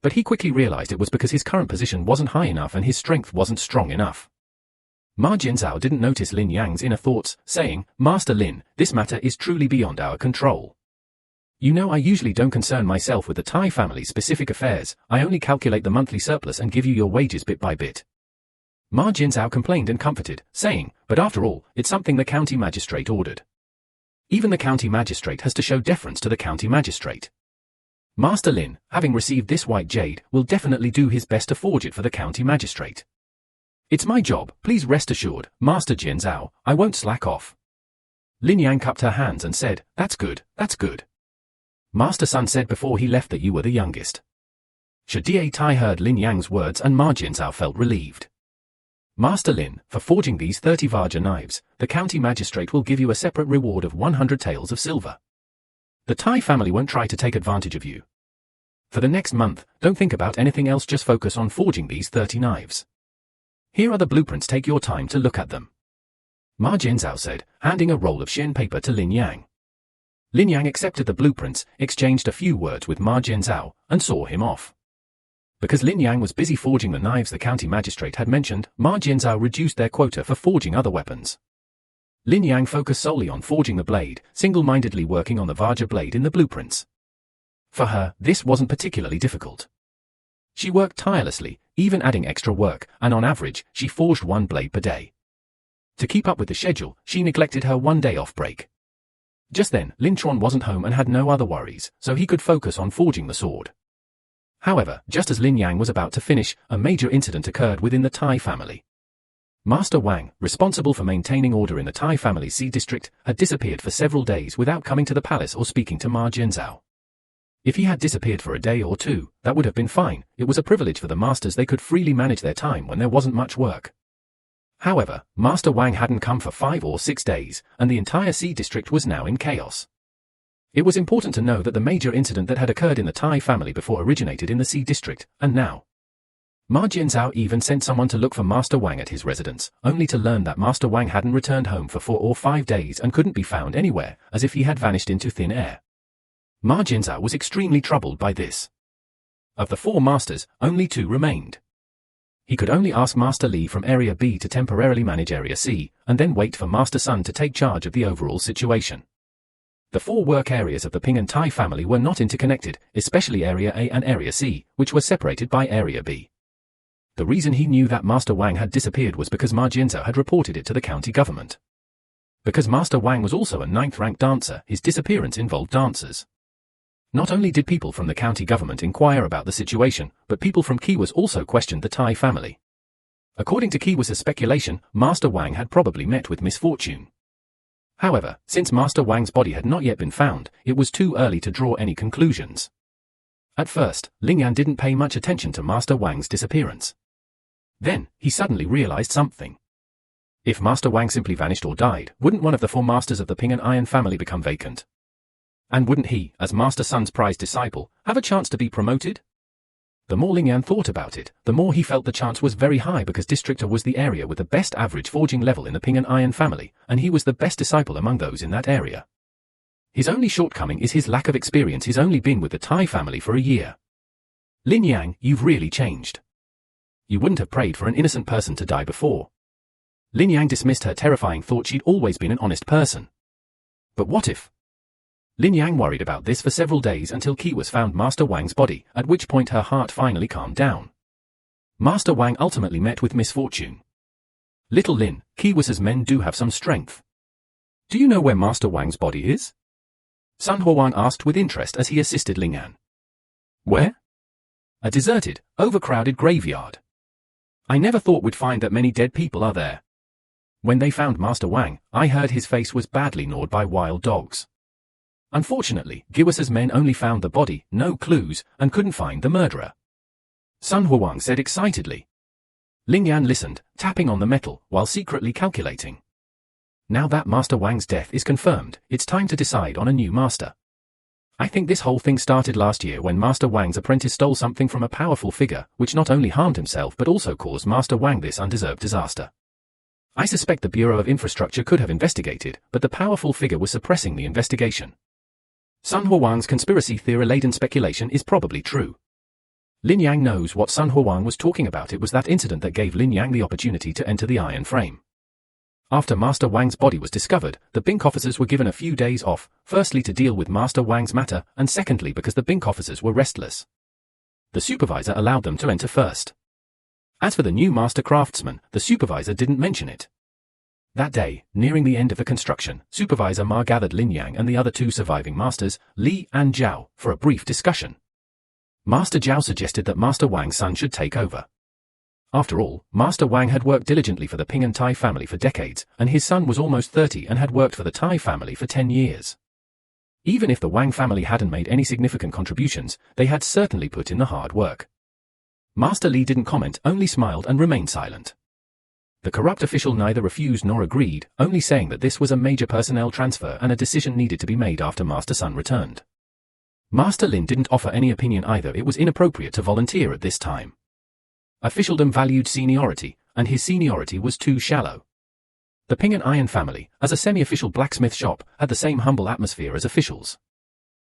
But he quickly realized it was because his current position wasn't high enough and his strength wasn't strong enough. Ma Jianzhao didn't notice Lin Yang's inner thoughts, saying, "Master Lin, this matter is truly beyond our control. You know, I usually don't concern myself with the Tai family's specific affairs, I only calculate the monthly surplus and give you your wages bit by bit." Ma Jianzhao complained and comforted, saying, "But after all, it's something the county magistrate ordered. Even the county magistrate has to show deference to the county magistrate. Master Lin, having received this white jade, will definitely do his best to forge it for the county magistrate. It's my job, please rest assured, Master Jianzhao, I won't slack off." Lin Yang cupped her hands and said, "That's good, that's good. Master Sun said before he left that you were the youngest." Shadie Tai heard Lin Yang's words and Ma Jianzhao felt relieved. "Master Lin, for forging these 30 Vajra knives, the county magistrate will give you a separate reward of 100 taels of silver. The Tai family won't try to take advantage of you. For the next month, don't think about anything else, just focus on forging these 30 knives. Here are the blueprints, take your time to look at them." Ma Jianzhao said, handing a roll of Shen paper to Lin Yang. Lin Yang accepted the blueprints, exchanged a few words with Ma Jianzhao, and saw him off. Because Lin Yang was busy forging the knives the county magistrate had mentioned, Ma Jianzhao reduced their quota for forging other weapons. Lin Yang focused solely on forging the blade, single-mindedly working on the Vajra blade in the blueprints. For her, this wasn't particularly difficult. She worked tirelessly, even adding extra work, and on average, she forged one blade per day. To keep up with the schedule, she neglected her one-day off break. Just then, Lin Chuan wasn't home and had no other worries, so he could focus on forging the sword. However, just as Lin Yang was about to finish, a major incident occurred within the Tai family. Master Wang, responsible for maintaining order in the Tai family's sea district, had disappeared for several days without coming to the palace or speaking to Ma Jianzhao. If he had disappeared for a day or two, that would have been fine. It was a privilege for the masters, they could freely manage their time when there wasn't much work. However, Master Wang hadn't come for 5 or 6 days, and the entire sea district was now in chaos. It was important to know that the major incident that had occurred in the Tai family before originated in the sea district, and now. Ma Jianzhao even sent someone to look for Master Wang at his residence, only to learn that Master Wang hadn't returned home for 4 or 5 days and couldn't be found anywhere, as if he had vanished into thin air. Ma Jianzhao was extremely troubled by this. Of the 4 masters, only 2 remained. He could only ask Master Li from Area B to temporarily manage Area C, and then wait for Master Sun to take charge of the overall situation. The 4 work areas of the Ping'an Tai family were not interconnected, especially Area A and Area C, which were separated by Area B. The reason he knew that Master Wang had disappeared was because Ma Jianzhao had reported it to the county government. Because Master Wang was also a 9th-rank dancer, his disappearance involved dancers. Not only did people from the county government inquire about the situation, but people from Kiwas also questioned the Tai family. According to Kiwas' speculation, Master Wang had probably met with misfortune. However, since Master Wang's body had not yet been found, it was too early to draw any conclusions. At first, Ling Yan didn't pay much attention to Master Wang's disappearance. Then, he suddenly realized something. If Master Wang simply vanished or died, wouldn't one of the 4 masters of the Ping'an Iron family become vacant? And wouldn't he, as Master Sun's prized disciple, have a chance to be promoted? The more Ling Yan thought about it, the more he felt the chance was very high, because Districta was the area with the best average forging level in the Ping'an Iron family, and he was the best disciple among those in that area. His only shortcoming is his lack of experience. He's only been with the Tai family for a year. Lin Yang, you've really changed. You wouldn't have prayed for an innocent person to die before. Lin Yang dismissed her terrifying thought. She'd always been an honest person. But what if? Lin Yang worried about this for several days until Kiwas found Master Wang's body, at which point her heart finally calmed down. Master Wang ultimately met with misfortune. Little Lin, Kiwas' men do have some strength. Do you know where Master Wang's body is? Sun Huan asked with interest as he assisted Ling Yan. Where? A deserted, overcrowded graveyard. I never thought we'd find that many dead people are there. When they found Master Wang, I heard his face was badly gnawed by wild dogs. Unfortunately, Giwas' men only found the body, no clues, and couldn't find the murderer. Sun Huang said excitedly. Ling Yan listened, tapping on the metal, while secretly calculating. Now that Master Wang's death is confirmed, it's time to decide on a new master. I think this whole thing started last year when Master Wang's apprentice stole something from a powerful figure, which not only harmed himself but also caused Master Wang this undeserved disaster. I suspect the Bureau of Infrastructure could have investigated, but the powerful figure was suppressing the investigation. Sun Huang's conspiracy theory-laden speculation is probably true. Lin Yang knows what Sun Huang was talking about. It was that incident that gave Lin Yang the opportunity to enter the iron frame. After Master Wang's body was discovered, the Bink officers were given a few days off, firstly to deal with Master Wang's matter, and secondly because the Bink officers were restless. The supervisor allowed them to enter first. As for the new master craftsman, the supervisor didn't mention it. That day, nearing the end of the construction, Supervisor Ma gathered Lin Yang and the other two surviving masters, Li and Zhao, for a brief discussion. Master Zhao suggested that Master Wang's son should take over. After all, Master Wang had worked diligently for the Ping and Tai family for decades, and his son was almost 30 and had worked for the Tai family for 10 years. Even if the Wang family hadn't made any significant contributions, they had certainly put in the hard work. Master Li didn't comment, only smiled and remained silent. The corrupt official neither refused nor agreed, only saying that this was a major personnel transfer and a decision needed to be made after Master Sun returned. Master Lin didn't offer any opinion either. It was inappropriate to volunteer at this time. Officialdom valued seniority, and his seniority was too shallow. The Ping and Iron family, as a semi-official blacksmith shop, had the same humble atmosphere as officials.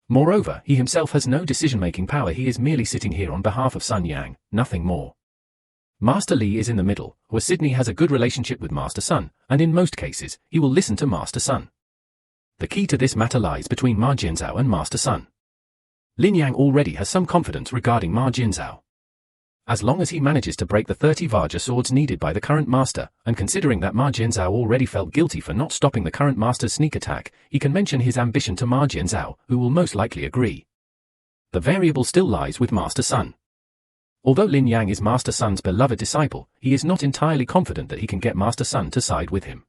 Moreover, he himself has no decision-making power. He is merely sitting here on behalf of Sun Yang, nothing more. Master Li is in the middle, where Sydney has a good relationship with Master Sun, and in most cases, he will listen to Master Sun. The key to this matter lies between Ma Jinzhao and Master Sun. Lin Yang already has some confidence regarding Ma Jinzhao. As long as he manages to break the 30 Vajra swords needed by the current master, and considering that Ma Jinzhao already felt guilty for not stopping the current master's sneak attack, he can mention his ambition to Ma Jinzhao, who will most likely agree. The variable still lies with Master Sun. Although Lin Yang is Master Sun's beloved disciple, he is not entirely confident that he can get Master Sun to side with him.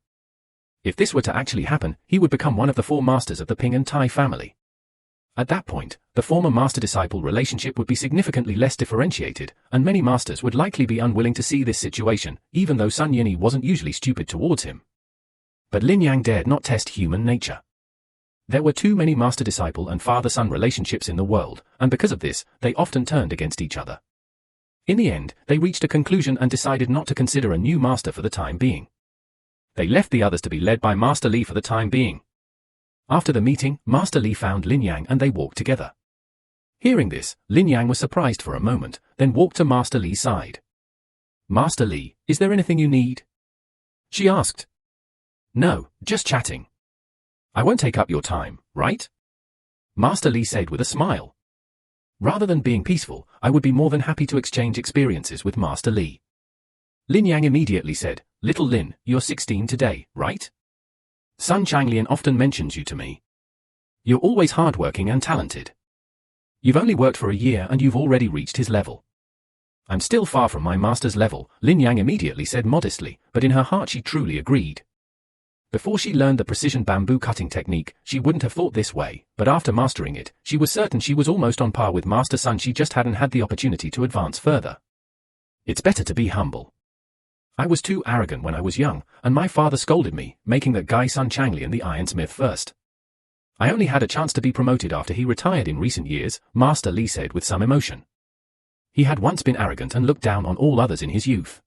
If this were to actually happen, he would become one of the 4 masters of the Ping and Tai family. At that point, the former master-disciple relationship would be significantly less differentiated, and many masters would likely be unwilling to see this situation, even though Sun Yini wasn't usually stupid towards him. But Lin Yang dared not test human nature. There were too many master-disciple and father-son relationships in the world, and because of this, they often turned against each other. In the end, they reached a conclusion and decided not to consider a new master for the time being. They left the others to be led by Master Li for the time being. After the meeting, Master Li found Lin Yang and they walked together. Hearing this, Lin Yang was surprised for a moment, then walked to Master Li's side. "Master Li, is there anything you need?" she asked. "No, just chatting. I won't take up your time, right?" Master Li said with a smile. "Rather than being peaceful, I would be more than happy to exchange experiences with Master Li." Lin Yang immediately said, "Little Lin, you're 16 today, right? Sun Changlian often mentions you to me. You're always hardworking and talented. You've only worked for a year and you've already reached his level." "I'm still far from my master's level," Lin Yang immediately said modestly, but in her heart she truly agreed. Before she learned the precision bamboo cutting technique, she wouldn't have thought this way, but after mastering it, she was certain she was almost on par with Master Sun. She just hadn't had the opportunity to advance further. It's better to be humble. I was too arrogant when I was young, and my father scolded me, making that guy Sun Changlian the ironsmith first. I only had a chance to be promoted after he retired in recent years, Master Li said with some emotion. He had once been arrogant and looked down on all others in his youth.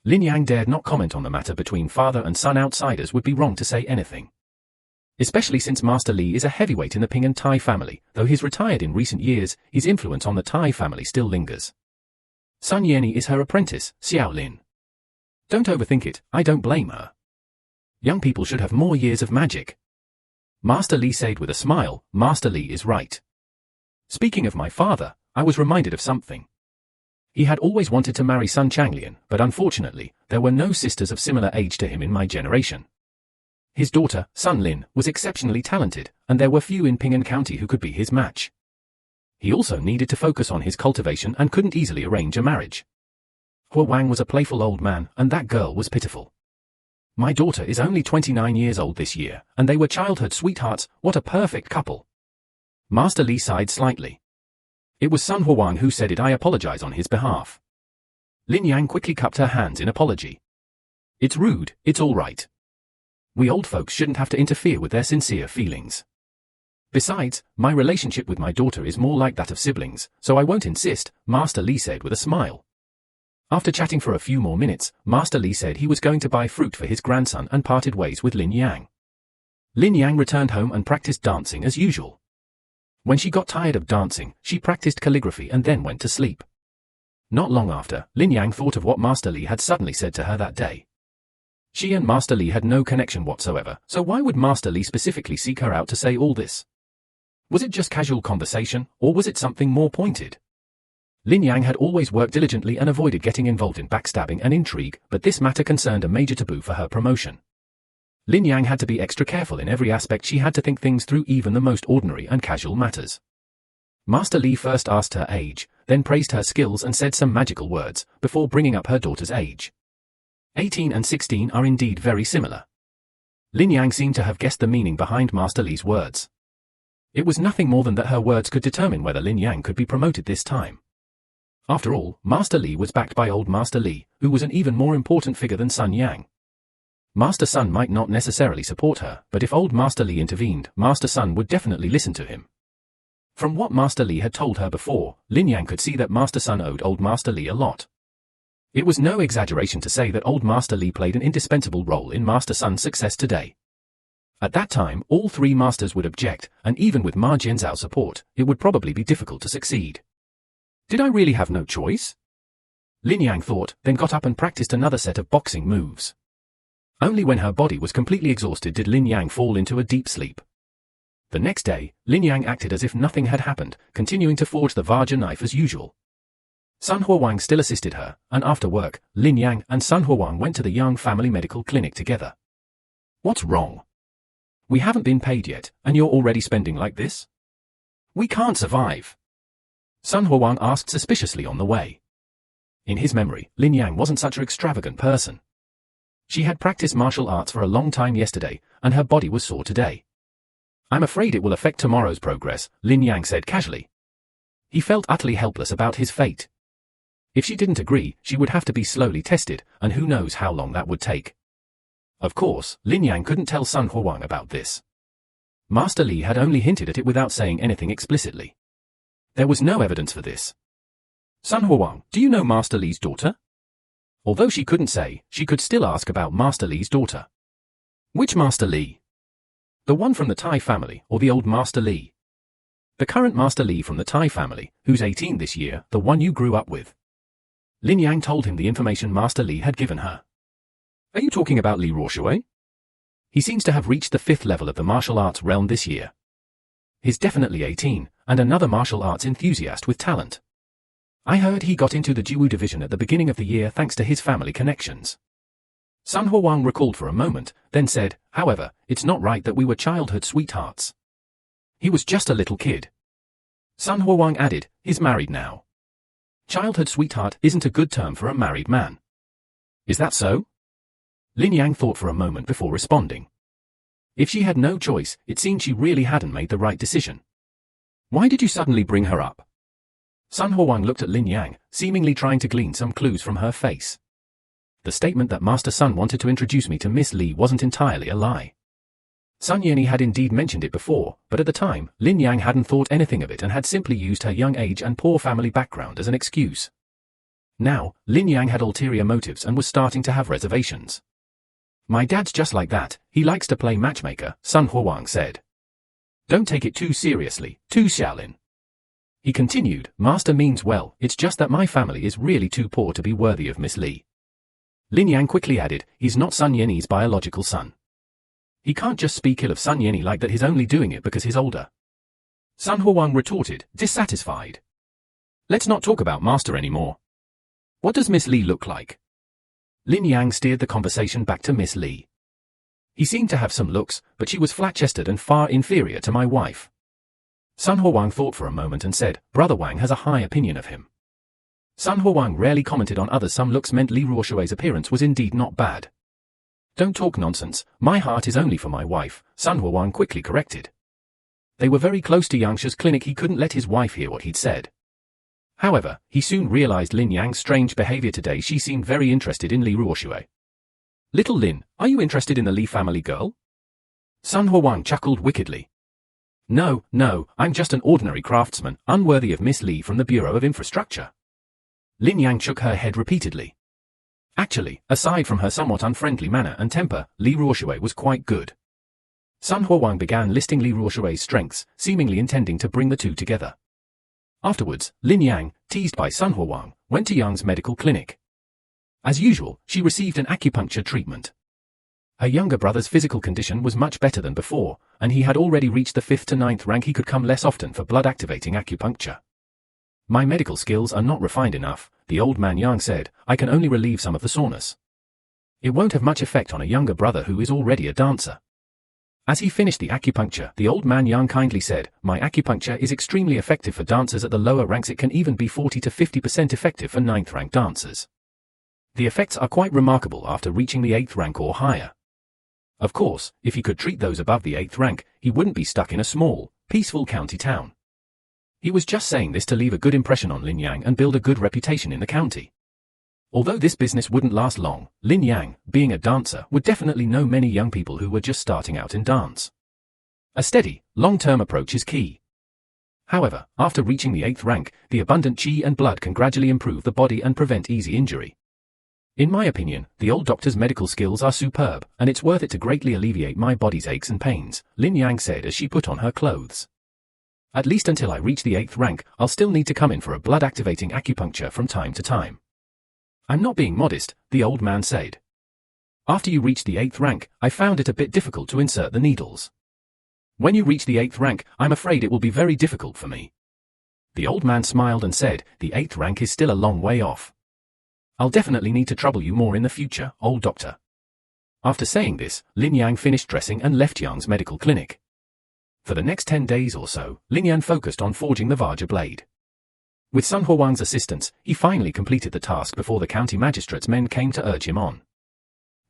Lin Yang dared not comment on the matter between father and son. Outsiders would be wrong to say anything. Especially since Master Li is a heavyweight in the Ping and Tai family, though he's retired in recent years, his influence on the Tai family still lingers. Sun Yeni is her apprentice, Xiao Lin. Don't overthink it, I don't blame her. Young people should have more years of magic. Master Li said with a smile. Master Li is right. Speaking of my father, I was reminded of something. He had always wanted to marry Sun Changlian, but unfortunately, there were no sisters of similar age to him in my generation. His daughter, Sun Lin, was exceptionally talented, and there were few in Ping'an County who could be his match. He also needed to focus on his cultivation and couldn't easily arrange a marriage. Hua Wang was a playful old man, and that girl was pitiful. My daughter is only 29 years old this year, and they were childhood sweethearts. What a perfect couple. Master Li sighed slightly. It was Sun Huang who said it. I apologize on his behalf. Lin Yang quickly cupped her hands in apology. It's rude, it's all right. We old folks shouldn't have to interfere with their sincere feelings. Besides, my relationship with my daughter is more like that of siblings, so I won't insist, Master Li said with a smile. After chatting for a few more minutes, Master Li said he was going to buy fruit for his grandson and parted ways with Lin Yang. Lin Yang returned home and practiced dancing as usual. When she got tired of dancing, she practiced calligraphy and then went to sleep. Not long after, Lin Yang thought of what Master Li had suddenly said to her that day. She and Master Li had no connection whatsoever, so why would Master Li specifically seek her out to say all this? Was it just casual conversation, or was it something more pointed? Lin Yang had always worked diligently and avoided getting involved in backstabbing and intrigue, but this matter concerned a major taboo for her promotion. Lin Yang had to be extra careful in every aspect. She had to think things through, even the most ordinary and casual matters. Master Li first asked her age, then praised her skills and said some magical words, before bringing up her daughter's age. 18 and 16 are indeed very similar. Lin Yang seemed to have guessed the meaning behind Master Li's words. It was nothing more than that her words could determine whether Lin Yang could be promoted this time. After all, Master Li was backed by old Master Li, who was an even more important figure than Sun Yang. Master Sun might not necessarily support her, but if old Master Li intervened, Master Sun would definitely listen to him. From what Master Li had told her before, Lin Yang could see that Master Sun owed old Master Li a lot. It was no exaggeration to say that old Master Li played an indispensable role in Master Sun's success today. At that time, all three masters would object, and even with Ma Jianzhao's support, it would probably be difficult to succeed. Did I really have no choice? Lin Yang thought, then got up and practiced another set of boxing moves. Only when her body was completely exhausted did Lin Yang fall into a deep sleep. The next day, Lin Yang acted as if nothing had happened, continuing to forge the Vajra knife as usual. Sun Huowang still assisted her, and after work, Lin Yang and Sun Huowang went to the Yang family medical clinic together. What's wrong? We haven't been paid yet, and you're already spending like this? We can't survive. Sun Huowang asked suspiciously on the way. In his memory, Lin Yang wasn't such an extravagant person. She had practiced martial arts for a long time yesterday, and her body was sore today. I'm afraid it will affect tomorrow's progress, Lin Yang said casually. He felt utterly helpless about his fate. If she didn't agree, she would have to be slowly tested, and who knows how long that would take. Of course, Lin Yang couldn't tell Sun Huowang about this. Master Li had only hinted at it without saying anything explicitly. There was no evidence for this. Sun Huowang, do you know Master Li's daughter? Although she couldn't say, she could still ask about Master Li's daughter. Which Master Li? The one from the Tai family, or the old Master Li? The current Master Li from the Tai family, who's 18 this year, the one you grew up with. Lin Yang told him the information Master Li had given her. Are you talking about Li Ruoshui? He seems to have reached the 5th level of the martial arts realm this year. He's definitely 18, and another martial arts enthusiast with talent. I heard he got into the Jiwu division at the beginning of the year thanks to his family connections. Sun Huowang recalled for a moment, then said, however, it's not right that we were childhood sweethearts. He was just a little kid. Sun Huowang added, he's married now. Childhood sweetheart isn't a good term for a married man. Is that so? Lin Yang thought for a moment before responding. If she had no choice, it seemed she really hadn't made the right decision. Why did you suddenly bring her up? Sun Huowang looked at Lin Yang, seemingly trying to glean some clues from her face. The statement that Master Sun wanted to introduce me to Miss Li wasn't entirely a lie. Sun Yeni had indeed mentioned it before, but at the time, Lin Yang hadn't thought anything of it and had simply used her young age and poor family background as an excuse. Now, Lin Yang had ulterior motives and was starting to have reservations. My dad's just like that, he likes to play matchmaker, Sun Huowang said. Don't take it too seriously, too Xiaolin. He continued, Master means well, it's just that my family is really too poor to be worthy of Miss Li. Lin Yang quickly added, he's not Sun Yeni's biological son. He can't just speak ill of Sun Yeni like that. He's only doing it because he's older. Sun Huowang retorted, dissatisfied. Let's not talk about Master anymore. What does Miss Li look like? Lin Yang steered the conversation back to Miss Li. He seemed to have some looks, but she was flat-chested and far inferior to my wife. Sun Huowang thought for a moment and said, Brother Wang has a high opinion of him. Sun Huowang rarely commented on others. Some looks meant Li Ruoshui's appearance was indeed not bad. Don't talk nonsense, my heart is only for my wife, Sun Huowang quickly corrected. They were very close to Yangsha's clinic. He couldn't let his wife hear what he'd said. However, he soon realized Lin Yang's strange behavior today. She seemed very interested in Li Ruoshui. Little Lin, are you interested in the Li family girl? Sun Huowang chuckled wickedly. No, no, I'm just an ordinary craftsman, unworthy of Miss Lee from the Bureau of Infrastructure. Lin Yang shook her head repeatedly. Actually, aside from her somewhat unfriendly manner and temper, Li Ruoshui was quite good. Sun Huowang began listing Li Ruoshui's strengths, seemingly intending to bring the two together. Afterwards, Lin Yang, teased by Sun Huowang, went to Yang's medical clinic. As usual, she received an acupuncture treatment. Her younger brother's physical condition was much better than before, and he had already reached the 5th to 9th rank. He could come less often for blood-activating acupuncture. My medical skills are not refined enough, the old man Yang said. I can only relieve some of the soreness. It won't have much effect on a younger brother who is already a dancer. As he finished the acupuncture, the old man Yang kindly said, my acupuncture is extremely effective for dancers at the lower ranks. It can even be 40 to 50% effective for 9th rank dancers. The effects are quite remarkable after reaching the 8th rank or higher. Of course, if he could treat those above the 8th rank, he wouldn't be stuck in a small, peaceful county town. He was just saying this to leave a good impression on Lin Yang and build a good reputation in the county. Although this business wouldn't last long, Lin Yang, being a dancer, would definitely know many young people who were just starting out in dance. A steady, long-term approach is key. However, after reaching the 8th rank, the abundant qi and blood can gradually improve the body and prevent easy injury. In my opinion, the old doctor's medical skills are superb, and it's worth it to greatly alleviate my body's aches and pains, Lin Yang said as she put on her clothes. At least until I reach the 8th rank, I'll still need to come in for a blood-activating acupuncture from time to time. I'm not being modest, the old man said. After you reach the 8th rank, I found it a bit difficult to insert the needles. When you reach the 8th rank, I'm afraid it will be very difficult for me. The old man smiled and said, the 8th rank is still a long way off. I'll definitely need to trouble you more in the future, old doctor. After saying this, Lin Yang finished dressing and left Yang's medical clinic. For the next 10 days or so, Lin Yang focused on forging the Vajra blade. With Sun Huowang's assistance, he finally completed the task before the county magistrate's men came to urge him on.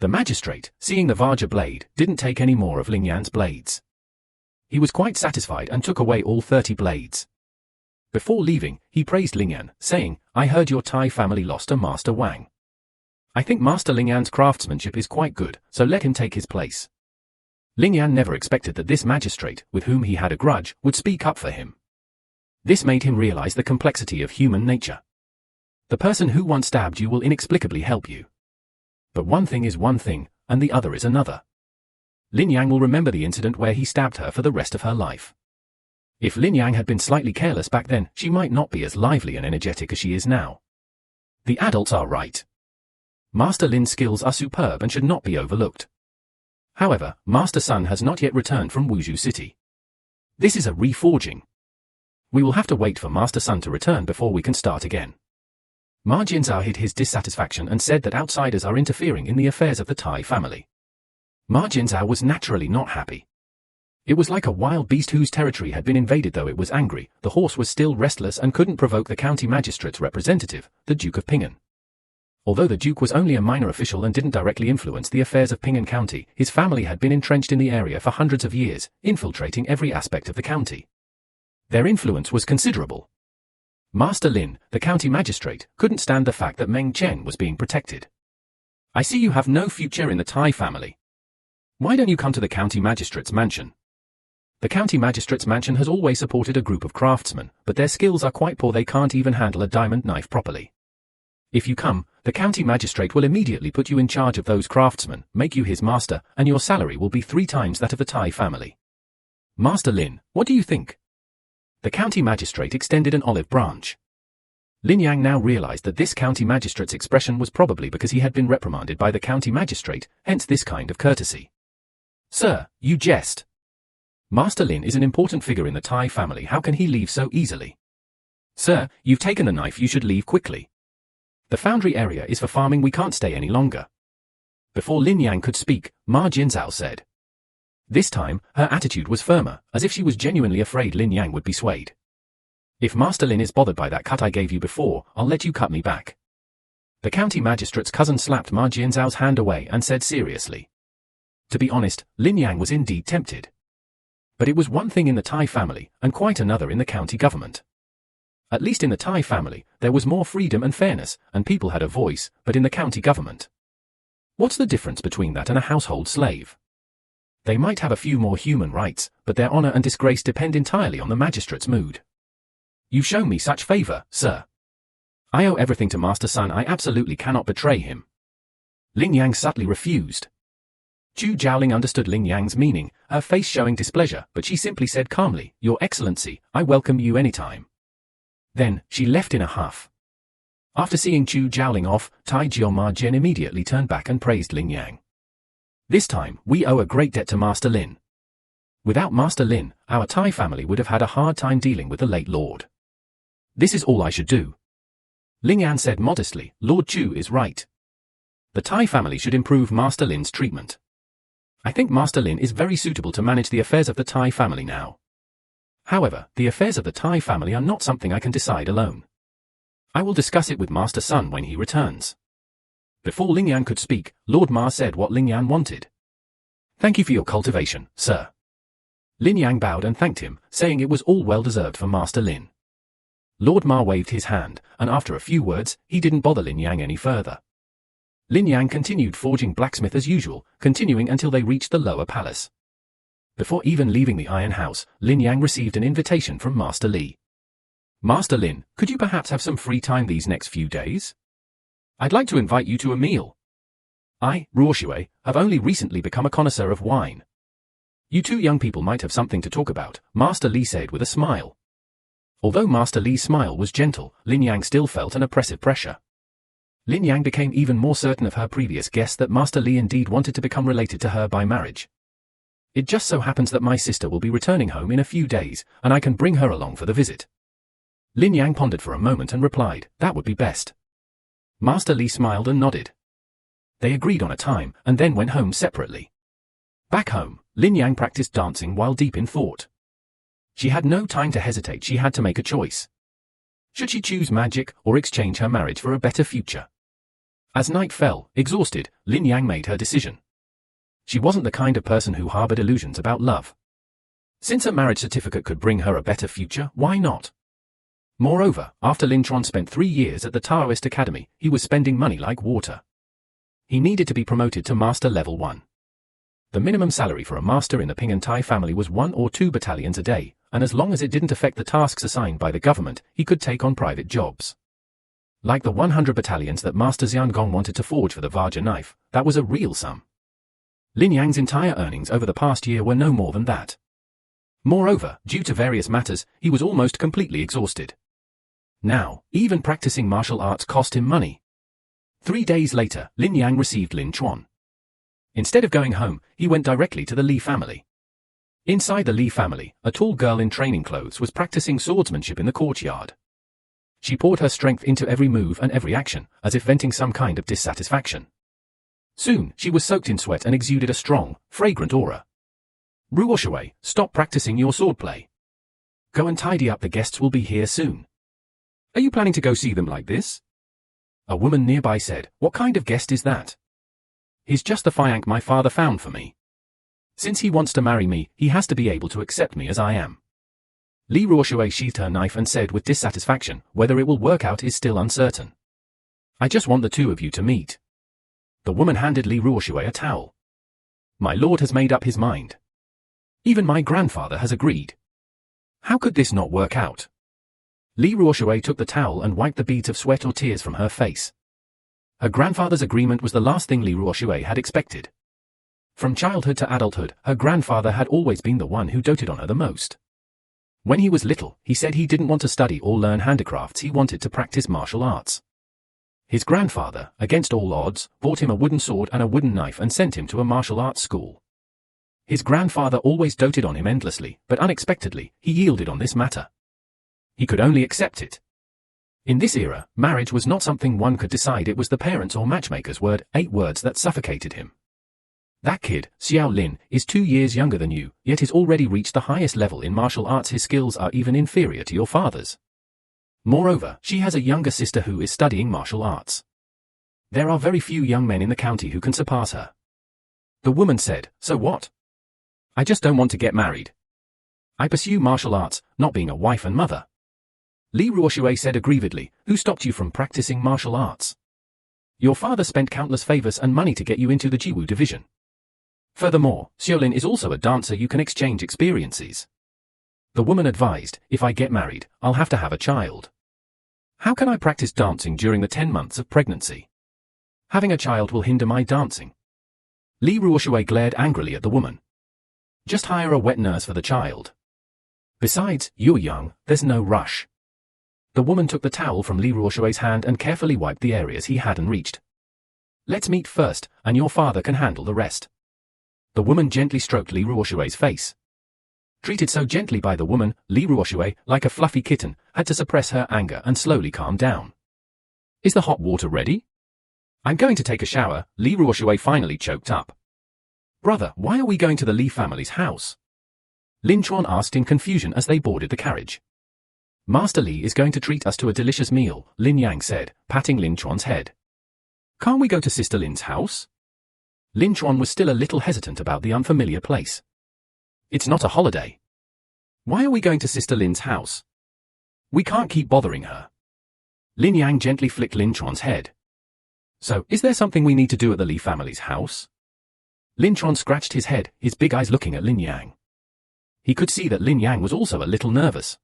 The magistrate, seeing the Vajra blade, didn't take any more of Lin Yang's blades. He was quite satisfied and took away all 30 blades. Before leaving, he praised Lin Yan, saying, I heard your Thai family lost a Master Wang. I think Master Lin Yan's craftsmanship is quite good, so let him take his place. Lin Yan never expected that this magistrate, with whom he had a grudge, would speak up for him. This made him realize the complexity of human nature. The person who once stabbed you will inexplicably help you. But one thing is one thing, and the other is another. Lin Yang will remember the incident where he stabbed her for the rest of her life. If Lin Yang had been slightly careless back then, she might not be as lively and energetic as she is now. The adults are right. Master Lin's skills are superb and should not be overlooked. However, Master Sun has not yet returned from Wuzhou City. This is a reforging. We will have to wait for Master Sun to return before we can start again. Ma Jinzhao hid his dissatisfaction and said that outsiders are interfering in the affairs of the Tai family. Ma Jinzhao was naturally not happy. It was like a wild beast whose territory had been invaded. Though it was angry, the horse was still restless and couldn't provoke the county magistrate's representative, the Duke of Ping'an. Although the Duke was only a minor official and didn't directly influence the affairs of Ping'an County, his family had been entrenched in the area for hundreds of years, infiltrating every aspect of the county. Their influence was considerable. Master Lin, the county magistrate, couldn't stand the fact that Meng Chen was being protected. I see you have no future in the Tai family. Why don't you come to the county magistrate's mansion? The county magistrate's mansion has always supported a group of craftsmen, but their skills are quite poor. They can't even handle a diamond knife properly. If you come, the county magistrate will immediately put you in charge of those craftsmen, make you his master, and your salary will be 3 times that of the Tai family. Master Lin, what do you think? The county magistrate extended an olive branch. Lin Yang now realized that this county magistrate's expression was probably because he had been reprimanded by the county magistrate, hence this kind of courtesy. Sir, you jest. Master Lin is an important figure in the Tai family. How can he leave so easily? Sir, you've taken the knife. You should leave quickly. The foundry area is for farming. We can't stay any longer. Before Lin Yang could speak, Ma Jinzhao said. This time, her attitude was firmer, as if she was genuinely afraid Lin Yang would be swayed. If Master Lin is bothered by that cut I gave you before, I'll let you cut me back. The county magistrate's cousin slapped Ma Jinzhao's hand away and said seriously. To be honest, Lin Yang was indeed tempted. But it was one thing in the Tai family, and quite another in the county government. At least in the Tai family, there was more freedom and fairness, and people had a voice, but in the county government. What's the difference between that and a household slave? They might have a few more human rights, but their honor and disgrace depend entirely on the magistrate's mood. You've shown me such favor, sir. I owe everything to Master Sun. I absolutely cannot betray him. Lin Yang subtly refused. Chu Jiaoling understood Lin Yang's meaning, her face showing displeasure, but she simply said calmly, Your Excellency, I welcome you anytime. Then, she left in a huff. After seeing Chu Jiaoling off, Tai Jioma Jin immediately turned back and praised Lin Yang. This time, we owe a great debt to Master Lin. Without Master Lin, our Tai family would have had a hard time dealing with the late Lord. This is all I should do. Ling Yan said modestly, Lord Chu is right. The Tai family should improve Master Lin's treatment. I think Master Lin is very suitable to manage the affairs of the Tai family now. However, the affairs of the Tai family are not something I can decide alone. I will discuss it with Master Sun when he returns. Before Ling Yan could speak, Lord Ma said what Ling Yan wanted. Thank you for your cultivation, sir. Lin Yang bowed and thanked him, saying it was all well deserved for Master Lin. Lord Ma waved his hand, and after a few words, he didn't bother Lin Yang any further. Lin Yang continued forging blacksmith as usual, continuing until they reached the lower palace. Before even leaving the iron house, Lin Yang received an invitation from Master Li. Master Lin, could you perhaps have some free time these next few days? I'd like to invite you to a meal. I, Ruoshui, have only recently become a connoisseur of wine. You two young people might have something to talk about, Master Li said with a smile. Although Master Li's smile was gentle, Lin Yang still felt an oppressive pressure. Lin Yang became even more certain of her previous guess that Master Li indeed wanted to become related to her by marriage. It just so happens that my sister will be returning home in a few days, and I can bring her along for the visit. Lin Yang pondered for a moment and replied, that would be best. Master Li smiled and nodded. They agreed on a time, and then went home separately. Back home, Lin Yang practiced dancing while deep in thought. She had no time to hesitate. She had to make a choice. Should she choose magic or exchange her marriage for a better future? As night fell, exhausted, Lin Yang made her decision. She wasn't the kind of person who harbored illusions about love. Since a marriage certificate could bring her a better future, why not? Moreover, after Lin Chuan spent 3 years at the Taoist Academy, he was spending money like water. He needed to be promoted to Master Level 1. The minimum salary for a master in the Ping and Tai family was 1 or 2 battalions a day, and as long as it didn't affect the tasks assigned by the government, he could take on private jobs. Like the 100 battalions that Master Xiangong wanted to forge for the Vajra knife, that was a real sum. Lin Yang's entire earnings over the past year were no more than that. Moreover, due to various matters, he was almost completely exhausted. Now, even practicing martial arts cost him money. 3 days later, Lin Yang received Lin Chuan. Instead of going home, he went directly to the Li family. Inside the Li family, a tall girl in training clothes was practicing swordsmanship in the courtyard. She poured her strength into every move and every action, as if venting some kind of dissatisfaction. Soon, she was soaked in sweat and exuded a strong, fragrant aura. Ruoshui, stop practicing your swordplay. Go and tidy up, the guests will be here soon. Are you planning to go see them like this? A woman nearby said, what kind of guest is that? He's just the fianc my father found for me. Since he wants to marry me, he has to be able to accept me as I am. Li Ruoshui sheathed her knife and said with dissatisfaction, whether it will work out is still uncertain. I just want the two of you to meet. The woman handed Li Ruoshui a towel. My lord has made up his mind. Even my grandfather has agreed. How could this not work out? Li Ruoshui took the towel and wiped the beads of sweat or tears from her face. Her grandfather's agreement was the last thing Li Ruoshui had expected. From childhood to adulthood, her grandfather had always been the one who doted on her the most. When he was little, he said he didn't want to study or learn handicrafts, he wanted to practice martial arts. His grandfather, against all odds, bought him a wooden sword and a wooden knife and sent him to a martial arts school. His grandfather always doted on him endlessly, but unexpectedly, he yielded on this matter. He could only accept it. In this era, marriage was not something one could decide, it was the parents' or matchmaker's word, 8 words that suffocated him. That kid, Xiao Lin, is 2 years younger than you, yet has already reached the highest level in martial arts. His skills are even inferior to your father's. Moreover, she has a younger sister who is studying martial arts. There are very few young men in the county who can surpass her. The woman said, so what? I just don't want to get married. I pursue martial arts, not being a wife and mother. Li Ruoshui said aggrievedly, who stopped you from practicing martial arts? Your father spent countless favors and money to get you into the Jiwu division. Furthermore, Xiaolin is also a dancer you can exchange experiences. The woman advised, if I get married, I'll have to have a child. How can I practice dancing during the 10 months of pregnancy? Having a child will hinder my dancing. Li Ruoshui glared angrily at the woman. Just hire a wet nurse for the child. Besides, you're young, there's no rush. The woman took the towel from Li Ruoshui's hand and carefully wiped the areas he hadn't reached. Let's meet first, and your father can handle the rest. The woman gently stroked Li Ruoshui's face. Treated so gently by the woman, Li Ruoshui, like a fluffy kitten, had to suppress her anger and slowly calm down. Is the hot water ready? I'm going to take a shower, Li Ruoshui finally choked up. Brother, why are we going to the Li family's house? Lin Chuan asked in confusion as they boarded the carriage. Master Li is going to treat us to a delicious meal, Lin Yang said, patting Lin Chuan's head. Can't we go to Sister Lin's house? Lin Chuan was still a little hesitant about the unfamiliar place. It's not a holiday. Why are we going to Sister Lin's house? We can't keep bothering her. Lin Yang gently flicked Lin Chuan's head. So, is there something we need to do at the Li family's house? Lin Chuan scratched his head, his big eyes looking at Lin Yang. He could see that Lin Yang was also a little nervous.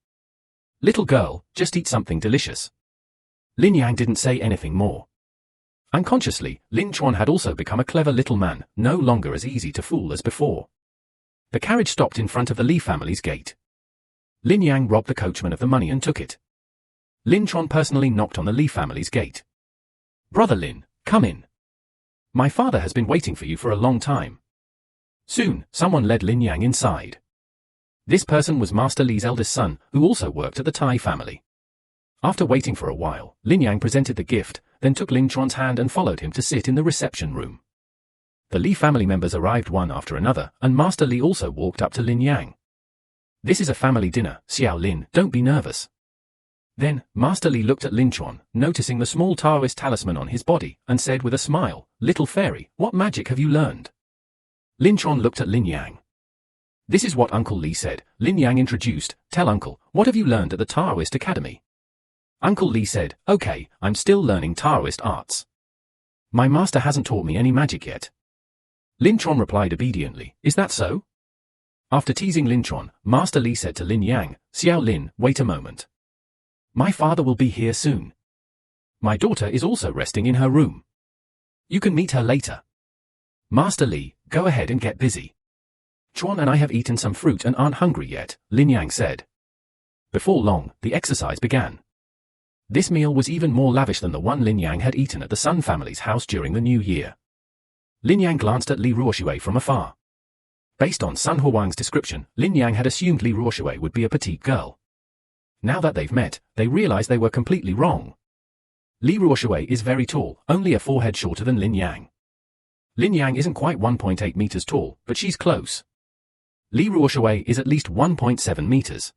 Little girl, just eat something delicious. Lin Yang didn't say anything more. Unconsciously, Lin Chuan had also become a clever little man, no longer as easy to fool as before. The carriage stopped in front of the Li family's gate. Lin Yang robbed the coachman of the money and took it. Lin Chuan personally knocked on the Li family's gate. Brother Lin, come in. My father has been waiting for you for a long time. Soon, someone led Lin Yang inside. This person was Master Li's eldest son, who also worked at the Tai family. After waiting for a while, Lin Yang presented the gift, then took Lin Chuan's hand and followed him to sit in the reception room. The Li family members arrived one after another, and Master Li also walked up to Lin Yang. This is a family dinner, Xiao Lin, don't be nervous. Then, Master Li looked at Lin Chuan, noticing the small Taoist talisman on his body, and said with a smile, Little fairy, what magic have you learned? Lin Chuan looked at Lin Yang. This is what Uncle Li said, Lin Yang introduced, tell Uncle, what have you learned at the Taoist Academy? Uncle Li said, okay, I'm still learning Taoist arts. My master hasn't taught me any magic yet. Lin Chuan replied obediently, is that so? After teasing Lin Chuan, Master Li said to Lin Yang, Xiao Lin, wait a moment. My father will be here soon. My daughter is also resting in her room. You can meet her later. Master Li, go ahead and get busy. Chuan and I have eaten some fruit and aren't hungry yet, Lin Yang said. Before long, the exercise began. This meal was even more lavish than the one Lin Yang had eaten at the Sun family's house during the New Year. Lin Yang glanced at Li Ruoshui from afar. Based on Sun Huang's description, Lin Yang had assumed Li Ruoshui would be a petite girl. Now that they've met, they realize they were completely wrong. Li Ruoshui is very tall, only a forehead shorter than Lin Yang. Lin Yang isn't quite 1.8 meters tall, but she's close. Li Ruoshui is at least 1.7 meters.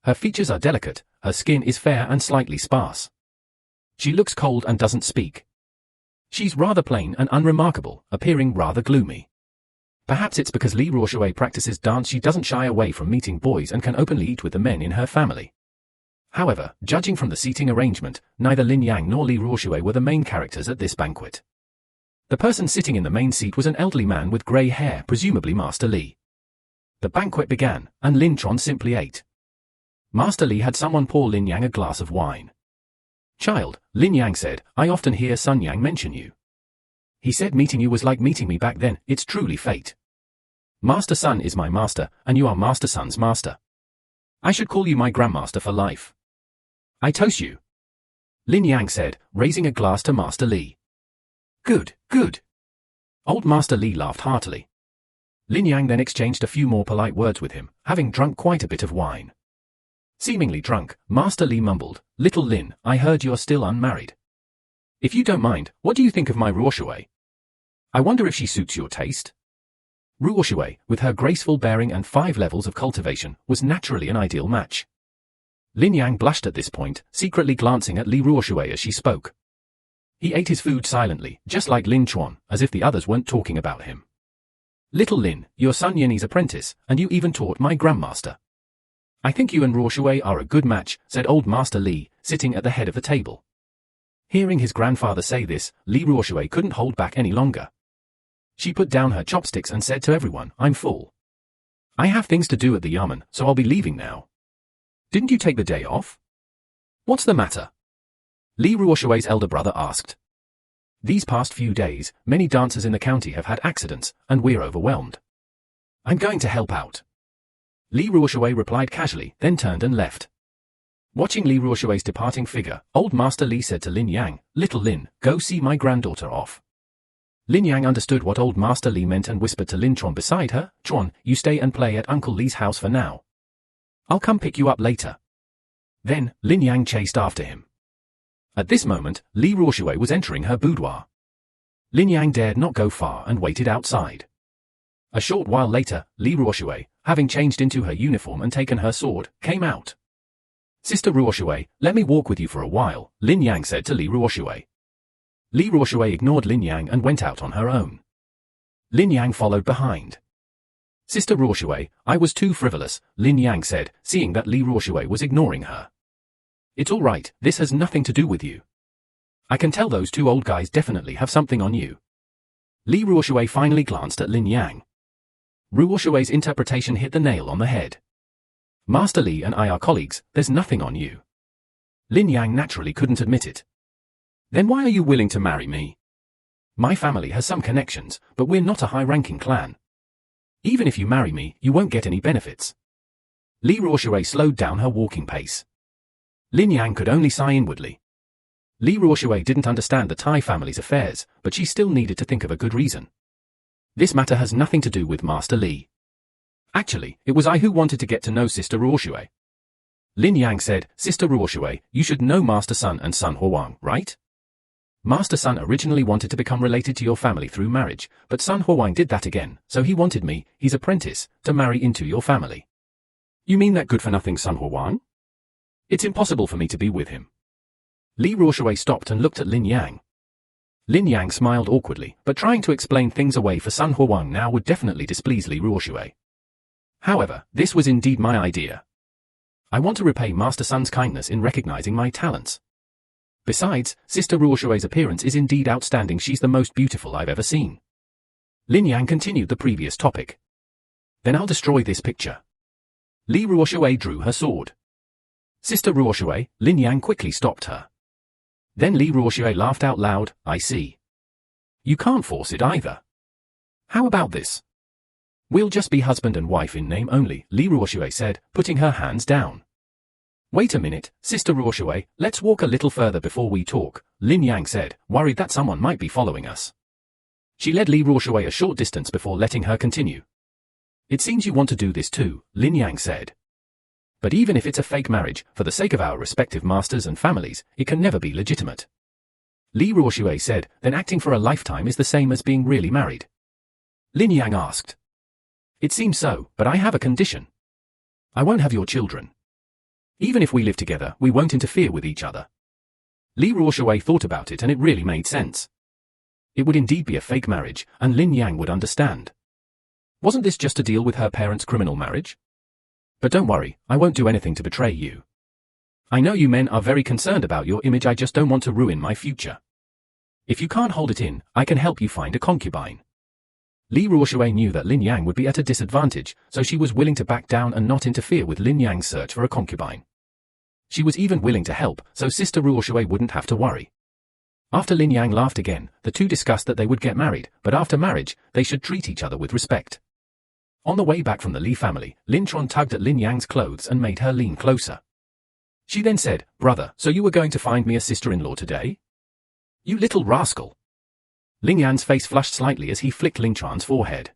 Her features are delicate, her skin is fair and slightly sparse. She looks cold and doesn't speak. She's rather plain and unremarkable, appearing rather gloomy. Perhaps it's because Li Ruoshui practices dance she doesn't shy away from meeting boys and can openly eat with the men in her family. However, judging from the seating arrangement, neither Lin Yang nor Li Ruoshui were the main characters at this banquet. The person sitting in the main seat was an elderly man with grey hair, presumably Master Li. The banquet began, and Lin Chuan simply ate. Master Li had someone pour Lin Yang a glass of wine. Child, Lin Yang said, I often hear Sun Yang mention you. He said meeting you was like meeting me back then, it's truly fate. Master Sun is my master, and you are Master Sun's master. I should call you my grandmaster for life. I toast you. Lin Yang said, raising a glass to Master Li. Good, good. Old Master Li laughed heartily. Lin Yang then exchanged a few more polite words with him, having drunk quite a bit of wine. Seemingly drunk, Master Li mumbled, Little Lin, I heard you're still unmarried. If you don't mind, what do you think of my Ruoshui? I wonder if she suits your taste? Ruoshui, with her graceful bearing and 5 levels of cultivation, was naturally an ideal match. Lin Yang blushed at this point, secretly glancing at Li Ruoshui as she spoke. He ate his food silently, just like Lin Chuan, as if the others weren't talking about him. Little Lin, you're Sun Yin's apprentice, and you even taught my grandmaster. I think you and Ruoshui are a good match, said old Master Li, sitting at the head of the table. Hearing his grandfather say this, Li Ruoshui couldn't hold back any longer. She put down her chopsticks and said to everyone, I'm full. I have things to do at the yamen, so I'll be leaving now. Didn't you take the day off? What's the matter? Li Ruoshui's elder brother asked. These past few days, many dancers in the county have had accidents, and we're overwhelmed. I'm going to help out. Li Ruoshui replied casually, then turned and left. Watching Li Ruoshui's departing figure, old Master Li said to Lin Yang, Little Lin, go see my granddaughter off. Lin Yang understood what old Master Li meant and whispered to Lin Chuan beside her, Chuan, you stay and play at Uncle Li's house for now. I'll come pick you up later. Then, Lin Yang chased after him. At this moment, Li Ruoshui was entering her boudoir. Lin Yang dared not go far and waited outside. A short while later, Li Ruoshui, having changed into her uniform and taken her sword, came out. Sister Ruoshui, let me walk with you for a while, Lin Yang said to Li Ruoshui. Li Ruoshui ignored Lin Yang and went out on her own. Lin Yang followed behind. Sister Ruoshui, I was too frivolous, Lin Yang said, seeing that Li Ruoshui was ignoring her. It's all right, this has nothing to do with you. I can tell those two old guys definitely have something on you. Li Ruoshui finally glanced at Lin Yang. Ruoshui's interpretation hit the nail on the head. Master Li and I are colleagues, there's nothing on you. Lin Yang naturally couldn't admit it. Then why are you willing to marry me? My family has some connections, but we're not a high-ranking clan. Even if you marry me, you won't get any benefits. Li Ruoshui slowed down her walking pace. Lin Yang could only sigh inwardly. Li Ruoshui didn't understand the Thai family's affairs, but she still needed to think of a good reason. This matter has nothing to do with Master Li. Actually, it was I who wanted to get to know Sister Ruoshui. Lin Yang said, Sister Ruoshui, you should know Master Sun and Sun Huang, right? Master Sun originally wanted to become related to your family through marriage, but Sun Huang did that again, so he wanted me, his apprentice, to marry into your family. You mean that good-for-nothing Sun Huang? It's impossible for me to be with him. Li Ruoshui stopped and looked at Lin Yang. Lin Yang smiled awkwardly, but trying to explain things away for Sun Huang now would definitely displease Li Ruoshui. However, this was indeed my idea. I want to repay Master Sun's kindness in recognizing my talents. Besides, Sister Ruoshui's appearance is indeed outstanding. She's the most beautiful I've ever seen. Lin Yang continued the previous topic. Then I'll destroy this picture. Li Ruoshui drew her sword. Sister Ruoshui, Lin Yang quickly stopped her. Then Li Ruoshui laughed out loud, I see. You can't force it either. How about this? We'll just be husband and wife in name only, Li Ruoshui said, putting her hands down. Wait a minute, Sister Ruoshui, let's walk a little further before we talk, Lin Yang said, worried that someone might be following us. She led Li Ruoshui a short distance before letting her continue. It seems you want to do this too, Lin Yang said. But even if it's a fake marriage, for the sake of our respective masters and families, it can never be legitimate. Li Ruoshui said, then acting for a lifetime is the same as being really married. Lin Yang asked. It seems so, but I have a condition. I won't have your children. Even if we live together, we won't interfere with each other. Li Ruoshui thought about it and it really made sense. It would indeed be a fake marriage, and Lin Yang would understand. Wasn't this just to deal with her parents' criminal marriage? But don't worry, I won't do anything to betray you. I know you men are very concerned about your image, I just don't want to ruin my future. If you can't hold it in, I can help you find a concubine. Li Ruoshui knew that Lin Yang would be at a disadvantage, so she was willing to back down and not interfere with Lin Yang's search for a concubine. She was even willing to help, so Sister Ruoshui wouldn't have to worry. After Lin Yang laughed again, the two discussed that they would get married, but after marriage, they should treat each other with respect. On the way back from the Li family, Lin Chuan tugged at Lin Yang's clothes and made her lean closer. She then said, Brother, so you were going to find me a sister-in-law today? You little rascal. Lin Yan's face flushed slightly as he flicked Lin Chuan's forehead.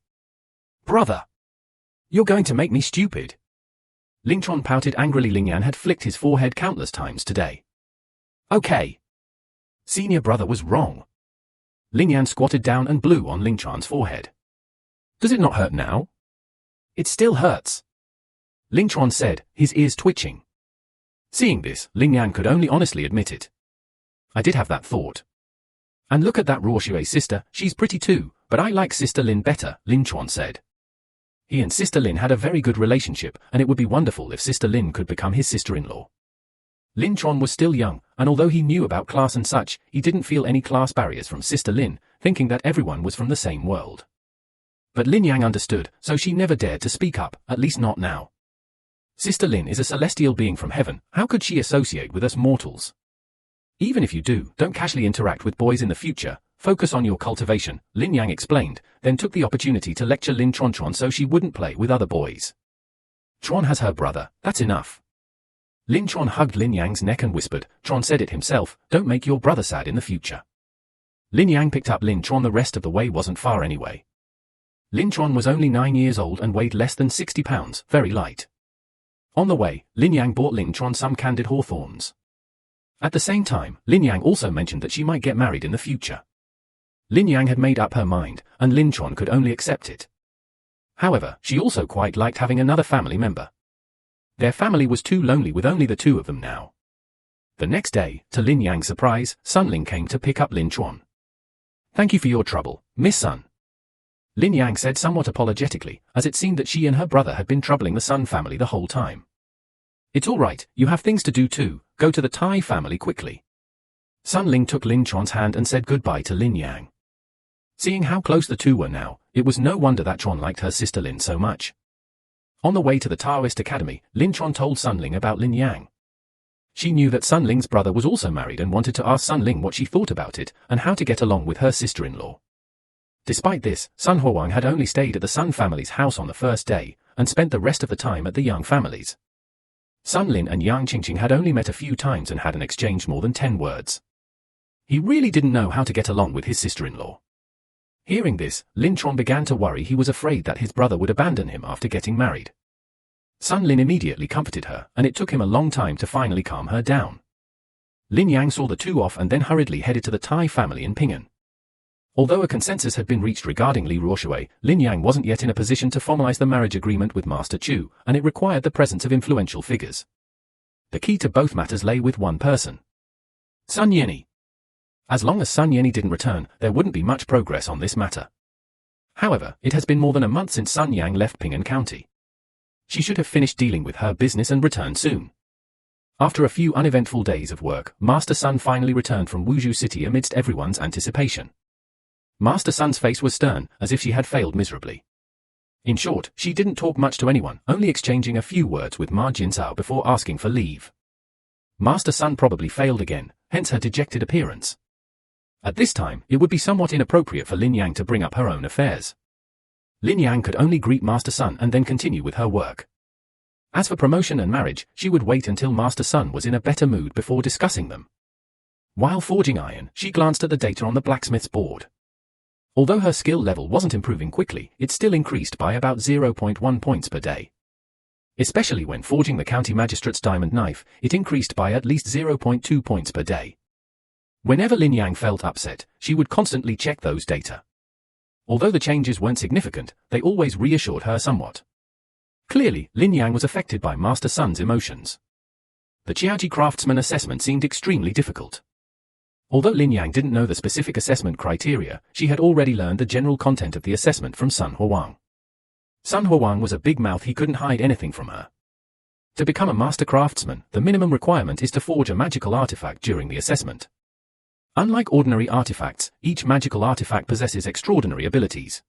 Brother! You're going to make me stupid. Lin Chuan pouted angrily. Lin Yan had flicked his forehead countless times today. Okay. Senior brother was wrong. Lin Yan squatted down and blew on Lin Chuan's forehead. Does it not hurt now? It still hurts. Lin Chuan said, his ears twitching. Seeing this, Lin Yan could only honestly admit it. I did have that thought. And look at that Ruoshui sister, she's pretty too, but I like Sister Lin better, Lin Chuan said. He and Sister Lin had a very good relationship, and it would be wonderful if Sister Lin could become his sister-in-law. Lin Chuan was still young, and although he knew about class and such, he didn't feel any class barriers from Sister Lin, thinking that everyone was from the same world. But Lin Yang understood, so she never dared to speak up, at least not now. Sister Lin is a celestial being from heaven, how could she associate with us mortals? Even if you do, don't casually interact with boys in the future, focus on your cultivation, Lin Yang explained, then took the opportunity to lecture Lin Tron so she wouldn't play with other boys. Tron has her brother, that's enough. Lin Tron hugged Lin Yang's neck and whispered, Tron said it himself, don't make your brother sad in the future. Lin Yang picked up Lin Tron, the rest of the way wasn't far anyway. Lin Tron was only 9 years old and weighed less than 60 pounds, very light. On the way, Lin Yang bought Lin Tron some candied hawthorns. At the same time, Lin Yang also mentioned that she might get married in the future. Lin Yang had made up her mind, and Lin Tron could only accept it. However, she also quite liked having another family member. Their family was too lonely with only the two of them now. The next day, to Lin Yang's surprise, Sun Ling came to pick up Lin Tron. Thank you for your trouble, Miss Sun. Lin Yang said somewhat apologetically, as it seemed that she and her brother had been troubling the Sun family the whole time. It's all right, you have things to do too, go to the Tai family quickly. Sun Ling took Lin Tron's hand and said goodbye to Lin Yang. Seeing how close the two were now, it was no wonder that Tron liked her sister Lin so much. On the way to the Taoist Academy, Lin Tron told Sun Ling about Lin Yang. She knew that Sun Ling's brother was also married and wanted to ask Sun Ling what she thought about it and how to get along with her sister-in-law. Despite this, Sun Huang had only stayed at the Sun family's house on the first day, and spent the rest of the time at the Yang family's. Sun Lin and Yang Qingqing had only met a few times and hadn't exchanged more than 10 words. He really didn't know how to get along with his sister-in-law. Hearing this, Lin Tron began to worry. He was afraid that his brother would abandon him after getting married. Sun Lin immediately comforted her, and it took him a long time to finally calm her down. Lin Yang saw the two off and then hurriedly headed to the Tai family in Ping'an. Although a consensus had been reached regarding Li Ruoshui, Lin Yang wasn't yet in a position to formalize the marriage agreement with Master Chu, and it required the presence of influential figures. The key to both matters lay with one person: Sun Yenny. As long as Sun Yenny didn't return, there wouldn't be much progress on this matter. However, it has been more than a month since Sun Yang left Ping'an County. She should have finished dealing with her business and returned soon. After a few uneventful days of work, Master Sun finally returned from Wuzhou City amidst everyone's anticipation. Master Sun's face was stern, as if she had failed miserably. In short, she didn't talk much to anyone, only exchanging a few words with Ma Jinsao before asking for leave. Master Sun probably failed again, hence her dejected appearance. At this time, it would be somewhat inappropriate for Lin Yang to bring up her own affairs. Lin Yang could only greet Master Sun and then continue with her work. As for promotion and marriage, she would wait until Master Sun was in a better mood before discussing them. While forging iron, she glanced at the data on the blacksmith's board. Although her skill level wasn't improving quickly, it still increased by about 0.1 points per day. Especially when forging the county magistrate's diamond knife, it increased by at least 0.2 points per day. Whenever Lin Yang felt upset, she would constantly check those data. Although the changes weren't significant, they always reassured her somewhat. Clearly, Lin Yang was affected by Master Sun's emotions. The Qiaoji craftsman assessment seemed extremely difficult. Although Lin Yang didn't know the specific assessment criteria, she had already learned the general content of the assessment from Sun Huang. Sun Huang was a big mouth, he couldn't hide anything from her. To become a master craftsman, the minimum requirement is to forge a magical artifact during the assessment. Unlike ordinary artifacts, each magical artifact possesses extraordinary abilities.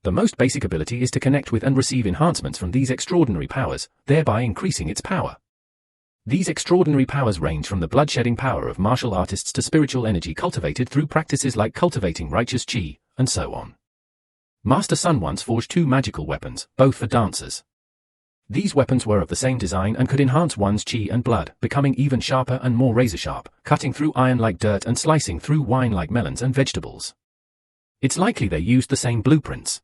The most basic ability is to connect with and receive enhancements from these extraordinary powers, thereby increasing its power. These extraordinary powers range from the bloodshedding power of martial artists to spiritual energy cultivated through practices like cultivating righteous qi, and so on. Master Sun once forged 2 magical weapons, both for dancers. These weapons were of the same design and could enhance one's qi and blood, becoming even sharper and more razor-sharp, cutting through iron like dirt and slicing through wine like melons and vegetables. It's likely they used the same blueprints.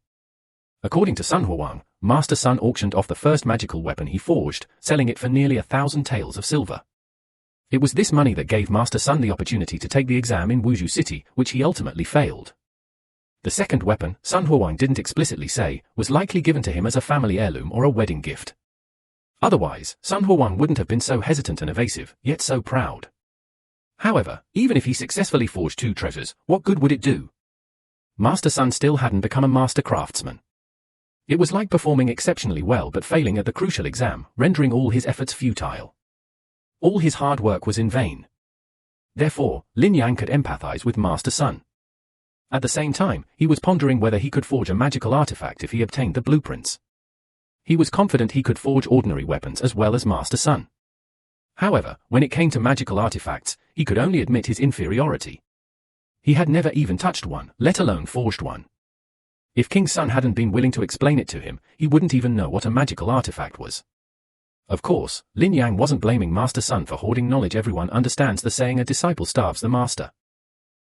According to Sun Huang, Master Sun auctioned off the first magical weapon he forged, selling it for nearly 1,000 taels of silver. It was this money that gave Master Sun the opportunity to take the exam in Wuzhou City, which he ultimately failed. The second weapon, Sun Huang didn't explicitly say, was likely given to him as a family heirloom or a wedding gift. Otherwise, Sun Huang wouldn't have been so hesitant and evasive, yet so proud. However, even if he successfully forged 2 treasures, what good would it do? Master Sun still hadn't become a master craftsman. It was like performing exceptionally well but failing at the crucial exam, rendering all his efforts futile. All his hard work was in vain. Therefore, Lin Yang could empathize with Master Sun. At the same time, he was pondering whether he could forge a magical artifact if he obtained the blueprints. He was confident he could forge ordinary weapons as well as Master Sun. However, when it came to magical artifacts, he could only admit his inferiority. He had never even touched one, let alone forged one. If King Sun hadn't been willing to explain it to him, he wouldn't even know what a magical artifact was. Of course, Lin Yang wasn't blaming Master Sun for hoarding knowledge. Everyone understands the saying, a disciple starves the master.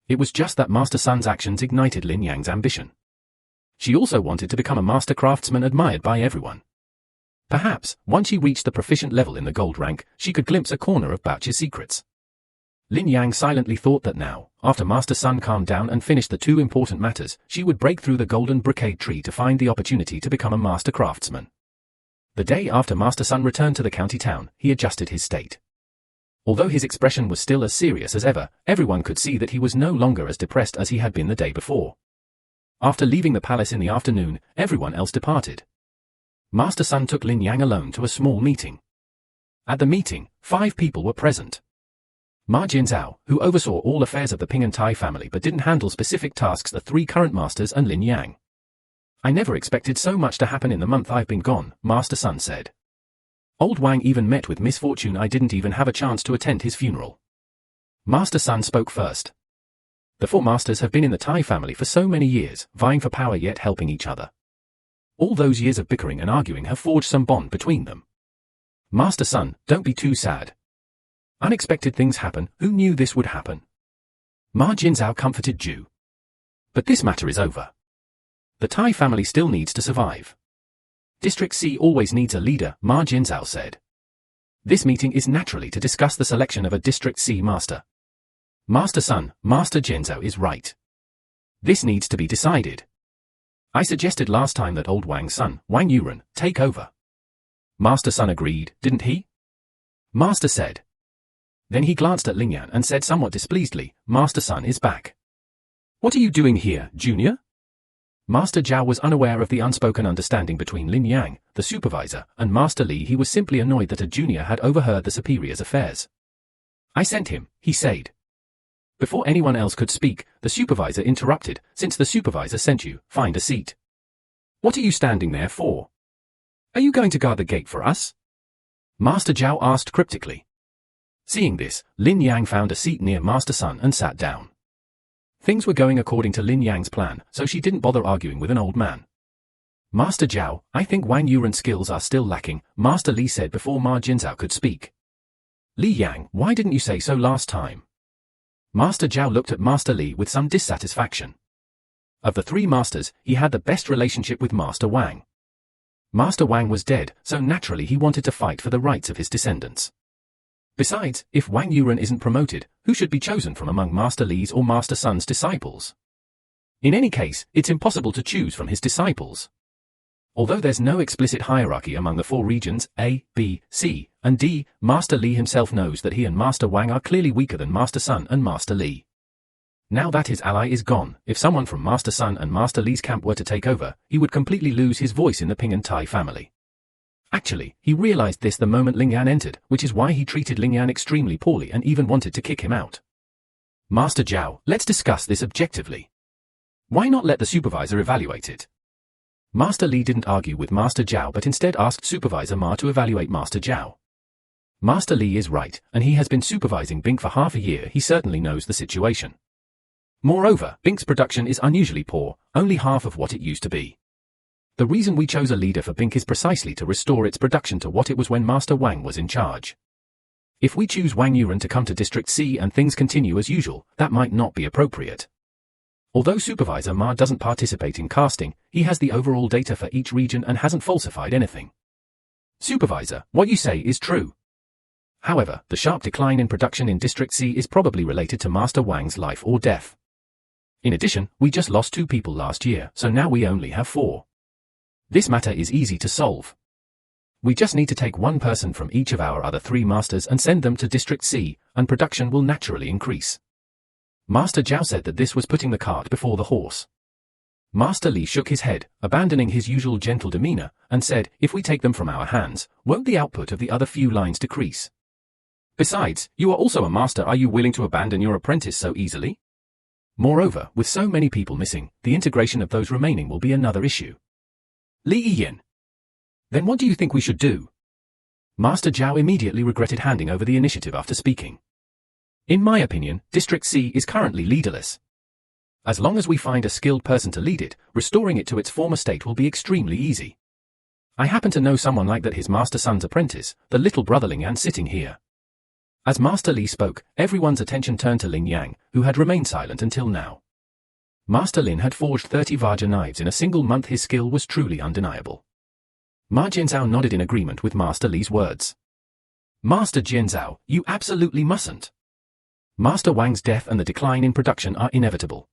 It was just that Master Sun's actions ignited Lin Yang's ambition. She also wanted to become a master craftsman admired by everyone. Perhaps, once she reached the proficient level in the gold rank, she could glimpse a corner of Boucher's secrets. Lin Yang silently thought that now, after Master Sun calmed down and finished the two important matters, she would break through the golden brocade tree to find the opportunity to become a master craftsman. The day after Master Sun returned to the county town, he adjusted his state. Although his expression was still as serious as ever, everyone could see that he was no longer as depressed as he had been the day before. After leaving the palace in the afternoon, everyone else departed. Master Sun took Lin Yang alone to a small meeting. At the meeting, 5 people were present. Ma Jinzhao, who oversaw all affairs of the Ping and Tai family but didn't handle specific tasks, the 3 current masters, and Lin Yang. I never expected so much to happen in the month I've been gone, Master Sun said. Old Wang even met with misfortune. I didn't even have a chance to attend his funeral. Master Sun spoke first. The 4 masters have been in the Tai family for so many years, vying for power yet helping each other. All those years of bickering and arguing have forged some bond between them. Master Sun, don't be too sad. Unexpected things happen. Who knew this would happen? Ma Jinzhao comforted Ju. But this matter is over. The Tai family still needs to survive. District C always needs a leader, Ma Jinzhao said. This meeting is naturally to discuss the selection of a District C master. Master Sun, Master Jinzhao is right. This needs to be decided. I suggested last time that old Wang's son, Wang Yuren, take over. Master Sun agreed, didn't he? Master said. Then he glanced at Lin Yan and said somewhat displeasedly, Master Sun is back. What are you doing here, Junior? Master Zhao was unaware of the unspoken understanding between Lin Yang, the supervisor, and Master Li. He was simply annoyed that a junior had overheard the superior's affairs. I sent him, he said. Before anyone else could speak, the supervisor interrupted. Since the supervisor sent you, find a seat. What are you standing there for? Are you going to guard the gate for us? Master Zhao asked cryptically. Seeing this, Lin Yang found a seat near Master Sun and sat down. Things were going according to Lin Yang's plan, so she didn't bother arguing with an old man. Master Zhao, I think Wang Yuren's skills are still lacking, Master Li said before Ma Jinzhao could speak. Li Yang, why didn't you say so last time? Master Zhao looked at Master Li with some dissatisfaction. Of the 3 masters, he had the best relationship with Master Wang. Master Wang was dead, so naturally he wanted to fight for the rights of his descendants. Besides, if Wang Yuren isn't promoted, who should be chosen from among Master Li's or Master Sun's disciples? In any case, it's impossible to choose from his disciples. Although there's no explicit hierarchy among the 4 regions, A, B, C, and D, Master Li himself knows that he and Master Wang are clearly weaker than Master Sun and Master Li. Now that his ally is gone, if someone from Master Sun and Master Li's camp were to take over, he would completely lose his voice in the Ping and Tai family. Actually, he realized this the moment Lin Yan entered, which is why he treated Lin Yan extremely poorly and even wanted to kick him out. Master Zhao, let's discuss this objectively. Why not let the supervisor evaluate it? Master Li didn't argue with Master Zhao but instead asked Supervisor Ma to evaluate Master Zhao. Master Li is right, and he has been supervising Bink for half a year. He certainly knows the situation. Moreover, Bink's production is unusually poor, only half of what it used to be. The reason we chose a leader for Bink is precisely to restore its production to what it was when Master Wang was in charge. If we choose Wang Yuren to come to District C and things continue as usual, that might not be appropriate. Although Supervisor Ma doesn't participate in casting, he has the overall data for each region and hasn't falsified anything. Supervisor, what you say is true. However, the sharp decline in production in District C is probably related to Master Wang's life or death. In addition, we just lost 2 people last year, so now we only have 4. This matter is easy to solve. We just need to take 1 person from each of our other 3 masters and send them to District C, and production will naturally increase. Master Zhao said that this was putting the cart before the horse. Master Li shook his head, abandoning his usual gentle demeanor, and said, if we take them from our hands, won't the output of the other few lines decrease? Besides, you are also a master. Are you willing to abandon your apprentice so easily? Moreover, with so many people missing, the integration of those remaining will be another issue. Li Yin. Then what do you think we should do? Master Zhao immediately regretted handing over the initiative after speaking. In my opinion, District C is currently leaderless. As long as we find a skilled person to lead it, restoring it to its former state will be extremely easy. I happen to know someone like that, his Master Sun's apprentice, the little brother Ling Yan, sitting here. As Master Li spoke, everyone's attention turned to Ling Yang, who had remained silent until now. Master Lin had forged 30 Vajra knives in a single month. His skill was truly undeniable. Ma Jianzhao nodded in agreement with Master Li's words. Master Jianzhao, you absolutely mustn't. Master Wang's death and the decline in production are inevitable.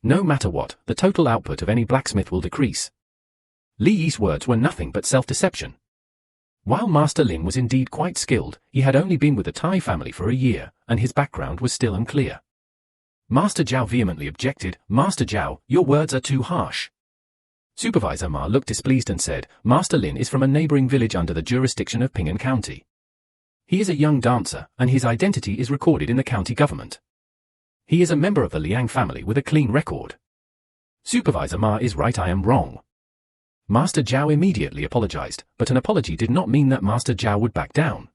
No matter what, the total output of any blacksmith will decrease. Li Yi's words were nothing but self-deception. While Master Lin was indeed quite skilled, he had only been with the Tai family for a year, and his background was still unclear. Master Zhao vehemently objected, Master Zhao, your words are too harsh. Supervisor Ma looked displeased and said, Master Lin is from a neighboring village under the jurisdiction of Ping'an County. He is a young dancer, and his identity is recorded in the county government. He is a member of the Liang family with a clean record. Supervisor Ma is right, I am wrong. Master Zhao immediately apologized, but an apology did not mean that Master Zhao would back down.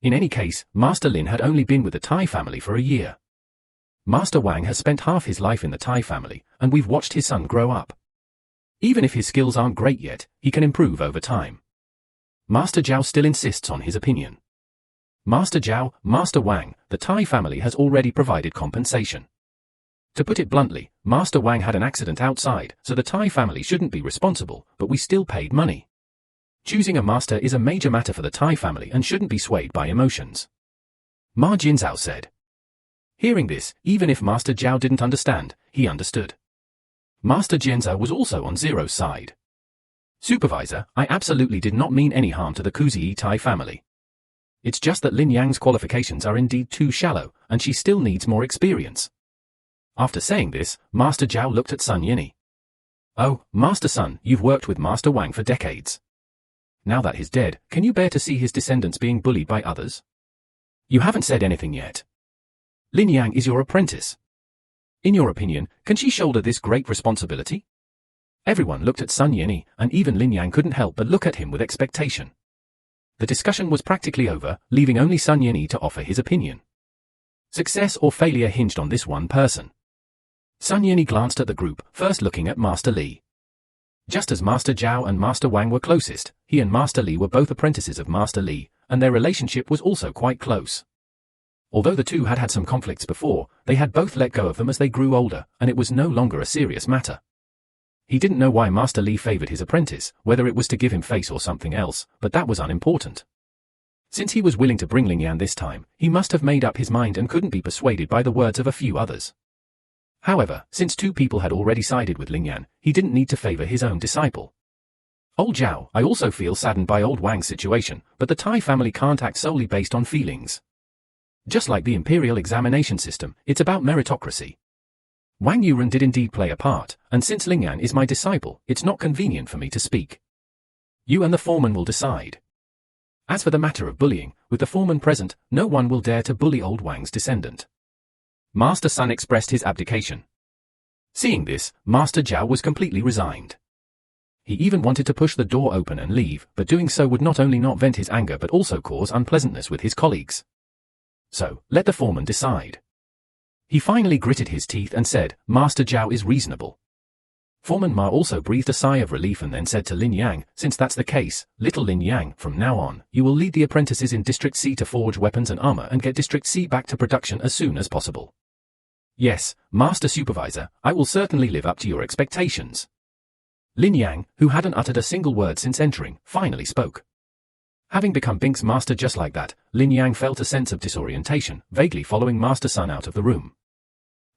In any case, Master Lin had only been with the Tai family for a year. Master Wang has spent half his life in the Tai family, and we've watched his son grow up. Even if his skills aren't great yet, he can improve over time. Master Zhao still insists on his opinion. Master Zhao, Master Wang, the Tai family has already provided compensation. To put it bluntly, Master Wang had an accident outside, so the Tai family shouldn't be responsible, but we still paid money. Choosing a master is a major matter for the Tai family and shouldn't be swayed by emotions. Ma Jinzhao said. Hearing this, even if Master Zhao didn't understand, he understood. Master Jianzhao was also on Zero's side. Supervisor, I absolutely did not mean any harm to the Kuzi Tai family. It's just that Lin Yang's qualifications are indeed too shallow, and she still needs more experience. After saying this, Master Zhao looked at Sun Yini. Oh, Master Sun, you've worked with Master Wang for decades. Now that he's dead, can you bear to see his descendants being bullied by others? You haven't said anything yet. Lin Yang is your apprentice. In your opinion, can she shoulder this great responsibility? Everyone looked at Sun Yini, and even Lin Yang couldn't help but look at him with expectation. The discussion was practically over, leaving only Sun Yini to offer his opinion. Success or failure hinged on this one person. Sun Yini glanced at the group, first looking at Master Li. Just as Master Zhao and Master Wang were closest, he and Master Li were both apprentices of Master Li, and their relationship was also quite close. Although the two had had some conflicts before, they had both let go of them as they grew older, and it was no longer a serious matter. He didn't know why Master Li favored his apprentice, whether it was to give him face or something else, but that was unimportant. Since he was willing to bring Ling Yan this time, he must have made up his mind and couldn't be persuaded by the words of a few others. However, since two people had already sided with Ling Yan, he didn't need to favor his own disciple. Old Zhao, I also feel saddened by old Wang's situation, but the Tai family can't act solely based on feelings. Just like the imperial examination system, it's about meritocracy. Wang Yuren did indeed play a part, and since Ling Yan is my disciple, it's not convenient for me to speak. You and the foreman will decide. As for the matter of bullying, with the foreman present, no one will dare to bully old Wang's descendant. Master Sun expressed his abdication. Seeing this, Master Zhao was completely resigned. He even wanted to push the door open and leave, but doing so would not only not vent his anger but also cause unpleasantness with his colleagues. So, let the foreman decide. He finally gritted his teeth and said, Master Zhao is reasonable. Foreman Ma also breathed a sigh of relief and then said to Lin Yang, since that's the case, little Lin Yang, from now on, you will lead the apprentices in District C to forge weapons and armor and get District C back to production as soon as possible. Yes, Master Supervisor, I will certainly live up to your expectations. Lin Yang, who hadn't uttered a single word since entering, finally spoke. Having become Bink's master just like that, Lin Yang felt a sense of disorientation, vaguely following Master Sun out of the room.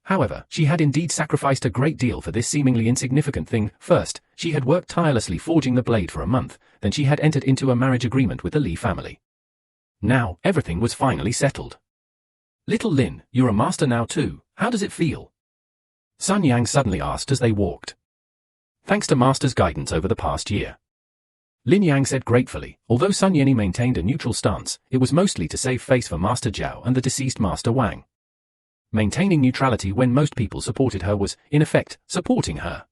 However, she had indeed sacrificed a great deal for this seemingly insignificant thing. First, she had worked tirelessly forging the blade for a month, then she had entered into a marriage agreement with the Li family. Now, everything was finally settled. Little Lin, you're a master now too, how does it feel? Sun Yang suddenly asked as they walked. Thanks to Master's guidance over the past year. Lin Yang said gratefully, although Sun Yini maintained a neutral stance, it was mostly to save face for Master Zhao and the deceased Master Wang. Maintaining neutrality when most people supported her was, in effect, supporting her.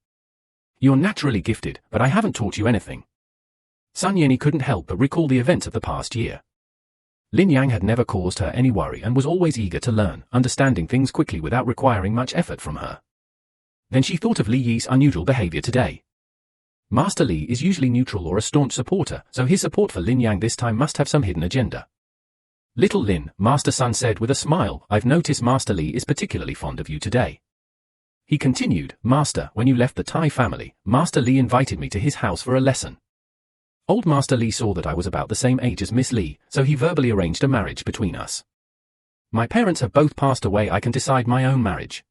You're naturally gifted, but I haven't taught you anything. Sun Yeni couldn't help but recall the events of the past year. Lin Yang had never caused her any worry and was always eager to learn, understanding things quickly without requiring much effort from her. Then she thought of Li Yi's unusual behavior today. Master Li is usually neutral or a staunch supporter, so his support for Lin Yang this time must have some hidden agenda. Little Lin, Master Sun said with a smile, I've noticed Master Li is particularly fond of you today. He continued, Master, when you left the Tai family, Master Li invited me to his house for a lesson. Old Master Li saw that I was about the same age as Miss Li, so he verbally arranged a marriage between us. My parents have both passed away. I can decide my own marriage.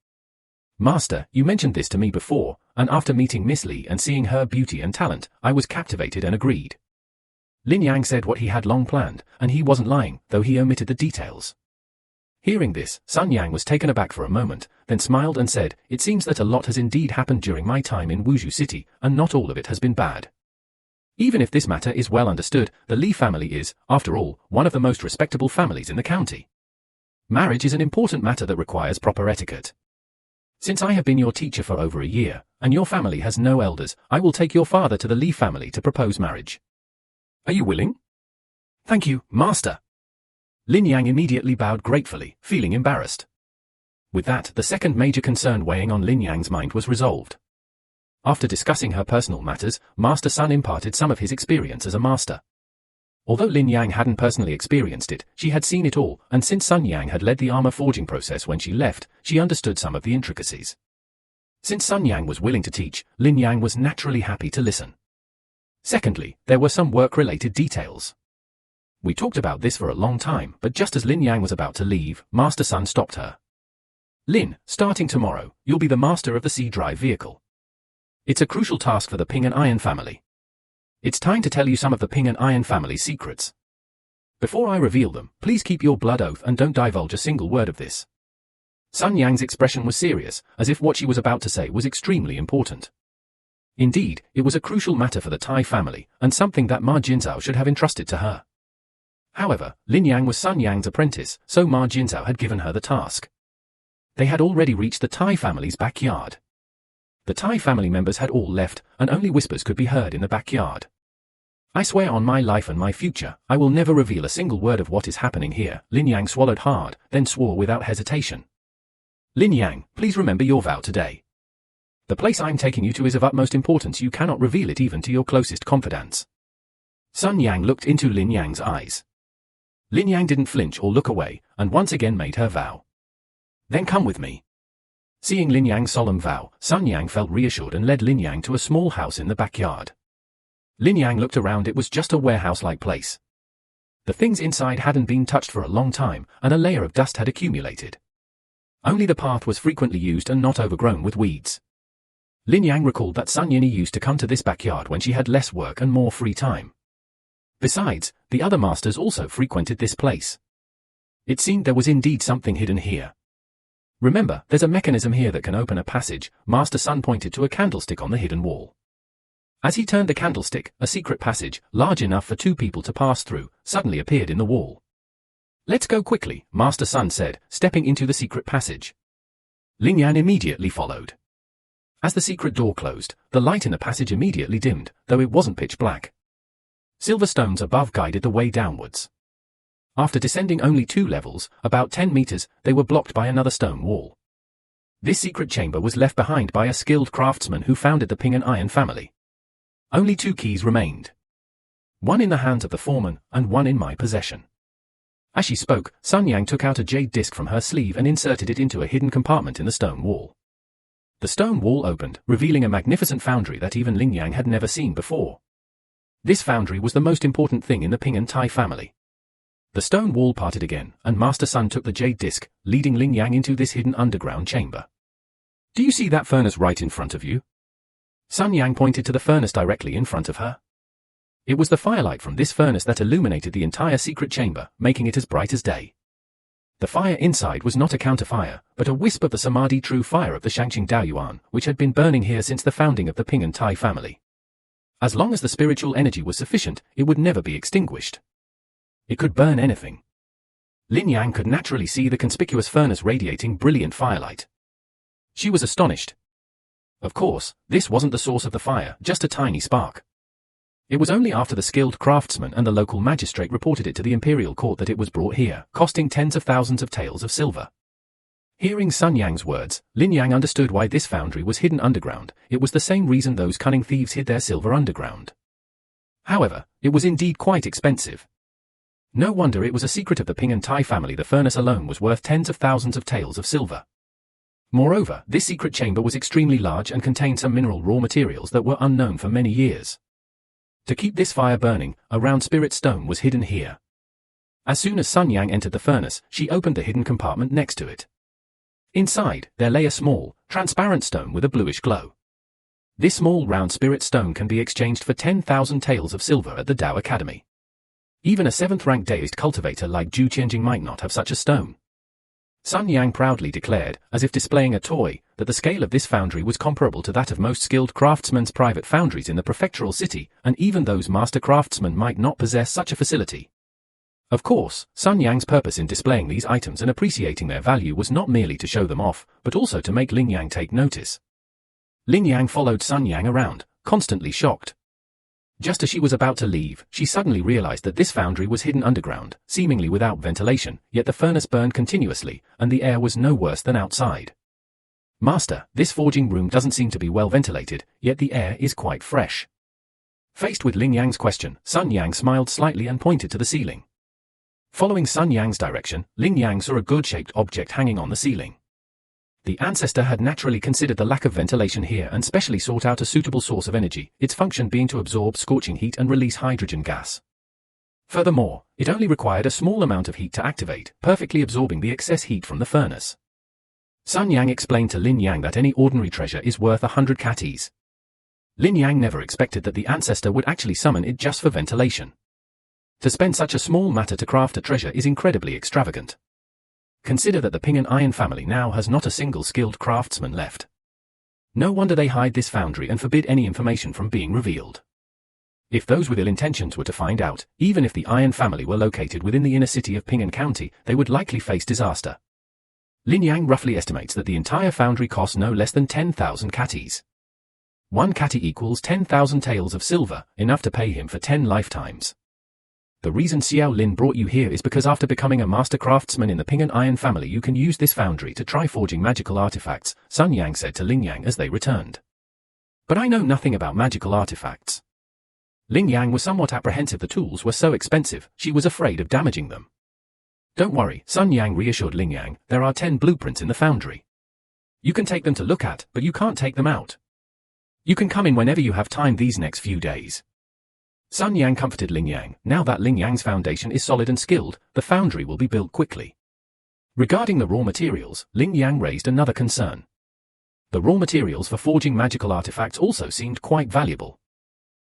Master, you mentioned this to me before, and after meeting Miss Li and seeing her beauty and talent, I was captivated and agreed. Lin Yang said what he had long planned, and he wasn't lying, though he omitted the details. Hearing this, Sun Yang was taken aback for a moment, then smiled and said, It seems that a lot has indeed happened during my time in Wuzhou City, and not all of it has been bad. Even if this matter is well understood, the Li family is, after all, one of the most respectable families in the county. Marriage is an important matter that requires proper etiquette. Since I have been your teacher for over a year, and your family has no elders, I will take your father to the Li family to propose marriage. Are you willing? Thank you, Master. Lin Yang immediately bowed gratefully, feeling embarrassed. With that, the second major concern weighing on Lin Yang's mind was resolved. After discussing her personal matters, Master Sun imparted some of his experience as a master. Although Lin Yang hadn't personally experienced it, she had seen it all, and since Sun Yang had led the armor forging process when she left, she understood some of the intricacies. Since Sun Yang was willing to teach, Lin Yang was naturally happy to listen. Secondly, there were some work-related details. We talked about this for a long time, but just as Lin Yang was about to leave, Master Sun stopped her. Lin, starting tomorrow, you'll be the master of the sea-drive vehicle. It's a crucial task for the Ping and Iron family. It's time to tell you some of the Ping and Iron family's secrets. Before I reveal them, please keep your blood oath and don't divulge a single word of this. Sun Yang's expression was serious, as if what she was about to say was extremely important. Indeed, it was a crucial matter for the Tai family, and something that Ma Jinzhao should have entrusted to her. However, Lin Yang was Sun Yang's apprentice, so Ma Jinzhao had given her the task. They had already reached the Tai family's backyard. The Tai family members had all left, and only whispers could be heard in the backyard. I swear on my life and my future, I will never reveal a single word of what is happening here. Lin Yang swallowed hard, then swore without hesitation. Lin Yang, please remember your vow today. The place I'm taking you to is of utmost importance. You cannot reveal it even to your closest confidants. Sun Yang looked into Lin Yang's eyes. Lin Yang didn't flinch or look away, and once again made her vow. Then come with me. Seeing Lin Yang's solemn vow, Sun Yang felt reassured and led Lin Yang to a small house in the backyard. Lin Yang looked around. It was just a warehouse-like place. The things inside hadn't been touched for a long time, and a layer of dust had accumulated. Only the path was frequently used and not overgrown with weeds. Lin Yang recalled that Sun Yini used to come to this backyard when she had less work and more free time. Besides, the other masters also frequented this place. It seemed there was indeed something hidden here. Remember, there's a mechanism here that can open a passage. Master Sun pointed to a candlestick on the hidden wall. As he turned the candlestick, a secret passage, large enough for two people to pass through, suddenly appeared in the wall. Let's go quickly, Master Sun said, stepping into the secret passage. Lin Yan immediately followed. As the secret door closed, the light in the passage immediately dimmed, though it wasn't pitch black. Silver stones above guided the way downwards. After descending only 2 levels, about 10 meters, they were blocked by another stone wall. This secret chamber was left behind by a skilled craftsman who founded the Ping and Iron family. Only 2 keys remained. One in the hands of the foreman, and one in my possession. As she spoke, Sun Yang took out a jade disc from her sleeve and inserted it into a hidden compartment in the stone wall. The stone wall opened, revealing a magnificent foundry that even Lin Yang had never seen before. This foundry was the most important thing in the Ping and Tai family. The stone wall parted again, and Master Sun took the jade disc, leading Lin Yang into this hidden underground chamber. Do you see that furnace right in front of you? Sun Yang pointed to the furnace directly in front of her. It was the firelight from this furnace that illuminated the entire secret chamber, making it as bright as day. The fire inside was not a counterfire, but a wisp of the Samadhi true fire of the Shangqing Daoyuan, which had been burning here since the founding of the Ping and Tai family. As long as the spiritual energy was sufficient, it would never be extinguished. It could burn anything. Lin Yang could naturally see the conspicuous furnace radiating brilliant firelight. She was astonished. Of course, this wasn't the source of the fire, just a tiny spark. It was only after the skilled craftsman and the local magistrate reported it to the imperial court that it was brought here, costing tens of thousands of taels of silver. Hearing Sun Yang's words, Lin Yang understood why this foundry was hidden underground. It was the same reason those cunning thieves hid their silver underground. However, it was indeed quite expensive. No wonder it was a secret of the Ping and Tai family. The furnace alone was worth tens of thousands of taels of silver. Moreover, this secret chamber was extremely large and contained some mineral raw materials that were unknown for many years. To keep this fire burning, a round spirit stone was hidden here. As soon as Sun Yang entered the furnace, she opened the hidden compartment next to it. Inside, there lay a small, transparent stone with a bluish glow. This small round spirit stone can be exchanged for 10,000 taels of silver at the Dao Academy. Even a 7th-rank deist cultivator like Zhu Qianjing might not have such a stone. Sun Yang proudly declared, as if displaying a toy, that the scale of this foundry was comparable to that of most skilled craftsmen's private foundries in the prefectural city, and even those master craftsmen might not possess such a facility. Of course, Sun Yang's purpose in displaying these items and appreciating their value was not merely to show them off, but also to make Lin Yang take notice. Lin Yang followed Sun Yang around, constantly shocked. Just as she was about to leave, she suddenly realized that this foundry was hidden underground, seemingly without ventilation, yet the furnace burned continuously, and the air was no worse than outside. Master, this forging room doesn't seem to be well ventilated, yet the air is quite fresh. Faced with Lin Yang's question, Sun Yang smiled slightly and pointed to the ceiling. Following Sun Yang's direction, Lin Yang saw a good-shaped object hanging on the ceiling. The ancestor had naturally considered the lack of ventilation here and specially sought out a suitable source of energy, its function being to absorb scorching heat and release hydrogen gas. Furthermore, it only required a small amount of heat to activate, perfectly absorbing the excess heat from the furnace. Sun Yang explained to Lin Yang that any ordinary treasure is worth 100 katis. Lin Yang never expected that the ancestor would actually summon it just for ventilation. To spend such a small matter to craft a treasure is incredibly extravagant. Consider that the Ping and Iron family now has not a single skilled craftsman left. No wonder they hide this foundry and forbid any information from being revealed. If those with ill intentions were to find out, even if the Iron family were located within the inner city of Ping and County, they would likely face disaster. Lin Yang roughly estimates that the entire foundry costs no less than 10,000 katis. 1 kati equals 10,000 taels of silver, enough to pay him for 10 lifetimes. The reason Xiao Lin brought you here is because after becoming a master craftsman in the Ping and Iron family you can use this foundry to try forging magical artifacts, Sun Yang said to Lin Yang as they returned. But I know nothing about magical artifacts. Lin Yang was somewhat apprehensive. The tools were so expensive, she was afraid of damaging them. Don't worry, Sun Yang reassured Lin Yang, there are 10 blueprints in the foundry. You can take them to look at, but you can't take them out. You can come in whenever you have time these next few days. Sun Yang comforted Lin Yang. Now that Lin Yang's foundation is solid and skilled, the foundry will be built quickly. Regarding the raw materials, Lin Yang raised another concern. The raw materials for forging magical artifacts also seemed quite valuable.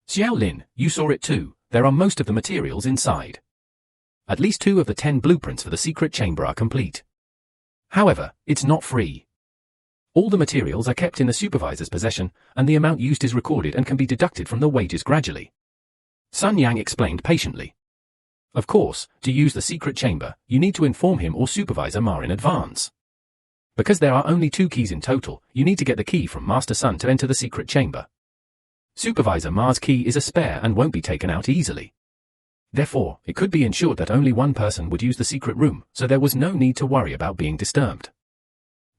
Xiao Lin, you saw it too, there are most of the materials inside. At least 2 of the 10 blueprints for the secret chamber are complete. However, it's not free. All the materials are kept in the supervisor's possession, and the amount used is recorded and can be deducted from the wages gradually. Sun Yang explained patiently. Of course, to use the secret chamber, you need to inform him or Supervisor Ma in advance. Because there are only 2 keys in total, you need to get the key from Master Sun to enter the secret chamber. Supervisor Ma's key is a spare and won't be taken out easily. Therefore, it could be ensured that only one person would use the secret room, so there was no need to worry about being disturbed.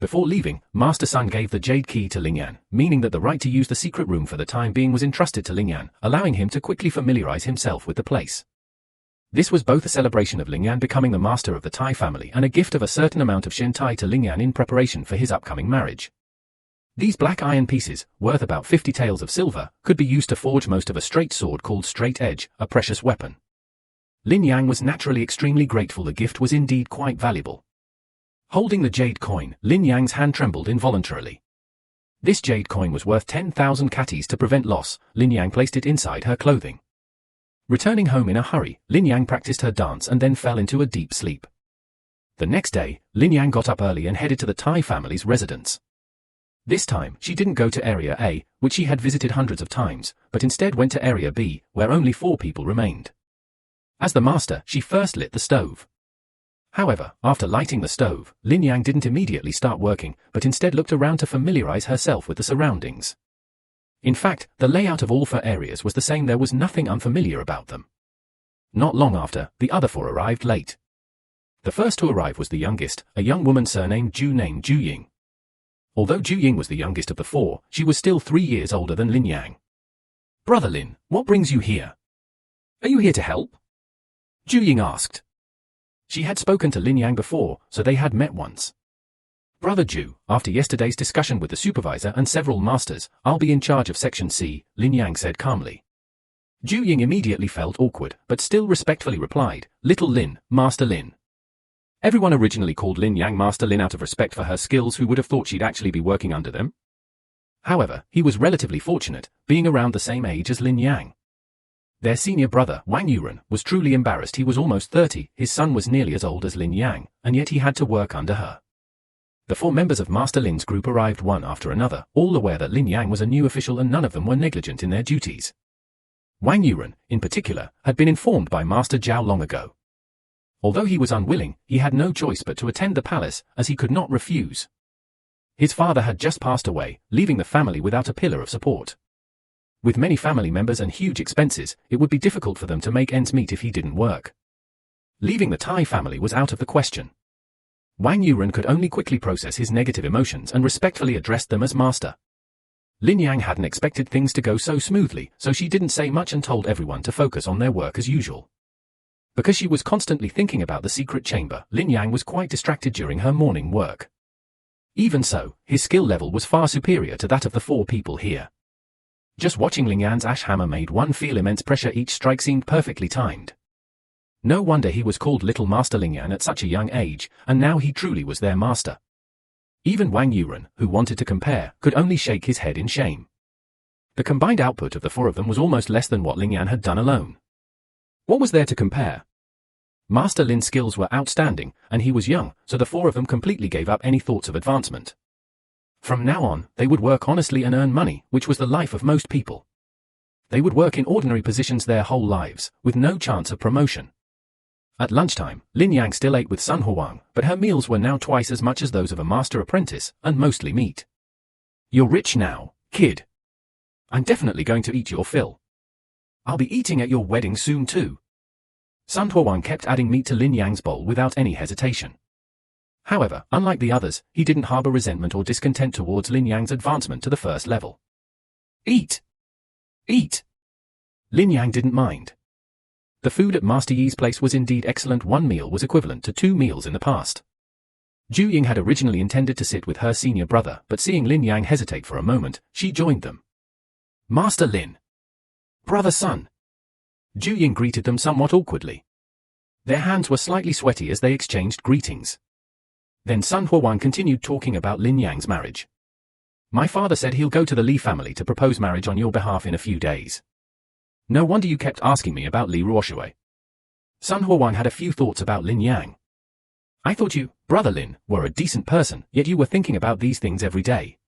Before leaving, Master Sun gave the jade key to Lin Yan, meaning that the right to use the secret room for the time being was entrusted to Lin Yan, allowing him to quickly familiarize himself with the place. This was both a celebration of Lin Yan becoming the master of the Tai family and a gift of a certain amount of Shentai to Lin Yan in preparation for his upcoming marriage. These black iron pieces, worth about 50 taels of silver, could be used to forge most of a straight sword called Straight Edge, a precious weapon. Lin Yang was naturally extremely grateful. The gift was indeed quite valuable. Holding the jade coin, Lin Yang's hand trembled involuntarily. This jade coin was worth 10,000 katis. To prevent loss, Lin Yang placed it inside her clothing. Returning home in a hurry, Lin Yang practiced her dance and then fell into a deep sleep. The next day, Lin Yang got up early and headed to the Tai family's residence. This time, she didn't go to Area A, which she had visited hundreds of times, but instead went to Area B, where only 4 people remained. As the master, she first lit the stove. However, after lighting the stove, Lin Yang didn't immediately start working, but instead looked around to familiarize herself with the surroundings. In fact, the layout of all 4 areas was the same. There was nothing unfamiliar about them. Not long after, the other 4 arrived late. The first to arrive was the youngest, a young woman surnamed Ju named Ju Ying. Although Ju Ying was the youngest of the 4, she was still 3 years older than Lin Yang. "Brother Lin, what brings you here? Are you here to help?" Ju Ying asked. She had spoken to Lin Yang before, so they had met once. "Brother Ju, after yesterday's discussion with the supervisor and several masters, I'll be in charge of Section C," Lin Yang said calmly. Ju Ying immediately felt awkward, but still respectfully replied, "Little Lin, Master Lin." Everyone originally called Lin Yang Master Lin out of respect for her skills. Who would have thought she'd actually be working under them? However, he was relatively fortunate, being around the same age as Lin Yang. Their senior brother, Wang Yuren, was truly embarrassed. He was almost 30, his son was nearly as old as Lin Yang, and yet he had to work under her. The 4 members of Master Lin's group arrived one after another, all aware that Lin Yang was a new official and none of them were negligent in their duties. Wang Yuren, in particular, had been informed by Master Zhao long ago. Although he was unwilling, he had no choice but to attend the palace, as he could not refuse. His father had just passed away, leaving the family without a pillar of support. With many family members and huge expenses, it would be difficult for them to make ends meet if he didn't work. Leaving the Tai family was out of the question. Wang Yuren could only quickly process his negative emotions and respectfully addressed them as master. Lin Yang hadn't expected things to go so smoothly, so she didn't say much and told everyone to focus on their work as usual. Because she was constantly thinking about the secret chamber, Lin Yang was quite distracted during her morning work. Even so, his skill level was far superior to that of the 4 people here. Just watching Lin Yan's ash hammer made one feel immense pressure. Each strike seemed perfectly timed. No wonder he was called Little Master Lin Yan at such a young age, and now he truly was their master. Even Wang Yuren, who wanted to compare, could only shake his head in shame. The combined output of the 4 of them was almost less than what Lin Yan had done alone. What was there to compare? Master Lin's skills were outstanding, and he was young, so the 4 of them completely gave up any thoughts of advancement. From now on, they would work honestly and earn money, which was the life of most people. They would work in ordinary positions their whole lives, with no chance of promotion. At lunchtime, Lin Yang still ate with Sun Huang, but her meals were now twice as much as those of a master apprentice, and mostly meat. "You're rich now, kid. I'm definitely going to eat your fill. I'll be eating at your wedding soon too." Sun Huang kept adding meat to Lin Yang's bowl without any hesitation. However, unlike the others, he didn't harbor resentment or discontent towards Lin Yang's advancement to the 1st level. "Eat! Eat!" Lin Yang didn't mind. The food at Master Yi's place was indeed excellent. 1 meal was equivalent to 2 meals in the past. Ju Ying had originally intended to sit with her senior brother, but seeing Lin Yang hesitate for a moment, she joined them. "Master Lin. Brother Sun." Ju Ying greeted them somewhat awkwardly. Their hands were slightly sweaty as they exchanged greetings. Then Sun Huang continued talking about Lin Yang's marriage. "My father said he'll go to the Li family to propose marriage on your behalf in a few days. No wonder you kept asking me about Li Ruoshui." Sun Huang had a few thoughts about Lin Yang. "I thought you, Brother Lin, were a decent person, yet you were thinking about these things every day.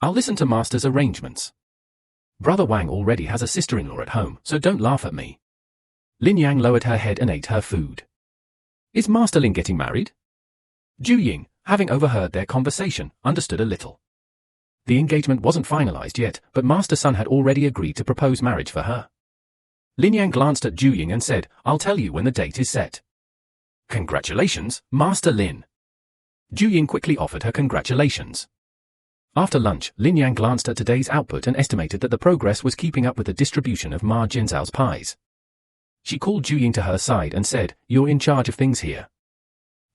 I'll listen to Master's arrangements. Brother Wang already has a sister-in-law at home, so don't laugh at me." Lin Yang lowered her head and ate her food. "Is Master Lin getting married?" Ju Ying, having overheard their conversation, understood a little. The engagement wasn't finalized yet, but Master Sun had already agreed to propose marriage for her. Lin Yang glanced at Ju Ying and said, "I'll tell you when the date is set." "Congratulations, Master Lin." Ju Ying quickly offered her congratulations. After lunch, Lin Yang glanced at today's output and estimated that the progress was keeping up with the distribution of Ma Jinzhao's pies. She called Ju Ying to her side and said, "You're in charge of things here.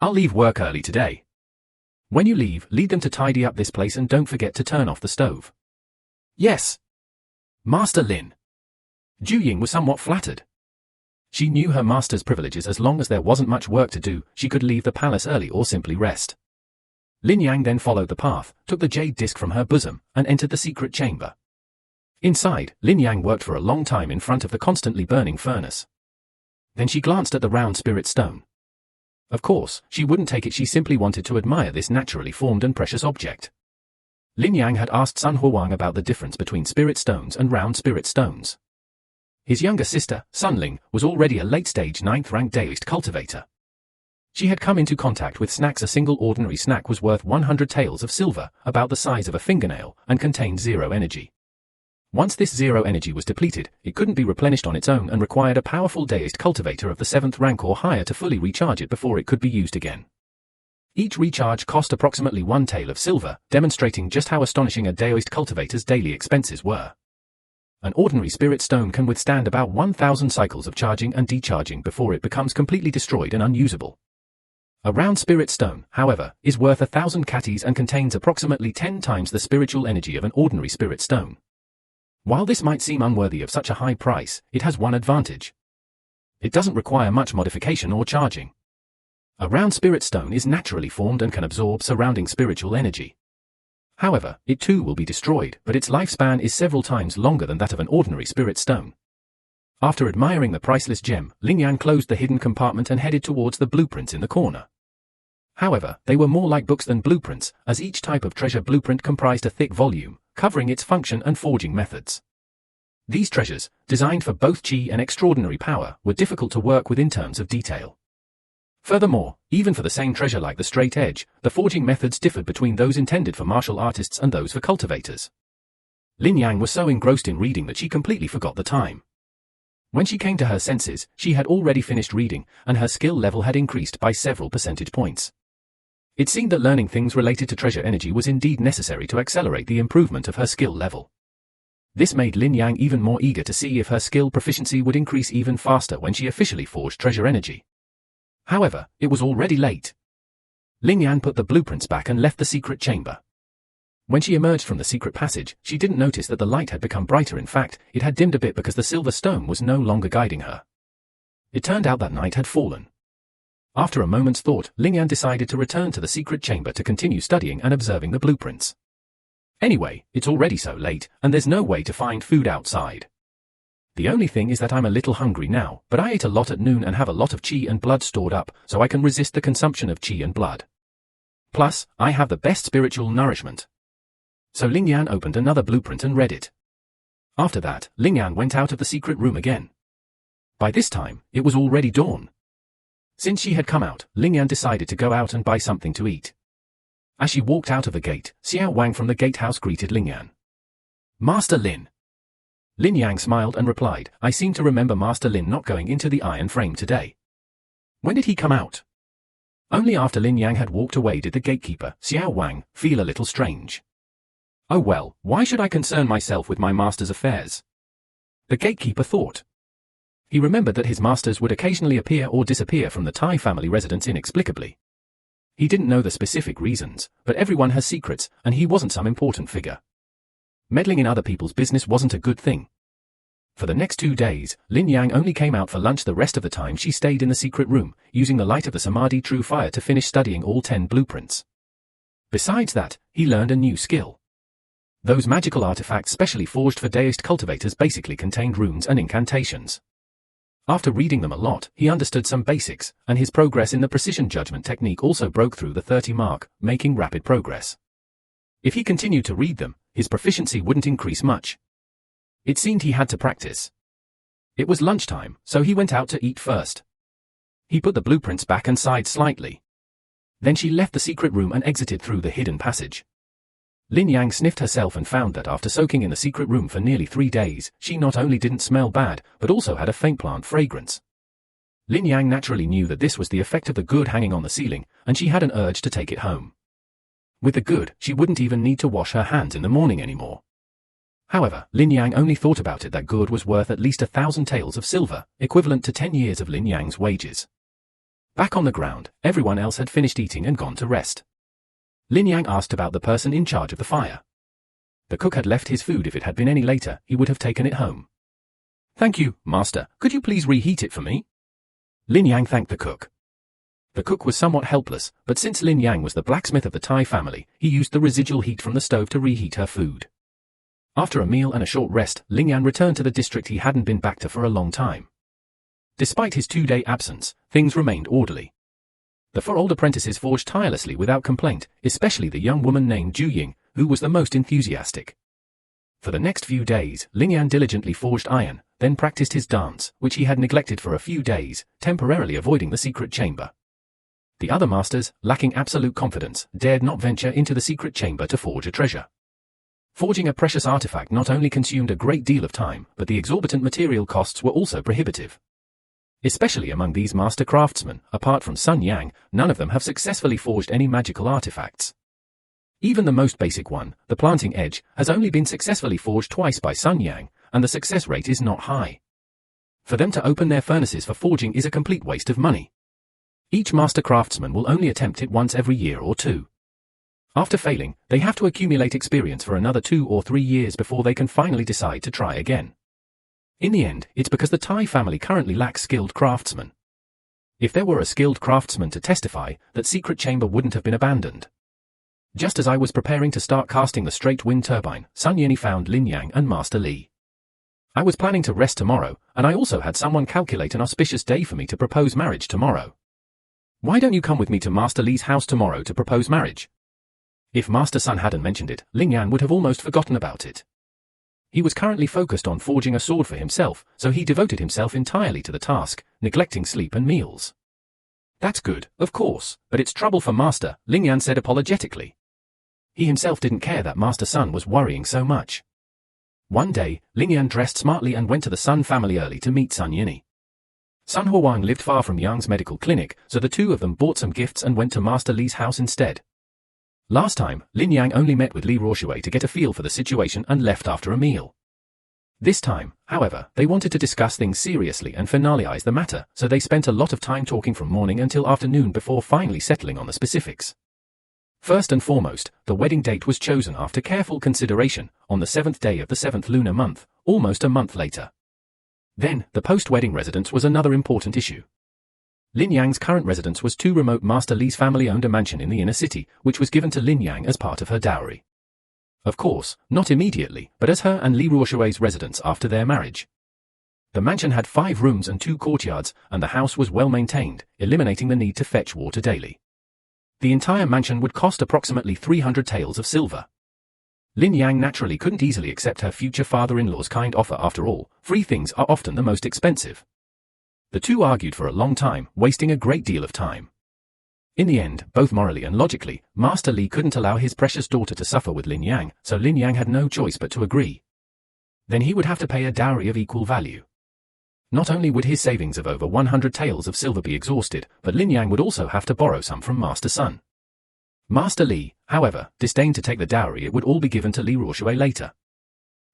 I'll leave work early today. When you leave, lead them to tidy up this place and don't forget to turn off the stove." "Yes, Master Lin." Ju Ying was somewhat flattered. She knew her master's privileges. As long as there wasn't much work to do, she could leave the palace early or simply rest. Lin Yang then followed the path, took the jade disc from her bosom, and entered the secret chamber. Inside, Lin Yang worked for a long time in front of the constantly burning furnace. Then she glanced at the round spirit stone. Of course, she wouldn't take it. She simply wanted to admire this naturally formed and precious object. Lin Yang had asked Sun Huang about the difference between spirit stones and round spirit stones. His younger sister, Sun Ling, was already a late-stage 9th-rank Daoist cultivator. She had come into contact with snacks. A single ordinary snack was worth 100 taels of silver, about the size of a fingernail, and contained 0 energy. Once this 0 energy was depleted, it couldn't be replenished on its own and required a powerful deist cultivator of the 7th rank or higher to fully recharge it before it could be used again. Each recharge cost approximately 1 tael of silver, demonstrating just how astonishing a deist cultivator's daily expenses were. An ordinary spirit stone can withstand about 1,000 cycles of charging and decharging before it becomes completely destroyed and unusable. A round spirit stone, however, is worth 1,000 katis and contains approximately 10 times the spiritual energy of an ordinary spirit stone. While this might seem unworthy of such a high price, it has one advantage. It doesn't require much modification or charging. A round spirit stone is naturally formed and can absorb surrounding spiritual energy. However, it too will be destroyed, but its lifespan is several times longer than that of an ordinary spirit stone. After admiring the priceless gem, Lingyan closed the hidden compartment and headed towards the blueprints in the corner. However, they were more like books than blueprints, as each type of treasure blueprint comprised a thick volume, covering its function and forging methods. These treasures, designed for both chi and extraordinary power, were difficult to work with in terms of detail. Furthermore, even for the same treasure like the straight edge, the forging methods differed between those intended for martial artists and those for cultivators. Lin Yang was so engrossed in reading that she completely forgot the time. When she came to her senses, she had already finished reading, and her skill level had increased by several percentage points. It seemed that learning things related to treasure energy was indeed necessary to accelerate the improvement of her skill level. This made Lin Yang even more eager to see if her skill proficiency would increase even faster when she officially forged treasure energy. However, it was already late. Lin Yang put the blueprints back and left the secret chamber. When she emerged from the secret passage, she didn't notice that the light had become brighter. In fact, it had dimmed a bit because the silver stone was no longer guiding her. It turned out that night had fallen. After a moment's thought, Lin Yan decided to return to the secret chamber to continue studying and observing the blueprints. Anyway, it's already so late, and there's no way to find food outside. The only thing is that I'm a little hungry now, but I ate a lot at noon and have a lot of chi and blood stored up, so I can resist the consumption of chi and blood. Plus, I have the best spiritual nourishment. So Lin Yan opened another blueprint and read it. After that, Lin Yan went out of the secret room again. By this time, it was already dawn. Since she had come out, Lin Yan decided to go out and buy something to eat. As she walked out of the gate, Xiao Wang from the gatehouse greeted Lin Yan. Master Lin. Lin Yang smiled and replied, I seem to remember Master Lin not going into the iron frame today. When did he come out? Only after Lin Yang had walked away did the gatekeeper, Xiao Wang, feel a little strange. Oh well, why should I concern myself with my master's affairs? The gatekeeper thought. He remembered that his masters would occasionally appear or disappear from the Tai family residence inexplicably. He didn't know the specific reasons, but everyone has secrets, and he wasn't some important figure. Meddling in other people's business wasn't a good thing. For the next 2 days, Lin Yang only came out for lunch. The rest of the time she stayed in the secret room, using the light of the Samadhi True Fire to finish studying all 10 blueprints. Besides that, he learned a new skill. Those magical artifacts specially forged for deist cultivators basically contained runes and incantations. After reading them a lot, he understood some basics, and his progress in the precision judgment technique also broke through the 30 mark, making rapid progress. If he continued to read them, his proficiency wouldn't increase much. It seemed he had to practice. It was lunchtime, so he went out to eat first. He put the blueprints back and sighed slightly. Then she left the secret room and exited through the hidden passage. Lin Yang sniffed herself and found that after soaking in the secret room for nearly 3 days, she not only didn't smell bad, but also had a faint plant fragrance. Lin Yang naturally knew that this was the effect of the good hanging on the ceiling, and she had an urge to take it home. With the good, she wouldn't even need to wash her hands in the morning anymore. However, Lin Yang only thought about it that good was worth at least 1,000 taels of silver, equivalent to 10 years of Lin Yang's wages. Back on the ground, everyone else had finished eating and gone to rest. Lin Yang asked about the person in charge of the fire. The cook had left his food. If it had been any later, he would have taken it home. Thank you, master. Could you please reheat it for me? Lin Yang thanked the cook. The cook was somewhat helpless, but since Lin Yang was the blacksmith of the Tai family, he used the residual heat from the stove to reheat her food. After a meal and a short rest, Lin Yang returned to the district he hadn't been back to for a long time. Despite his 2-day absence, things remained orderly. The 4 old apprentices forged tirelessly without complaint, especially the young woman named Ju Ying, who was the most enthusiastic. For the next few days, Lin Yan diligently forged iron, then practiced his dance, which he had neglected for a few days, temporarily avoiding the secret chamber. The other masters, lacking absolute confidence, dared not venture into the secret chamber to forge a treasure. Forging a precious artifact not only consumed a great deal of time, but the exorbitant material costs were also prohibitive. Especially among these master craftsmen, apart from Sun Yang, none of them have successfully forged any magical artifacts. Even the most basic one, the planting edge, has only been successfully forged twice by Sun Yang, and the success rate is not high. For them to open their furnaces for forging is a complete waste of money. Each master craftsman will only attempt it once every year or two. After failing, they have to accumulate experience for another 2 or 3 years before they can finally decide to try again. In the end, it's because the Thai family currently lacks skilled craftsmen. If there were a skilled craftsman to testify, that secret chamber wouldn't have been abandoned. Just as I was preparing to start casting the straight wind turbine, Sun Yini found Lin Yang and Master Li. I was planning to rest tomorrow, and I also had someone calculate an auspicious day for me to propose marriage tomorrow. Why don't you come with me to Master Li's house tomorrow to propose marriage? If Master Sun hadn't mentioned it, Lin Yang would have almost forgotten about it. He was currently focused on forging a sword for himself, so he devoted himself entirely to the task, neglecting sleep and meals. That's good, of course, but it's trouble for Master, Lin Yang said apologetically. He himself didn't care that Master Sun was worrying so much. One day, Lin Yang dressed smartly and went to the Sun family early to meet Sun Yini. Sun Huang lived far from Yang's medical clinic, so the two of them bought some gifts and went to Master Li's house instead. Last time, Lin Yang only met with Li Ruoshui to get a feel for the situation and left after a meal. This time, however, they wanted to discuss things seriously and finalize the matter, so they spent a lot of time talking from morning until afternoon before finally settling on the specifics. First and foremost, the wedding date was chosen after careful consideration, on the 7th day of the 7th lunar month, almost a month later. Then, the post-wedding residence was another important issue. Lin Yang's current residence was too remote. Master Li's family owned a mansion in the inner city, which was given to Lin Yang as part of her dowry. Of course, not immediately, but as her and Li Ruoshui's residence after their marriage. The mansion had 5 rooms and 2 courtyards, and the house was well maintained, eliminating the need to fetch water daily. The entire mansion would cost approximately 300 taels of silver. Lin Yang naturally couldn't easily accept her future father-in-law's kind offer. After all, free things are often the most expensive. The two argued for a long time, wasting a great deal of time. In the end, both morally and logically, Master Li couldn't allow his precious daughter to suffer with Lin Yang, so Lin Yang had no choice but to agree. Then he would have to pay a dowry of equal value. Not only would his savings of over 100 taels of silver be exhausted, but Lin Yang would also have to borrow some from Master Sun. Master Li, however, disdained to take the dowry. It would all be given to Li Ruoshui later.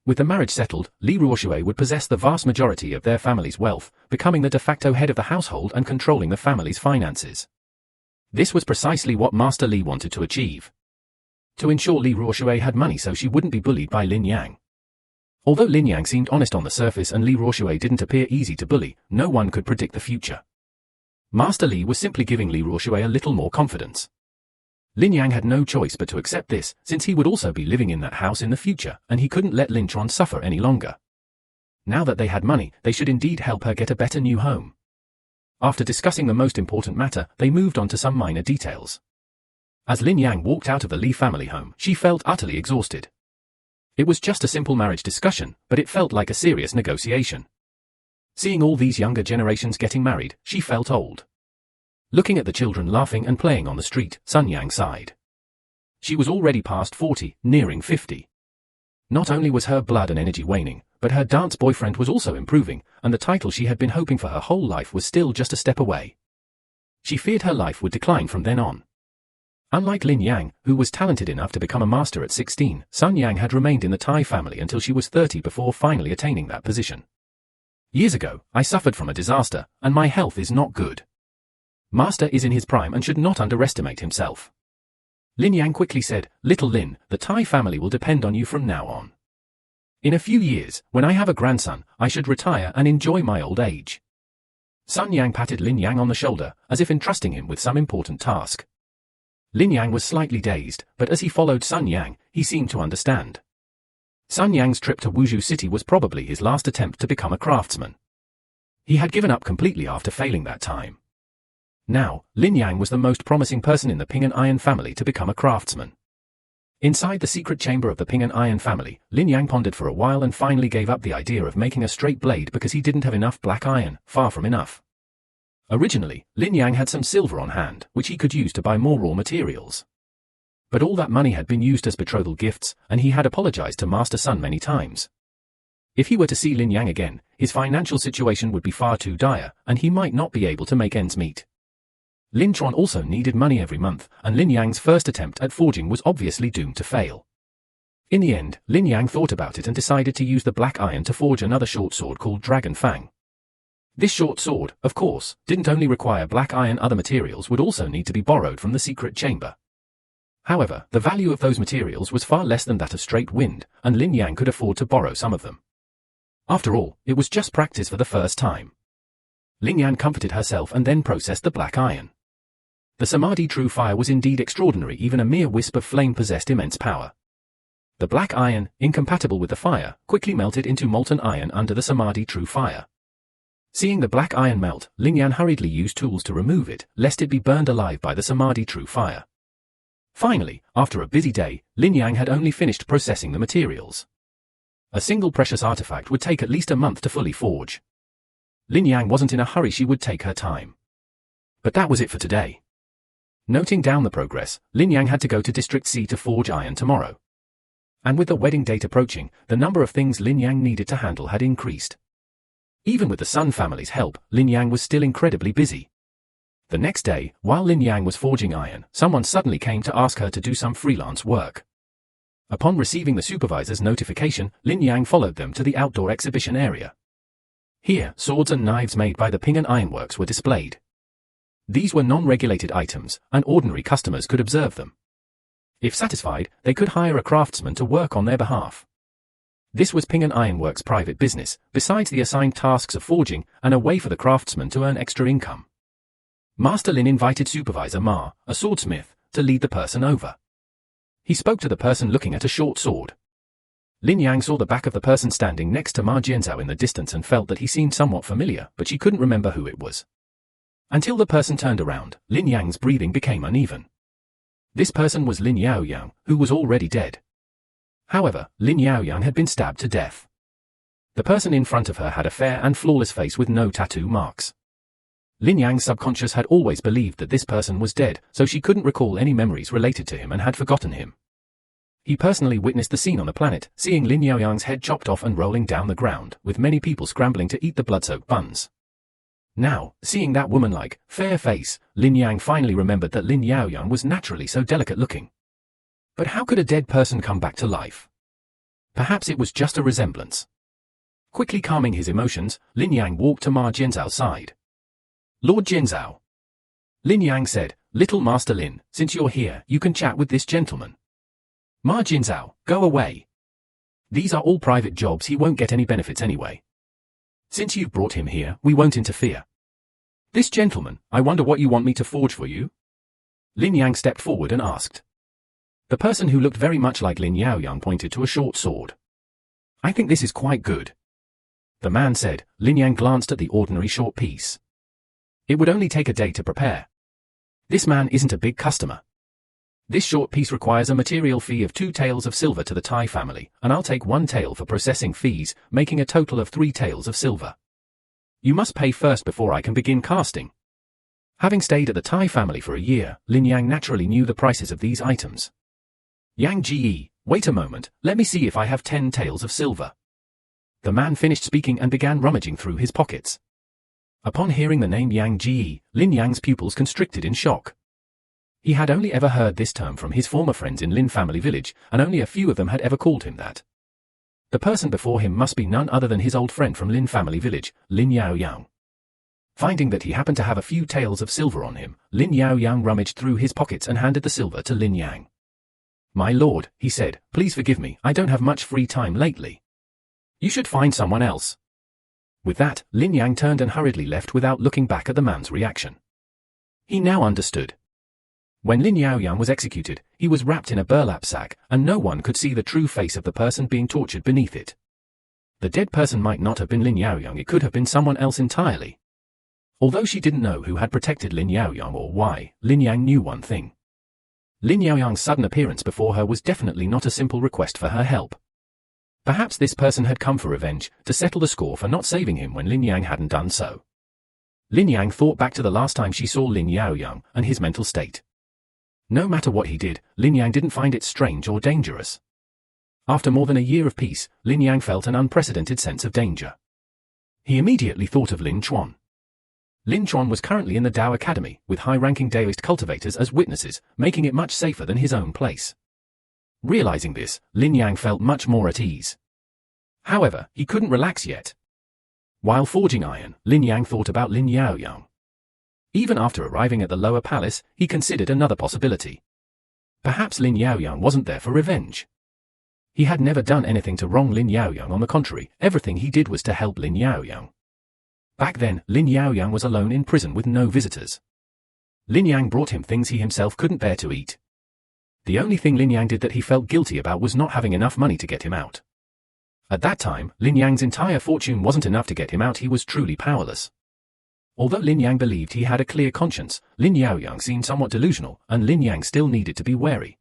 With the marriage settled, Li Ruoshui would possess the vast majority of their family's wealth, becoming the de facto head of the household and controlling the family's finances. This was precisely what Master Li wanted to achieve. To ensure Li Ruoshui had money so she wouldn't be bullied by Lin Yang. Although Lin Yang seemed honest on the surface and Li Ruoshui didn't appear easy to bully, no one could predict the future. Master Li was simply giving Li Ruoshui a little more confidence. Lin Yang had no choice but to accept this, since he would also be living in that house in the future, and he couldn't let Lin Chuan suffer any longer. Now that they had money, they should indeed help her get a better new home. After discussing the most important matter, they moved on to some minor details. As Lin Yang walked out of the Li family home, she felt utterly exhausted. It was just a simple marriage discussion, but it felt like a serious negotiation. Seeing all these younger generations getting married, she felt old. Looking at the children laughing and playing on the street, Sun Yang sighed. She was already past 40, nearing 50. Not only was her blood and energy waning, but her dance boyfriend was also improving, and the title she had been hoping for her whole life was still just a step away. She feared her life would decline from then on. Unlike Lin Yang, who was talented enough to become a master at 16, Sun Yang had remained in the Thai family until she was 30 before finally attaining that position. Years ago, I suffered from a disaster, and my health is not good. Master is in his prime and should not underestimate himself. Lin Yang quickly said, "Little Lin, the Thai family will depend on you from now on. In a few years, when I have a grandson, I should retire and enjoy my old age." Sun Yang patted Lin Yang on the shoulder, as if entrusting him with some important task. Lin Yang was slightly dazed, but as he followed Sun Yang, he seemed to understand. Sun Yang's trip to Wuzhou City was probably his last attempt to become a craftsman. He had given up completely after failing that time. Now, Lin Yang was the most promising person in the Ping and Iron family to become a craftsman. Inside the secret chamber of the Ping and Iron family, Lin Yang pondered for a while and finally gave up the idea of making a straight blade because he didn't have enough black iron, far from enough. Originally, Lin Yang had some silver on hand, which he could use to buy more raw materials. But all that money had been used as betrothal gifts, and he had apologized to Master Sun many times. If he were to see Lin Yang again, his financial situation would be far too dire, and he might not be able to make ends meet. Lin Tron also needed money every month, and Lin Yang's first attempt at forging was obviously doomed to fail. In the end, Lin Yang thought about it and decided to use the black iron to forge another short sword called Dragon Fang. This short sword, of course, didn't only require black iron, other materials would also need to be borrowed from the secret chamber. However, the value of those materials was far less than that of straight wind, and Lin Yang could afford to borrow some of them. After all, it was just practice for the first time. Lin Yang comforted herself and then processed the black iron. The Samadhi true fire was indeed extraordinary, even a mere wisp of flame possessed immense power. The black iron, incompatible with the fire, quickly melted into molten iron under the Samadhi true fire. Seeing the black iron melt, Lin Yang hurriedly used tools to remove it, lest it be burned alive by the Samadhi true fire. Finally, after a busy day, Lin Yang had only finished processing the materials. A single precious artifact would take at least a month to fully forge. Lin Yang wasn't in a hurry, she would take her time. But that was it for today. Noting down the progress, Lin Yang had to go to District C to forge iron tomorrow. And with the wedding date approaching, the number of things Lin Yang needed to handle had increased. Even with the Sun family's help, Lin Yang was still incredibly busy. The next day, while Lin Yang was forging iron, someone suddenly came to ask her to do some freelance work. Upon receiving the supervisor's notification, Lin Yang followed them to the outdoor exhibition area. Here, swords and knives made by the Ping Ironworks were displayed. These were non-regulated items, and ordinary customers could observe them. If satisfied, they could hire a craftsman to work on their behalf. This was Ping Ironworks' private business, besides the assigned tasks of forging, and a way for the craftsman to earn extra income. Master Lin invited Supervisor Ma, a swordsmith, to lead the person over. He spoke to the person looking at a short sword. Lin Yang saw the back of the person standing next to Ma Jianzhao in the distance and felt that he seemed somewhat familiar, but she couldn't remember who it was. Until the person turned around, Lin Yang's breathing became uneven. This person was Lin Yaoyang, who was already dead. However, Lin Yaoyang had been stabbed to death. The person in front of her had a fair and flawless face with no tattoo marks. Lin Yang's subconscious had always believed that this person was dead, so she couldn't recall any memories related to him and had forgotten him. He personally witnessed the scene on the planet, seeing Lin Yaoyang's head chopped off and rolling down the ground, with many people scrambling to eat the blood-soaked buns. Now, seeing that woman-like, fair face, Lin Yang finally remembered that Lin Yaoyang was naturally so delicate-looking. But how could a dead person come back to life? Perhaps it was just a resemblance. Quickly calming his emotions, Lin Yang walked to Ma Jianzhao's side. Lord Jianzhao. Lin Yang said, "Little Master Lin, since you're here, you can chat with this gentleman." Ma Jianzhao, go away. These are all private jobs, he won't get any benefits anyway. Since you've brought him here, we won't interfere. This gentleman, I wonder what you want me to forge for you? Lin Yang stepped forward and asked. The person who looked very much like Lin Yaoyang pointed to a short sword. I think this is quite good. The man said. Lin Yang glanced at the ordinary short piece. It would only take a day to prepare. This man isn't a big customer. This short piece requires a material fee of 2 taels of silver to the Tai family, and I'll take 1 tael for processing fees, making a total of 3 taels of silver. You must pay first before I can begin casting. Having stayed at the Tai family for a year, Lin Yang naturally knew the prices of these items. Yang Ji, wait a moment, let me see if I have 10 taels of silver. The man finished speaking and began rummaging through his pockets. Upon hearing the name Yang Ji, Lin Yang's pupils constricted in shock. He had only ever heard this term from his former friends in Lin family village, and only a few of them had ever called him that. The person before him must be none other than his old friend from Lin family village, Lin Yaoyang. Finding that he happened to have a few taels of silver on him, Lin Yaoyang rummaged through his pockets and handed the silver to Lin Yang. My lord, he said, please forgive me, I don't have much free time lately. You should find someone else. With that, Lin Yang turned and hurriedly left without looking back at the man's reaction. He now understood. When Lin Yaoyang was executed, he was wrapped in a burlap sack, and no one could see the true face of the person being tortured beneath it. The dead person might not have been Lin Yaoyang, it could have been someone else entirely. Although she didn't know who had protected Lin Yaoyang or why, Lin Yang knew one thing. Lin Yaoyang's sudden appearance before her was definitely not a simple request for her help. Perhaps this person had come for revenge, to settle the score for not saving him when Lin Yang hadn't done so. Lin Yang thought back to the last time she saw Lin Yaoyang and his mental state. No matter what he did, Lin Yang didn't find it strange or dangerous. After more than a year of peace, Lin Yang felt an unprecedented sense of danger. He immediately thought of Lin Chuan. Lin Chuan was currently in the Dao Academy, with high-ranking Daoist cultivators as witnesses, making it much safer than his own place. Realizing this, Lin Yang felt much more at ease. However, he couldn't relax yet. While forging iron, Lin Yang thought about Lin Yaoyang. Even after arriving at the lower palace, he considered another possibility. Perhaps Lin Yaoyang wasn't there for revenge. He had never done anything to wrong Lin Yaoyang. On the contrary, everything he did was to help Lin Yaoyang. Back then, Lin Yaoyang was alone in prison with no visitors. Lin Yang brought him things he himself couldn't bear to eat. The only thing Lin Yang did that he felt guilty about was not having enough money to get him out. At that time, Lin Yang's entire fortune wasn't enough to get him out. He was truly powerless. Although Lin Yang believed he had a clear conscience, Lin Yaoyang seemed somewhat delusional, and Lin Yang still needed to be wary.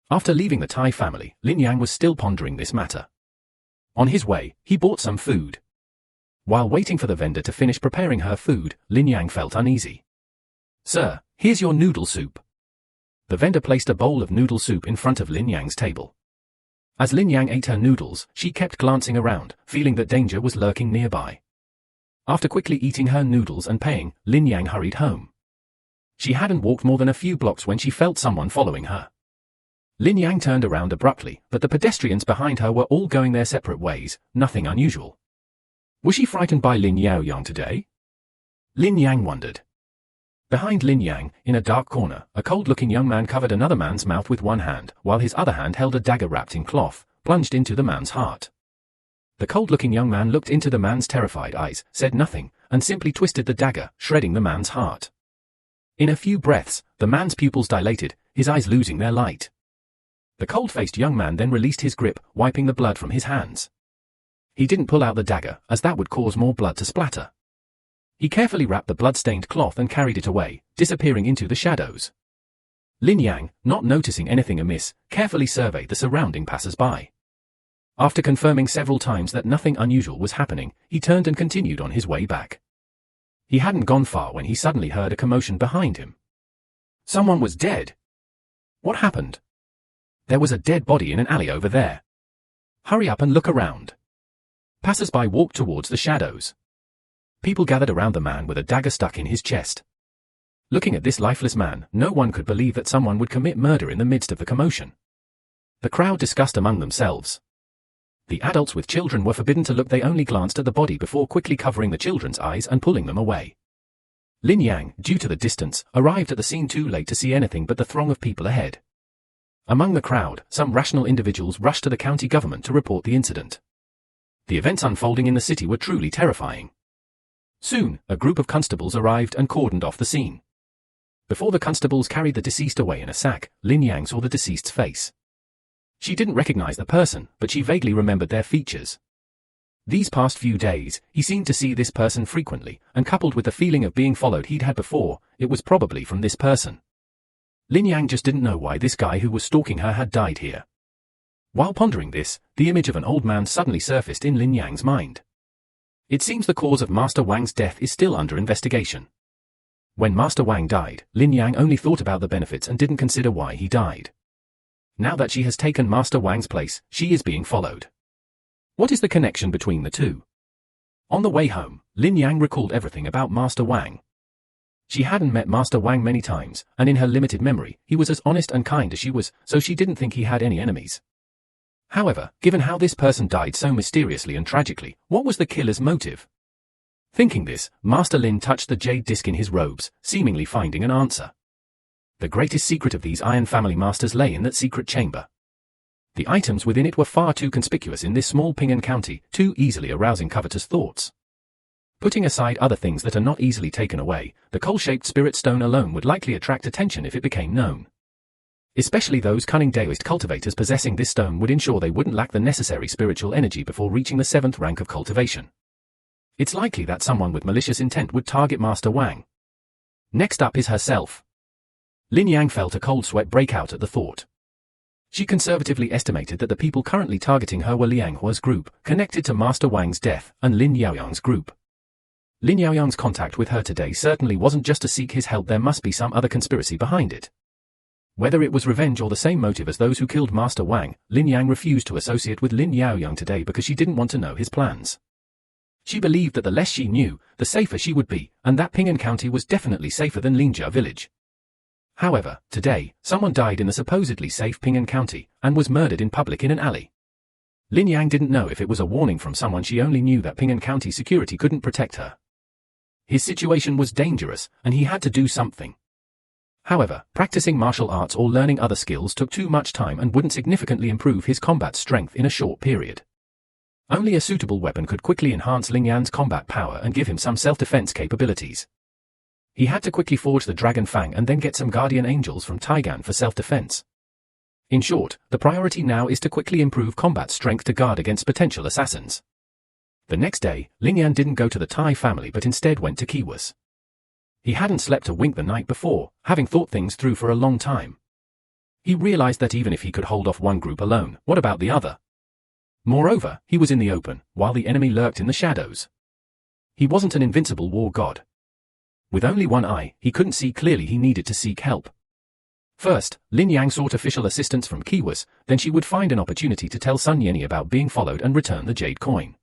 After leaving the Tai family, Lin Yang was still pondering this matter. On his way, he bought some food. While waiting for the vendor to finish preparing her food, Lin Yang felt uneasy. "Sir, here's your noodle soup." The vendor placed a bowl of noodle soup in front of Lin Yang's table. As Lin Yang ate her noodles, she kept glancing around, feeling that danger was lurking nearby. After quickly eating her noodles and paying, Lin Yang hurried home. She hadn't walked more than a few blocks when she felt someone following her. Lin Yang turned around abruptly, but the pedestrians behind her were all going their separate ways, nothing unusual. Was she frightened by Lin Yaoyang today? Lin Yang wondered. Behind Lin Yang, in a dark corner, a cold-looking young man covered another man's mouth with one hand, while his other hand held a dagger wrapped in cloth, plunged into the man's heart. The cold-looking young man looked into the man's terrified eyes, said nothing, and simply twisted the dagger, shredding the man's heart. In a few breaths, the man's pupils dilated, his eyes losing their light. The cold-faced young man then released his grip, wiping the blood from his hands. He didn't pull out the dagger, as that would cause more blood to splatter. He carefully wrapped the blood-stained cloth and carried it away, disappearing into the shadows. Lin Yang, not noticing anything amiss, carefully surveyed the surrounding passers-by. After confirming several times that nothing unusual was happening, he turned and continued on his way back. He hadn't gone far when he suddenly heard a commotion behind him. Someone was dead. What happened? There was a dead body in an alley over there. Hurry up and look around. Passers-by walked towards the shadows. People gathered around the man with a dagger stuck in his chest. Looking at this lifeless man, no one could believe that someone would commit murder in the midst of the commotion. The crowd discussed among themselves. The adults with children were forbidden to look. They only glanced at the body before quickly covering the children's eyes and pulling them away. Lin Yang, due to the distance, arrived at the scene too late to see anything but the throng of people ahead. Among the crowd, some rational individuals rushed to the county government to report the incident. The events unfolding in the city were truly terrifying. Soon, a group of constables arrived and cordoned off the scene. Before the constables carried the deceased away in a sack, Lin Yang saw the deceased's face. She didn't recognize the person, but she vaguely remembered their features. These past few days, he seemed to see this person frequently, and coupled with the feeling of being followed he'd had before, it was probably from this person. Lin Yang just didn't know why this guy who was stalking her had died here. While pondering this, the image of an old man suddenly surfaced in Lin Yang's mind. It seems the cause of Master Wang's death is still under investigation. When Master Wang died, Lin Yang only thought about the benefits and didn't consider why he died. Now that she has taken Master Wang's place, she is being followed. What is the connection between the two? On the way home, Lin Yang recalled everything about Master Wang. She hadn't met Master Wang many times, and in her limited memory, he was as honest and kind as she was, so she didn't think he had any enemies. However, given how this person died so mysteriously and tragically, what was the killer's motive? Thinking this, Master Lin touched the jade disc in his robes, seemingly finding an answer. The greatest secret of these Iron Family Masters lay in that secret chamber. The items within it were far too conspicuous in this small Ping'an county, too easily arousing covetous thoughts. Putting aside other things that are not easily taken away, the coal-shaped spirit stone alone would likely attract attention if it became known. Especially those cunning Daoist cultivators possessing this stone would ensure they wouldn't lack the necessary spiritual energy before reaching the 7th rank of cultivation. It's likely that someone with malicious intent would target Master Wang. Next up is herself. Lin Yang felt a cold sweat break out at the thought. She conservatively estimated that the people currently targeting her were Liang Hua's group, connected to Master Wang's death, and Lin Yaoyang's group. Lin Yaoyang's contact with her today certainly wasn't just to seek his help. There must be some other conspiracy behind it. Whether it was revenge or the same motive as those who killed Master Wang, Lin Yang refused to associate with Lin Yaoyang today because she didn't want to know his plans. She believed that the less she knew, the safer she would be, and that Ping'an County was definitely safer than Linjia village. However, today, someone died in the supposedly safe Ping'an County, and was murdered in public in an alley. Lin Yang didn't know if it was a warning from someone. She only knew that Ping'an County security couldn't protect her. His situation was dangerous, and he had to do something. However, practicing martial arts or learning other skills took too much time and wouldn't significantly improve his combat strength in a short period. Only a suitable weapon could quickly enhance Lin Yan's combat power and give him some self-defense capabilities. He had to quickly forge the Dragon Fang and then get some guardian angels from Taigan for self-defense. In short, the priority now is to quickly improve combat strength to guard against potential assassins. The next day, Lin Yan didn't go to the Tai family but instead went to Kiwa's. He hadn't slept a wink the night before, having thought things through for a long time. He realized that even if he could hold off one group alone, what about the other? Moreover, he was in the open, while the enemy lurked in the shadows. He wasn't an invincible war god. With only one eye, he couldn't see clearly. He needed to seek help. First, Lin Yang sought official assistance from Kiwa's, then she would find an opportunity to tell Sun Yenny about being followed and return the jade coin.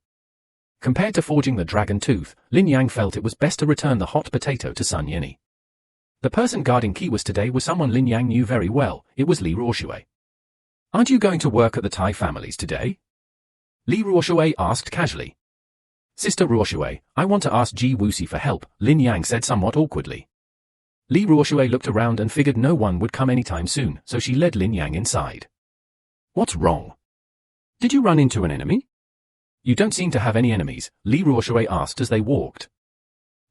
Compared to forging the dragon tooth, Lin Yang felt it was best to return the hot potato to Sun Yenny. The person guarding Kiwa's today was someone Lin Yang knew very well. It was Li Ruoshui. "Aren't you going to work at the Tai families today?" Li Ruoshui asked casually. "Sister Ruoshui, I want to ask Ji Wuxi for help," Lin Yang said somewhat awkwardly. Li Ruoshui looked around and figured no one would come anytime soon, so she led Lin Yang inside. "What's wrong? Did you run into an enemy?" "You don't seem to have any enemies," Li Ruoshui asked as they walked.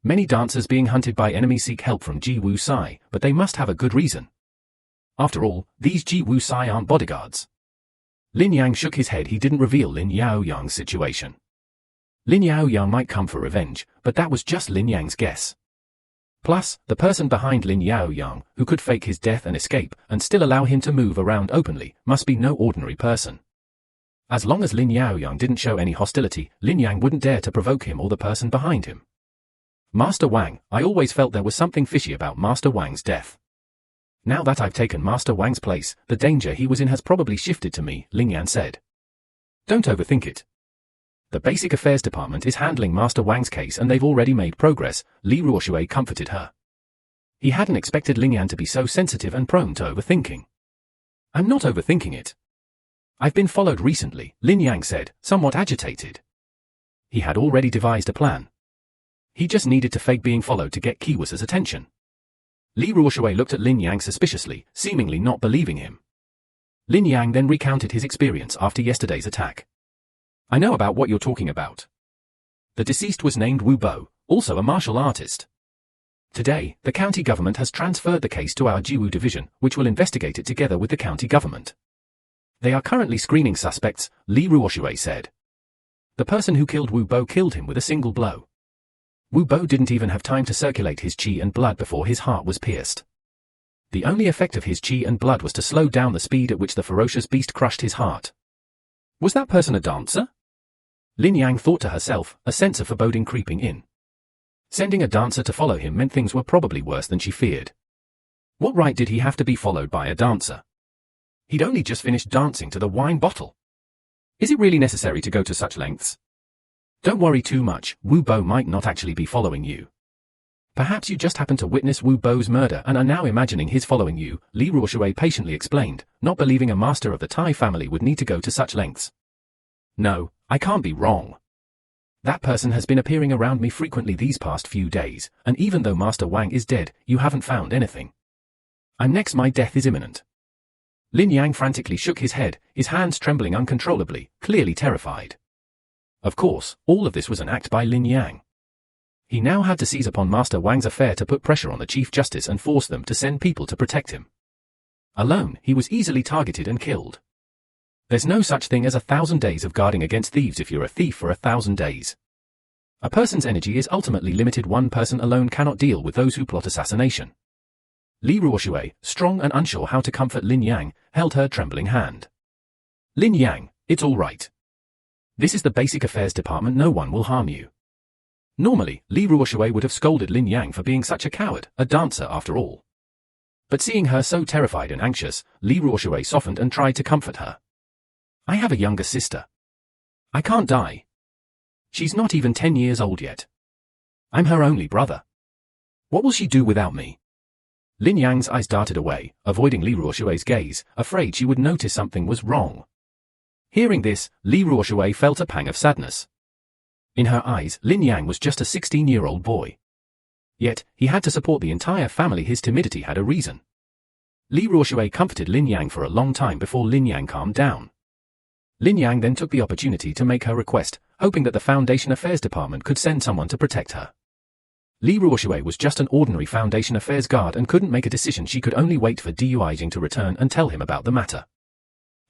Many dancers being hunted by enemies seek help from Ji Wuxi, but they must have a good reason. After all, these Ji Wuxi aren't bodyguards. Lin Yang shook his head. He didn't reveal Lin Yaoyang's situation. Lin Yaoyang might come for revenge, but that was just Lin Yang's guess. Plus, the person behind Lin Yaoyang, who could fake his death and escape, and still allow him to move around openly, must be no ordinary person. As long as Lin Yaoyang didn't show any hostility, Lin Yang wouldn't dare to provoke him or the person behind him. "Master Wang, I always felt there was something fishy about Master Wang's death. Now that I've taken Master Wang's place, the danger he was in has probably shifted to me," Lin Yan said. "Don't overthink it. The Basic Affairs Department is handling Master Wang's case and they've already made progress," Li Ruoshui comforted her. He hadn't expected Lin Yan to be so sensitive and prone to overthinking. "I'm not overthinking it. I've been followed recently," Lin Yang said, somewhat agitated. He had already devised a plan. He just needed to fake being followed to get Kiwa's attention. Li Ruoshui looked at Lin Yang suspiciously, seemingly not believing him. Lin Yang then recounted his experience after yesterday's attack. "I know about what you're talking about. The deceased was named Wu Bo, also a martial artist. Today, the county government has transferred the case to our Jiwu division, which will investigate it together with the county government. They are currently screening suspects," Li Ruoshui said. "The person who killed Wu Bo killed him with a single blow. Wu Bo didn't even have time to circulate his qi and blood before his heart was pierced. The only effect of his qi and blood was to slow down the speed at which the ferocious beast crushed his heart." "Was that person a dancer?" Lin Yang thought to herself, a sense of foreboding creeping in. Sending a dancer to follow him meant things were probably worse than she feared. What right did he have to be followed by a dancer? He'd only just finished dancing to the wine bottle. Is it really necessary to go to such lengths? "Don't worry too much, Wu Bo might not actually be following you. Perhaps you just happened to witness Wu Bo's murder and are now imagining his following you," Li Ruoshui patiently explained, not believing a master of the Tai family would need to go to such lengths. "No, I can't be wrong. That person has been appearing around me frequently these past few days, and even though Master Wang is dead, you haven't found anything. I'm next. My death is imminent." Lin Yang frantically shook his head, his hands trembling uncontrollably, clearly terrified. Of course, all of this was an act by Lin Yang. He now had to seize upon Master Wang's affair to put pressure on the Chief Justice and force them to send people to protect him. Alone, he was easily targeted and killed. There's no such thing as 1,000 days of guarding against thieves if you're a thief for 1,000 days. A person's energy is ultimately limited. One person alone cannot deal with those who plot assassination. Li Ruoshui, strong and unsure how to comfort Lin Yang, held her trembling hand. "Lin Yang, it's all right. This is the Basic Affairs Department. No one will harm you. Normally, Li Ruoshui would have scolded Lin Yang for being such a coward, a dancer after all. But seeing her so terrified and anxious, Li Ruoshui softened and tried to comfort her. I have a younger sister. I can't die. She's not even 10 years old yet. I'm her only brother. What will she do without me? Lin Yang's eyes darted away, avoiding Li Ruoshui's gaze, afraid she would notice something was wrong. Hearing this, Li Ruoshui felt a pang of sadness. In her eyes, Lin Yang was just a 16-year-old boy. Yet, he had to support the entire family. His timidity had a reason. Li Ruoshui comforted Lin Yang for a long time before Lin Yang calmed down. Lin Yang then took the opportunity to make her request, hoping that the Foundation Affairs Department could send someone to protect her. Li Ruoshui was just an ordinary Foundation Affairs guard and couldn't make a decision. She could only wait for Du Yijing to return and tell him about the matter.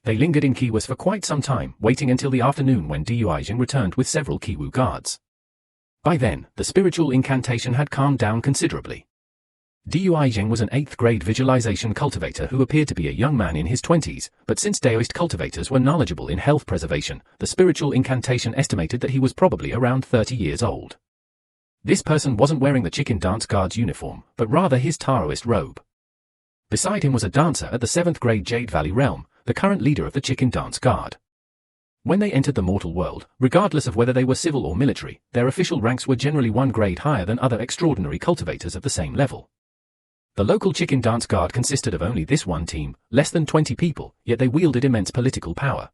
They lingered in Kiwus for quite some time, waiting until the afternoon when Du Yijing returned with several Kiwu guards. By then, the spiritual incantation had calmed down considerably. Du Yijing was an 8th grade visualization cultivator who appeared to be a young man in his 20s, but since Daoist cultivators were knowledgeable in health preservation, the spiritual incantation estimated that he was probably around 30 years old. This person wasn't wearing the chicken dance guard's uniform, but rather his Taoist robe. Beside him was a dancer at the 7th grade Jade Valley realm, the current leader of the chicken dance guard. When they entered the mortal world, regardless of whether they were civil or military, their official ranks were generally 1 grade higher than other extraordinary cultivators of the same level. The local chicken dance guard consisted of only this one team, less than 20 people, yet they wielded immense political power.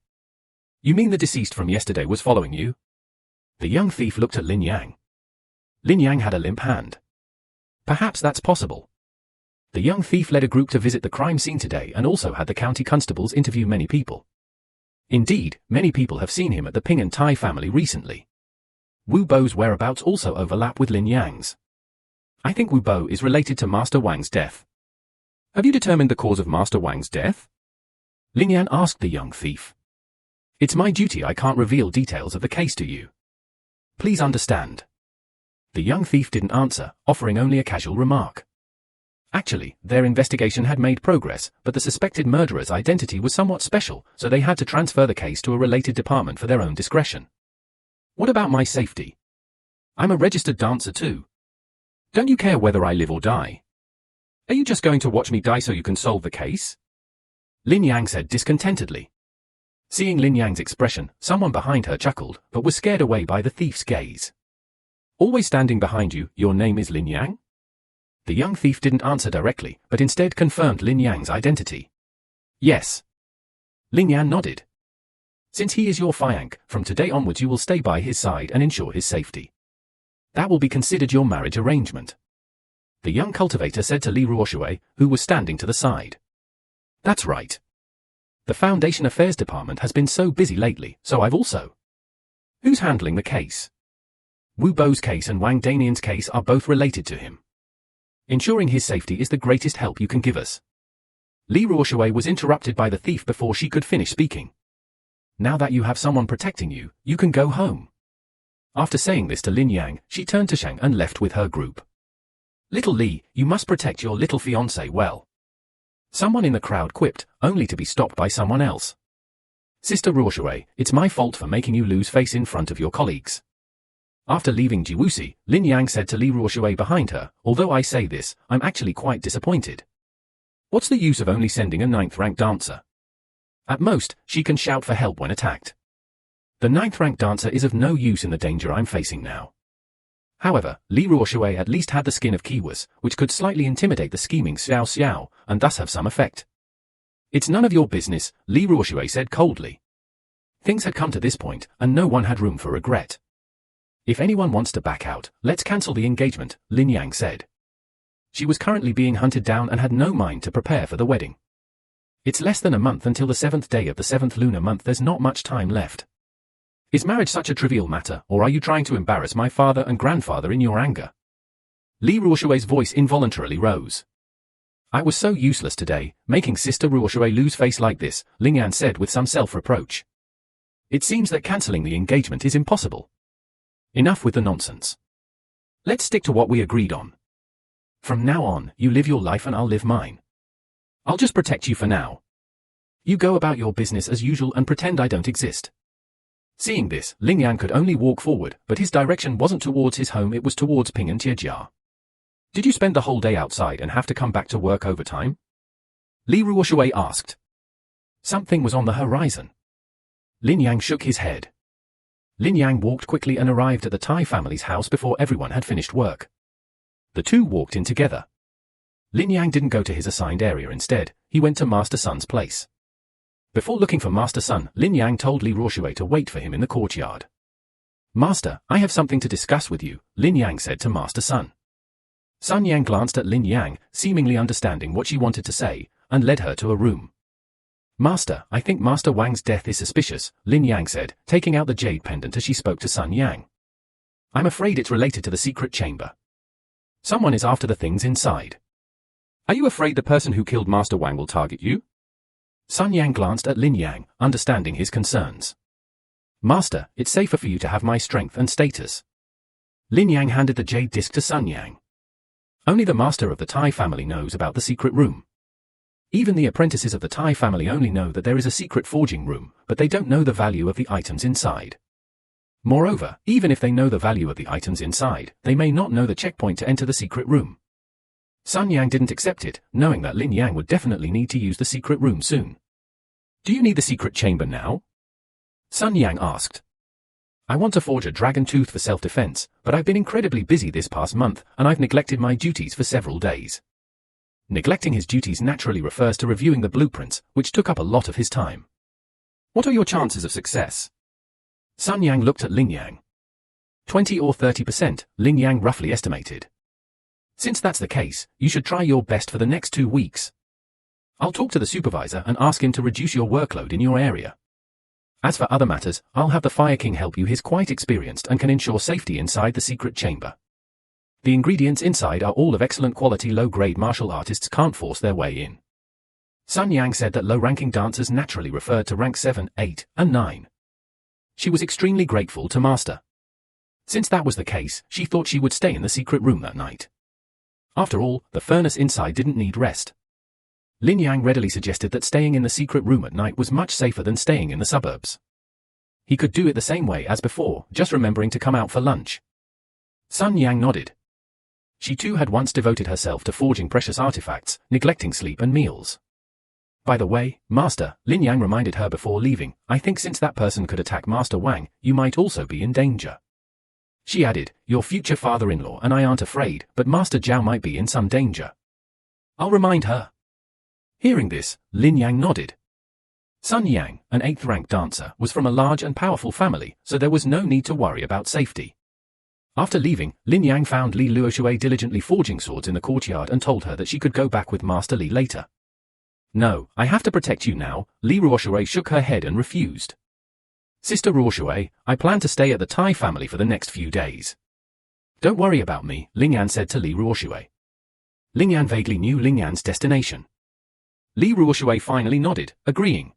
You mean the deceased from yesterday was following you? The young thief looked at Lin Yang. Lin Yang had a limp hand. Perhaps that's possible. The young thief led a group to visit the crime scene today and also had the county constables interview many people. Indeed, many people have seen him at the Ping and Tai family recently. Wu Bo's whereabouts also overlap with Lin Yang's. I think Wu Bo is related to Master Wang's death. Have you determined the cause of Master Wang's death? Lin Yang asked the young thief. It's my duty. I can't reveal details of the case to you. Please understand. The young thief didn't answer, offering only a casual remark. Actually, their investigation had made progress, but the suspected murderer's identity was somewhat special, so they had to transfer the case to a related department for their own discretion. What about my safety? I'm a registered dancer too. Don't you care whether I live or die? Are you just going to watch me die so you can solve the case? Lin Yang said discontentedly. Seeing Lin Yang's expression, someone behind her chuckled, but was scared away by the thief's gaze. Always standing behind you, your name is Lin Yang? The young thief didn't answer directly, but instead confirmed Lin Yang's identity. Yes. Lin Yang nodded. Since he is your fianc, from today onwards you will stay by his side and ensure his safety. That will be considered your marriage arrangement. The young cultivator said to Li Ruoshui, who was standing to the side. That's right. The Foundation Affairs Department has been so busy lately, so I've also. Who's handling the case? Wu Bo's case and Wang Danian's case are both related to him. Ensuring his safety is the greatest help you can give us. Li Ruoshui was interrupted by the thief before she could finish speaking. Now that you have someone protecting you, you can go home. After saying this to Lin Yang, she turned to Shang and left with her group. Little Li, you must protect your little fiancé well. Someone in the crowd quipped, only to be stopped by someone else. Sister Ruoshui, it's my fault for making you lose face in front of your colleagues. After leaving Jiwusi, Lin Yang said to Li Ruoshui behind her, although I say this, I'm actually quite disappointed. What's the use of only sending a 9th-rank dancer? At most, she can shout for help when attacked. The 9th-rank dancer is of no use in the danger I'm facing now. However, Li Ruoshui at least had the skin of Kiwus, which could slightly intimidate the scheming Xiao Xiao, and thus have some effect. It's none of your business, Li Ruoshui said coldly. Things had come to this point, and no one had room for regret. If anyone wants to back out, let's cancel the engagement, Lin Yang said. She was currently being hunted down and had no mind to prepare for the wedding. It's less than a month until the 7th day of the 7th lunar month. There's not much time left. Is marriage such a trivial matter, or are you trying to embarrass my father and grandfather in your anger? Li Ruoshui's voice involuntarily rose. I was so useless today, making Sister Ruoshui lose face like this, Ling Yan said with some self-reproach. It seems that cancelling the engagement is impossible. Enough with the nonsense. Let's stick to what we agreed on. From now on, you live your life and I'll live mine. I'll just protect you for now. You go about your business as usual and pretend I don't exist. Seeing this, Ling Yang could only walk forward, but his direction wasn't towards his home, it was towards Ping and Tiejia. Did you spend the whole day outside and have to come back to work overtime? Li Ruoshui asked. Something was on the horizon. Lin Yang shook his head. Lin Yang walked quickly and arrived at the Tai family's house before everyone had finished work. The two walked in together. Lin Yang didn't go to his assigned area, instead, he went to Master Sun's place. Before looking for Master Sun, Lin Yang told Li Ruoshui to wait for him in the courtyard. Master, I have something to discuss with you, Lin Yang said to Master Sun. Sun Yang glanced at Lin Yang, seemingly understanding what she wanted to say, and led her to a room. Master, I think Master Wang's death is suspicious, Lin Yang said, taking out the jade pendant as she spoke to Sun Yang. I'm afraid it's related to the secret chamber. Someone is after the things inside. Are you afraid the person who killed Master Wang will target you? Sun Yang glanced at Lin Yang, understanding his concerns. Master, it's safer for you to have my strength and status. Lin Yang handed the jade disc to Sun Yang. Only the master of the Tai family knows about the secret room. Even the apprentices of the Tai family only know that there is a secret forging room, but they don't know the value of the items inside. Moreover, even if they know the value of the items inside, they may not know the checkpoint to enter the secret room. Sun Yang didn't accept it, knowing that Lin Yang would definitely need to use the secret room soon. Do you need the secret chamber now? Sun Yang asked. I want to forge a dragon tooth for self-defense, but I've been incredibly busy this past month, and I've neglected my duties for several days. Neglecting his duties naturally refers to reviewing the blueprints, which took up a lot of his time. What are your chances of success? Sun Yang looked at Lin Yang. 20 or 30%, Lin Yang roughly estimated. Since that's the case, you should try your best for the next 2 weeks. I'll talk to the supervisor and ask him to reduce your workload in your area. As for other matters, I'll have the Fire King help you. He's quite experienced and can ensure safety inside the secret chamber. The ingredients inside are all of excellent quality. Low-grade martial artists can't force their way in. Sun Yang said that low-ranking dancers naturally referred to rank 7, 8, and 9. She was extremely grateful to Master. Since that was the case, she thought she would stay in the secret room that night. After all, the furnace inside didn't need rest. Lin Yang readily suggested that staying in the secret room at night was much safer than staying in the suburbs. He could do it the same way as before, just remembering to come out for lunch. Sun Yang nodded. She too had once devoted herself to forging precious artifacts, neglecting sleep and meals. By the way, Master, Lin Yang reminded her before leaving, I think since that person could attack Master Wang, you might also be in danger. She added, your future father-in-law and I aren't afraid, but Master Zhao might be in some danger. I'll remind her. Hearing this, Lin Yang nodded. Sun Yang, an 8th-rank dancer, was from a large and powerful family, so there was no need to worry about safety. After leaving, Lin Yang found Li Luoshui diligently forging swords in the courtyard and told her that she could go back with Master Li later. No, I have to protect you now, Li Ruoshui shook her head and refused. Sister Ruoshui, I plan to stay at the Tai family for the next few days. Don't worry about me, Ling Yan said to Li Ruoshui. Ling Yan vaguely knew Ling Yan's destination. Li Ruoshui finally nodded, agreeing.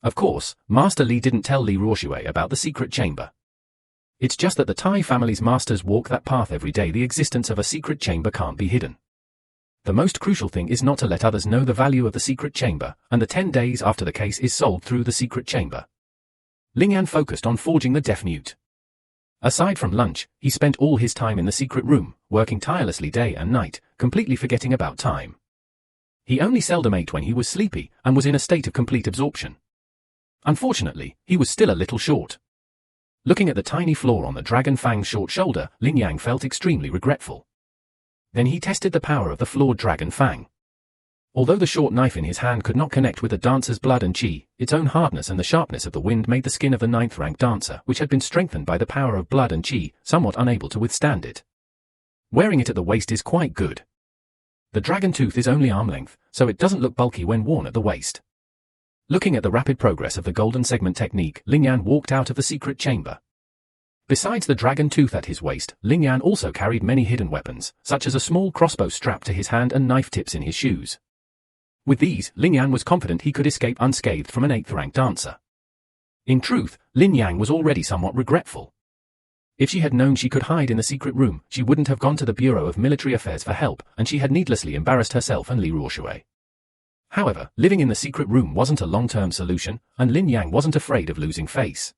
Of course, Master Li didn't tell Li Ruoshui about the secret chamber. It's just that the Tai family's masters walk that path every day. The existence of a secret chamber can't be hidden. The most crucial thing is not to let others know the value of the secret chamber, and the 10 days after the case is solved through the secret chamber. Ling Yan focused on forging the deaf-mute. Aside from lunch, he spent all his time in the secret room, working tirelessly day and night, completely forgetting about time. He only seldom ate when he was sleepy, and was in a state of complete absorption. Unfortunately, he was still a little short. Looking at the tiny flaw on the Dragon Fang's short shoulder, Ling Yang felt extremely regretful. Then he tested the power of the flawed Dragon Fang. Although the short knife in his hand could not connect with the dancer's blood and chi, its own hardness and the sharpness of the wind made the skin of the 9th-rank dancer, which had been strengthened by the power of blood and chi, somewhat unable to withstand it. Wearing it at the waist is quite good. The dragon tooth is only arm length, so it doesn't look bulky when worn at the waist. Looking at the rapid progress of the golden segment technique, Ling Yan walked out of the secret chamber. Besides the dragon tooth at his waist, Ling Yan also carried many hidden weapons, such as a small crossbow strapped to his hand and knife tips in his shoes. With these, Ling Yan was confident he could escape unscathed from an 8th-rank dancer. In truth, Lin Yang was already somewhat regretful. If she had known she could hide in the secret room, she wouldn't have gone to the Bureau of Military Affairs for help, and she had needlessly embarrassed herself and Li Ruoshui. However, living in the secret room wasn't a long-term solution, and Lin Yang wasn't afraid of losing face.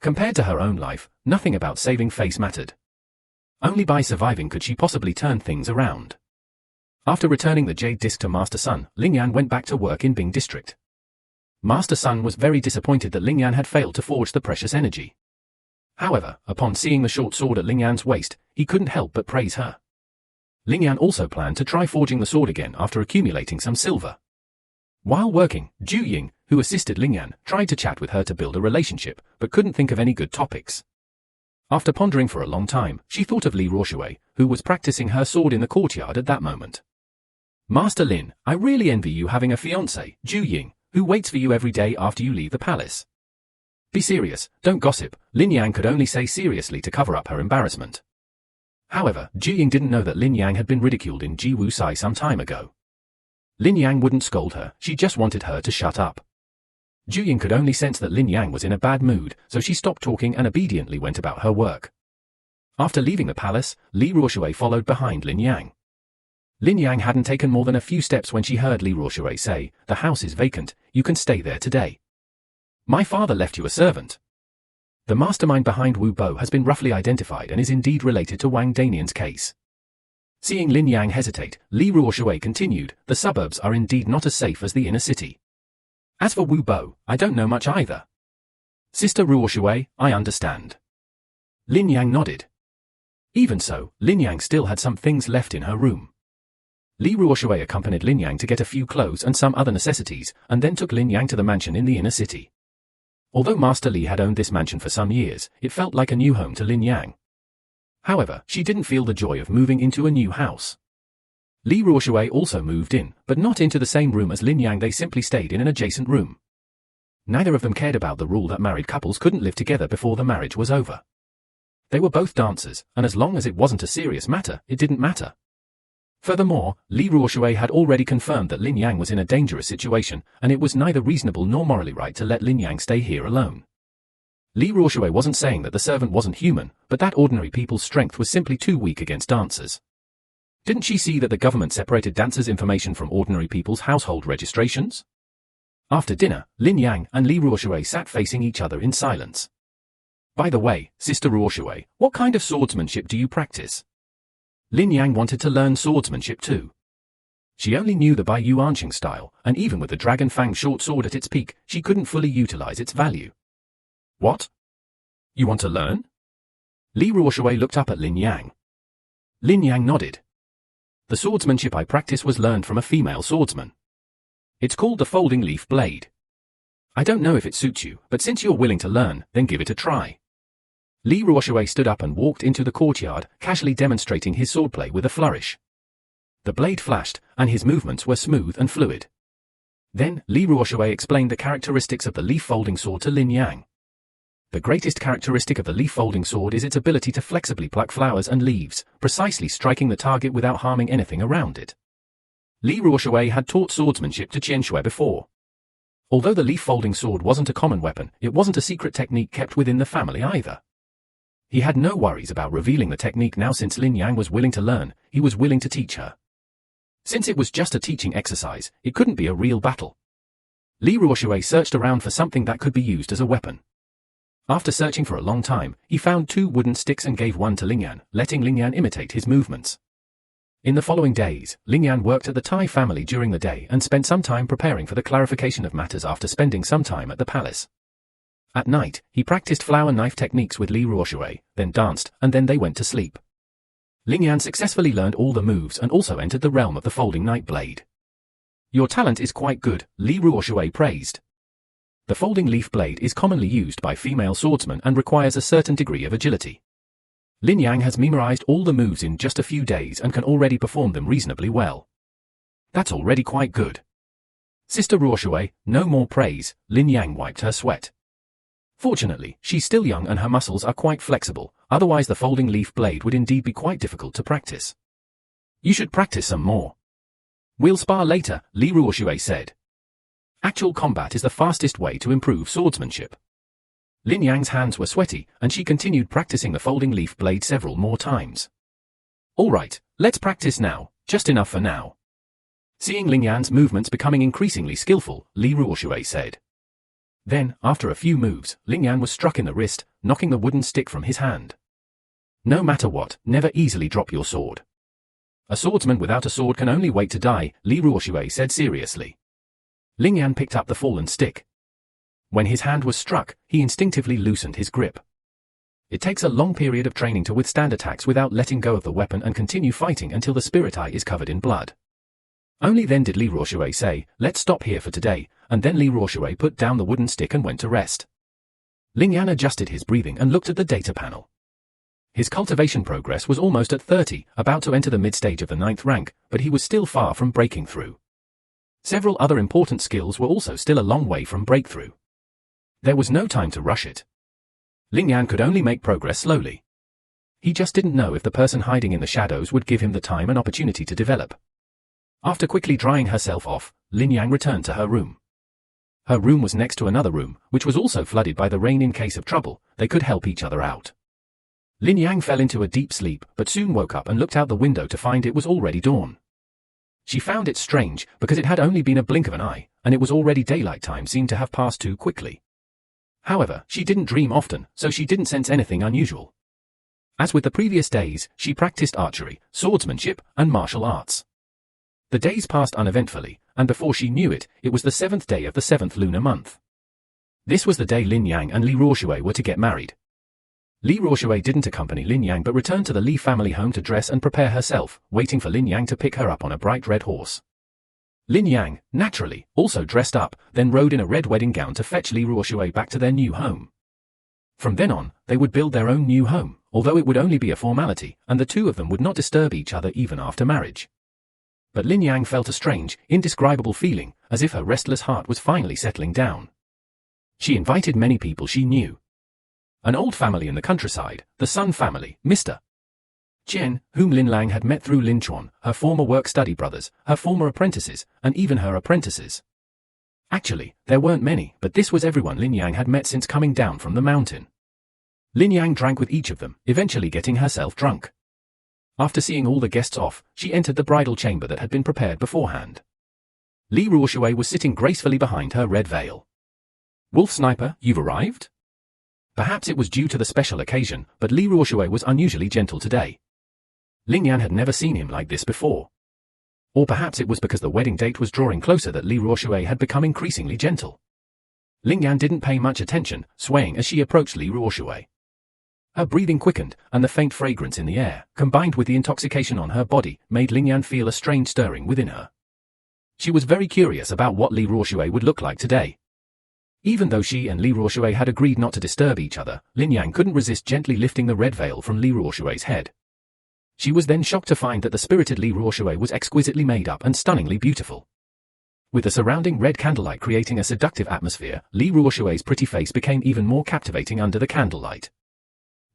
Compared to her own life, nothing about saving face mattered. Only by surviving could she possibly turn things around. After returning the jade disc to Master Sun, Ling Yan went back to work in Bing District. Master Sun was very disappointed that Ling Yan had failed to forge the precious energy. However, upon seeing the short sword at Ling Yan's waist, he couldn't help but praise her. Ling Yan also planned to try forging the sword again after accumulating some silver. While working, Ju Ying, who assisted Ling Yan, tried to chat with her to build a relationship, but couldn't think of any good topics. After pondering for a long time, she thought of Li Ruoshui, who was practicing her sword in the courtyard at that moment. Master Lin, I really envy you having a fiancé, Ju Ying, who waits for you every day after you leave the palace. Be serious, don't gossip, Lin Yang could only say seriously to cover up her embarrassment. However, Ju Ying didn't know that Lin Yang had been ridiculed in Ji Wu Sai some time ago. Lin Yang wouldn't scold her, she just wanted her to shut up. Ju Ying could only sense that Lin Yang was in a bad mood, so she stopped talking and obediently went about her work. After leaving the palace, Li Ruoshui followed behind Lin Yang. Lin Yang hadn't taken more than a few steps when she heard Li Ruoshui say, "The house is vacant, you can stay there today. My father left you a servant." The mastermind behind Wu Bo has been roughly identified and is indeed related to Wang Danian's case. Seeing Lin Yang hesitate, Li Ruoshui continued, "The suburbs are indeed not as safe as the inner city. As for Wu Bo, I don't know much either." "Sister Ruoshui, I understand." Lin Yang nodded. Even so, Lin Yang still had some things left in her room. Li Ruoshui accompanied Lin Yang to get a few clothes and some other necessities, and then took Lin Yang to the mansion in the inner city. Although Master Li had owned this mansion for some years, it felt like a new home to Lin Yang. However, she didn't feel the joy of moving into a new house. Li Ruoshui also moved in, but not into the same room as Lin Yang. They simply stayed in an adjacent room. Neither of them cared about the rule that married couples couldn't live together before the marriage was over. They were both dancers, and as long as it wasn't a serious matter, it didn't matter. Furthermore, Li Ruoshui had already confirmed that Lin Yang was in a dangerous situation, and it was neither reasonable nor morally right to let Lin Yang stay here alone. Li Ruoshui wasn't saying that the servant wasn't human, but that ordinary people's strength was simply too weak against dancers. Didn't she see that the government separated dancers' information from ordinary people's household registrations? After dinner, Lin Yang and Li Ruoshui sat facing each other in silence. "By the way, Sister Ruoshui, what kind of swordsmanship do you practice?" Lin Yang wanted to learn swordsmanship too. She only knew the Bai Yuanqing style, and even with the Dragon Fang short sword at its peak, she couldn't fully utilize its value. "What? You want to learn?" Li Ruoshui looked up at Lin Yang. Lin Yang nodded. "The swordsmanship I practice was learned from a female swordsman. It's called the folding leaf blade. I don't know if it suits you, but since you're willing to learn, then give it a try." Li Ruoshui stood up and walked into the courtyard, casually demonstrating his swordplay with a flourish. The blade flashed, and his movements were smooth and fluid. Then, Li Ruoshui explained the characteristics of the leaf-folding sword to Lin Yang. The greatest characteristic of the leaf-folding sword is its ability to flexibly pluck flowers and leaves, precisely striking the target without harming anything around it. Li Ruoshui had taught swordsmanship to Qianshui before. Although the leaf-folding sword wasn't a common weapon, it wasn't a secret technique kept within the family either. He had no worries about revealing the technique now since Lin Yang was willing to learn, he was willing to teach her. Since it was just a teaching exercise, it couldn't be a real battle. Li Ruoshui searched around for something that could be used as a weapon. After searching for a long time, he found 2 wooden sticks and gave one to Ling Yan, letting Ling Yan imitate his movements. In the following days, Ling Yan worked at the Tai family during the day and spent some time preparing for the clarification of matters after spending some time at the palace. At night, he practiced flower knife techniques with Li Ruoshui, then danced, and then they went to sleep. Ling Yan successfully learned all the moves and also entered the realm of the folding knife blade. "Your talent is quite good," Li Ruoshui praised. The folding leaf blade is commonly used by female swordsmen and requires a certain degree of agility. Lin Yang has memorized all the moves in just a few days and can already perform them reasonably well. "That's already quite good." "Sister Ruoshui, no more praise," Lin Yang wiped her sweat. Fortunately, she's still young and her muscles are quite flexible, otherwise the folding leaf blade would indeed be quite difficult to practice. "You should practice some more." "We'll spar later," Li Ruoshui said. Actual combat is the fastest way to improve swordsmanship. Lin Yang's hands were sweaty, and she continued practicing the folding leaf blade several more times. "All right, let's practice now, just enough for now." Seeing Lin Yan's movements becoming increasingly skillful, Li Ruoshui said. Then, after a few moves, Ling Yan was struck in the wrist, knocking the wooden stick from his hand. No matter what, never easily drop your sword. A swordsman without a sword can only wait to die, Li Ruoshui said seriously. Ling Yan picked up the fallen stick. When his hand was struck, he instinctively loosened his grip. It takes a long period of training to withstand attacks without letting go of the weapon and continue fighting until the spirit eye is covered in blood. Only then did Li Ruoshui say, "Let's stop here for today," and then Li Ruoshui put down the wooden stick and went to rest. Ling Yan adjusted his breathing and looked at the data panel. His cultivation progress was almost at 30, about to enter the mid-stage of the 9th rank, but he was still far from breaking through. Several other important skills were also still a long way from breakthrough. There was no time to rush it. Ling Yan could only make progress slowly. He just didn't know if the person hiding in the shadows would give him the time and opportunity to develop. After quickly drying herself off, Lin Yang returned to her room. Her room was next to another room, which was also flooded by the rain. In case of trouble, they could help each other out. Lin Yang fell into a deep sleep, but soon woke up and looked out the window to find it was already dawn. She found it strange, because it had only been a blink of an eye, and it was already daylight. Time seemed to have passed too quickly. However, she didn't dream often, so she didn't sense anything unusual. As with the previous days, she practiced archery, swordsmanship, and martial arts. The days passed uneventfully, and before she knew it, it was the 7th day of the 7th lunar month. This was the day Lin Yang and Li Ruoshui were to get married. Li Ruoshui didn't accompany Lin Yang but returned to the Li family home to dress and prepare herself, waiting for Lin Yang to pick her up on a bright red horse. Lin Yang, naturally, also dressed up, then rode in a red wedding gown to fetch Li Ruoshui back to their new home. From then on, they would build their own new home, although it would only be a formality, and the two of them would not disturb each other even after marriage. But Lin Yang felt a strange, indescribable feeling, as if her restless heart was finally settling down. She invited many people she knew. An old family in the countryside, the Sun family, Mr. Chen, whom Lin Lang had met through Lin Chuan, her former work-study brothers, her former apprentices, and even her apprentices. Actually, there weren't many, but this was everyone Lin Yang had met since coming down from the mountain. Lin Yang drank with each of them, eventually getting herself drunk. After seeing all the guests off, she entered the bridal chamber that had been prepared beforehand. Li Ruoshui was sitting gracefully behind her red veil. "Wolf Sniper, you've arrived?" Perhaps it was due to the special occasion, but Li Ruoshui was unusually gentle today. Ling Yan had never seen him like this before. Or perhaps it was because the wedding date was drawing closer that Li Ruoshui had become increasingly gentle. Ling Yan didn't pay much attention, swaying as she approached Li Ruoshui. Her breathing quickened, and the faint fragrance in the air, combined with the intoxication on her body, made Ling Yan feel a strange stirring within her. She was very curious about what Li Ruoshui would look like today. Even though she and Li Ruoshui had agreed not to disturb each other, Lin Yang couldn't resist gently lifting the red veil from Li Ruoshui's head. She was then shocked to find that the spirited Li Ruoshui was exquisitely made up and stunningly beautiful. With the surrounding red candlelight creating a seductive atmosphere, Li Ruoshui's pretty face became even more captivating under the candlelight.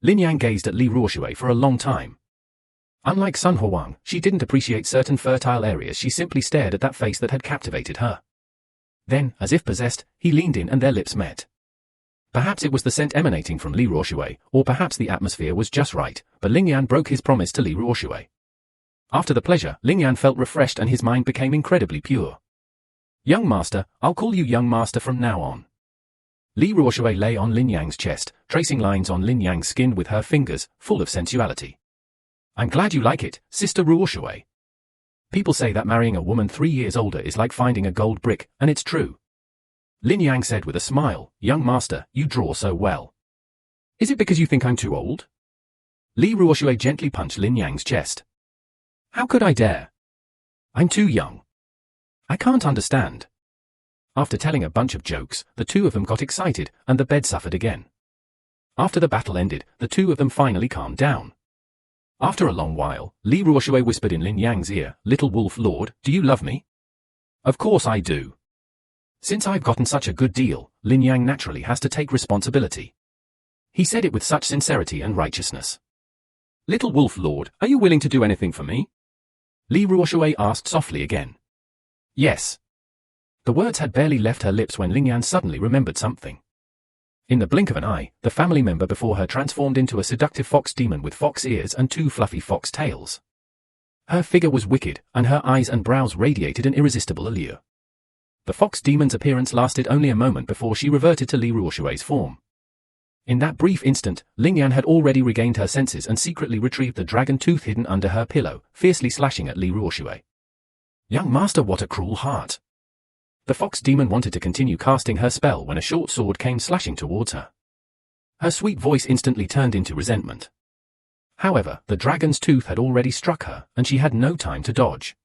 Lin Yang gazed at Li Ruoshui for a long time. Unlike Sun Huang, she didn't appreciate certain fertile areas. She simply stared at that face that had captivated her. Then, as if possessed, he leaned in and their lips met. Perhaps it was the scent emanating from Li Ruoshui, or perhaps the atmosphere was just right, but Ling Yan broke his promise to Li Ruoshui. After the pleasure, Ling Yan felt refreshed and his mind became incredibly pure. "Young master, I'll call you young master from now on." Li Ruoshui lay on Lin Yang's chest, tracing lines on Lin Yang's skin with her fingers, full of sensuality. "I'm glad you like it, Sister Ruoshui. People say that marrying a woman 3 years older is like finding a gold brick, and it's true." Lin Yang said with a smile, "Young master, you draw so well. Is it because you think I'm too old?" Li Ruoshui gently punched Lin Yang's chest. "How could I dare? I'm too young. I can't understand." After telling a bunch of jokes, the two of them got excited, and the bed suffered again. After the battle ended, the two of them finally calmed down. After a long while, Li Ruoshui whispered in Lin Yang's ear, "Little Wolf Lord, do you love me?" "Of course I do. Since I've gotten such a good deal, Lin Yang naturally has to take responsibility." He said it with such sincerity and righteousness. "Little Wolf Lord, are you willing to do anything for me?" Li Ruoshui asked softly again. "Yes." The words had barely left her lips when Ling Yan suddenly remembered something. In the blink of an eye, the family member before her transformed into a seductive fox demon with fox ears and 2 fluffy fox tails. Her figure was wicked, and her eyes and brows radiated an irresistible allure. The fox demon's appearance lasted only a moment before she reverted to Li Ruoshui's form. In that brief instant, Ling Yan had already regained her senses and secretly retrieved the dragon tooth hidden under her pillow, fiercely slashing at Li Ruoshui. Young master, what a cruel heart! The fox demon wanted to continue casting her spell when a short sword came slashing towards her. Her sweet voice instantly turned into resentment. However, the dragon's tooth had already struck her, and she had no time to dodge.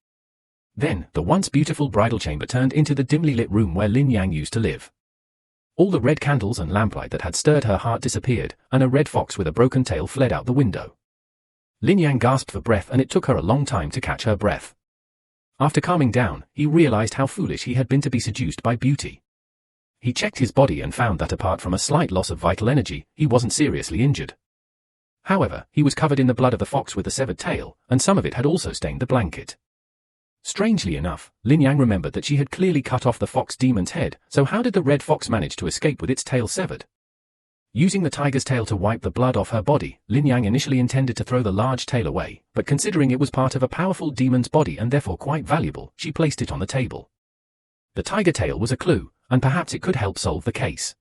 Then, the once beautiful bridal chamber turned into the dimly lit room where Lin Yang used to live. All the red candles and lamplight that had stirred her heart disappeared, and a red fox with a broken tail fled out the window. Lin Yang gasped for breath, and it took her a long time to catch her breath. After calming down, he realized how foolish he had been to be seduced by beauty. He checked his body and found that apart from a slight loss of vital energy, he wasn't seriously injured. However, he was covered in the blood of the fox with the severed tail, and some of it had also stained the blanket. Strangely enough, Lin Yang remembered that she had clearly cut off the fox demon's head, so how did the red fox manage to escape with its tail severed? Using the tiger's tail to wipe the blood off her body, Lin Yang initially intended to throw the large tail away, but considering it was part of a powerful demon's body and therefore quite valuable, she placed it on the table. The tiger tail was a clue, and perhaps it could help solve the case.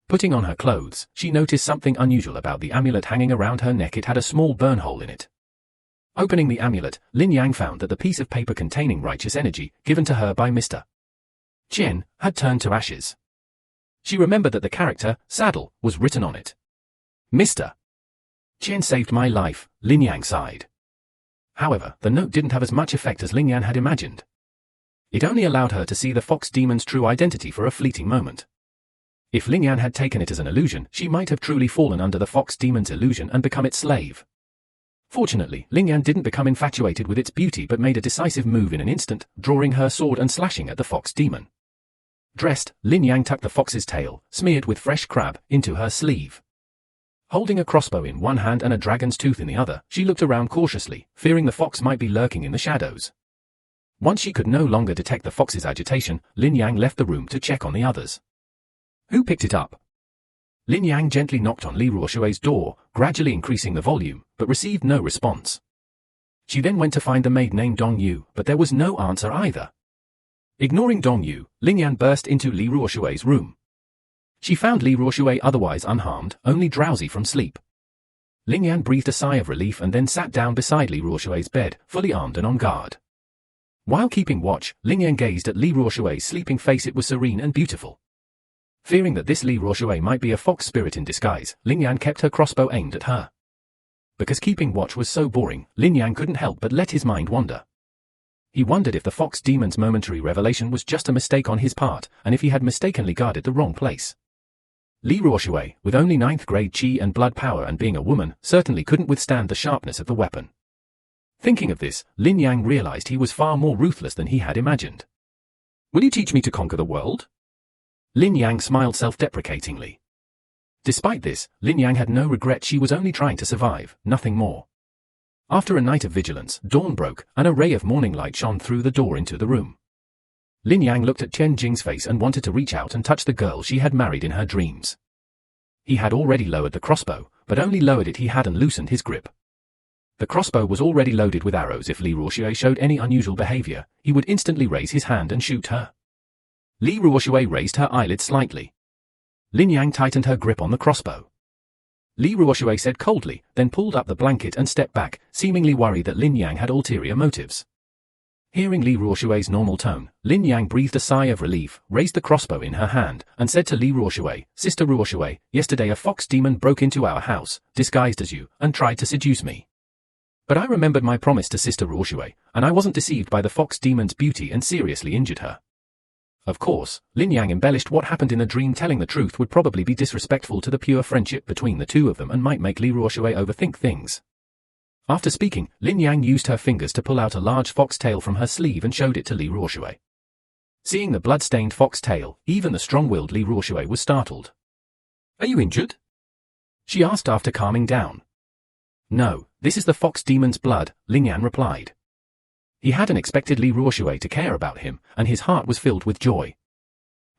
Putting on her clothes, she noticed something unusual about the amulet hanging around her neck. It had a small burn hole in it. Opening the amulet, Lin Yang found that the piece of paper containing righteous energy, given to her by Mr. Chen, had turned to ashes. She remembered that the character, Saddle, was written on it. Mr. Chen saved my life, Lin Yang sighed. However, the note didn't have as much effect as Lin Yang had imagined. It only allowed her to see the fox demon's true identity for a fleeting moment. If Lin Yang had taken it as an illusion, she might have truly fallen under the fox demon's illusion and become its slave. Fortunately, Lin Yan didn't become infatuated with its beauty but made a decisive move in an instant, drawing her sword and slashing at the fox demon. Dressed, Lin Yang tucked the fox's tail, smeared with fresh crab, into her sleeve. Holding a crossbow in one hand and a dragon's tooth in the other, she looked around cautiously, fearing the fox might be lurking in the shadows. Once she could no longer detect the fox's agitation, Lin Yang left the room to check on the others. Who picked it up? Lin Yang gently knocked on Li Ruoshui's door, gradually increasing the volume, but received no response. She then went to find the maid named Dong Yu, but there was no answer either. Ignoring Dong Yu, Lin Yan burst into Li Ruoshui's room. She found Li Ruoshui otherwise unharmed, only drowsy from sleep. Lin Yan breathed a sigh of relief and then sat down beside Li Ruoshui's bed, fully armed and on guard. While keeping watch, Lin Yan gazed at Li Ruoshui's sleeping face. It was serene and beautiful. Fearing that this Li Ruoshui might be a fox spirit in disguise, Lin Yan kept her crossbow aimed at her. Because keeping watch was so boring, Lin Yan couldn't help but let his mind wander. He wondered if the fox demon's momentary revelation was just a mistake on his part, and if he had mistakenly guarded the wrong place. Li Ruoshui, with only 9th grade chi and blood power and being a woman, certainly couldn't withstand the sharpness of the weapon. Thinking of this, Lin Yang realized he was far more ruthless than he had imagined. Will you teach me to conquer the world? Lin Yang smiled self-deprecatingly. Despite this, Lin Yang had no regret. She was only trying to survive, nothing more. After a night of vigilance, dawn broke, and a ray of morning light shone through the door into the room. Lin Yang looked at Chen Jing's face and wanted to reach out and touch the girl she had married in her dreams. He had already lowered the crossbow, but only lowered it. He hadn't loosened his grip. The crossbow was already loaded with arrows. If Li Ruoshui showed any unusual behavior, he would instantly raise his hand and shoot her. Li Ruoshui raised her eyelids slightly. Lin Yang tightened her grip on the crossbow. Li Ruoshui said coldly, then pulled up the blanket and stepped back, seemingly worried that Lin Yang had ulterior motives. Hearing Li Ruoshui's normal tone, Lin Yang breathed a sigh of relief, raised the crossbow in her hand, and said to Li Ruoshui, "Sister Ruoshui, yesterday a fox demon broke into our house, disguised as you, and tried to seduce me. But I remembered my promise to Sister Ruoshui, and I wasn't deceived by the fox demon's beauty and seriously injured her." Of course, Lin Yang embellished what happened in the dream. Telling the truth would probably be disrespectful to the pure friendship between the two of them and might make Li Ruoshui overthink things. After speaking, Lin Yang used her fingers to pull out a large fox tail from her sleeve and showed it to Li Ruoshui. Seeing the blood-stained fox tail, even the strong-willed Li Ruoshui was startled. "Are you injured?" she asked after calming down. "No, this is the fox demon's blood," Lin Yan replied. He hadn't expected Li Ruoshui to care about him, and his heart was filled with joy.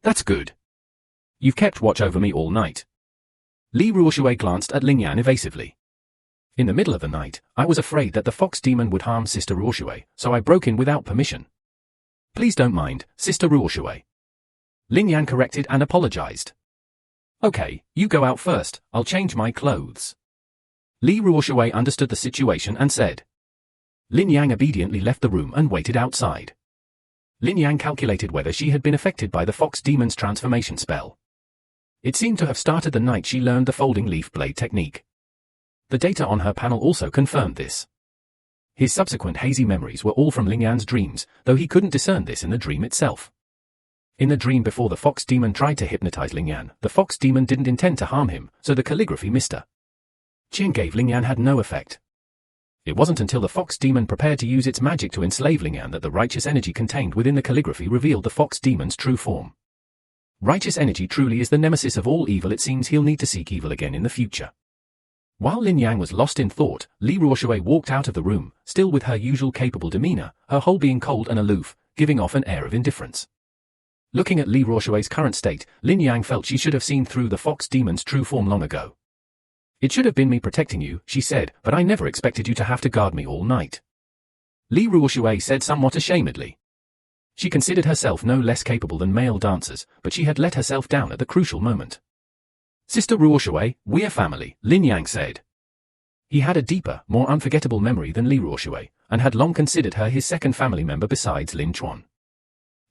"That's good. You've kept watch over me all night." Li Ruoshui glanced at Lin Yan evasively. "In the middle of the night, I was afraid that the fox demon would harm Sister Ruoshui, so I broke in without permission." Please don't mind, Sister Ruoshui. Lin Yang corrected and apologized. Okay, you go out first, I'll change my clothes. Li Ruoshui understood the situation and said. Lin Yang obediently left the room and waited outside. Lin Yang calculated whether she had been affected by the fox demon's transformation spell. It seemed to have started the night she learned the folding leaf blade technique. The data on her panel also confirmed this. His subsequent hazy memories were all from Lin Yan's dreams, though he couldn't discern this in the dream itself. In the dream before the fox demon tried to hypnotize Lin Yan, the fox demon didn't intend to harm him, so the calligraphy missed her. Qian gave Lin Yan had no effect. It wasn't until the fox demon prepared to use its magic to enslave Lin Yan that the righteous energy contained within the calligraphy revealed the fox demon's true form. Righteous energy truly is the nemesis of all evil. It seems he'll need to seek evil again in the future. While Lin Yang was lost in thought, Li Ruoshui walked out of the room, still with her usual capable demeanor, her whole being cold and aloof, giving off an air of indifference. Looking at Li Ruoshui's current state, Lin Yang felt she should have seen through the fox demon's true form long ago. It should have been me protecting you, she said, but I never expected you to have to guard me all night. Li Ruoshui said somewhat ashamedly. She considered herself no less capable than male dancers, but she had let herself down at the crucial moment. Sister Ruoshui, we're family, Lin Yang said. He had a deeper, more unforgettable memory than Li Ruoshui, and had long considered her his second family member besides Lin Chuan.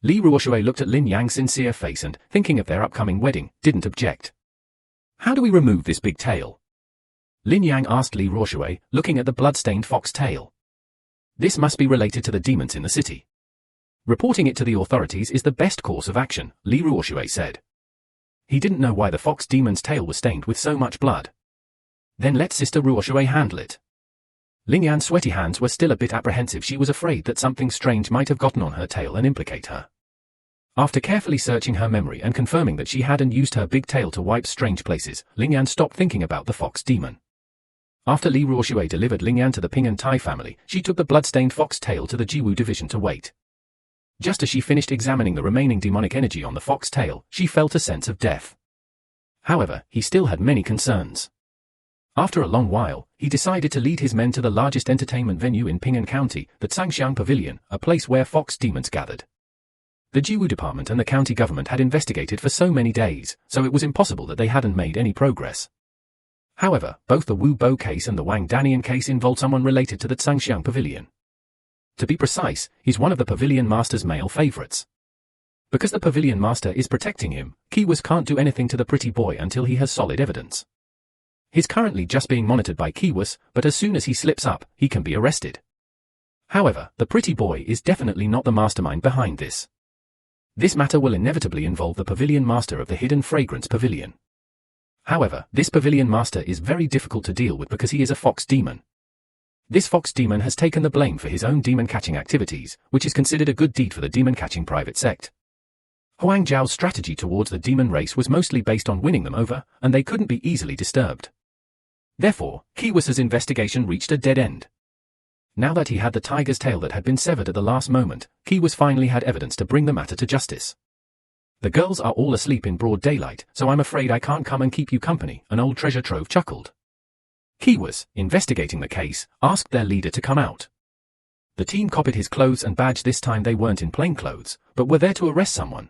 Li Ruoshui looked at Lin Yang's sincere face and, thinking of their upcoming wedding, didn't object. How do we remove this big tail? Lin Yang asked Li Ruoshui, looking at the blood-stained fox tail. This must be related to the demons in the city. Reporting it to the authorities is the best course of action, Li Ruoshui said. He didn't know why the fox demon's tail was stained with so much blood. Then let Sister Ruoshui handle it. Lin Yan's sweaty hands were still a bit apprehensive. She was afraid that something strange might have gotten on her tail and implicate her. After carefully searching her memory and confirming that she hadn't used her big tail to wipe strange places, Lin Yan stopped thinking about the fox demon. After Li Ruoshui delivered Lin Yan to the Ping and Tai family, she took the blood-stained fox tail to the Jiwu division to wait. Just as she finished examining the remaining demonic energy on the fox tail, she felt a sense of death. However, he still had many concerns. After a long while, he decided to lead his men to the largest entertainment venue in Ping'an County, the Zhangxiang Pavilion, a place where fox demons gathered. The Jiwu department and the county government had investigated for so many days, so it was impossible that they hadn't made any progress. However, both the Wu Bo case and the Wang Danian case involved someone related to the Zhangxiang Pavilion. To be precise, he's one of the Pavilion Master's male favorites. Because the Pavilion Master is protecting him, Kiwis can't do anything to the pretty boy until he has solid evidence. He's currently just being monitored by Kiwis, but as soon as he slips up, he can be arrested. However, the pretty boy is definitely not the mastermind behind this. This matter will inevitably involve the Pavilion Master of the Hidden Fragrance Pavilion. However, this Pavilion Master is very difficult to deal with because he is a fox demon. This fox demon has taken the blame for his own demon-catching activities, which is considered a good deed for the demon-catching private sect. Huang Zhao's strategy towards the demon race was mostly based on winning them over, and they couldn't be easily disturbed. Therefore, Kiwis's investigation reached a dead end. Now that he had the tiger's tail that had been severed at the last moment, Kiwis finally had evidence to bring the matter to justice. The girls are all asleep in broad daylight, so I'm afraid I can't come and keep you company, an old treasure trove chuckled. Kiwis, investigating the case, asked their leader to come out. The team copied his clothes and badge. This time they weren't in plain clothes, but were there to arrest someone.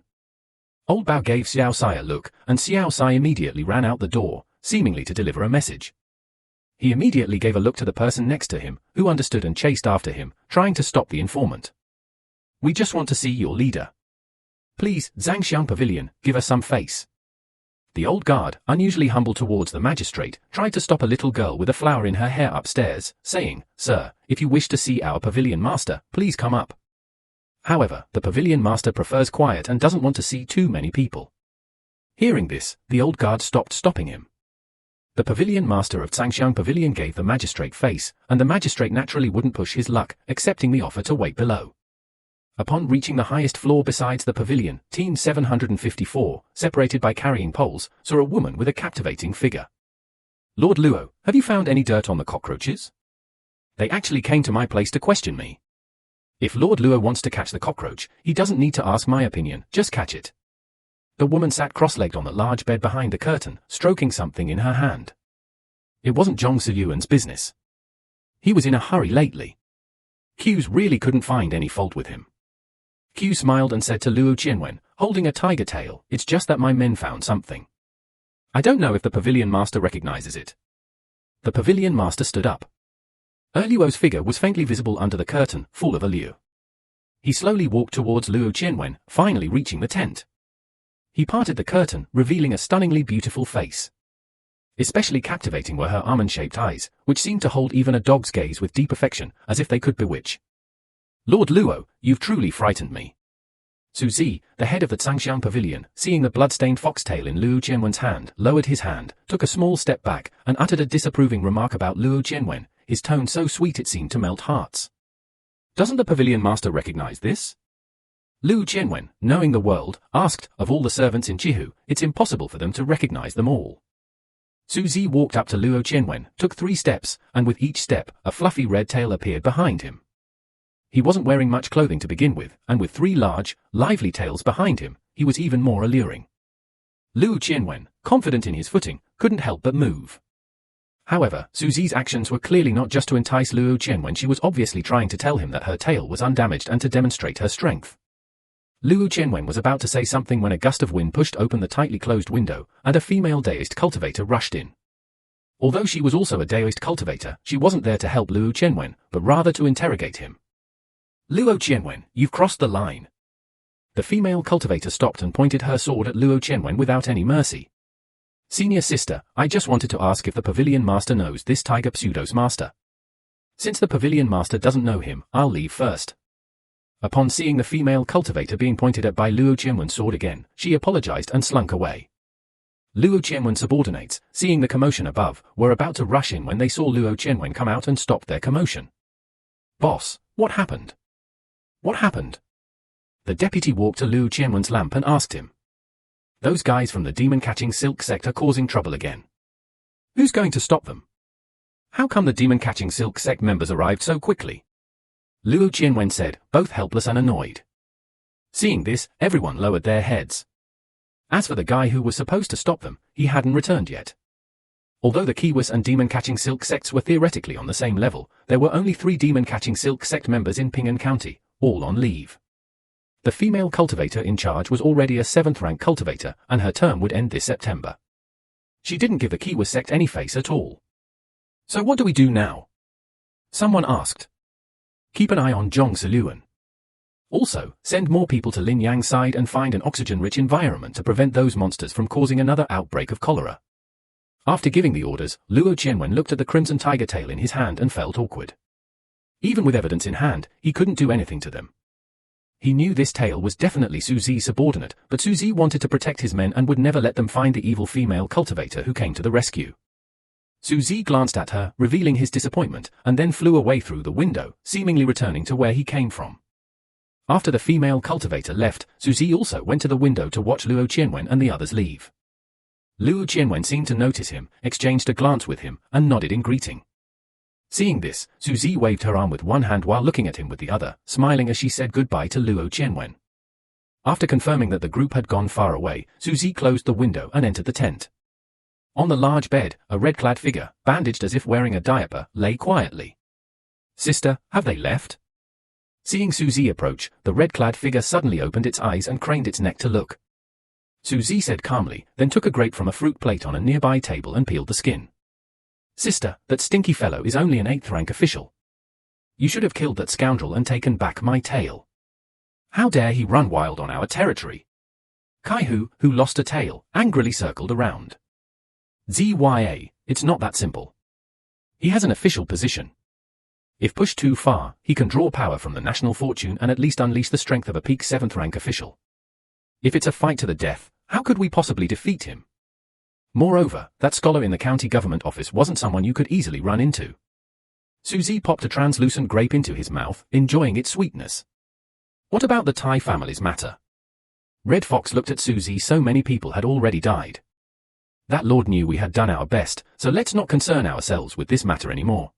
Old Bao gave Xiao Sai a look, and Xiao Sai immediately ran out the door, seemingly to deliver a message. He immediately gave a look to the person next to him, who understood and chased after him, trying to stop the informant. We just want to see your leader. Please, Zhangxiang Pavilion, give us some face. The old guard, unusually humble towards the magistrate, tried to stop a little girl with a flower in her hair upstairs, saying, Sir, if you wish to see our Pavilion Master, please come up. However, the Pavilion Master prefers quiet and doesn't want to see too many people. Hearing this, the old guard stopped stopping him. The Pavilion Master of Zhangxiang Pavilion gave the magistrate face, and the magistrate naturally wouldn't push his luck, accepting the offer to wait below. Upon reaching the highest floor besides the pavilion, Team 754, separated by carrying poles, saw a woman with a captivating figure. Lord Luo, have you found any dirt on the cockroaches? They actually came to my place to question me. If Lord Luo wants to catch the cockroach, he doesn't need to ask my opinion, just catch it. The woman sat cross-legged on the large bed behind the curtain, stroking something in her hand. It wasn't Zhong Siyuan's business. He was in a hurry lately. Q's really couldn't find any fault with him. Q smiled and said to Luo Qianwen, holding a tiger tail, "It's just that my men found something. I don't know if the pavilion master recognizes it." The pavilion master stood up. Luo's figure was faintly visible under the curtain, full of allure. He slowly walked towards Luo Qianwen, finally reaching the tent. He parted the curtain, revealing a stunningly beautiful face. Especially captivating were her almond-shaped eyes, which seemed to hold even a dog's gaze with deep affection, as if they could bewitch. "Lord Luo, you've truly frightened me." Su Zi, the head of the Zhangxiang Pavilion, seeing the blood-stained foxtail in Luo Qianwen's hand, lowered his hand, took a small step back, and uttered a disapproving remark about Luo Qianwen, his tone so sweet it seemed to melt hearts. "Doesn't the pavilion master recognize this?" Luo Qianwen, knowing the world, asked, "Of all the servants in Jihu, it's impossible for them to recognize them all." Su Zi walked up to Luo Qianwen, took 3 steps, and with each step, a fluffy red tail appeared behind him. He wasn't wearing much clothing to begin with, and with 3 large, lively tails behind him, he was even more alluring. Luo Qianwen, confident in his footing, couldn't help but move. However, Su Zi's actions were clearly not just to entice Luo Qianwen, she was obviously trying to tell him that her tail was undamaged and to demonstrate her strength. Luo Qianwen was about to say something when a gust of wind pushed open the tightly closed window, and a female Daoist cultivator rushed in. Although she was also a Daoist cultivator, she wasn't there to help Luo Qianwen, but rather to interrogate him. "Luo Qianwen, you've crossed the line." The female cultivator stopped and pointed her sword at Luo Qianwen without any mercy. "Senior sister, I just wanted to ask if the pavilion master knows this tiger pseudo's master. Since the pavilion master doesn't know him, I'll leave first." Upon seeing the female cultivator being pointed at by Luo Qianwen's sword again, she apologized and slunk away. Luo Qianwen's subordinates, seeing the commotion above, were about to rush in when they saw Luo Qianwen come out and stopped their commotion. "Boss, what happened?" "What happened?" The deputy walked to Luo Qianwen's lamp and asked him. "Those guys from the demon-catching silk sect are causing trouble again. Who's going to stop them? How come the demon-catching silk sect members arrived so quickly?" Luo Qianwen said, both helpless and annoyed. Seeing this, everyone lowered their heads. As for the guy who was supposed to stop them, he hadn't returned yet. Although the Kiwis and demon-catching silk sects were theoretically on the same level, there were only 3 demon-catching silk sect members in Ping'an County, all on leave. The female cultivator in charge was already a 7th-rank cultivator, and her term would end this September. She didn't give the Kiwis sect any face at all. "So what do we do now?" someone asked. "Keep an eye on Zhong Siluan. Also, send more people to Lin Yang's side and find an oxygen-rich environment to prevent those monsters from causing another outbreak of cholera." After giving the orders, Luo Qianwen looked at the crimson tiger tail in his hand and felt awkward. Even with evidence in hand, he couldn't do anything to them. He knew this tail was definitely Su Zi's subordinate, but Su Zi wanted to protect his men and would never let them find the evil female cultivator who came to the rescue. Su Zi glanced at her, revealing his disappointment, and then flew away through the window, seemingly returning to where he came from. After the female cultivator left, Su Zi also went to the window to watch Luo Qianwen and the others leave. Luo Qianwen seemed to notice him, exchanged a glance with him, and nodded in greeting. Seeing this, Su Zi waved her arm with one hand while looking at him with the other, smiling as she said goodbye to Luo Qianwen. After confirming that the group had gone far away, Su Zi closed the window and entered the tent. On the large bed, a red-clad figure, bandaged as if wearing a diaper, lay quietly. "Sister, have they left?" Seeing Su Zi approach, the red-clad figure suddenly opened its eyes and craned its neck to look. Su Zi said calmly, then took a grape from a fruit plate on a nearby table and peeled the skin. "Sister, that stinky fellow is only an 8th-rank official. You should have killed that scoundrel and taken back my tail. How dare he run wild on our territory?" Kai-Hu, who lost a tail, angrily circled around. "Zya, it's not that simple. He has an official position. If pushed too far, he can draw power from the national fortune and at least unleash the strength of a peak 7th-rank official. If it's a fight to the death, how could we possibly defeat him? Moreover, that scholar in the county government office wasn't someone you could easily run into." Su Zi popped a translucent grape into his mouth, enjoying its sweetness. "What about the Tai family's matter?" Red Fox looked at Su Zi. So many people had already died. That lord knew we had done our best, so let's not concern ourselves with this matter anymore.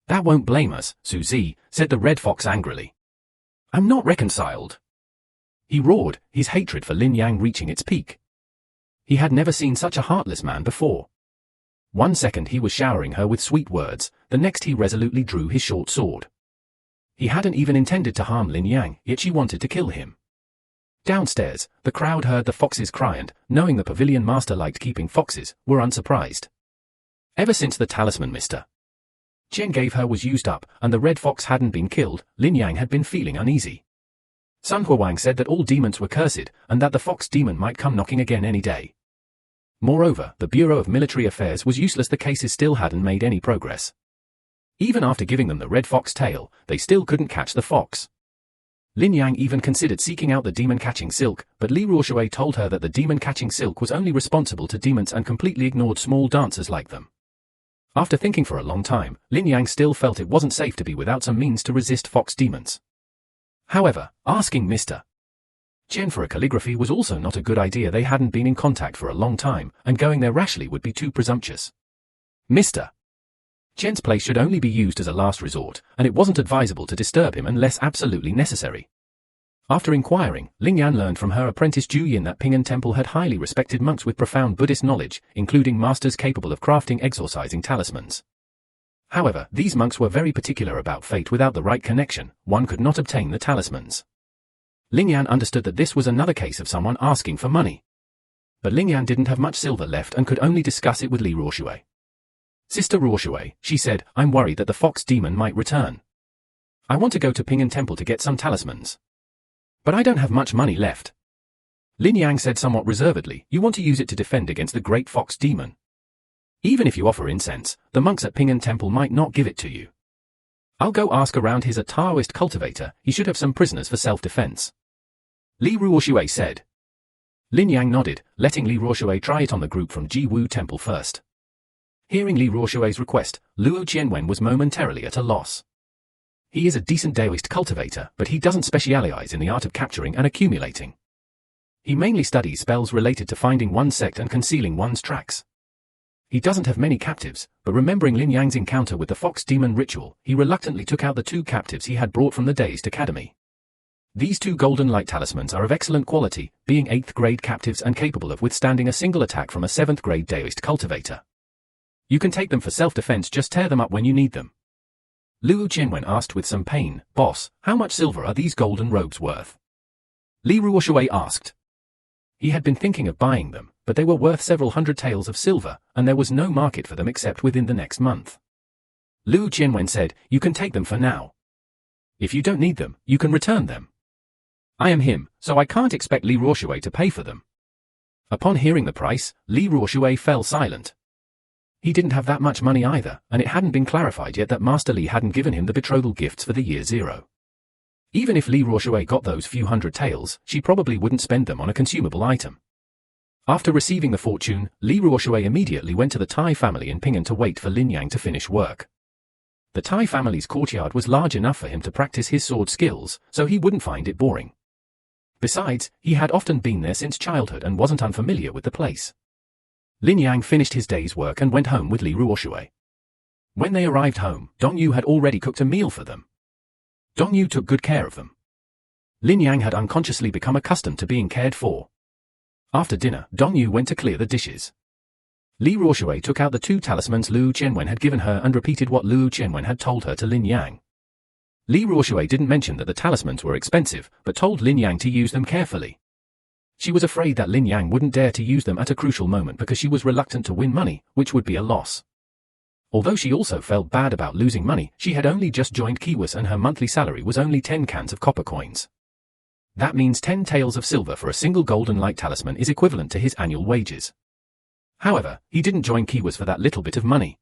"That won't blame us, Su Zi," said the Red Fox angrily. "I'm not reconciled." He roared, his hatred for Lin Yang reaching its peak. He had never seen such a heartless man before. One second he was showering her with sweet words, the next he resolutely drew his short sword. He hadn't even intended to harm Lin Yang, yet she wanted to kill him. Downstairs, the crowd heard the foxes cry and, knowing the pavilion master liked keeping foxes, were unsurprised. Ever since the talisman Mr. Chen gave her was used up, and the red fox hadn't been killed, Lin Yang had been feeling uneasy. Sun Huang said that all demons were cursed, and that the fox demon might come knocking again any day. Moreover, the Bureau of Military Affairs was useless. The cases still hadn't made any progress. Even after giving them the red fox tail, they still couldn't catch the fox. Lin Yang even considered seeking out the demon-catching silk, but Li Ruoshui told her that the demon-catching silk was only responsible to demons and completely ignored small dancers like them. After thinking for a long time, Lin Yang still felt it wasn't safe to be without some means to resist fox demons. However, asking Mr. Chen for a calligraphy was also not a good idea. They hadn't been in contact for a long time, and going there rashly would be too presumptuous. Mr. Chen's place should only be used as a last resort, and it wasn't advisable to disturb him unless absolutely necessary. After inquiring, Ling Yan learned from her apprentice Ju Yin that Ping'an Temple had highly respected monks with profound Buddhist knowledge, including masters capable of crafting exorcising talismans. However, these monks were very particular about fate. Without the right connection, one could not obtain the talismans. Ling Yan understood that this was another case of someone asking for money. But Ling Yan didn't have much silver left and could only discuss it with Li Ruoshui. Sister Ruoshui, she said, I'm worried that the fox demon might return. I want to go to Ping'an Temple to get some talismans. But I don't have much money left. Lin Yang said somewhat reservedly, you want to use it to defend against the great fox demon. Even if you offer incense, the monks at Ping'an Temple might not give it to you. I'll go ask around. He's a Taoist cultivator, he should have some prisoners for self-defense. Li Ruoshui said. Lin Yang nodded, letting Li Ruoshui try it on the group from Jiwu Temple first. Hearing Li Ruoshui's request, Luo Qianwen was momentarily at a loss. He is a decent Taoist cultivator, but he doesn't specialize in the art of capturing and accumulating. He mainly studies spells related to finding one's sect and concealing one's tracks. He doesn't have many captives, but remembering Lin Yang's encounter with the fox demon ritual, he reluctantly took out the 2 captives he had brought from the Dazed Academy. These 2 golden light talismans are of excellent quality, being 8th grade captives and capable of withstanding a single attack from a 7th grade Taoist cultivator. You can take them for self-defense, just tear them up when you need them. Luo Qianwen asked with some pain, Boss, how much silver are these golden robes worth? Li Ruoshui asked. He had been thinking of buying them, but they were worth several hundred taels of silver, and there was no market for them except within the next month. Luo Qianwen said, you can take them for now. If you don't need them, you can return them. I am him, so I can't expect Li Ruoshui to pay for them. Upon hearing the price, Li Ruoshui fell silent. He didn't have that much money either, and it hadn't been clarified yet that Master Li hadn't given him the betrothal gifts for the year 0. Even if Li Ruoshui got those few hundred taels, she probably wouldn't spend them on a consumable item. After receiving the fortune, Li Ruoshui immediately went to the Tai family in Ping'an to wait for Lin Yang to finish work. The Tai family's courtyard was large enough for him to practice his sword skills, so he wouldn't find it boring. Besides, he had often been there since childhood and wasn't unfamiliar with the place. Lin Yang finished his day's work and went home with Li Ruoshui. When they arrived home, Dong Yu had already cooked a meal for them. Dong Yu took good care of them. Lin Yang had unconsciously become accustomed to being cared for. After dinner, Dong Yu went to clear the dishes. Li Ruoshui took out the 2 talismans Luo Qianwen had given her and repeated what Luo Qianwen had told her to Lin Yang. Li Ruoshui didn't mention that the talismans were expensive, but told Lin Yang to use them carefully. She was afraid that Lin Yang wouldn't dare to use them at a crucial moment because she was reluctant to win money, which would be a loss. Although she also felt bad about losing money, she had only just joined Kiwas and her monthly salary was only 10 cans of copper coins. That means 10 taels of silver for a single golden light talisman is equivalent to his annual wages. However, he didn't join Kiwas for that little bit of money.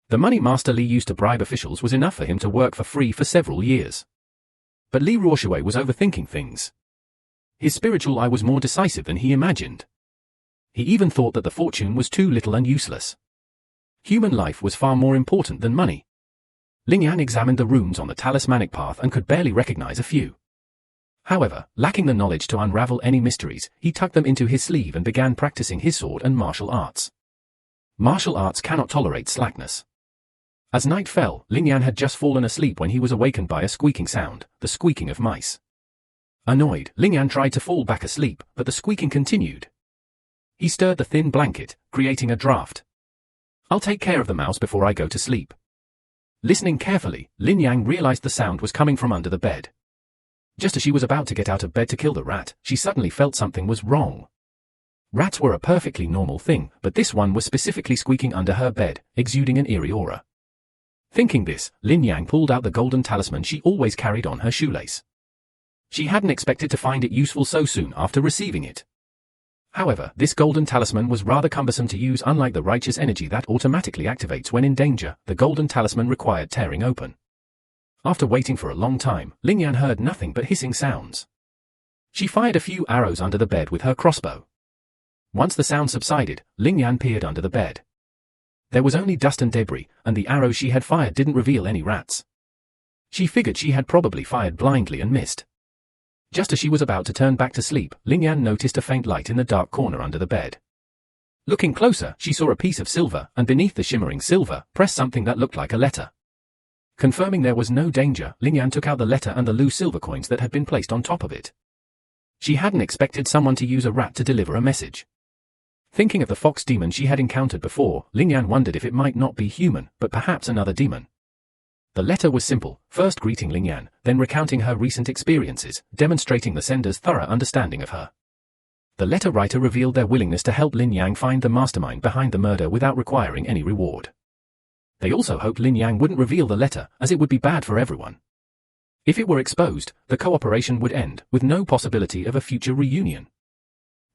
The money Master Li used to bribe officials was enough for him to work for free for several years. But Li Ruoshui was overthinking things. His spiritual eye was more decisive than he imagined. He even thought that the fortune was too little and useless. Human life was far more important than money. Ling Yan examined the runes on the talismanic path and could barely recognize a few. However, lacking the knowledge to unravel any mysteries, he tucked them into his sleeve and began practicing his sword and martial arts. Martial arts cannot tolerate slackness. As night fell, Ling Yan had just fallen asleep when he was awakened by a squeaking sound, the squeaking of mice. Annoyed, Ling Yan tried to fall back asleep, but the squeaking continued. He stirred the thin blanket, creating a draft. I'll take care of the mouse before I go to sleep. Listening carefully, Lin Yang realized the sound was coming from under the bed. Just as she was about to get out of bed to kill the rat, she suddenly felt something was wrong. Rats were a perfectly normal thing, but this one was specifically squeaking under her bed, exuding an eerie aura. Thinking this, Lin Yang pulled out the golden talisman she always carried on her shoelace. She hadn't expected to find it useful so soon after receiving it. However, this golden talisman was rather cumbersome to use. Unlike the righteous energy that automatically activates when in danger, the golden talisman required tearing open. After waiting for a long time, Lin Yang heard nothing but hissing sounds. She fired a few arrows under the bed with her crossbow. Once the sound subsided, Lin Yang peered under the bed. There was only dust and debris, and the arrows she had fired didn't reveal any rats. She figured she had probably fired blindly and missed. Just as she was about to turn back to sleep, Lin Yang noticed a faint light in the dark corner under the bed. Looking closer, she saw a piece of silver, and beneath the shimmering silver, pressed something that looked like a letter. Confirming there was no danger, Lin Yang took out the letter and the loose silver coins that had been placed on top of it. She hadn't expected someone to use a rat to deliver a message. Thinking of the fox demon she had encountered before, Lin Yang wondered if it might not be human, but perhaps another demon. The letter was simple, first greeting Lin Yang, then recounting her recent experiences, demonstrating the sender's thorough understanding of her. The letter writer revealed their willingness to help Lin Yang find the mastermind behind the murder without requiring any reward. They also hoped Lin Yang wouldn't reveal the letter, as it would be bad for everyone. If it were exposed, the cooperation would end, with no possibility of a future reunion.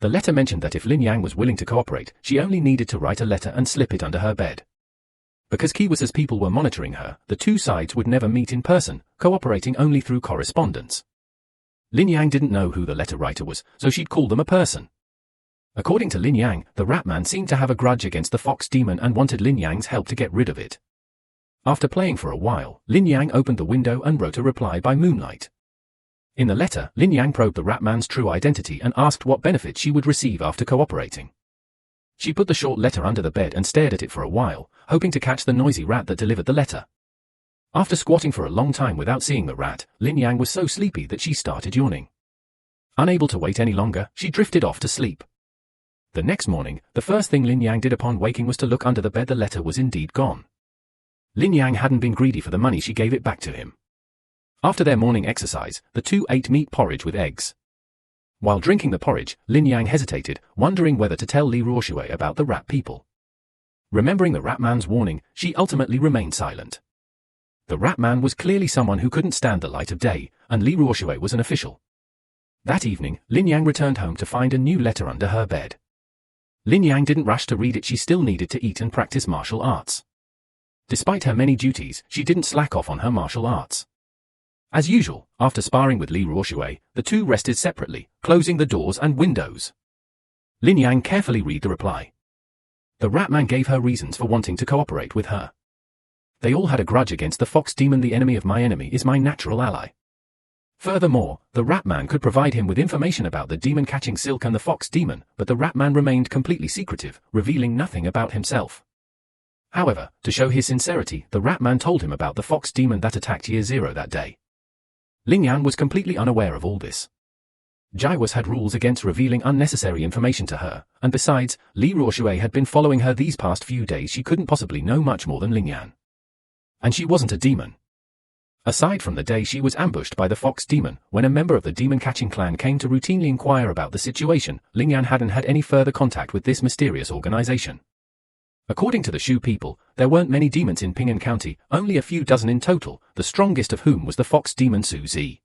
The letter mentioned that if Lin Yang was willing to cooperate, she only needed to write a letter and slip it under her bed. Because Kiwasa's people were monitoring her, the two sides would never meet in person, cooperating only through correspondence. Lin Yang didn't know who the letter writer was, so she'd call them a person. According to Lin Yang, the rat man seemed to have a grudge against the fox demon and wanted Lin Yang's help to get rid of it. After playing for a while, Lin Yang opened the window and wrote a reply by moonlight. In the letter, Lin Yang probed the rat man's true identity and asked what benefits she would receive after cooperating. She put the short letter under the bed and stared at it for a while, hoping to catch the noisy rat that delivered the letter. After squatting for a long time without seeing the rat, Lin Yang was so sleepy that she started yawning. Unable to wait any longer, she drifted off to sleep. The next morning, the first thing Lin Yang did upon waking was to look under the bed. The letter was indeed gone. Lin Yang hadn't been greedy for the money, she gave it back to him. After their morning exercise, the two ate meat porridge with eggs. While drinking the porridge, Lin Yang hesitated, wondering whether to tell Li Ruoshui about the rat people. Remembering the rat man's warning, she ultimately remained silent. The rat man was clearly someone who couldn't stand the light of day, and Li Ruoshui was an official. That evening, Lin Yang returned home to find a new letter under her bed. Lin Yang didn't rush to read it. She still needed to eat and practice martial arts. Despite her many duties, she didn't slack off on her martial arts. As usual, after sparring with Li Ruoshui, the two rested separately, closing the doors and windows. Lin Yang carefully read the reply. The rat man gave her reasons for wanting to cooperate with her. They all had a grudge against the fox demon. The enemy of my enemy is my natural ally. Furthermore, the rat man could provide him with information about the demon catching silk and the fox demon, but the rat man remained completely secretive, revealing nothing about himself. However, to show his sincerity, the rat man told him about the fox demon that attacked Year Zero that day. Lin Yang was completely unaware of all this. Jiwas had rules against revealing unnecessary information to her, and besides, Li Ruoshui had been following her these past few days. She couldn't possibly know much more than Lin Yang. And she wasn't a demon. Aside from the day she was ambushed by the fox demon, when a member of the demon-catching clan came to routinely inquire about the situation, Lin Yang hadn't had any further contact with this mysterious organization. According to the Shu people, there weren't many demons in Ping'an County, only a few dozen in total, the strongest of whom was the fox demon Su Zi.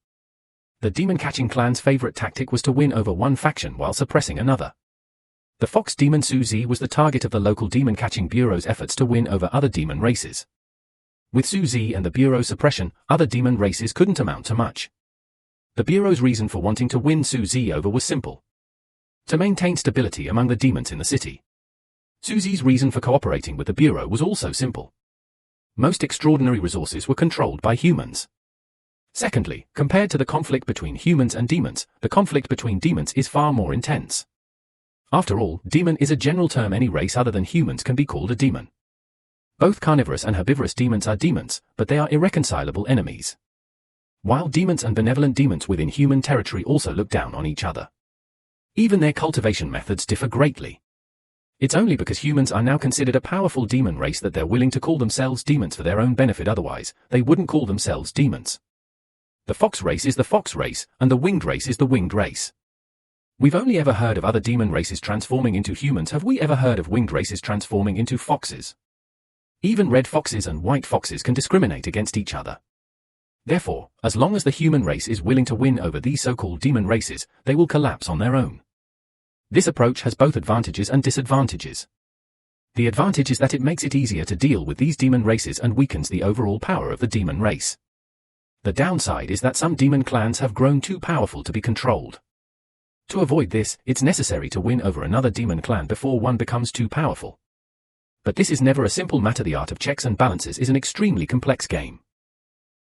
The demon-catching clan's favorite tactic was to win over one faction while suppressing another. The fox demon Su Zi was the target of the local demon-catching bureau's efforts to win over other demon races. With Su Zi and the bureau's suppression, other demon races couldn't amount to much. The bureau's reason for wanting to win Su Zi over was simple: to maintain stability among the demons in the city. Su Zi's reason for cooperating with the bureau was also simple. Most extraordinary resources were controlled by humans. Secondly, compared to the conflict between humans and demons, the conflict between demons is far more intense. After all, demon is a general term. Any race other than humans can be called a demon. Both carnivorous and herbivorous demons are demons, but they are irreconcilable enemies. While demons and benevolent demons within human territory also look down on each other. Even their cultivation methods differ greatly. It's only because humans are now considered a powerful demon race that they're willing to call themselves demons for their own benefit, otherwise, they wouldn't call themselves demons. The fox race is the fox race, and the winged race is the winged race. We've only ever heard of other demon races transforming into humans. Have we ever heard of winged races transforming into foxes? Even red foxes and white foxes can discriminate against each other. Therefore, as long as the human race is willing to win over these so-called demon races, they will collapse on their own. This approach has both advantages and disadvantages. The advantage is that it makes it easier to deal with these demon races and weakens the overall power of the demon race. The downside is that some demon clans have grown too powerful to be controlled. To avoid this, it's necessary to win over another demon clan before one becomes too powerful. But this is never a simple matter. The art of checks and balances is an extremely complex game.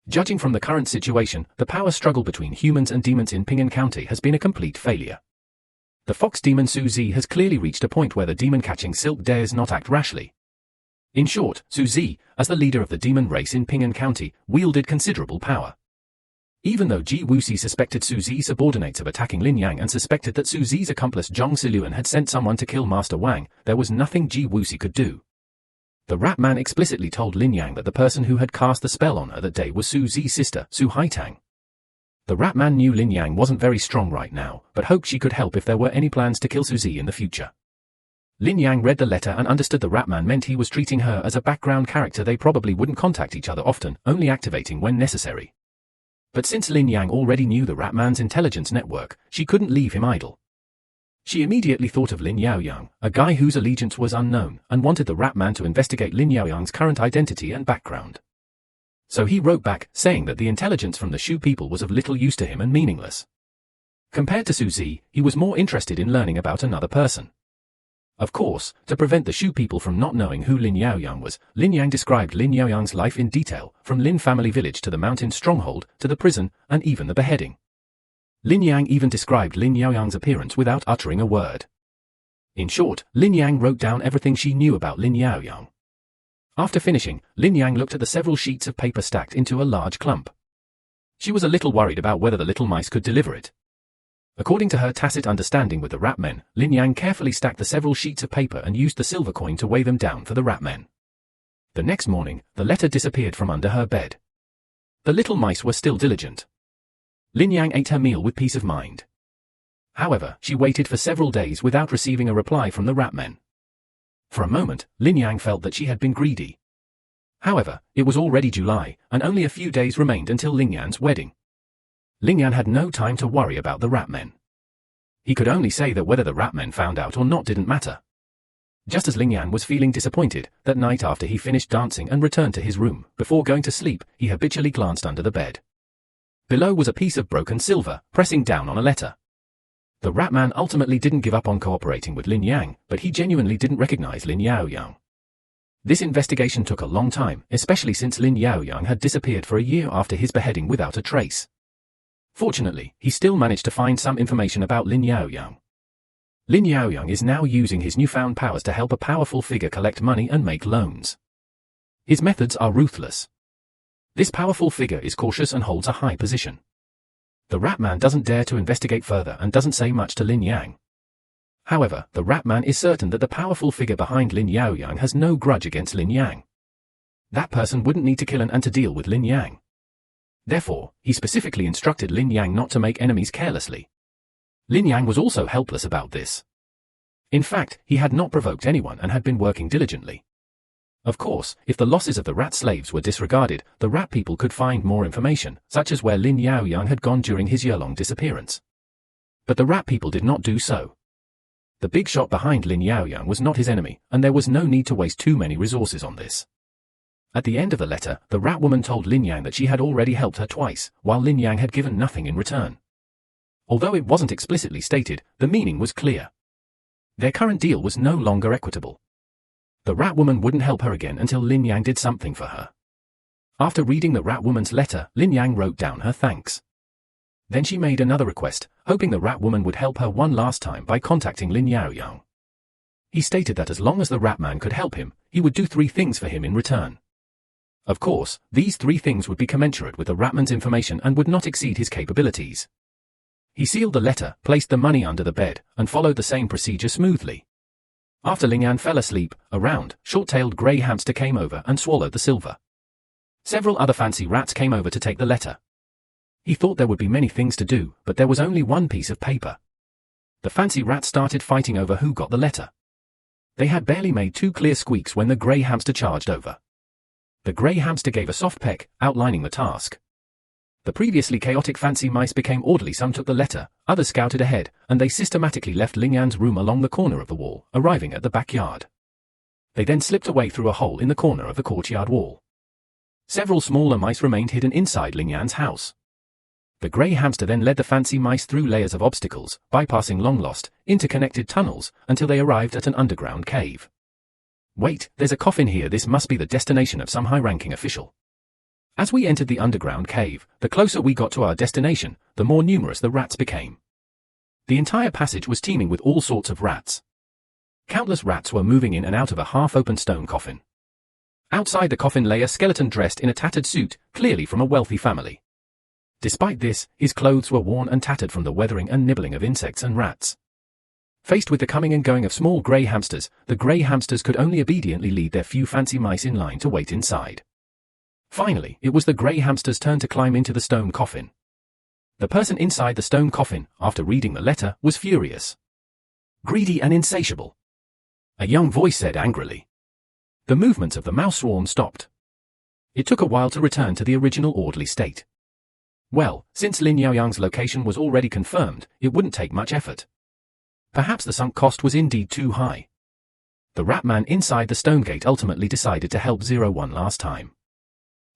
Judging from the current situation, the power struggle between humans and demons in Ping'an County has been a complete failure. The fox demon Suzy has clearly reached a point where the demon-catching Silk dares not act rashly. In short, Suzy, as the leader of the demon race in Ping'an County, wielded considerable power. Even though Ji Wuxi suspected Suzy's subordinates of attacking Lin Yang and suspected that Suzy's accomplice Zhong Siluan had sent someone to kill Master Wang, there was nothing Ji Wuxi could do. The Rat Man explicitly told Lin Yang that the person who had cast the spell on her that day was Suzy's sister, Su Haitang. The Rat Man knew Lin Yang wasn't very strong right now, but hoped she could help if there were any plans to kill Suzy in the future. Lin Yang read the letter and understood the Rat Man meant he was treating her as a background character. They probably wouldn't contact each other often, only activating when necessary. But since Lin Yang already knew the Rat Man's intelligence network, she couldn't leave him idle. She immediately thought of Lin Yaoyang, a guy whose allegiance was unknown, and wanted the Rat Man to investigate Lin Yaoyang's current identity and background. So he wrote back, saying that the intelligence from the Shu people was of little use to him and meaningless. Compared to Suzy, he was more interested in learning about another person. Of course, to prevent the Shu people from not knowing who Lin Yaoyang was, Lin Yang described Lin Yaoyang's life in detail, from Lin family village to the mountain stronghold, to the prison, and even the beheading. Lin Yang even described Lin Yaoyang's appearance without uttering a word. In short, Lin Yang wrote down everything she knew about Lin Yaoyang. After finishing, Lin Yang looked at the several sheets of paper stacked into a large clump. She was a little worried about whether the little mice could deliver it. According to her tacit understanding with the rat men, Lin Yang carefully stacked the several sheets of paper and used the silver coin to weigh them down for the rat men. The next morning, the letter disappeared from under her bed. The little mice were still diligent. Lin Yang ate her meal with peace of mind. However, she waited for several days without receiving a reply from the rat men. For a moment, Lin Yang felt that she had been greedy. However, it was already July, and only a few days remained until Lin Yan's wedding. Lin Yan had no time to worry about the rat men. He could only say that whether the rat men found out or not didn't matter. Just as Lin Yan was feeling disappointed, that night after he finished dancing and returned to his room, before going to sleep, he habitually glanced under the bed. Below was a piece of broken silver, pressing down on a letter. The rat man ultimately didn't give up on cooperating with Lin Yang, but he genuinely didn't recognize Lin Yaoyang. This investigation took a long time, especially since Lin Yaoyang had disappeared for a year after his beheading without a trace. Fortunately, he still managed to find some information about Lin Yaoyang. Lin Yaoyang is now using his newfound powers to help a powerful figure collect money and make loans. His methods are ruthless. This powerful figure is cautious and holds a high position. The rat man doesn't dare to investigate further and doesn't say much to Lin Yang. However, the rat man is certain that the powerful figure behind Lin Yaoyang has no grudge against Lin Yang. That person wouldn't need to kill and to deal with Lin Yang. Therefore, he specifically instructed Lin Yang not to make enemies carelessly. Lin Yang was also helpless about this. In fact, he had not provoked anyone and had been working diligently. Of course, if the losses of the rat slaves were disregarded, the rat people could find more information, such as where Lin Yaoyang had gone during his year-long disappearance. But the rat people did not do so. The big shot behind Lin Yaoyang was not his enemy, and there was no need to waste too many resources on this. At the end of the letter, the rat woman told Lin Yang that she had already helped her twice, while Lin Yang had given nothing in return. Although it wasn't explicitly stated, the meaning was clear. Their current deal was no longer equitable. The rat woman wouldn't help her again until Lin Yang did something for her. After reading the rat woman's letter, Lin Yang wrote down her thanks. Then she made another request, hoping the rat woman would help her one last time by contacting Lin Yaoyang. He stated that as long as the rat man could help him, he would do 3 things for him in return. Of course, these 3 things would be commensurate with the rat man's information and would not exceed his capabilities. He sealed the letter, placed the money under the bed, and followed the same procedure smoothly. After Lin Yan fell asleep, a round, short-tailed grey hamster came over and swallowed the silver. Several other fancy rats came over to take the letter. He thought there would be many things to do, but there was only one piece of paper. The fancy rats started fighting over who got the letter. They had barely made 2 clear squeaks when the grey hamster charged over. The grey hamster gave a soft peck, outlining the task. The previously chaotic fancy mice became orderly. Some took the letter, others scouted ahead, and they systematically left Lin Yan's room along the corner of the wall, arriving at the backyard. They then slipped away through a hole in the corner of the courtyard wall. Several smaller mice remained hidden inside Lin Yan's house. The grey hamster then led the fancy mice through layers of obstacles, bypassing long-lost, interconnected tunnels, until they arrived at an underground cave. Wait, there's a coffin here. This must be the destination of some high-ranking official. As we entered the underground cave, the closer we got to our destination, the more numerous the rats became. The entire passage was teeming with all sorts of rats. Countless rats were moving in and out of a half-open stone coffin. Outside the coffin lay a skeleton dressed in a tattered suit, clearly from a wealthy family. Despite this, his clothes were worn and tattered from the weathering and nibbling of insects and rats. Faced with the coming and going of small grey hamsters, the grey hamsters could only obediently lead their few fancy mice in line to wait inside. Finally, it was the grey hamster's turn to climb into the stone coffin. The person inside the stone coffin, after reading the letter, was furious. Greedy and insatiable. A young voice said angrily. The movements of the mouse swarm stopped. It took a while to return to the original orderly state. Well, since Lin Yaoyang's location was already confirmed, it wouldn't take much effort. Perhaps the sunk cost was indeed too high. The rat man inside the stone gate ultimately decided to help 01 last time.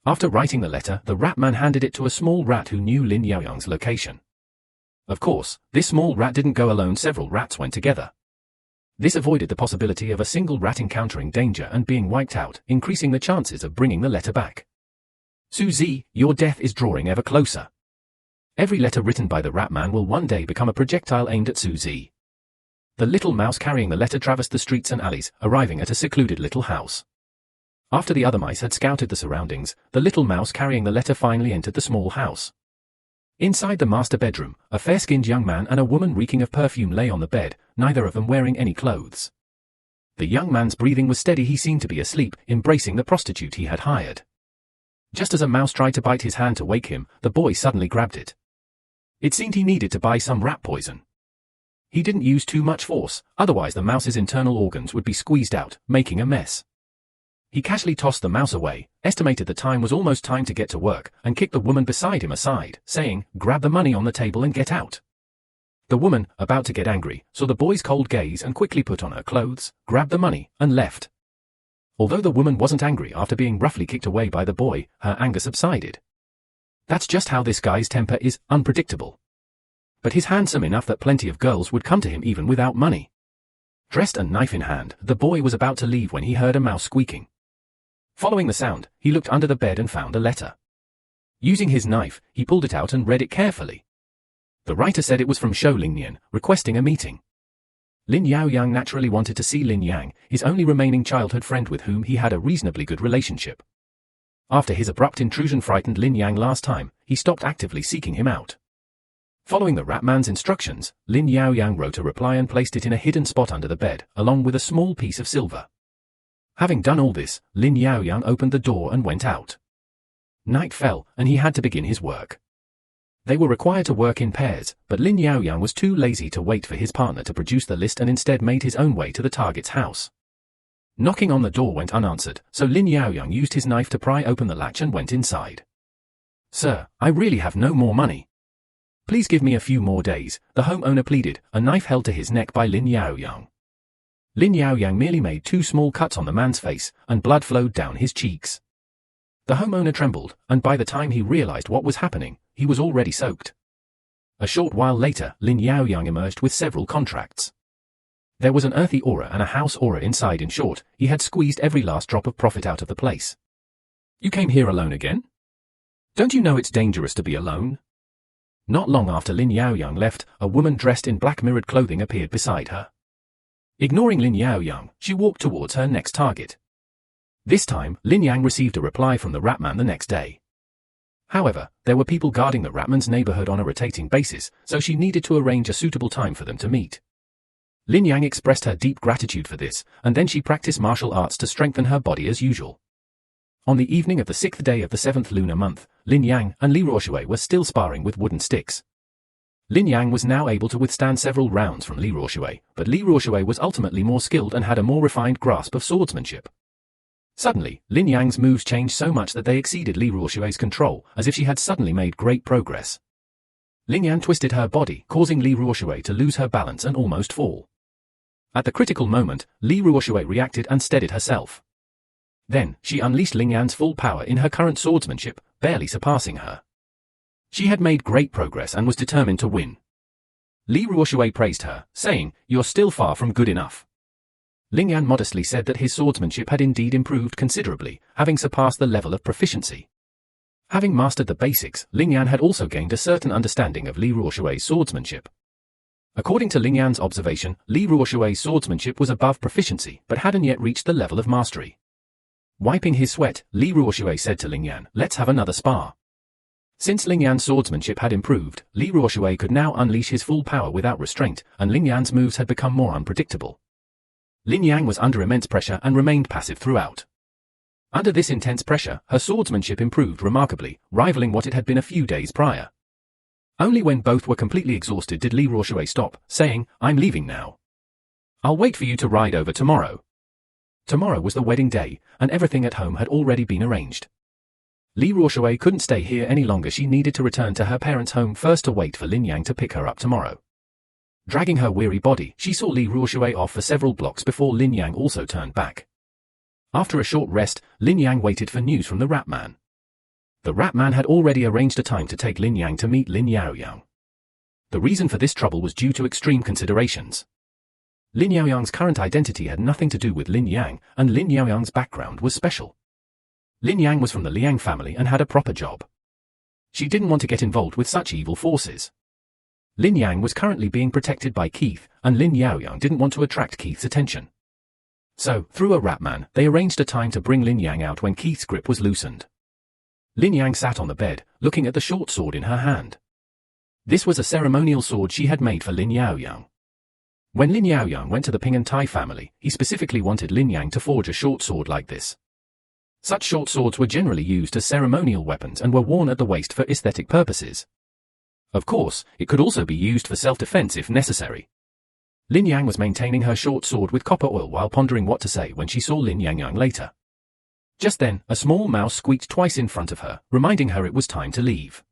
After writing the letter, the rat man handed it to a small rat who knew Lin Yaoyang's location. Of course, this small rat didn't go alone. Several rats went together. This avoided the possibility of a single rat encountering danger and being wiped out, increasing the chances of bringing the letter back. Suzy, your death is drawing ever closer. Every letter written by the rat man will one day become a projectile aimed at Suzy. The little mouse carrying the letter traversed the streets and alleys, arriving at a secluded little house. After the other mice had scouted the surroundings, the little mouse carrying the letter finally entered the small house. Inside the master bedroom, a fair-skinned young man and a woman reeking of perfume lay on the bed, neither of them wearing any clothes. The young man's breathing was steady. He seemed to be asleep, embracing the prostitute he had hired. Just as a mouse tried to bite his hand to wake him, the boy suddenly grabbed it. It seemed he needed to buy some rat poison. He didn't use too much force, otherwise the mouse's internal organs would be squeezed out, making a mess. He casually tossed the mouse away, estimated the time was almost time to get to work, and kicked the woman beside him aside, saying, "Grab the money on the table and get out." The woman, about to get angry, saw the boy's cold gaze and quickly put on her clothes, grabbed the money, and left. Although the woman wasn't angry after being roughly kicked away by the boy, her anger subsided. That's just how this guy's temper is, unpredictable. But he's handsome enough that plenty of girls would come to him even without money. Dressed and knife in hand, the boy was about to leave when he heard a mouse squeaking. Following the sound, he looked under the bed and found a letter. Using his knife, he pulled it out and read it carefully. The writer said it was from Shou Lingnian, requesting a meeting. Lin Yaoyang naturally wanted to see Lin Yang, his only remaining childhood friend with whom he had a reasonably good relationship. After his abrupt intrusion frightened Lin Yang last time, he stopped actively seeking him out. Following the rat man's instructions, Lin Yaoyang wrote a reply and placed it in a hidden spot under the bed, along with a small piece of silver. Having done all this, Lin Yaoyang opened the door and went out. Night fell, and he had to begin his work. They were required to work in pairs, but Lin Yaoyang was too lazy to wait for his partner to produce the list and instead made his own way to the target's house. Knocking on the door went unanswered, so Lin Yaoyang used his knife to pry open the latch and went inside. "Sir, I really have no more money. Please give me a few more days," the homeowner pleaded, a knife held to his neck by Lin Yaoyang. Lin Yaoyang merely made 2 small cuts on the man's face, and blood flowed down his cheeks. The homeowner trembled, and by the time he realized what was happening, he was already soaked. A short while later, Lin Yaoyang emerged with several contracts. There was an earthy aura and a house aura inside. In short, he had squeezed every last drop of profit out of the place. "You came here alone again? Don't you know it's dangerous to be alone?" Not long after Lin Yaoyang left, a woman dressed in black mirrored clothing appeared beside her. Ignoring Lin Yaoyang, she walked towards her next target. This time, Lin Yang received a reply from the Ratman the next day. However, there were people guarding the Ratman's neighborhood on a rotating basis, so she needed to arrange a suitable time for them to meet. Lin Yang expressed her deep gratitude for this, and then she practiced martial arts to strengthen her body as usual. On the evening of the 6th day of the 7th lunar month, Lin Yang and Li Ruoshui were still sparring with wooden sticks. Lin Yang was now able to withstand several rounds from Li Ruoshui, but Li Ruoshui was ultimately more skilled and had a more refined grasp of swordsmanship. Suddenly, Lin Yang's moves changed so much that they exceeded Li Ruoshui's control, as if she had suddenly made great progress. Lin Yang twisted her body, causing Li Ruoshui to lose her balance and almost fall. At the critical moment, Li Ruoshui reacted and steadied herself. Then, she unleashed Lin Yan's full power in her current swordsmanship, barely surpassing her. She had made great progress and was determined to win. Li Ruoshui praised her, saying, "You're still far from good enough." Lin Yan modestly said that his swordsmanship had indeed improved considerably, having surpassed the level of proficiency. Having mastered the basics, Lin Yan had also gained a certain understanding of Li Ruoshui's swordsmanship. According to Lin Yan's observation, Li Ruoshui's swordsmanship was above proficiency but hadn't yet reached the level of mastery. Wiping his sweat, Li Ruoshui said to Lin Yan, "Let's have another spar." Since Lin Yan's swordsmanship had improved, Li Ruoshui could now unleash his full power without restraint, and Lin Yan's moves had become more unpredictable. Lin Yang was under immense pressure and remained passive throughout. Under this intense pressure, her swordsmanship improved remarkably, rivaling what it had been a few days prior. Only when both were completely exhausted did Li Ruoshui stop, saying, "I'm leaving now. I'll wait for you to ride over tomorrow." Tomorrow was the wedding day, and everything at home had already been arranged. Li Ruoshui couldn't stay here any longer. She needed to return to her parents' home first to wait for Lin Yang to pick her up tomorrow. Dragging her weary body, she saw Li Ruoshui off for several blocks before Lin Yang also turned back. After a short rest, Lin Yang waited for news from the rat man. The rat man had already arranged a time to take Lin Yang to meet Lin Yaoyang. The reason for this trouble was due to extreme considerations. Lin Yaoyang's current identity had nothing to do with Lin Yang, and Lin Yaoyang's background was special. Lin Yang was from the Liang family and had a proper job. She didn't want to get involved with such evil forces. Lin Yang was currently being protected by Keith, and Lin Yaoyang didn't want to attract Keith's attention. So, through a rat man, they arranged a time to bring Lin Yang out when Keith's grip was loosened. Lin Yang sat on the bed, looking at the short sword in her hand. This was a ceremonial sword she had made for Lin Yaoyang. When Lin Yaoyang went to the Ping and Tai family, he specifically wanted Lin Yang to forge a short sword like this. Such short swords were generally used as ceremonial weapons and were worn at the waist for aesthetic purposes. Of course, it could also be used for self-defense if necessary. Lin Yang was maintaining her short sword with copper oil while pondering what to say when she saw Lin Yaoyang later. Just then, a small mouse squeaked twice in front of her, reminding her it was time to leave.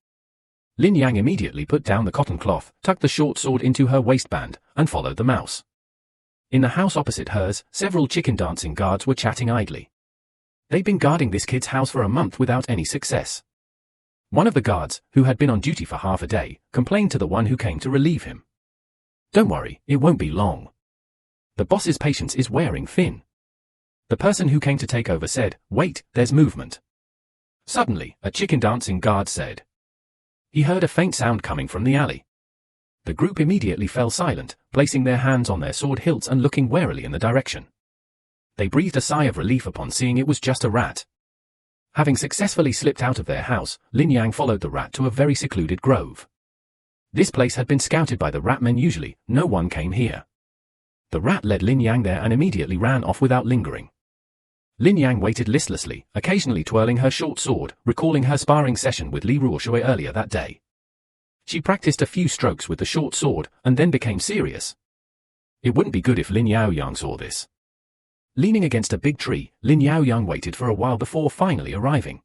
Lin Yang immediately put down the cotton cloth, tucked the short sword into her waistband, and followed the mouse. In the house opposite hers, several chicken dancing guards were chatting idly. They'd been guarding this kid's house for a month without any success. One of the guards, who had been on duty for half a day, complained to the one who came to relieve him. "Don't worry, it won't be long. The boss's patience is wearing thin." The person who came to take over said, "Wait, there's movement." Suddenly, a chicken dancing guard said. He heard a faint sound coming from the alley. The group immediately fell silent, placing their hands on their sword hilts and looking warily in the direction. They breathed a sigh of relief upon seeing it was just a rat. Having successfully slipped out of their house, Lin Yang followed the rat to a very secluded grove. This place had been scouted by the rat men. Usually, no one came here. The rat led Lin Yang there and immediately ran off without lingering. Lin Yang waited listlessly, occasionally twirling her short sword, recalling her sparring session with Li Ruoshui earlier that day. She practiced a few strokes with the short sword, and then became serious. It wouldn't be good if Lin Yaoyang saw this. Leaning against a big tree, Lin Yaoyang waited for a while before finally arriving.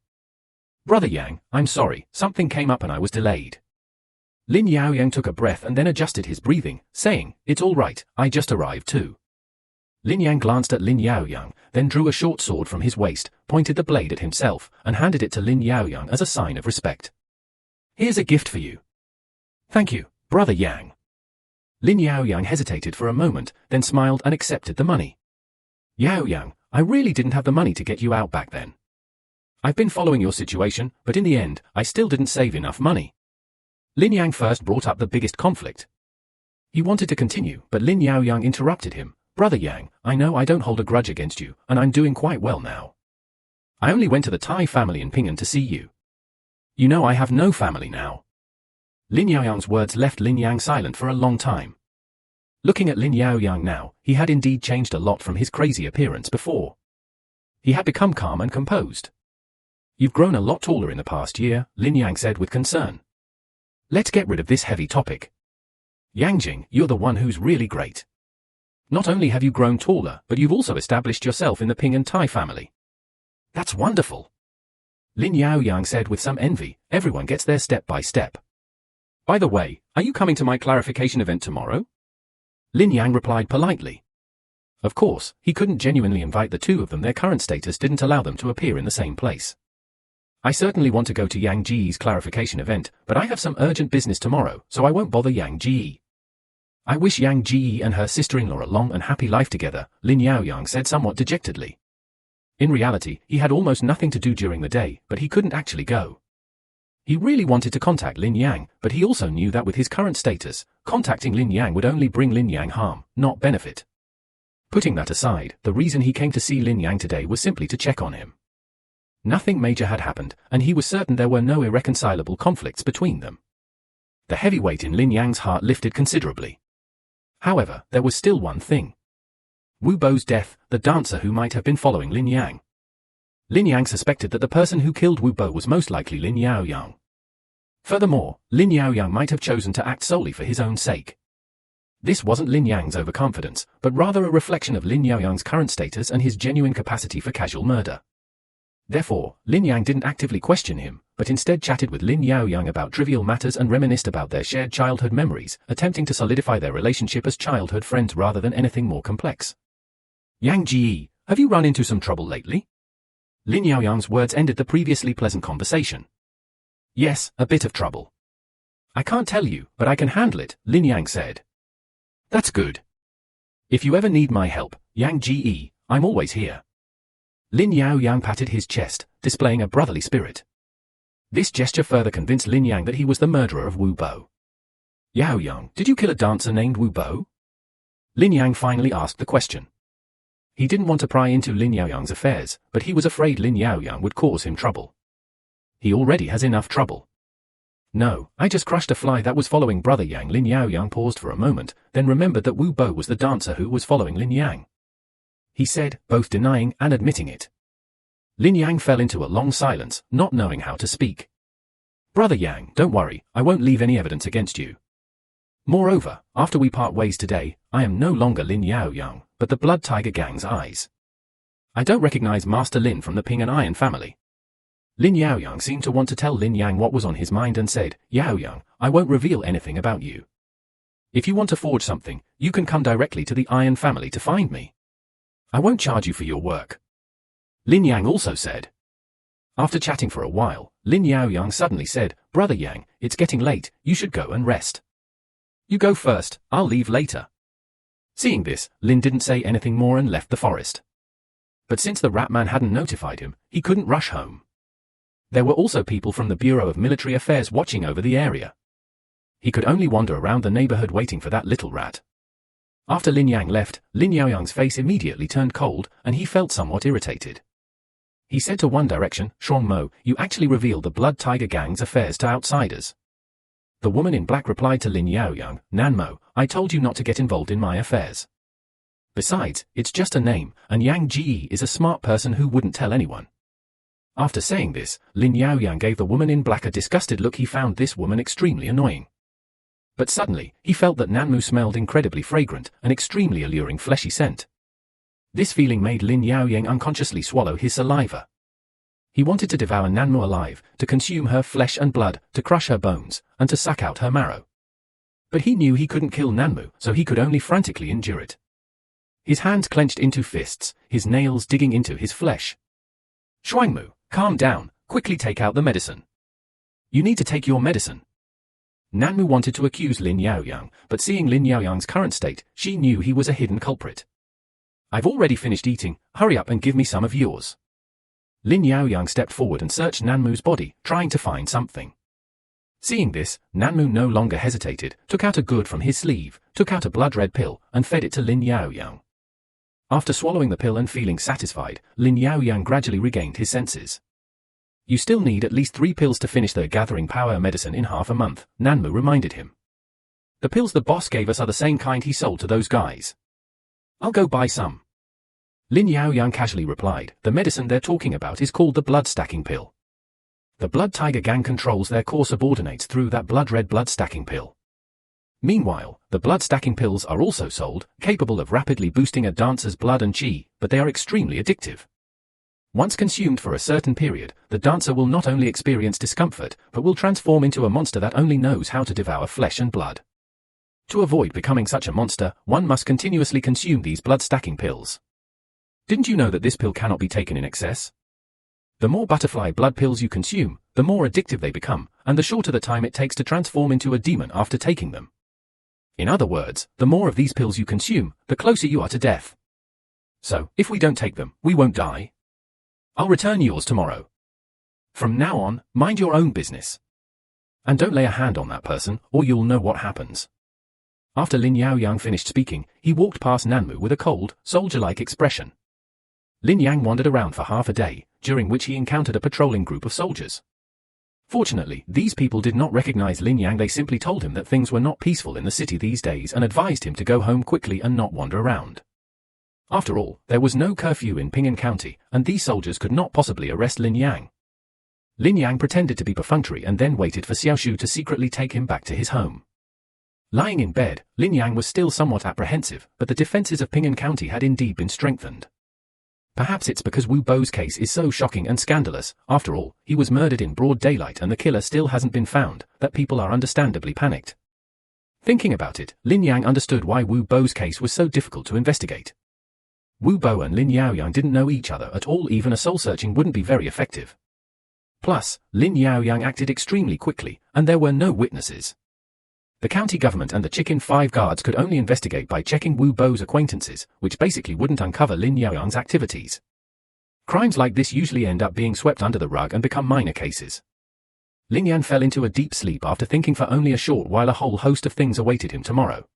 "Brother Yang, I'm sorry, something came up and I was delayed." Lin Yaoyang took a breath and then adjusted his breathing, saying, "It's all right, I just arrived too." Lin Yang glanced at Lin Yaoyang, then drew a short sword from his waist, pointed the blade at himself, and handed it to Lin Yaoyang as a sign of respect. "Here's a gift for you." "Thank you, Brother Yang." Lin Yaoyang hesitated for a moment, then smiled and accepted the money. "Yaoyang, I really didn't have the money to get you out back then. I've been following your situation, but in the end, I still didn't save enough money." Lin Yang first brought up the biggest conflict. He wanted to continue, but Lin Yaoyang interrupted him. "Brother Yang, I know I don't hold a grudge against you, and I'm doing quite well now. I only went to the Tai family in Ping'an to see you. You know I have no family now." Lin Yaoyang's words left Lin Yang silent for a long time. Looking at Lin Yaoyang now, he had indeed changed a lot from his crazy appearance before. He had become calm and composed. You've grown a lot taller in the past year, Lin Yang said with concern. Let's get rid of this heavy topic. Yang Jing, you're the one who's really great. Not only have you grown taller, but you've also established yourself in the Ping and Tai family. That's wonderful. Lin Yaoyang said with some envy, everyone gets there step by step. By the way, are you coming to my clarification event tomorrow? Lin Yang replied politely. Of course, he couldn't genuinely invite the two of them. Their current status didn't allow them to appear in the same place. I certainly want to go to Yang Ji's clarification event, but I have some urgent business tomorrow, so I won't bother Yang Ji. I wish Yang Ji and her sister-in-law a long and happy life together, Lin Yaoyang said somewhat dejectedly. In reality, he had almost nothing to do during the day, but he couldn't actually go. He really wanted to contact Lin Yang, but he also knew that with his current status, contacting Lin Yang would only bring Lin Yang harm, not benefit. Putting that aside, the reason he came to see Lin Yang today was simply to check on him. Nothing major had happened, and he was certain there were no irreconcilable conflicts between them. The heavy weight in Lin Yang's heart lifted considerably. However, there was still one thing. Wu Bo's death, the dancer who might have been following Lin Yang. Lin Yang suspected that the person who killed Wu Bo was most likely Lin Yaoyang. Furthermore, Lin Yaoyang might have chosen to act solely for his own sake. This wasn't Lin Yang's overconfidence, but rather a reflection of Lin Yaoyang's current status and his genuine capacity for casual murder. Therefore, Lin Yang didn't actively question him, but instead chatted with Lin Yaoyang about trivial matters and reminisced about their shared childhood memories, attempting to solidify their relationship as childhood friends rather than anything more complex. Yang Ji, have you run into some trouble lately? Lin Yaoyang's words ended the previously pleasant conversation. Yes, a bit of trouble. I can't tell you, but I can handle it, Lin Yang said. That's good. If you ever need my help, Yang Ji, I'm always here. Lin Yaoyang patted his chest, displaying a brotherly spirit. This gesture further convinced Lin Yang that he was the murderer of Wu Bo. Yaoyang, did you kill a dancer named Wu Bo? Lin Yang finally asked the question. He didn't want to pry into Lin Yaoyang's affairs, but he was afraid Lin Yaoyang would cause him trouble. He already has enough trouble. No, I just crushed a fly that was following Brother Yang. Lin Yaoyang paused for a moment, then remembered that Wu Bo was the dancer who was following Lin Yang. He said, both denying and admitting it. Lin Yang fell into a long silence, not knowing how to speak. Brother Yang, don't worry, I won't leave any evidence against you. Moreover, after we part ways today, I am no longer Lin Yaoyang, but the Blood Tiger Gang's eyes. I don't recognize Master Lin from the Ping and Iron family. Lin Yaoyang seemed to want to tell Lin Yang what was on his mind and said, Yaoyang, I won't reveal anything about you. If you want to forge something, you can come directly to the Iron family to find me. I won't charge you for your work. Lin Yang also said. After chatting for a while, Lin Yaoyang suddenly said, Brother Yang, it's getting late, you should go and rest. You go first, I'll leave later. Seeing this, Lin didn't say anything more and left the forest. But since the rat man hadn't notified him, he couldn't rush home. There were also people from the Bureau of Military Affairs watching over the area. He could only wander around the neighborhood waiting for that little rat. After Lin Yang left, Lin Yaoyang's face immediately turned cold, and he felt somewhat irritated. He said to One Direction, Shuangmo, you actually revealed the Blood Tiger Gang's affairs to outsiders. The woman in black replied to Lin Yaoyang, Nanmo, I told you not to get involved in my affairs. Besides, it's just a name, and Yang Ji is a smart person who wouldn't tell anyone. After saying this, Lin Yaoyang gave the woman in black a disgusted look. He found this woman extremely annoying. But suddenly, he felt that Nanmu smelled incredibly fragrant, an extremely alluring fleshy scent. This feeling made Lin Yaoyang unconsciously swallow his saliva. He wanted to devour Nanmu alive, to consume her flesh and blood, to crush her bones, and to suck out her marrow. But he knew he couldn't kill Nanmu, so he could only frantically endure it. His hands clenched into fists, his nails digging into his flesh. Shuangmu, calm down, quickly take out the medicine. You need to take your medicine. Nanmu wanted to accuse Lin Yaoyang, but seeing Lin Yaoyang's current state, she knew he was a hidden culprit. I've already finished eating, hurry up and give me some of yours. Lin Yaoyang stepped forward and searched Nanmu's body, trying to find something. Seeing this, Nanmu no longer hesitated, took out a gourd from his sleeve, took out a blood-red pill, and fed it to Lin Yaoyang. After swallowing the pill and feeling satisfied, Lin Yaoyang gradually regained his senses. You still need at least 3 pills to finish the gathering power medicine in half a month, Nanmu reminded him. The pills the boss gave us are the same kind he sold to those guys. I'll go buy some. Lin Yaoyang casually replied, the medicine they're talking about is called the blood-stacking pill. The Blood Tiger gang controls their core subordinates through that blood-red blood-stacking pill. Meanwhile, the blood-stacking pills are also sold, capable of rapidly boosting a dancer's blood and chi, but they are extremely addictive. Once consumed for a certain period, the dancer will not only experience discomfort, but will transform into a monster that only knows how to devour flesh and blood. To avoid becoming such a monster, one must continuously consume these blood-stacking pills. Didn't you know that this pill cannot be taken in excess? The more butterfly blood pills you consume, the more addictive they become, and the shorter the time it takes to transform into a demon after taking them. In other words, the more of these pills you consume, the closer you are to death. So, if we don't take them, we won't die. I'll return yours tomorrow. From now on, mind your own business. And don't lay a hand on that person, or you'll know what happens. After Lin Yaoyang finished speaking, he walked past Nanmu with a cold, soldier-like expression. Lin Yang wandered around for half a day, during which he encountered a patrolling group of soldiers. Fortunately, these people did not recognize Lin Yang. They simply told him that things were not peaceful in the city these days and advised him to go home quickly and not wander around. After all, there was no curfew in Ping'an County, and these soldiers could not possibly arrest Lin Yang. Lin Yang pretended to be perfunctory and then waited for Xiaoshu to secretly take him back to his home. Lying in bed, Lin Yang was still somewhat apprehensive, but the defenses of Ping'an County had indeed been strengthened. Perhaps it's because Wu Bo's case is so shocking and scandalous. After all, he was murdered in broad daylight and the killer still hasn't been found, that people are understandably panicked. Thinking about it, Lin Yang understood why Wu Bo's case was so difficult to investigate. Wu Bo and Lin Yaoyang didn't know each other at all. Even a soul searching wouldn't be very effective. Plus, Lin Yaoyang acted extremely quickly, and there were no witnesses. The county government and the Chicken 5 guards could only investigate by checking Wu Bo's acquaintances, which basically wouldn't uncover Lin Yaoyang's activities. Crimes like this usually end up being swept under the rug and become minor cases. Lin Yan fell into a deep sleep after thinking for only a short while. A whole host of things awaited him tomorrow.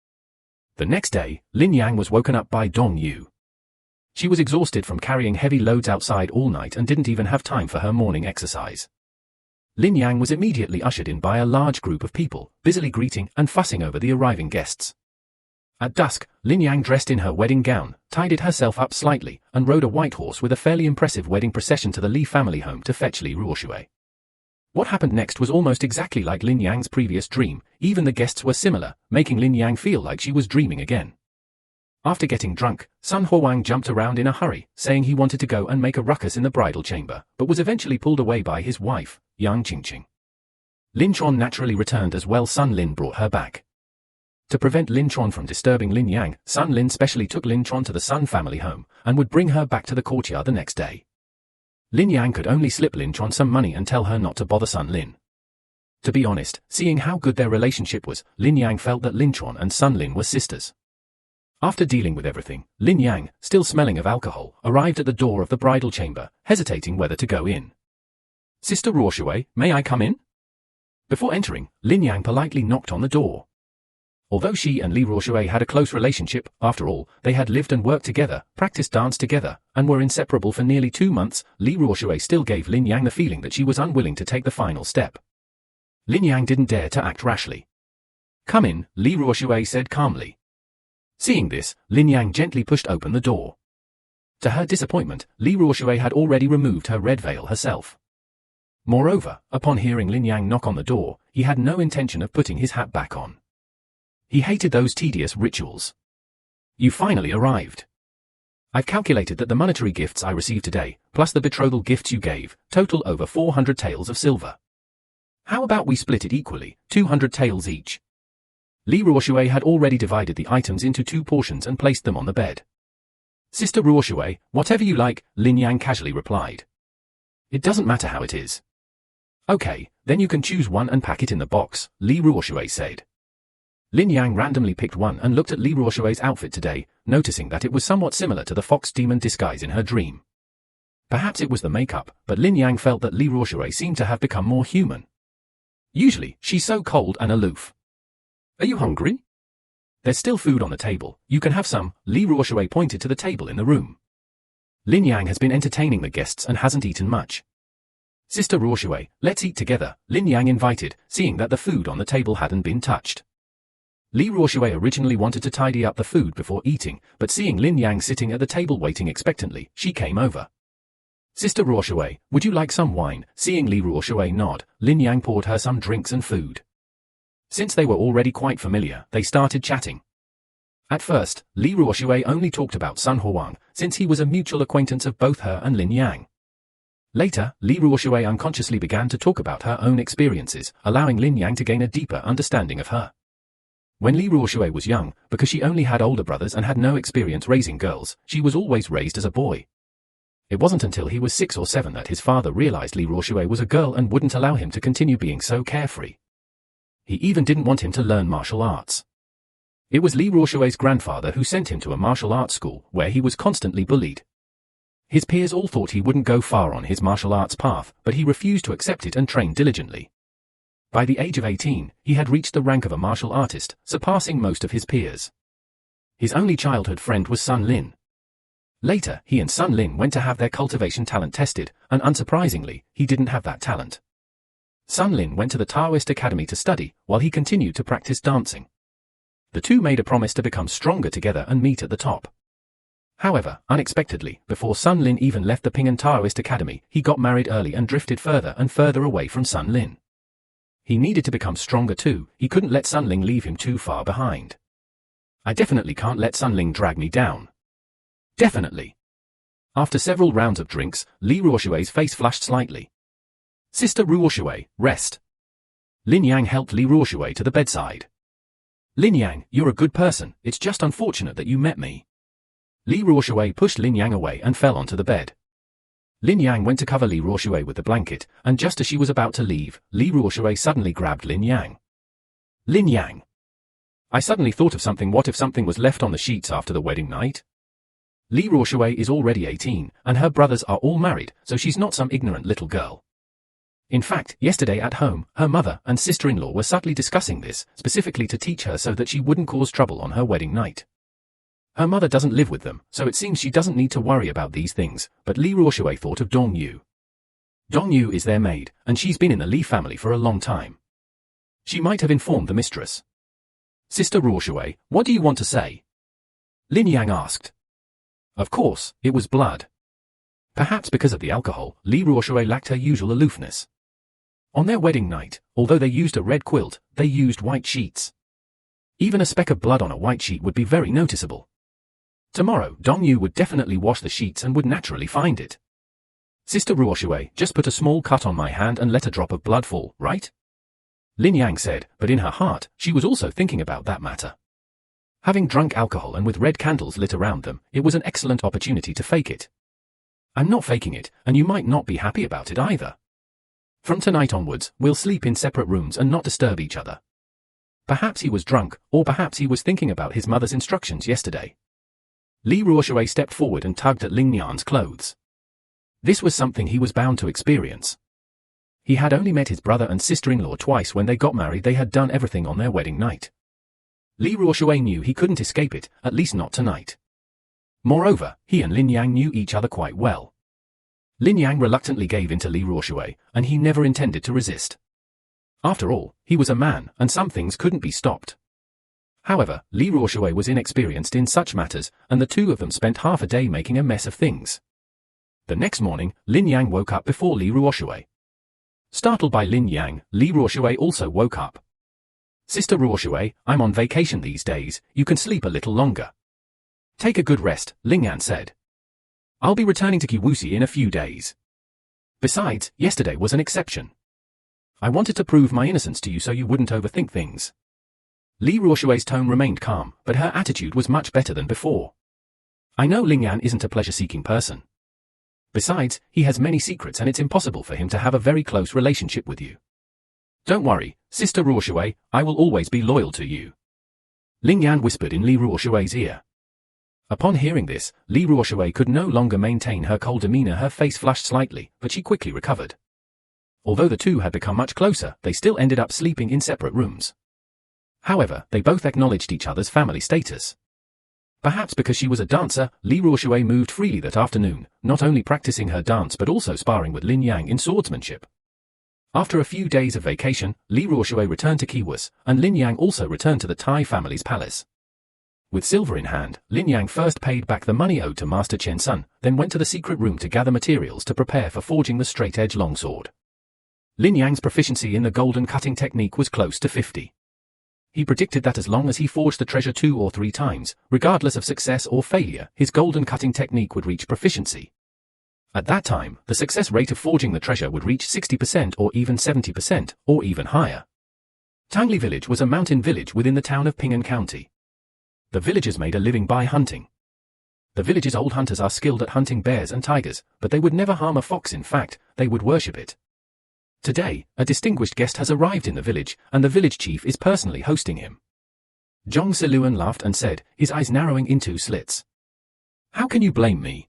The next day, Lin Yang was woken up by Dong Yu. She was exhausted from carrying heavy loads outside all night and didn't even have time for her morning exercise. Lin Yang was immediately ushered in by a large group of people, busily greeting and fussing over the arriving guests. At dusk, Lin Yang dressed in her wedding gown, tidied herself up slightly, and rode a white horse with a fairly impressive wedding procession to the Li family home to fetch Li Ruoshui. What happened next was almost exactly like Lin Yang's previous dream. Even the guests were similar, making Lin Yang feel like she was dreaming again. After getting drunk, Sun Huang jumped around in a hurry, saying he wanted to go and make a ruckus in the bridal chamber, but was eventually pulled away by his wife, Yang Qingqing. Lin Chuan naturally returned as well. Sun Lin brought her back. To prevent Lin Chuan from disturbing Lin Yang, Sun Lin specially took Lin Chuan to the Sun family home, and would bring her back to the courtyard the next day. Lin Yang could only slip Lin Chuan some money and tell her not to bother Sun Lin. To be honest, seeing how good their relationship was, Lin Yang felt that Lin Chuan and Sun Lin were sisters. After dealing with everything, Lin Yang, still smelling of alcohol, arrived at the door of the bridal chamber, hesitating whether to go in. "Sister Ruoshui, may I come in?" Before entering, Lin Yang politely knocked on the door. Although she and Li Ruoshui had a close relationship, after all, they had lived and worked together, practiced dance together, and were inseparable for nearly 2 months, Li Ruoshui still gave Lin Yang the feeling that she was unwilling to take the final step. Lin Yang didn't dare to act rashly. "Come in," Li Ruoshui said calmly. Seeing this, Lin Yang gently pushed open the door. To her disappointment, Li Ruoshui had already removed her red veil herself. Moreover, upon hearing Lin Yang knock on the door, he had no intention of putting his hat back on. He hated those tedious rituals. "You finally arrived. I've calculated that the monetary gifts I received today, plus the betrothal gifts you gave, total over 400 taels of silver. How about we split it equally, 200 taels each?" Li Ruoshui had already divided the items into 2 portions and placed them on the bed. "Sister Ruoshui, whatever you like," Lin Yang casually replied. "It doesn't matter how it is." "Okay, then you can choose one and pack it in the box," Li Ruoshui said. Lin Yang randomly picked one and looked at Li Ruoshui's outfit today, noticing that it was somewhat similar to the fox demon disguise in her dream. Perhaps it was the makeup, but Lin Yang felt that Li Ruoshui seemed to have become more human. Usually, she's so cold and aloof. "Are you hungry? There's still food on the table, you can have some," Li Ruoshui pointed to the table in the room. Lin Yang has been entertaining the guests and hasn't eaten much. "Sister Ruoshui, let's eat together," Lin Yang invited, seeing that the food on the table hadn't been touched. Li Ruoshui originally wanted to tidy up the food before eating, but seeing Lin Yang sitting at the table waiting expectantly, she came over. Sister Ruoshui, would you like some wine? Seeing Li Ruoshui nod, Lin Yang poured her some drinks and food. Since they were already quite familiar, they started chatting. At first, Li Ruoshui only talked about Sun Huang, since he was a mutual acquaintance of both her and Lin Yang. Later, Li Ruoshui unconsciously began to talk about her own experiences, allowing Lin Yang to gain a deeper understanding of her. When Li Ruoshui was young, because she only had older brothers and had no experience raising girls, she was always raised as a boy. It wasn't until he was 6 or 7 that his father realized Li Ruoshui was a girl and wouldn't allow him to continue being so carefree. He even didn't want him to learn martial arts. It was Li Ruoshui's grandfather who sent him to a martial arts school, where he was constantly bullied. His peers all thought he wouldn't go far on his martial arts path, but he refused to accept it and trained diligently. By the age of 18, he had reached the rank of a martial artist, surpassing most of his peers. His only childhood friend was Sun Lin. Later, he and Sun Lin went to have their cultivation talent tested, and unsurprisingly, he didn't have that talent. Sun Lin went to the Taoist Academy to study, while he continued to practice dancing. The two made a promise to become stronger together and meet at the top. However, unexpectedly, before Sun Lin even left the Ping'an Taoist Academy, he got married early and drifted further and further away from Sun Lin. He needed to become stronger too, he couldn't let Sun Ling leave him too far behind. I definitely can't let Sun Ling drag me down. Definitely. After several rounds of drinks, Li Ruoshui's face flushed slightly. Sister Ruoshui, rest. Lin Yang helped Li Ruoshui to the bedside. Lin Yang, you're a good person, it's just unfortunate that you met me. Li Ruoshui pushed Lin Yang away and fell onto the bed. Lin Yang went to cover Li Ruoshui with the blanket, and just as she was about to leave, Li Ruoshui suddenly grabbed Lin Yang. Lin Yang. I suddenly thought of something. What if something was left on the sheets after the wedding night? Li Ruoshui is already 18, and her brothers are all married, so she's not some ignorant little girl. In fact, yesterday at home, her mother and sister-in-law were subtly discussing this, specifically to teach her so that she wouldn't cause trouble on her wedding night. Her mother doesn't live with them, so it seems she doesn't need to worry about these things, but Li Ruoshui thought of Dong Yu. Dong Yu is their maid, and she's been in the Li family for a long time. She might have informed the mistress. Sister Ruoshui, what do you want to say? Lin Yang asked. Of course, it was blood. Perhaps because of the alcohol, Li Ruoshui lacked her usual aloofness. On their wedding night, although they used a red quilt, they used white sheets. Even a speck of blood on a white sheet would be very noticeable. Tomorrow, Dong Yu would definitely wash the sheets and would naturally find it. Sister Ruoshui, just put a small cut on my hand and let a drop of blood fall, right? Lin Yang said, but in her heart, she was also thinking about that matter. Having drunk alcohol and with red candles lit around them, it was an excellent opportunity to fake it. I'm not faking it, and you might not be happy about it either. From tonight onwards, we'll sleep in separate rooms and not disturb each other. Perhaps he was drunk, or perhaps he was thinking about his mother's instructions yesterday. Li Ruoshui stepped forward and tugged at Ling Yan's clothes. This was something he was bound to experience. He had only met his brother and sister-in-law twice. When they got married, they had done everything on their wedding night. Li Ruoshui knew he couldn't escape it, at least not tonight. Moreover, he and Lin Yang knew each other quite well. Lin Yang reluctantly gave in to Li Ruoshui, and he never intended to resist. After all, he was a man, and some things couldn't be stopped. However, Li Ruoshui was inexperienced in such matters, and the two of them spent half a day making a mess of things. The next morning, Lin Yang woke up before Li Ruoshui. Startled by Lin Yang, Li Ruoshui also woke up. Sister Ruoshui, I'm on vacation these days, you can sleep a little longer. Take a good rest, Ling Yan said. I'll be returning to Kiwusi in a few days. Besides, yesterday was an exception. I wanted to prove my innocence to you so you wouldn't overthink things. Li Ruoshui's tone remained calm, but her attitude was much better than before. I know Ling Yan isn't a pleasure-seeking person. Besides, he has many secrets and it's impossible for him to have a very close relationship with you. Don't worry, Sister Ruoshui, I will always be loyal to you. Ling Yan whispered in Li Ruoshui's ear. Upon hearing this, Li Ruoshui could no longer maintain her cold demeanor. Her face flushed slightly, but she quickly recovered. Although the two had become much closer, they still ended up sleeping in separate rooms. However, they both acknowledged each other's family status. Perhaps because she was a dancer, Li Ruoshui moved freely that afternoon, not only practicing her dance but also sparring with Lin Yang in swordsmanship. After a few days of vacation, Li Ruoshui returned to Kiwas, and Lin Yang also returned to the Tai family's palace. With silver in hand, Lin Yang first paid back the money owed to Master Chen Sun, then went to the secret room to gather materials to prepare for forging the straight-edge longsword. Lin Yang's proficiency in the golden cutting technique was close to 50. He predicted that as long as he forged the treasure 2 or 3 times, regardless of success or failure, his golden cutting technique would reach proficiency. At that time, the success rate of forging the treasure would reach 60% or even 70%, or even higher. Tangli Village was a mountain village within the town of Ping'an County. The villagers made a living by hunting. The village's old hunters are skilled at hunting bears and tigers, but they would never harm a fox. In fact, they would worship it. Today, a distinguished guest has arrived in the village, and the village chief is personally hosting him. Zhong Siluan laughed and said, his eyes narrowing into slits. How can you blame me?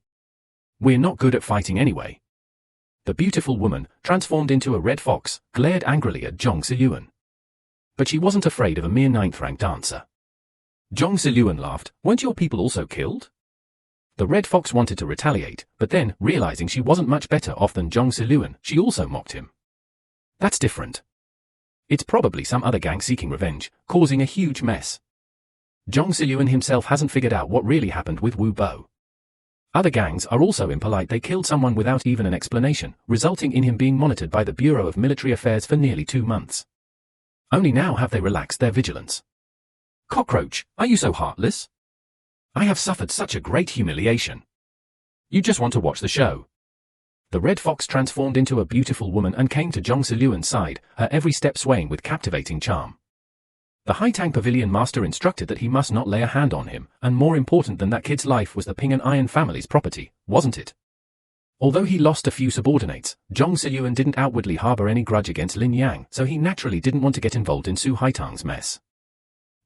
We're not good at fighting anyway. The beautiful woman, transformed into a red fox, glared angrily at Zhong Siluan. But she wasn't afraid of a mere 9th-rank dancer. Zhong Siluan laughed, weren't your people also killed? The red fox wanted to retaliate, but then, realizing she wasn't much better off than Zhong Siluan, she also mocked him. That's different. It's probably some other gang seeking revenge, causing a huge mess. Zhong Siluan himself hasn't figured out what really happened with Wu Bo. Other gangs are also impolite. They killed someone without even an explanation, resulting in him being monitored by the Bureau of Military Affairs for nearly 2 months. Only now have they relaxed their vigilance. Cockroach, are you so heartless? I have suffered such a great humiliation. You just want to watch the show. The red fox transformed into a beautiful woman and came to Zhong Siluan's side, her every step swaying with captivating charm. The Haitang Pavilion master instructed that he must not lay a hand on him, and more important than that kid's life was the Ping'an Iron family's property, wasn't it? Although he lost a few subordinates, Zhong Siluan didn't outwardly harbor any grudge against Lin Yang, so he naturally didn't want to get involved in Su Haitang's mess.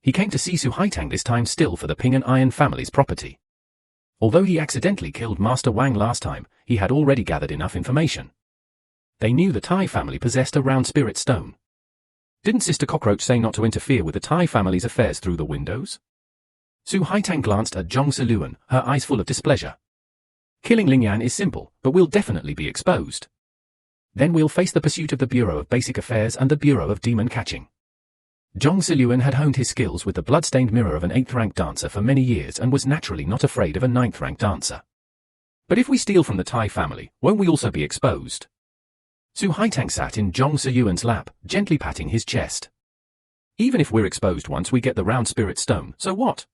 He came to see Su Haitang this time still for the Ping'an Iron family's property. Although he accidentally killed Master Wang last time, he had already gathered enough information. They knew the Tai family possessed a round spirit stone. Didn't Sister Cockroach say not to interfere with the Tai family's affairs through the windows? Su Haitang glanced at Zhong Siluan, her eyes full of displeasure. Killing Ling Yan is simple, but we'll definitely be exposed. Then we'll face the pursuit of the Bureau of Basic Affairs and the Bureau of Demon Catching. Zhong Siluan had honed his skills with the bloodstained mirror of an 8th-rank dancer for many years and was naturally not afraid of a 9th-rank dancer. But if we steal from the Tai family, won't we also be exposed? Su Haitang sat in Zhong Siluan's lap, gently patting his chest. Even if we're exposed once we get the round spirit stone, so what?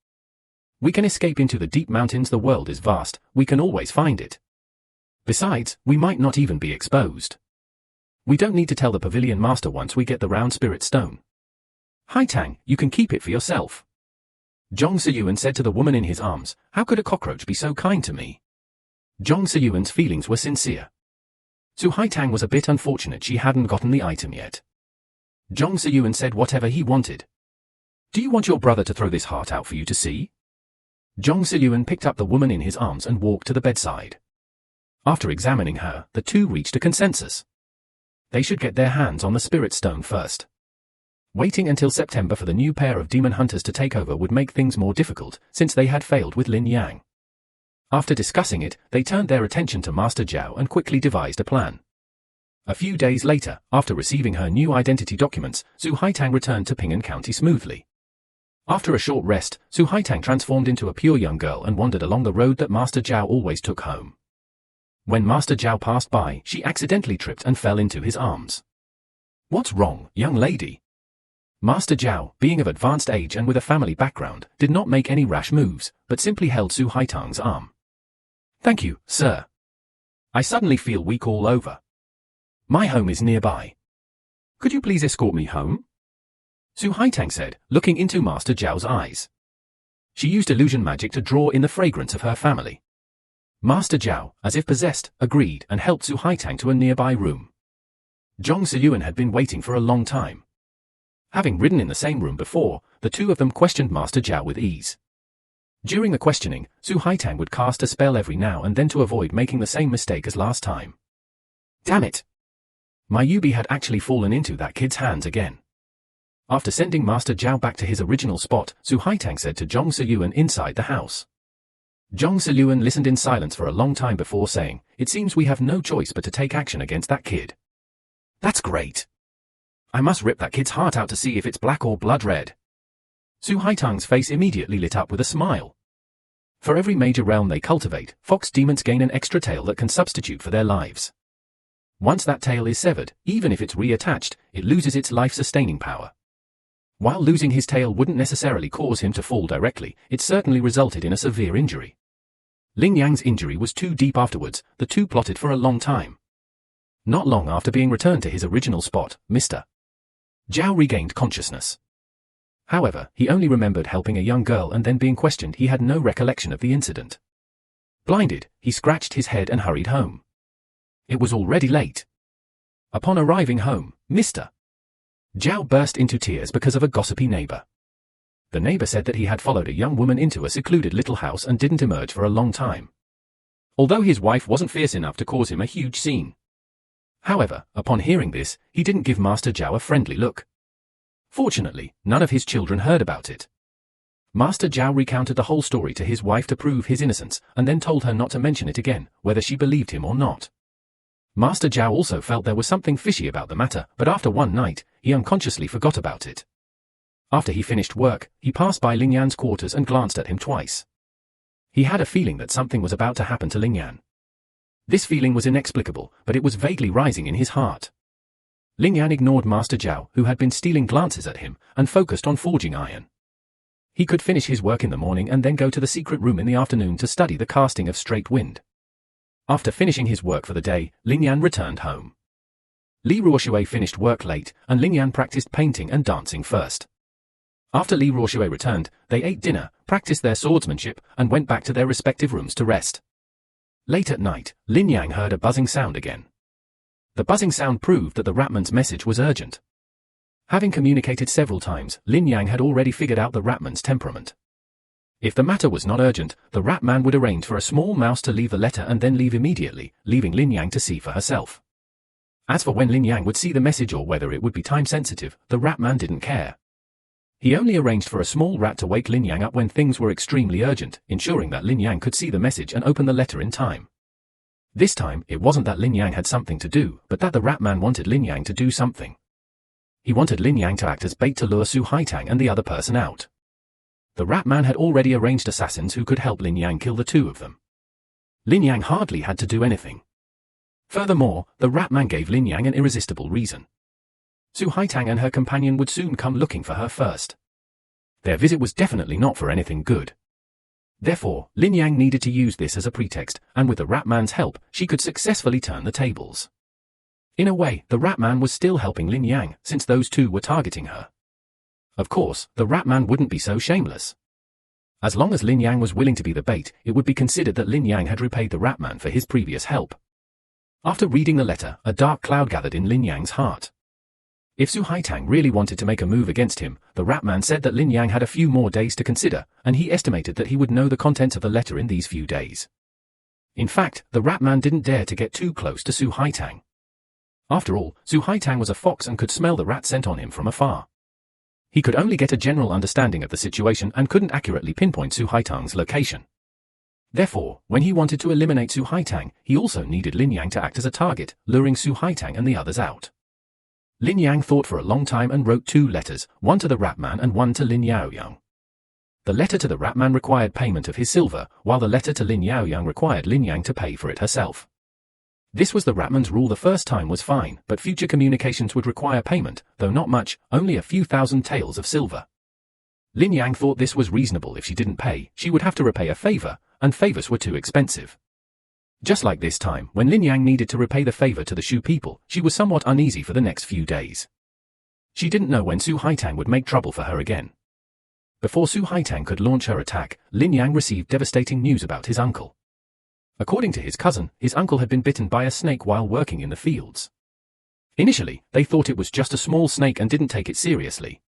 We can escape into the deep mountains. The world is vast, we can always find it. Besides, we might not even be exposed. We don't need to tell the pavilion master once we get the round spirit stone. Haitang, you can keep it for yourself. Zhong Siluan said to the woman in his arms, how could a cockroach be so kind to me? Zhong Siluan's feelings were sincere. Su Haitang was a bit unfortunate she hadn't gotten the item yet. Zhong Siluan said whatever he wanted. Do you want your brother to throw this heart out for you to see? Zhong Siluan picked up the woman in his arms and walked to the bedside. After examining her, the two reached a consensus. They should get their hands on the spirit stone first. Waiting until September for the new pair of demon hunters to take over would make things more difficult, since they had failed with Lin Yang. After discussing it, they turned their attention to Master Zhao and quickly devised a plan. A few days later, after receiving her new identity documents, Su Haitang returned to Ping'an County smoothly. After a short rest, Su Haitang transformed into a pure young girl and wandered along the road that Master Zhao always took home. When Master Zhao passed by, she accidentally tripped and fell into his arms. What's wrong, young lady? Master Zhao, being of advanced age and with a family background, did not make any rash moves, but simply held Su Haitang's arm. Thank you, sir. I suddenly feel weak all over. My home is nearby. Could you please escort me home? Su Haitang said, looking into Master Zhao's eyes. She used illusion magic to draw in the fragrance of her family. Master Zhao, as if possessed, agreed and helped Su Haitang to a nearby room. Zhong Siluan had been waiting for a long time. Having ridden in the same room before, the two of them questioned Master Zhao with ease. During the questioning, Su Haitang would cast a spell every now and then to avoid making the same mistake as last time. Damn it! My Yubi had actually fallen into that kid's hands again. After sending Master Zhao back to his original spot, Su Haitang said to Zhong Siluan inside the house. Zhong Siluan listened in silence for a long time before saying, it seems we have no choice but to take action against that kid. That's great. I must rip that kid's heart out to see if it's black or blood red. Su Haitang's face immediately lit up with a smile. For every major realm they cultivate, fox demons gain an extra tail that can substitute for their lives. Once that tail is severed, even if it's reattached, it loses its life-sustaining power. While losing his tail wouldn't necessarily cause him to fall directly, it certainly resulted in a severe injury. Lin Yang's injury was too deep afterwards, the two plotted for a long time. Not long after being returned to his original spot, Mr. Zhao regained consciousness. However, he only remembered helping a young girl and then being questioned. He had no recollection of the incident. Blinded, he scratched his head and hurried home. It was already late. Upon arriving home, Mr. Zhao burst into tears because of a gossipy neighbor. The neighbor said that he had followed a young woman into a secluded little house and didn't emerge for a long time. Although his wife wasn't fierce enough to cause him a huge scene. However, upon hearing this, he didn't give Master Zhao a friendly look. Fortunately, none of his children heard about it. Master Zhao recounted the whole story to his wife to prove his innocence, and then told her not to mention it again, whether she believed him or not. Master Zhao also felt there was something fishy about the matter, but after one night, he unconsciously forgot about it. After he finished work, he passed by Lin Yan's quarters and glanced at him twice. He had a feeling that something was about to happen to Lin Yan. This feeling was inexplicable, but it was vaguely rising in his heart. Lin Yan ignored Master Zhao, who had been stealing glances at him, and focused on forging iron. He could finish his work in the morning and then go to the secret room in the afternoon to study the casting of straight wind. After finishing his work for the day, Lin Yan returned home. Li Ruoshui finished work late, and Lin Yan practiced painting and dancing first. After Li Ruoshui returned, they ate dinner, practiced their swordsmanship, and went back to their respective rooms to rest. Late at night, Lin Yang heard a buzzing sound again. The buzzing sound proved that the Ratman's message was urgent. Having communicated several times, Lin Yang had already figured out the Ratman's temperament. If the matter was not urgent, the Ratman would arrange for a small mouse to leave the letter and then leave immediately, leaving Lin Yang to see for herself. As for when Lin Yang would see the message or whether it would be time-sensitive, the Ratman didn't care. He only arranged for a small rat to wake Lin Yang up when things were extremely urgent, ensuring that Lin Yang could see the message and open the letter in time. This time, it wasn't that Lin Yang had something to do, but that the Ratman wanted Lin Yang to do something. He wanted Lin Yang to act as bait to lure Su Haitang and the other person out. The Ratman had already arranged assassins who could help Lin Yang kill the two of them. Lin Yang hardly had to do anything. Furthermore, the Ratman gave Lin Yang an irresistible reason. Su Haitang and her companion would soon come looking for her first. Their visit was definitely not for anything good. Therefore, Lin Yang needed to use this as a pretext, and with the Ratman's help, she could successfully turn the tables. In a way, the Ratman was still helping Lin Yang, since those two were targeting her. Of course, the Ratman wouldn't be so shameless. As long as Lin Yang was willing to be the bait, it would be considered that Lin Yang had repaid the Ratman for his previous help. After reading the letter, a dark cloud gathered in Lin Yang's heart. If Su Haitang really wanted to make a move against him, the Ratman said that Lin Yang had a few more days to consider, and he estimated that he would know the contents of the letter in these few days. In fact, the Ratman didn't dare to get too close to Su Haitang. After all, Su Haitang was a fox and could smell the rat scent on him from afar. He could only get a general understanding of the situation and couldn't accurately pinpoint Su Haitang's location. Therefore, when he wanted to eliminate Su Haitang, he also needed Lin Yang to act as a target, luring Su Haitang and the others out. Lin Yang thought for a long time and wrote 2 letters, one to the Ratman and one to Lin Yaoyang. The letter to the Ratman required payment of his silver, while the letter to Lin Yaoyang required Lin Yang to pay for it herself. This was the Ratman's rule. The first time was fine, but future communications would require payment, though not much, only a few thousand taels of silver. Lin Yang thought this was reasonable. If she didn't pay, she would have to repay a favor, and favors were too expensive. Just like this time, when Lin Yang needed to repay the favor to the Shu people, she was somewhat uneasy for the next few days. She didn't know when Su Haitang would make trouble for her again. Before Su Haitang could launch her attack, Lin Yang received devastating news about his uncle. According to his cousin, his uncle had been bitten by a snake while working in the fields. Initially, they thought it was just a small snake and didn't take it seriously.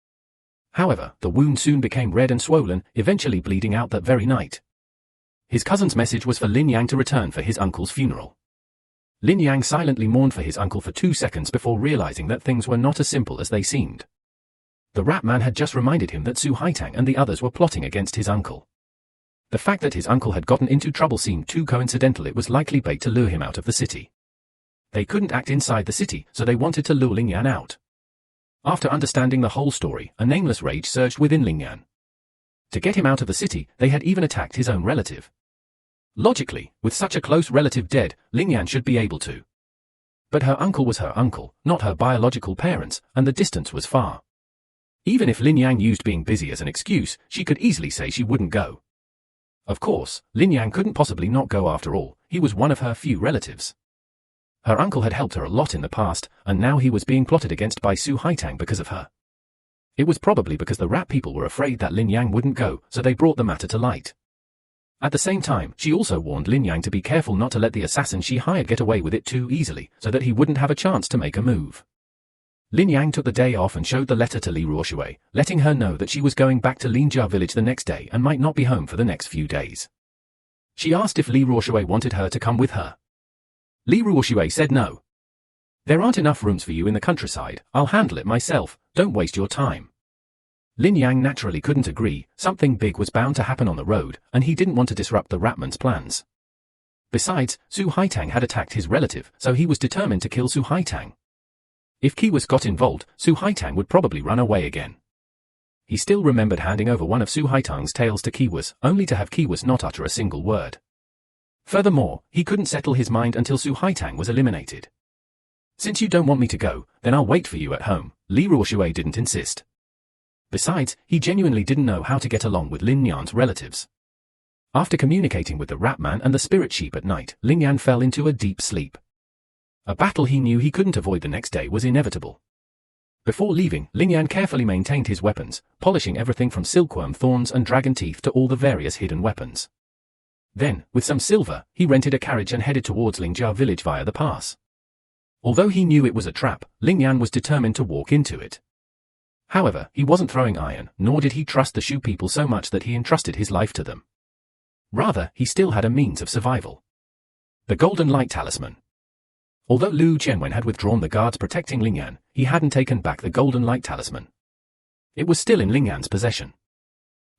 However, the wound soon became red and swollen, eventually bleeding out that very night. His cousin's message was for Lin Yang to return for his uncle's funeral. Lin Yang silently mourned for his uncle for 2 seconds before realizing that things were not as simple as they seemed. The Ratman had just reminded him that Su Haitang and the others were plotting against his uncle. The fact that his uncle had gotten into trouble seemed too coincidental. It was likely bait to lure him out of the city. They couldn't act inside the city, so they wanted to lure Ling Yan out. After understanding the whole story, a nameless rage surged within Ling Yan. To get him out of the city, they had even attacked his own relative. Logically, with such a close relative dead, Ling Yan should be able to. But her uncle was her uncle, not her biological parents, and the distance was far. Even if Lin Yang used being busy as an excuse, she could easily say she wouldn't go. Of course, Lin Yang couldn't possibly not go after all, he was one of her few relatives. Her uncle had helped her a lot in the past, and now he was being plotted against by Su Haitang because of her. It was probably because the rat people were afraid that Lin Yang wouldn't go, so they brought the matter to light. At the same time, she also warned Lin Yang to be careful not to let the assassin she hired get away with it too easily, so that he wouldn't have a chance to make a move. Lin Yang took the day off and showed the letter to Li Ruoshui, letting her know that she was going back to Linjia village the next day and might not be home for the next few days. She asked if Li Ruoshui wanted her to come with her. Li Ruoshui said no. There aren't enough rooms for you in the countryside, I'll handle it myself, don't waste your time. Lin Yang naturally couldn't agree, something big was bound to happen on the road, and he didn't want to disrupt the Ratman's plans. Besides, Su Haitang had attacked his relative, so he was determined to kill Su Haitang. If Kiwas got involved, Su Haitang would probably run away again. He still remembered handing over one of Su Haitang's tails to Kiwas, only to have Kiwas not utter a single word. Furthermore, he couldn't settle his mind until Su Haitang was eliminated. Since you don't want me to go, then I'll wait for you at home, Li Ruoshui didn't insist. Besides, he genuinely didn't know how to get along with Lin Yan's relatives. After communicating with the Ratman and the spirit sheep at night, Lin Yan fell into a deep sleep. A battle he knew he couldn't avoid the next day was inevitable. Before leaving, Lin Yan carefully maintained his weapons, polishing everything from silkworm thorns and dragon teeth to all the various hidden weapons. Then, with some silver, he rented a carriage and headed towards Lingjia village via the pass. Although he knew it was a trap, Lin Yan was determined to walk into it. However, he wasn't throwing iron, nor did he trust the Shu people so much that he entrusted his life to them. Rather, he still had a means of survival. The Golden Light Talisman. Although Liu Qianwen had withdrawn the guards protecting Lin Yan, he hadn't taken back the Golden Light Talisman. It was still in Lin Yan's possession.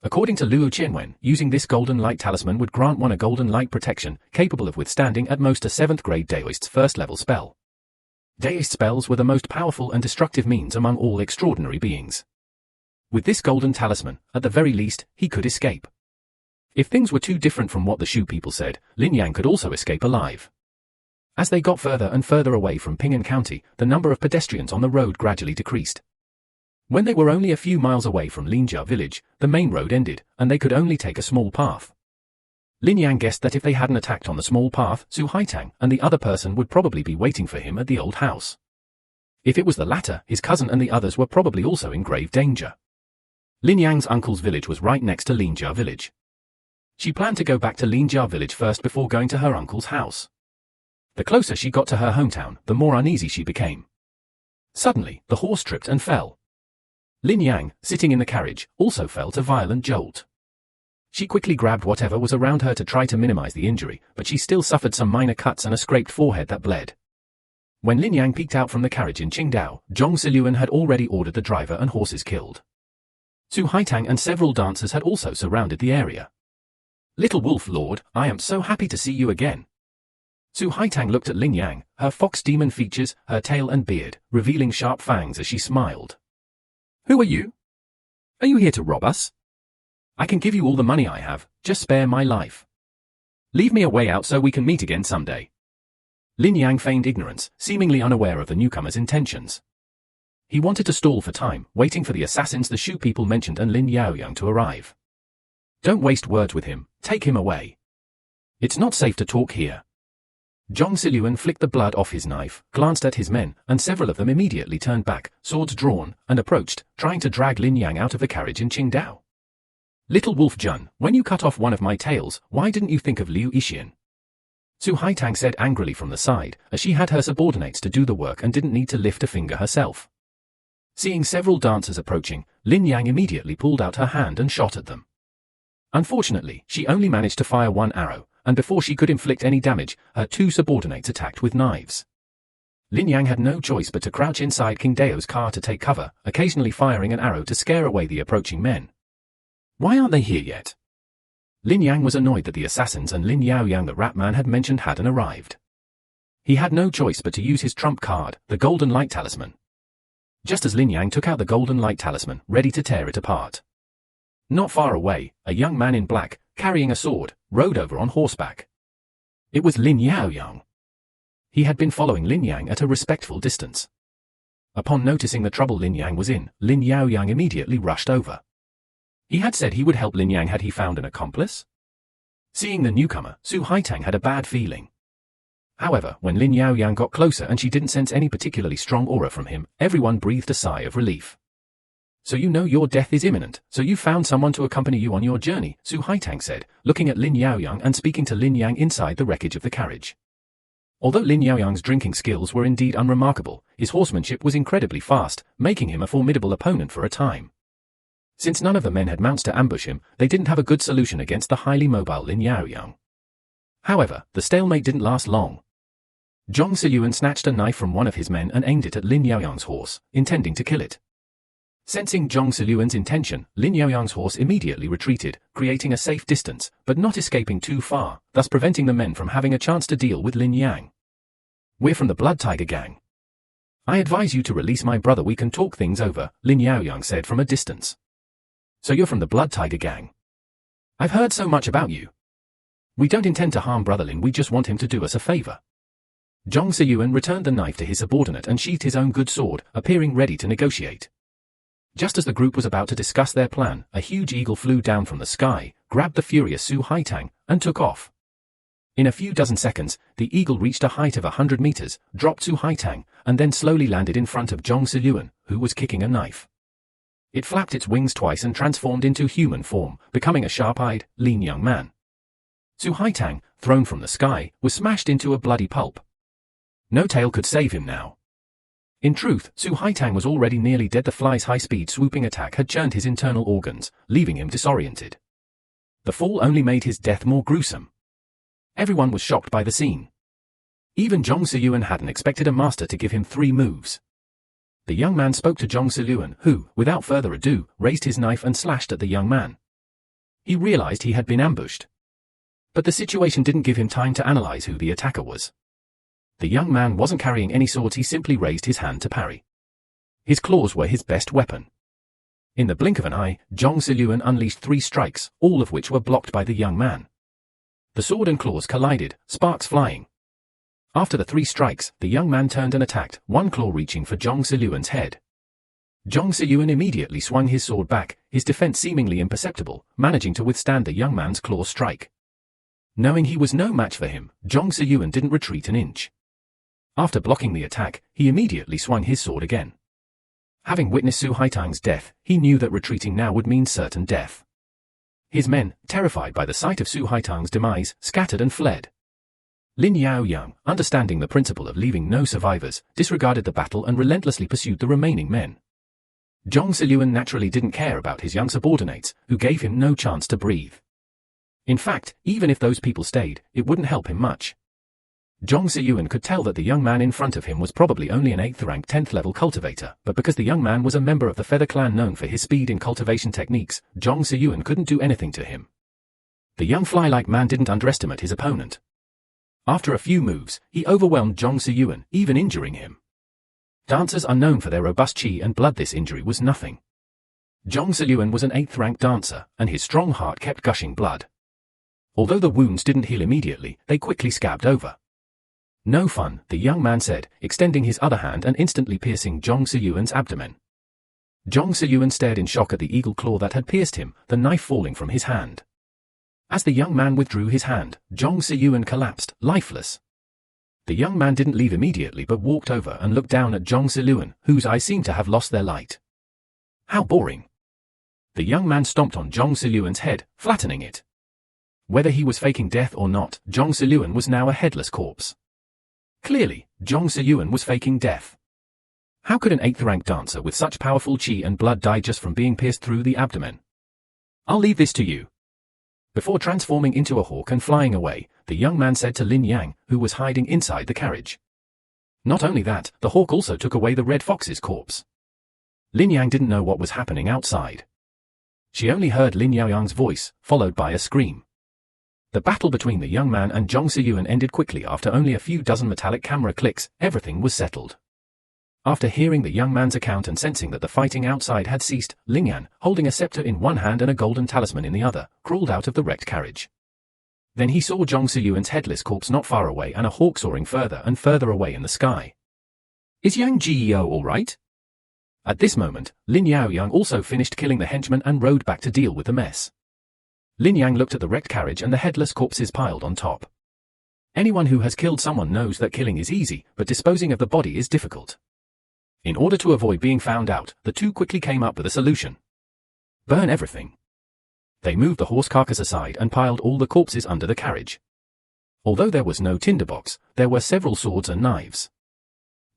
According to Liu Qianwen, using this Golden Light Talisman would grant one a Golden Light protection, capable of withstanding at most a 7th grade Daoist's first-level spell. Daoist spells were the most powerful and destructive means among all extraordinary beings. With this Golden Talisman, at the very least, he could escape. If things were too different from what the Shu people said, Lin Yang could also escape alive. As they got further and further away from Ping'an County, the number of pedestrians on the road gradually decreased. When they were only a few miles away from Linjia village, the main road ended, and they could only take a small path. Lin Yang guessed that if they hadn't attacked on the small path, Su Haitang and the other person would probably be waiting for him at the old house. If it was the latter, his cousin and the others were probably also in grave danger. Lin Yang's uncle's village was right next to Linjia village. She planned to go back to Linjia village first before going to her uncle's house. The closer she got to her hometown, the more uneasy she became. Suddenly, the horse tripped and fell. Lin Yang, sitting in the carriage, also felt a violent jolt. She quickly grabbed whatever was around her to try to minimize the injury, but she still suffered some minor cuts and a scraped forehead that bled. When Lin Yang peeked out from the carriage in Qingdao, Zhong Siluan had already ordered the driver and horses killed. Su Haitang and several dancers had also surrounded the area. "Little Wolf Lord, I am so happy to see you again." Su Haitang looked at Lin Yang, her fox demon features, her tail and beard, revealing sharp fangs as she smiled. "Who are you? Are you here to rob us? I can give you all the money I have, just spare my life. Leave me a way out so we can meet again someday." Lin Yang feigned ignorance, seemingly unaware of the newcomer's intentions. He wanted to stall for time, waiting for the assassins the Shu people mentioned and Lin Yaoyang to arrive. "Don't waste words with him, take him away. It's not safe to talk here." Zhong Siluan flicked the blood off his knife, glanced at his men, and several of them immediately turned back, swords drawn, and approached, trying to drag Lin Yang out of the carriage in Qingdao. "Little Wolf Jun, when you cut off one of my tails, why didn't you think of Liu Yixian?" Su Haitang said angrily from the side, as she had her subordinates to do the work and didn't need to lift a finger herself. Seeing several dancers approaching, Lin Yang immediately pulled out her hand and shot at them. Unfortunately, she only managed to fire one arrow, and before she could inflict any damage, her two subordinates attacked with knives. Lin Yang had no choice but to crouch inside King Dao's car to take cover, occasionally firing an arrow to scare away the approaching men. Why aren't they here yet? Lin Yang was annoyed that the assassins and Lin Yaoyang the Rat Man had mentioned hadn't arrived. He had no choice but to use his trump card, the golden light talisman. Just as Lin Yang took out the golden light talisman, ready to tear it apart. Not far away, a young man in black, carrying a sword, rode over on horseback. It was Lin Yaoyang. He had been following Lin Yang at a respectful distance. Upon noticing the trouble Lin Yang was in, Lin Yaoyang immediately rushed over. He had said he would help Lin Yang had he found an accomplice. Seeing the newcomer, Su Haitang had a bad feeling. However, when Lin Yaoyang got closer and she didn't sense any particularly strong aura from him, everyone breathed a sigh of relief. So you know your death is imminent, so you found someone to accompany you on your journey, Su Haitang said, looking at Lin Yaoyang and speaking to Lin Yang inside the wreckage of the carriage. Although Lin Yaoyang's drinking skills were indeed unremarkable, his horsemanship was incredibly fast, making him a formidable opponent for a time. Since none of the men had mounts to ambush him, they didn't have a good solution against the highly mobile Lin Yaoyang. However, the stalemate didn't last long. Zhong Siyuan snatched a knife from one of his men and aimed it at Lin Yaoyang's horse, intending to kill it. Sensing Zhong Siyuan's intention, Lin Yaoyang's horse immediately retreated, creating a safe distance, but not escaping too far, thus preventing the men from having a chance to deal with Lin Yang. We're from the Blood Tiger Gang. I advise you to release my brother, we can talk things over, Lin Yaoyang said from a distance. So you're from the Blood Tiger Gang. I've heard so much about you. We don't intend to harm Brother Lin, we just want him to do us a favor. Zhong Siyuan returned the knife to his subordinate and sheathed his own good sword, appearing ready to negotiate. Just as the group was about to discuss their plan, a huge eagle flew down from the sky, grabbed the furious Su Haitang, and took off. In a few dozen seconds, the eagle reached a height of 100 meters, dropped Su Haitang, and then slowly landed in front of Zhong Siyuan, who was kicking a knife. It flapped its wings twice and transformed into human form, becoming a sharp-eyed, lean young man. Su Haitang, thrown from the sky, was smashed into a bloody pulp. No tail could save him now. In truth, Su Haitang was already nearly dead. The fly's high-speed swooping attack had churned his internal organs, leaving him disoriented. The fall only made his death more gruesome. Everyone was shocked by the scene. Even Zhong Siyuan hadn't expected a master to give him 3 moves. The young man spoke to Zhong Siyuan, who, without further ado, raised his knife and slashed at the young man. He realized he had been ambushed. But the situation didn't give him time to analyze who the attacker was. The young man wasn't carrying any swords, he simply raised his hand to parry. His claws were his best weapon. In the blink of an eye, Zhong Siyuan unleashed 3 strikes, all of which were blocked by the young man. The sword and claws collided, sparks flying. After the 3 strikes, the young man turned and attacked, one claw reaching for Zhong Siyuan's head. Zhong Siyuan immediately swung his sword back, his defense seemingly imperceptible, managing to withstand the young man's claw strike. Knowing he was no match for him, Zhong Siyuan didn't retreat an inch. After blocking the attack, he immediately swung his sword again. Having witnessed Su Haitang's death, he knew that retreating now would mean certain death. His men, terrified by the sight of Su Haitang's demise, scattered and fled. Lin Yaoyang, understanding the principle of leaving no survivors, disregarded the battle and relentlessly pursued the remaining men. Zhong Siyuan naturally didn't care about his young subordinates, who gave him no chance to breathe. In fact, even if those people stayed, it wouldn't help him much. Zhong Siyuan could tell that the young man in front of him was probably only an 8th-rank 10th-level cultivator, but because the young man was a member of the Feather Clan known for his speed in cultivation techniques, Zhong Siyuan couldn't do anything to him. The young fly-like man didn't underestimate his opponent. After a few moves, he overwhelmed Zhong Siyuan, even injuring him. Dancers are known for their robust chi and blood. This injury was nothing. Zhong Siyuan was an 8th-rank dancer, and his strong heart kept gushing blood. Although the wounds didn't heal immediately, they quickly scabbed over. No fun, the young man said, extending his other hand and instantly piercing Zhong Siyuan's abdomen. Zhong Siyuan stared in shock at the eagle claw that had pierced him, the knife falling from his hand. As the young man withdrew his hand, Zhong Siyuan collapsed, lifeless. The young man didn't leave immediately but walked over and looked down at Zhong Siyuan, whose eyes seemed to have lost their light. How boring. The young man stomped on Zhong Siyuan's head, flattening it. Whether he was faking death or not, Zhong Siyuan was now a headless corpse. Clearly, Zhong Siyuan was faking death. How could an 8th-rank dancer with such powerful chi and blood die just from being pierced through the abdomen? I'll leave this to you. Before transforming into a hawk and flying away, the young man said to Lin Yang, who was hiding inside the carriage. Not only that, the hawk also took away the red fox's corpse. Lin Yang didn't know what was happening outside. She only heard Lin Yaoyang's voice, followed by a scream. The battle between the young man and Jong Se-yuan ended quickly after only a few dozen metallic camera clicks. Everything was settled. After hearing the young man's account and sensing that the fighting outside had ceased, Lin Yang, holding a scepter in one hand and a golden talisman in the other, crawled out of the wrecked carriage. Then he saw Jong Se-yuan's headless corpse not far away and a hawk soaring further and further away in the sky. Is Yang Geo all right? At this moment, Lin Yaoyang also finished killing the henchman and rode back to deal with the mess. Lin Yang looked at the wrecked carriage and the headless corpses piled on top. Anyone who has killed someone knows that killing is easy, but disposing of the body is difficult. In order to avoid being found out, the two quickly came up with a solution. Burn everything. They moved the horse carcass aside and piled all the corpses under the carriage. Although there was no tinderbox, there were several swords and knives.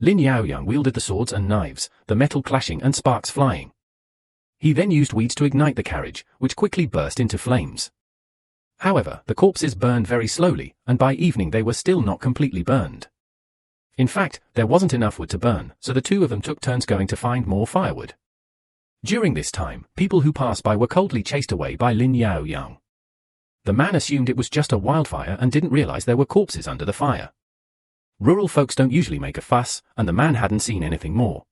Lin Yaoyang wielded the swords and knives, the metal clashing and sparks flying. He then used weeds to ignite the carriage, which quickly burst into flames. However, the corpses burned very slowly, and by evening they were still not completely burned. In fact, there wasn't enough wood to burn, so the two of them took turns going to find more firewood. During this time, people who passed by were coldly chased away by Lin Yaoyang. The man assumed it was just a wildfire and didn't realize there were corpses under the fire. Rural folks don't usually make a fuss, and the man hadn't seen anything more.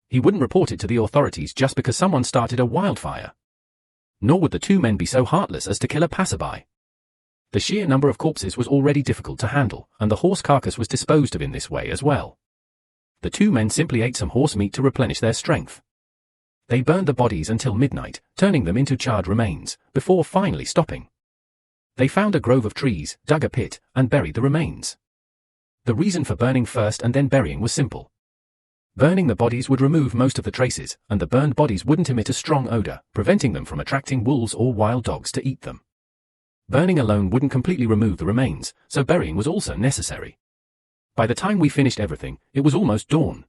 He wouldn't report it to the authorities just because someone started a wildfire. Nor would the two men be so heartless as to kill a passerby. The sheer number of corpses was already difficult to handle, and the horse carcass was disposed of in this way as well. The two men simply ate some horse meat to replenish their strength. They burned the bodies until midnight, turning them into charred remains, before finally stopping. They found a grove of trees, dug a pit, and buried the remains. The reason for burning first and then burying was simple. Burning the bodies would remove most of the traces, and the burned bodies wouldn't emit a strong odor, preventing them from attracting wolves or wild dogs to eat them. Burning alone wouldn't completely remove the remains, so burying was also necessary. By the time we finished everything, it was almost dawn.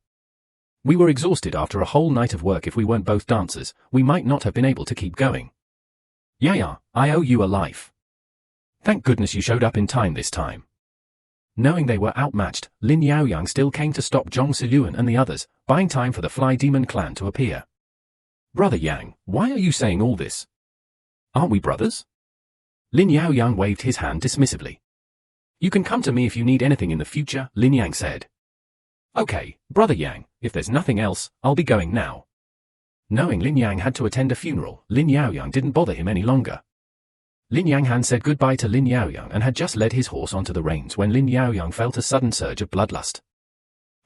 We were exhausted after a whole night of work. If we weren't both dancers, we might not have been able to keep going. Yeah, I owe you a life. Thank goodness you showed up in time this time. Knowing they were outmatched, Lin Yaoyang still came to stop Jong Se-yuan and the others, buying time for the Fly Demon clan to appear. Brother Yang, why are you saying all this? Aren't we brothers? Lin Yaoyang waved his hand dismissively. You can come to me if you need anything in the future, Lin Yang said. Okay, Brother Yang, if there's nothing else, I'll be going now. Knowing Lin Yang had to attend a funeral, Lin Yaoyang didn't bother him any longer. Lin Yang said goodbye to Lin Yaoyang and had just led his horse onto the reins when Lin Yaoyang felt a sudden surge of bloodlust.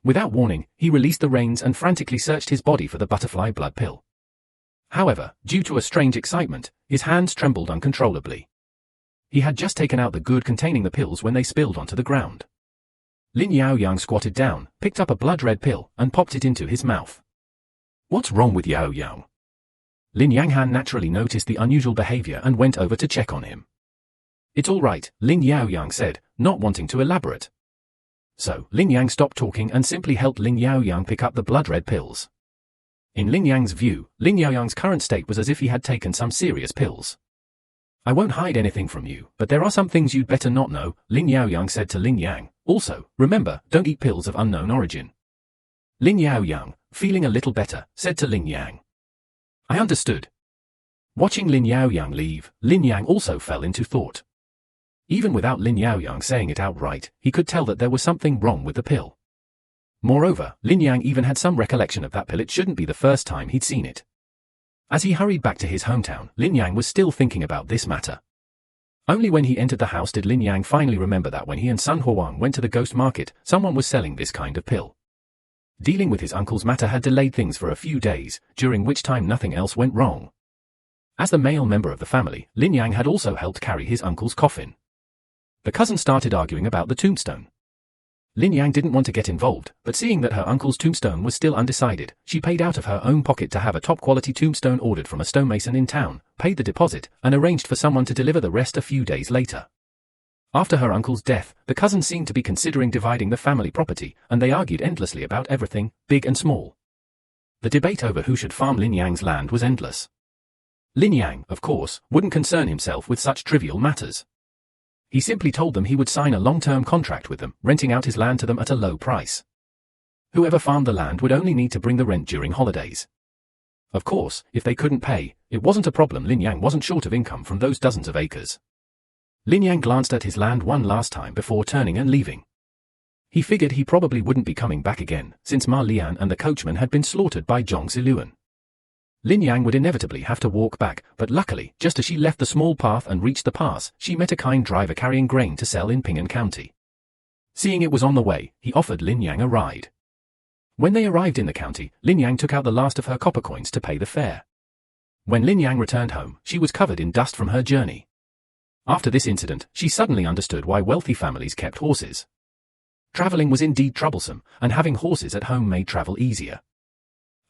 Without warning, he released the reins and frantically searched his body for the butterfly blood pill. However, due to a strange excitement, his hands trembled uncontrollably. He had just taken out the gourd containing the pills when they spilled onto the ground. Lin Yaoyang squatted down, picked up a blood-red pill, and popped it into his mouth. What's wrong with Yaoyang? Lin Yanghan naturally noticed the unusual behavior and went over to check on him. It's all right, Lin Yaoyang said, not wanting to elaborate. So, Lin Yang stopped talking and simply helped Lin Yaoyang pick up the blood-red pills. In Lin Yang's view, Lin Yaoyang's current state was as if he had taken some serious pills. I won't hide anything from you, but there are some things you'd better not know, Lin Yaoyang said to Lin Yang. Also, remember, don't eat pills of unknown origin. Lin Yaoyang, feeling a little better, said to Lin Yang. I understood. Watching Lin Yaoyang leave, Lin Yang also fell into thought. Even without Lin Yaoyang saying it outright, he could tell that there was something wrong with the pill. Moreover, Lin Yang even had some recollection of that pill. It shouldn't be the first time he'd seen it. As he hurried back to his hometown, Lin Yang was still thinking about this matter. Only when he entered the house did Lin Yang finally remember that when he and Sun Huang went to the ghost market, someone was selling this kind of pill. Dealing with his uncle's matter had delayed things for a few days, during which time nothing else went wrong. As the male member of the family, Lin Yang had also helped carry his uncle's coffin. The cousin started arguing about the tombstone. Lin Yang didn't want to get involved, but seeing that her uncle's tombstone was still undecided, she paid out of her own pocket to have a top-quality tombstone ordered from a stonemason in town, paid the deposit, and arranged for someone to deliver the rest a few days later. After her uncle's death, the cousin seemed to be considering dividing the family property, and they argued endlessly about everything, big and small. The debate over who should farm Lin Yang's land was endless. Lin Yang, of course, wouldn't concern himself with such trivial matters. He simply told them he would sign a long-term contract with them, renting out his land to them at a low price. Whoever farmed the land would only need to bring the rent during holidays. Of course, if they couldn't pay, it wasn't a problem. Lin Yang wasn't short of income from those dozens of acres. Lin Yang glanced at his land one last time before turning and leaving. He figured he probably wouldn't be coming back again, since Ma Lian and the coachman had been slaughtered by Zhong Ziluan. Lin Yang would inevitably have to walk back, but luckily, just as she left the small path and reached the pass, she met a kind driver carrying grain to sell in Ping'an County. Seeing it was on the way, he offered Lin Yang a ride. When they arrived in the county, Lin Yang took out the last of her copper coins to pay the fare. When Lin Yang returned home, she was covered in dust from her journey. After this incident, she suddenly understood why wealthy families kept horses. Traveling was indeed troublesome, and having horses at home made travel easier.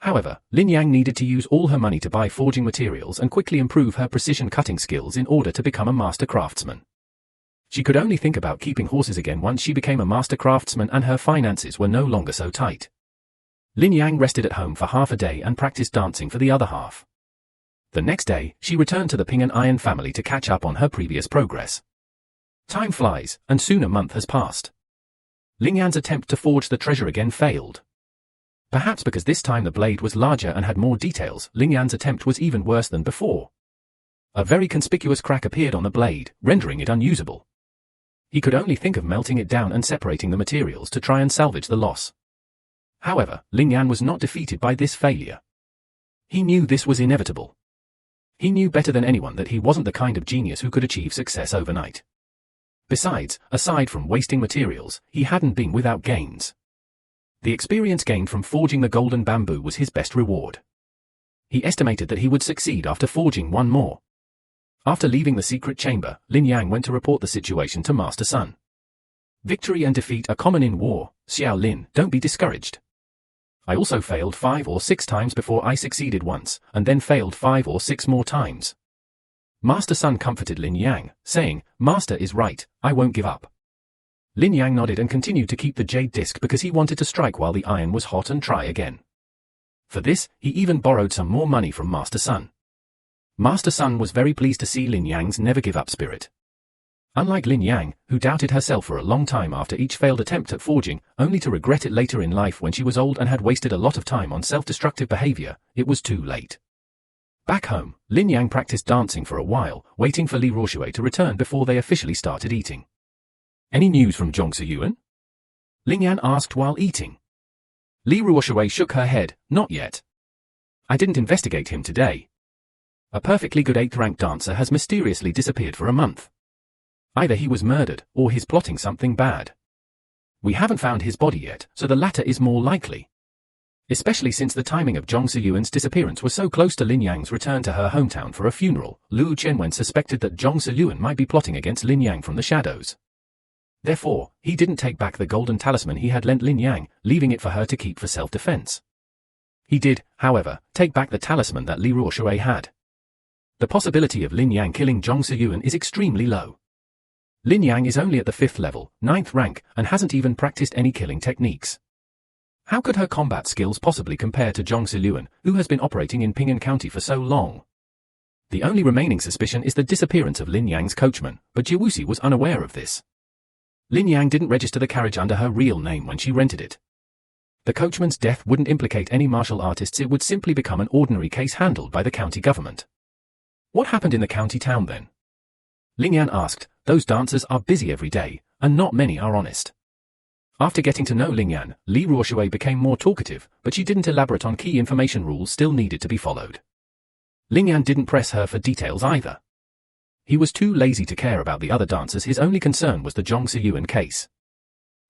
However, Lin Yang needed to use all her money to buy forging materials and quickly improve her precision cutting skills in order to become a master craftsman. She could only think about keeping horses again once she became a master craftsman and her finances were no longer so tight. Lin Yang rested at home for half a day and practiced dancing for the other half. The next day, she returned to the Ping'an Iron family to catch up on her previous progress. Time flies, and soon a month has passed. Lin Yan's attempt to forge the treasure again failed. Perhaps because this time the blade was larger and had more details, Lin Yan's attempt was even worse than before. A very conspicuous crack appeared on the blade, rendering it unusable. He could only think of melting it down and separating the materials to try and salvage the loss. However, Lin Yan was not defeated by this failure. He knew this was inevitable. He knew better than anyone that he wasn't the kind of genius who could achieve success overnight. Besides, aside from wasting materials, he hadn't been without gains. The experience gained from forging the golden bamboo was his best reward. He estimated that he would succeed after forging one more. After leaving the secret chamber, Lin Yang went to report the situation to Master Sun. Victory and defeat are common in war, Xiao Lin, don't be discouraged. I also failed 5 or 6 times before I succeeded once, and then failed 5 or 6 more times. Master Sun comforted Lin Yang, saying, Master is right, I won't give up. Lin Yang nodded and continued to keep the jade disc because he wanted to strike while the iron was hot and try again. For this, he even borrowed some more money from Master Sun. Master Sun was very pleased to see Lin Yang's never-give-up spirit. Unlike Lin Yang, who doubted herself for a long time after each failed attempt at forging, only to regret it later in life when she was old and had wasted a lot of time on self-destructive behavior, it was too late. Back home, Lin Yang practiced dancing for a while, waiting for Li Ruoshui to return before they officially started eating. Any news from Zhong Ziluan? Lin Yang asked while eating. Li Ruoshui shook her head, not yet. I didn't investigate him today. A perfectly good 8th-rank dancer has mysteriously disappeared for a month. Either he was murdered, or he's plotting something bad. We haven't found his body yet, so the latter is more likely. Especially since the timing of Zhong Ziluan's disappearance was so close to Lin Yang's return to her hometown for a funeral, Lu Chenwen suspected that Zhong Ziluan might be plotting against Lin Yang from the shadows. Therefore, he didn't take back the golden talisman he had lent Lin Yang, leaving it for her to keep for self-defense. He did, however, take back the talisman that Li Ruoshui had. The possibility of Lin Yang killing Zhong Ziluan is extremely low. Lin Yang is only at the 5th level, 9th rank, and hasn't even practiced any killing techniques. How could her combat skills possibly compare to Zhong Ziluan, who has been operating in Ping'an County for so long? The only remaining suspicion is the disappearance of Lin Yang's coachman, but Jiwusi was unaware of this. Lin Yang didn't register the carriage under her real name when she rented it. The coachman's death wouldn't implicate any martial artists, it would simply become an ordinary case handled by the county government. What happened in the county town then? Lin Yang asked. Those dancers are busy every day, and not many are honest. After getting to know Lin Yang, Li Ruoshui became more talkative, but she didn't elaborate on key information rules still needed to be followed. Lin Yang didn't press her for details either. He was too lazy to care about the other dancers, his only concern was the Zhong Ziluan case.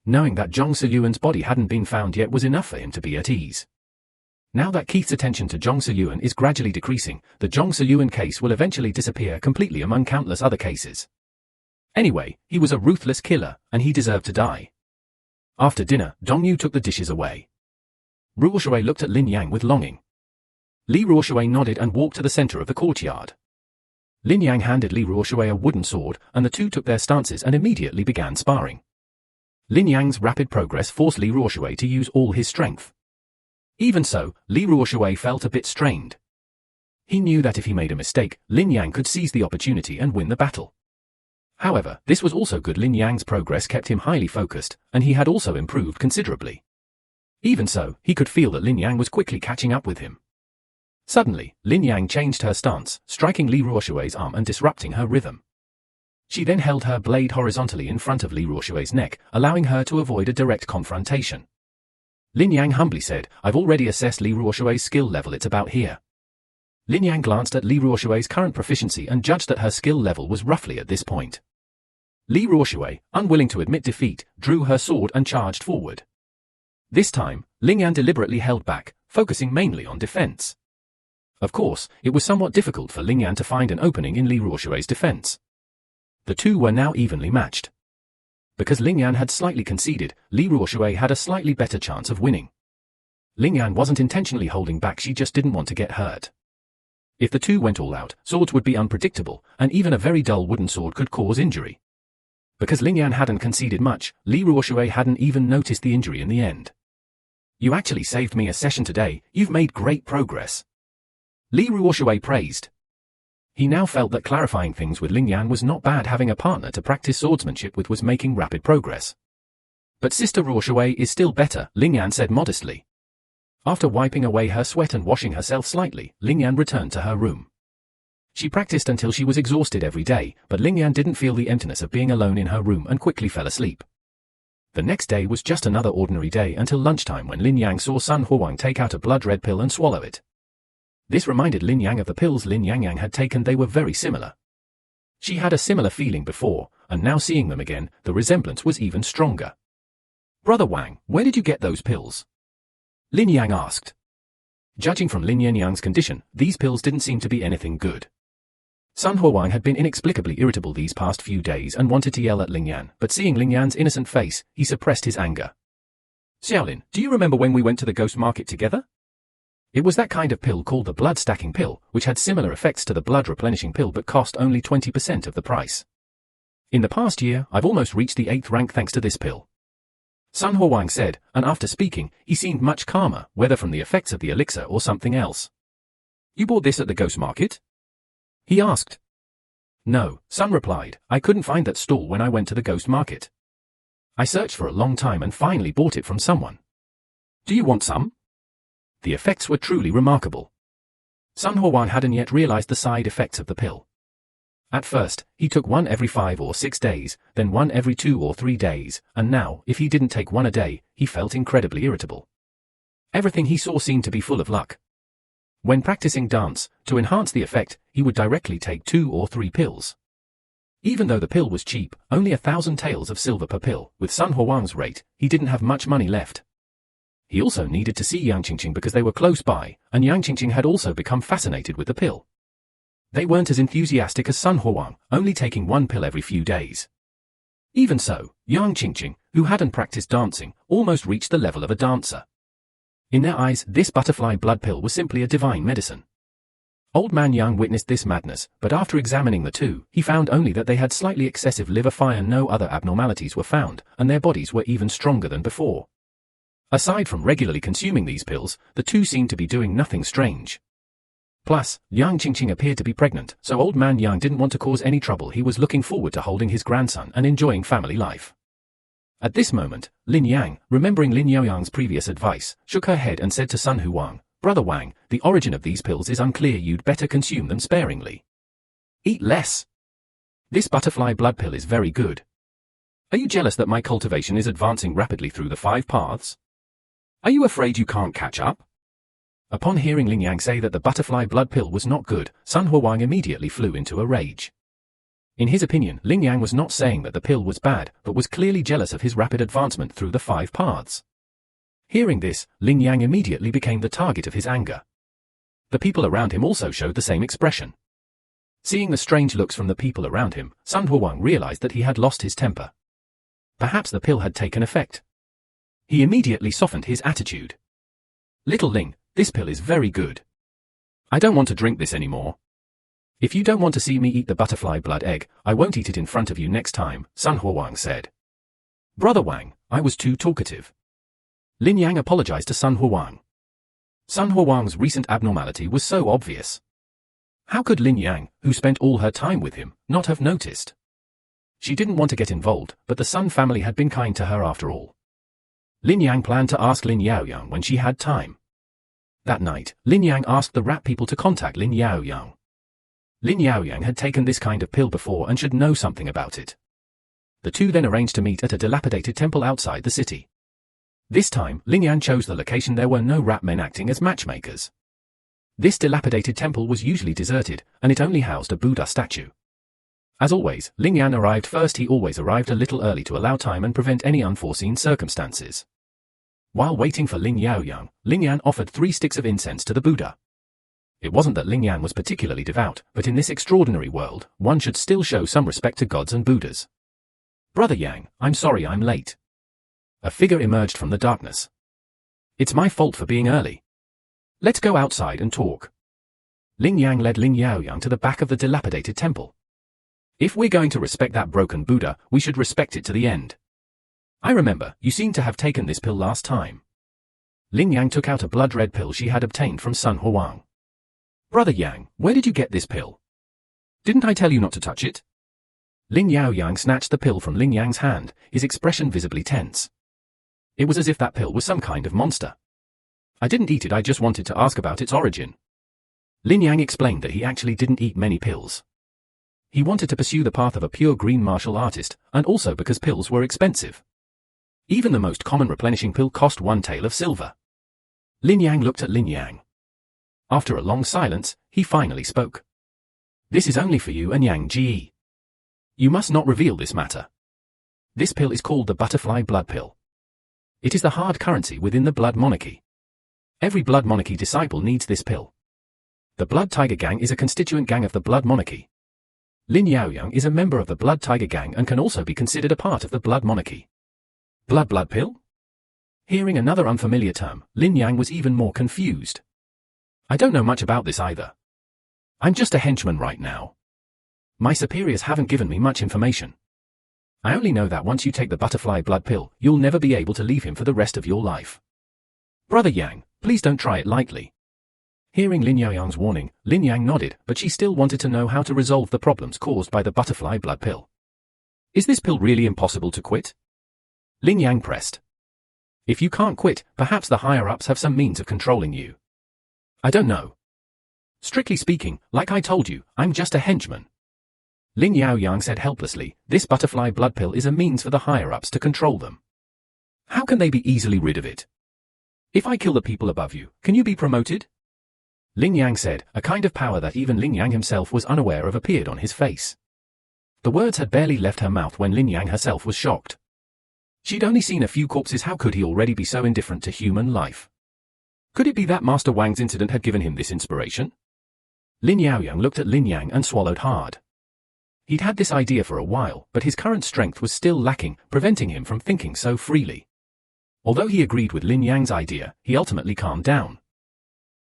Knowing that Zhong Ziluan's body hadn't been found yet was enough for him to be at ease. Now that Keith's attention to Zhong Ziluan is gradually decreasing, the Zhong Ziluan case will eventually disappear completely among countless other cases. Anyway, he was a ruthless killer, and he deserved to die. After dinner, Dong Yu took the dishes away. Ruoshui looked at Lin Yang with longing. Li Ruoshui nodded and walked to the center of the courtyard. Lin Yang handed Li Ruoshui a wooden sword, and the two took their stances and immediately began sparring. Lin Yang's rapid progress forced Li Ruoshui to use all his strength. Even so, Li Ruoshui felt a bit strained. He knew that if he made a mistake, Lin Yang could seize the opportunity and win the battle. However, this was also good. Lin Yang's progress kept him highly focused, and he had also improved considerably. Even so, he could feel that Lin Yang was quickly catching up with him. Suddenly, Lin Yang changed her stance, striking Li Ruoshui's arm and disrupting her rhythm. She then held her blade horizontally in front of Li Ruoshui's neck, allowing her to avoid a direct confrontation. Lin Yang humbly said, "I've already assessed Li Ruoshui's skill level, it's about here." Lin Yang glanced at Li Ruoshui's current proficiency and judged that her skill level was roughly at this point. Li Ruoshui, unwilling to admit defeat, drew her sword and charged forward. This time, Lin Yang deliberately held back, focusing mainly on defense. Of course, it was somewhat difficult for Lin Yang to find an opening in Li Ruoshui's defense. The two were now evenly matched. Because Lin Yang had slightly conceded, Li Ruoshui had a slightly better chance of winning. Lin Yang wasn't intentionally holding back, she just didn't want to get hurt. If the two went all out, swords would be unpredictable, and even a very dull wooden sword could cause injury. Because Lin Yang hadn't conceded much, Li Ruoshui hadn't even noticed the injury in the end. "You actually saved me a session today, you've made great progress," Li Ruoshui praised. He now felt that clarifying things with Lin Yang was not bad, having a partner to practice swordsmanship with was making rapid progress. "But Sister Ruoshui is still better," Lin Yang said modestly. After wiping away her sweat and washing herself slightly, Lin Yang returned to her room. She practiced until she was exhausted every day, but Lin Yang didn't feel the emptiness of being alone in her room and quickly fell asleep. The next day was just another ordinary day until lunchtime, when Lin Yang saw Sun Huang take out a blood-red pill and swallow it. This reminded Lin Yang of the pills Lin Yang had taken. They were very similar. She had a similar feeling before, and now seeing them again, the resemblance was even stronger. "Brother Wang, where did you get those pills?" Lin Yang asked. Judging from Lin Yang's condition, these pills didn't seem to be anything good. Sun Huang had been inexplicably irritable these past few days and wanted to yell at Lin Yang, but seeing Lin Yang's innocent face, he suppressed his anger. "Xiaolin, do you remember when we went to the ghost market together? It was that kind of pill called the blood-stacking pill, which had similar effects to the blood-replenishing pill but cost only 20% of the price. In the past year, I've almost reached the 8th rank thanks to this pill," Sun Huang said, and after speaking, he seemed much calmer, whether from the effects of the elixir or something else. "You bought this at the ghost market?" he asked. "No," Sun replied, "I couldn't find that stall when I went to the ghost market. I searched for a long time and finally bought it from someone. Do you want some?" The effects were truly remarkable. Sun Huang hadn't yet realized the side effects of the pill. At first, he took one every 5 or 6 days, then one every 2 or 3 days, and now, if he didn't take one a day, he felt incredibly irritable. Everything he saw seemed to be full of luck. When practicing dance, to enhance the effect, he would directly take 2 or 3 pills. Even though the pill was cheap, only 1,000 taels of silver per pill, with Sun Huang's rate, he didn't have much money left. He also needed to see Yang Qingqing because they were close by, and Yang Qingqing had also become fascinated with the pill. They weren't as enthusiastic as Sun Huang, only taking 1 pill every few days. Even so, Yang Qingqing, who hadn't practiced dancing, almost reached the level of a dancer. In their eyes, this butterfly blood pill was simply a divine medicine. Old Man Yang witnessed this madness, but after examining the two, he found only that they had slightly excessive liver fire, no other abnormalities were found, and their bodies were even stronger than before. Aside from regularly consuming these pills, the two seemed to be doing nothing strange. Plus, Yang Qingqing appeared to be pregnant, so Old Man Yang didn't want to cause any trouble. He was looking forward to holding his grandson and enjoying family life. At this moment, Lin Yang, remembering Lin Yaoyang's previous advice, shook her head and said to Sun Huang, "Brother Wang, the origin of these pills is unclear. You'd better consume them sparingly. Eat less. This butterfly blood pill is very good. Are you jealous that my cultivation is advancing rapidly through the 5 paths? Are you afraid you can't catch up?" Upon hearing Lin Yang say that the butterfly blood pill was not good, Sun Huang immediately flew into a rage. In his opinion, Lin Yang was not saying that the pill was bad, but was clearly jealous of his rapid advancement through the 5 paths. Hearing this, Lin Yang immediately became the target of his anger. The people around him also showed the same expression. Seeing the strange looks from the people around him, Sun Huang realized that he had lost his temper. Perhaps the pill had taken effect. He immediately softened his attitude. "Little Ling, this pill is very good. I don't want to drink this anymore. If you don't want to see me eat the butterfly blood egg, I won't eat it in front of you next time," Sun Huang said. "Brother Wang, I was too talkative." Lin Yang apologized to Sun Huang. Sun Huang's recent abnormality was so obvious. How could Lin Yang, who spent all her time with him, not have noticed? She didn't want to get involved, but the Sun family had been kind to her after all. Lin Yang planned to ask Lin Yaoyang when she had time. That night, Lin Yang asked the rat people to contact Lin Yaoyang. Lin Yaoyang had taken this kind of pill before and should know something about it. The two then arranged to meet at a dilapidated temple outside the city. This time, Lin Yang chose the location there were no rat men acting as matchmakers. This dilapidated temple was usually deserted, and it only housed a Buddha statue. As always, Lin Yang arrived first. He always arrived a little early to allow time and prevent any unforeseen circumstances. While waiting for Lin Yaoyang, Lin Yang offered 3 sticks of incense to the Buddha. It wasn't that Lin Yang was particularly devout, but in this extraordinary world, one should still show some respect to gods and Buddhas. "Brother Yang, I'm sorry I'm late." A figure emerged from the darkness. "It's my fault for being early. Let's go outside and talk." Lin Yang led Lin Yaoyang to the back of the dilapidated temple. "If we're going to respect that broken Buddha, we should respect it to the end. I remember, you seem to have taken this pill last time." Lin Yang took out a blood-red pill she had obtained from Sun Huang. "Brother Yang, where did you get this pill? Didn't I tell you not to touch it?" Lin Yaoyang snatched the pill from Lin Yang's hand, his expression visibly tense. It was as if that pill was some kind of monster. "I didn't eat it, I just wanted to ask about its origin." Lin Yang explained that he actually didn't eat many pills. He wanted to pursue the path of a pure green martial artist, and also because pills were expensive. Even the most common replenishing pill cost 1 tael of silver. Lin Yang looked at Lin Yang. After a long silence, he finally spoke. "This is only for you and Yang Ji. You must not reveal this matter. This pill is called the butterfly blood pill. It is the hard currency within the blood monarchy. Every blood monarchy disciple needs this pill. The Blood Tiger Gang is a constituent gang of the blood monarchy. Lin Yaoyang is a member of the Blood Tiger Gang and can also be considered a part of the blood monarchy." Blood pill? Hearing another unfamiliar term, Lin Yang was even more confused. "I don't know much about this either. I'm just a henchman right now. My superiors haven't given me much information. I only know that once you take the butterfly blood pill, you'll never be able to leave him for the rest of your life. Brother Yang, please don't try it lightly." Hearing Lin Yaoyang's warning, Lin Yang nodded, but she still wanted to know how to resolve the problems caused by the butterfly blood pill. "Is this pill really impossible to quit?" Lin Yang pressed. "If you can't quit, perhaps the higher-ups have some means of controlling you. I don't know. Strictly speaking, like I told you, I'm just a henchman." Lin Yaoyang said helplessly, "This butterfly blood pill is a means for the higher-ups to control them. How can they be easily rid of it? If I kill the people above you, can you be promoted?" Lin Yang said, a kind of power that even Lin Yang himself was unaware of appeared on his face. The words had barely left her mouth when Lin Yang herself was shocked. She'd only seen a few corpses. How could he already be so indifferent to human life? Could it be that Master Wang's incident had given him this inspiration? Lin Yaoyang looked at Lin Yang and swallowed hard. He'd had this idea for a while, but his current strength was still lacking, preventing him from thinking so freely. Although he agreed with Lin Yang's idea, he ultimately calmed down.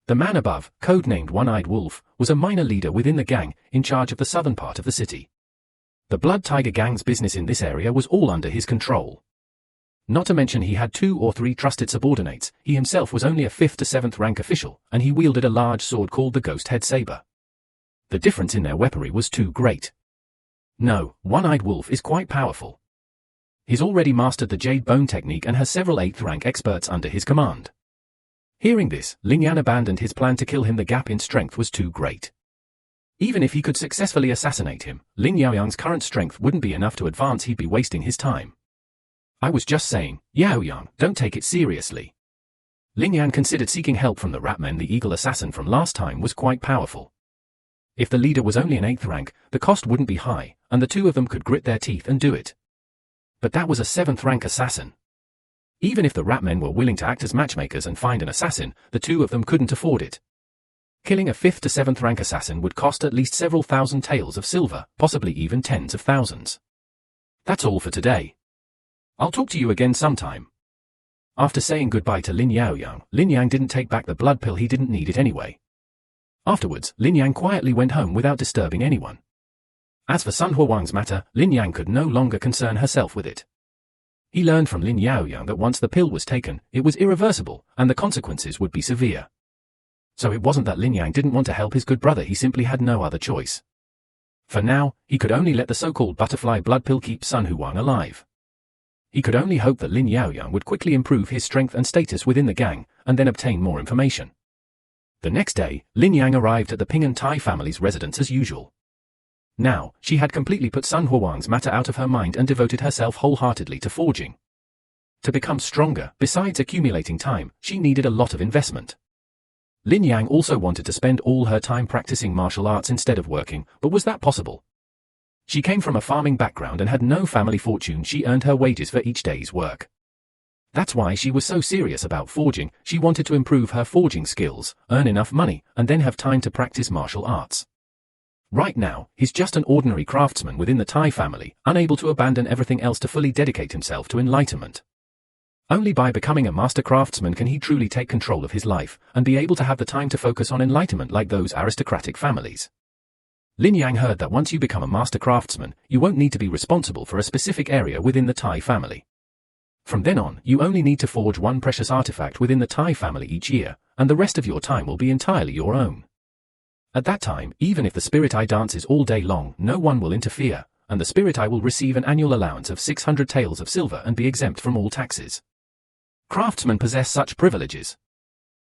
The man above, codenamed One-Eyed Wolf, was a minor leader within the gang, in charge of the southern part of the city. The Blood Tiger Gang's business in this area was all under his control. Not to mention he had 2 or 3 trusted subordinates. He himself was only a 5th to 7th rank official, and he wielded a large sword called the Ghost Head Saber. The difference in their weaponry was too great. No, One-Eyed Wolf is quite powerful. He's already mastered the Jade Bone technique and has several 8th rank experts under his command. Hearing this, Lin Yan abandoned his plan to kill him. The gap in strength was too great. Even if he could successfully assassinate him, Lin Yaoyang's current strength wouldn't be enough to advance. He'd be wasting his time. "I was just saying, Yaoyang, don't take it seriously." Lin Yan considered seeking help from the Ratman. The eagle assassin from last time was quite powerful. If the leader was only an 8th rank, the cost wouldn't be high, and the 2 of them could grit their teeth and do it. But that was a 7th rank assassin. Even if the Ratmen were willing to act as matchmakers and find an assassin, the 2 of them couldn't afford it. Killing a 5th to 7th rank assassin would cost at least several thousand taels of silver, possibly even tens of thousands. That's all for today. I'll talk to you again sometime. After saying goodbye to Lin Yaoyang, Lin Yang didn't take back the blood pill. He didn't need it anyway. Afterwards, Lin Yang quietly went home without disturbing anyone. As for Sun Huang's matter, Lin Yang could no longer concern herself with it. He learned from Lin Yaoyang that once the pill was taken, it was irreversible, and the consequences would be severe. So it wasn't that Lin Yang didn't want to help his good brother. He simply had no other choice. For now, he could only let the so-called butterfly blood pill keep Sun Huang alive. He could only hope that Lin Yaoyang would quickly improve his strength and status within the gang, and then obtain more information. The next day, Lin Yang arrived at the Ping and Tai family's residence as usual. Now, she had completely put Sun Huang's matter out of her mind and devoted herself wholeheartedly to forging. To become stronger, besides accumulating time, she needed a lot of investment. Lin Yang also wanted to spend all her time practicing martial arts instead of working, but was that possible? She came from a farming background and had no family fortune. She earned her wages for each day's work. That's why she was so serious about forging. She wanted to improve her forging skills, earn enough money, and then have time to practice martial arts. Right now, he's just an ordinary craftsman within the Tai family, unable to abandon everything else to fully dedicate himself to enlightenment. Only by becoming a master craftsman can he truly take control of his life, and be able to have the time to focus on enlightenment like those aristocratic families. Lin Yang heard that once you become a master craftsman, you won't need to be responsible for a specific area within the Tai family. From then on, you only need to forge one precious artifact within the Tai family each year, and the rest of your time will be entirely your own. At that time, even if the spirit eye dances all day long, no one will interfere, and the spirit eye will receive an annual allowance of 600 taels of silver and be exempt from all taxes. Craftsmen possess such privileges.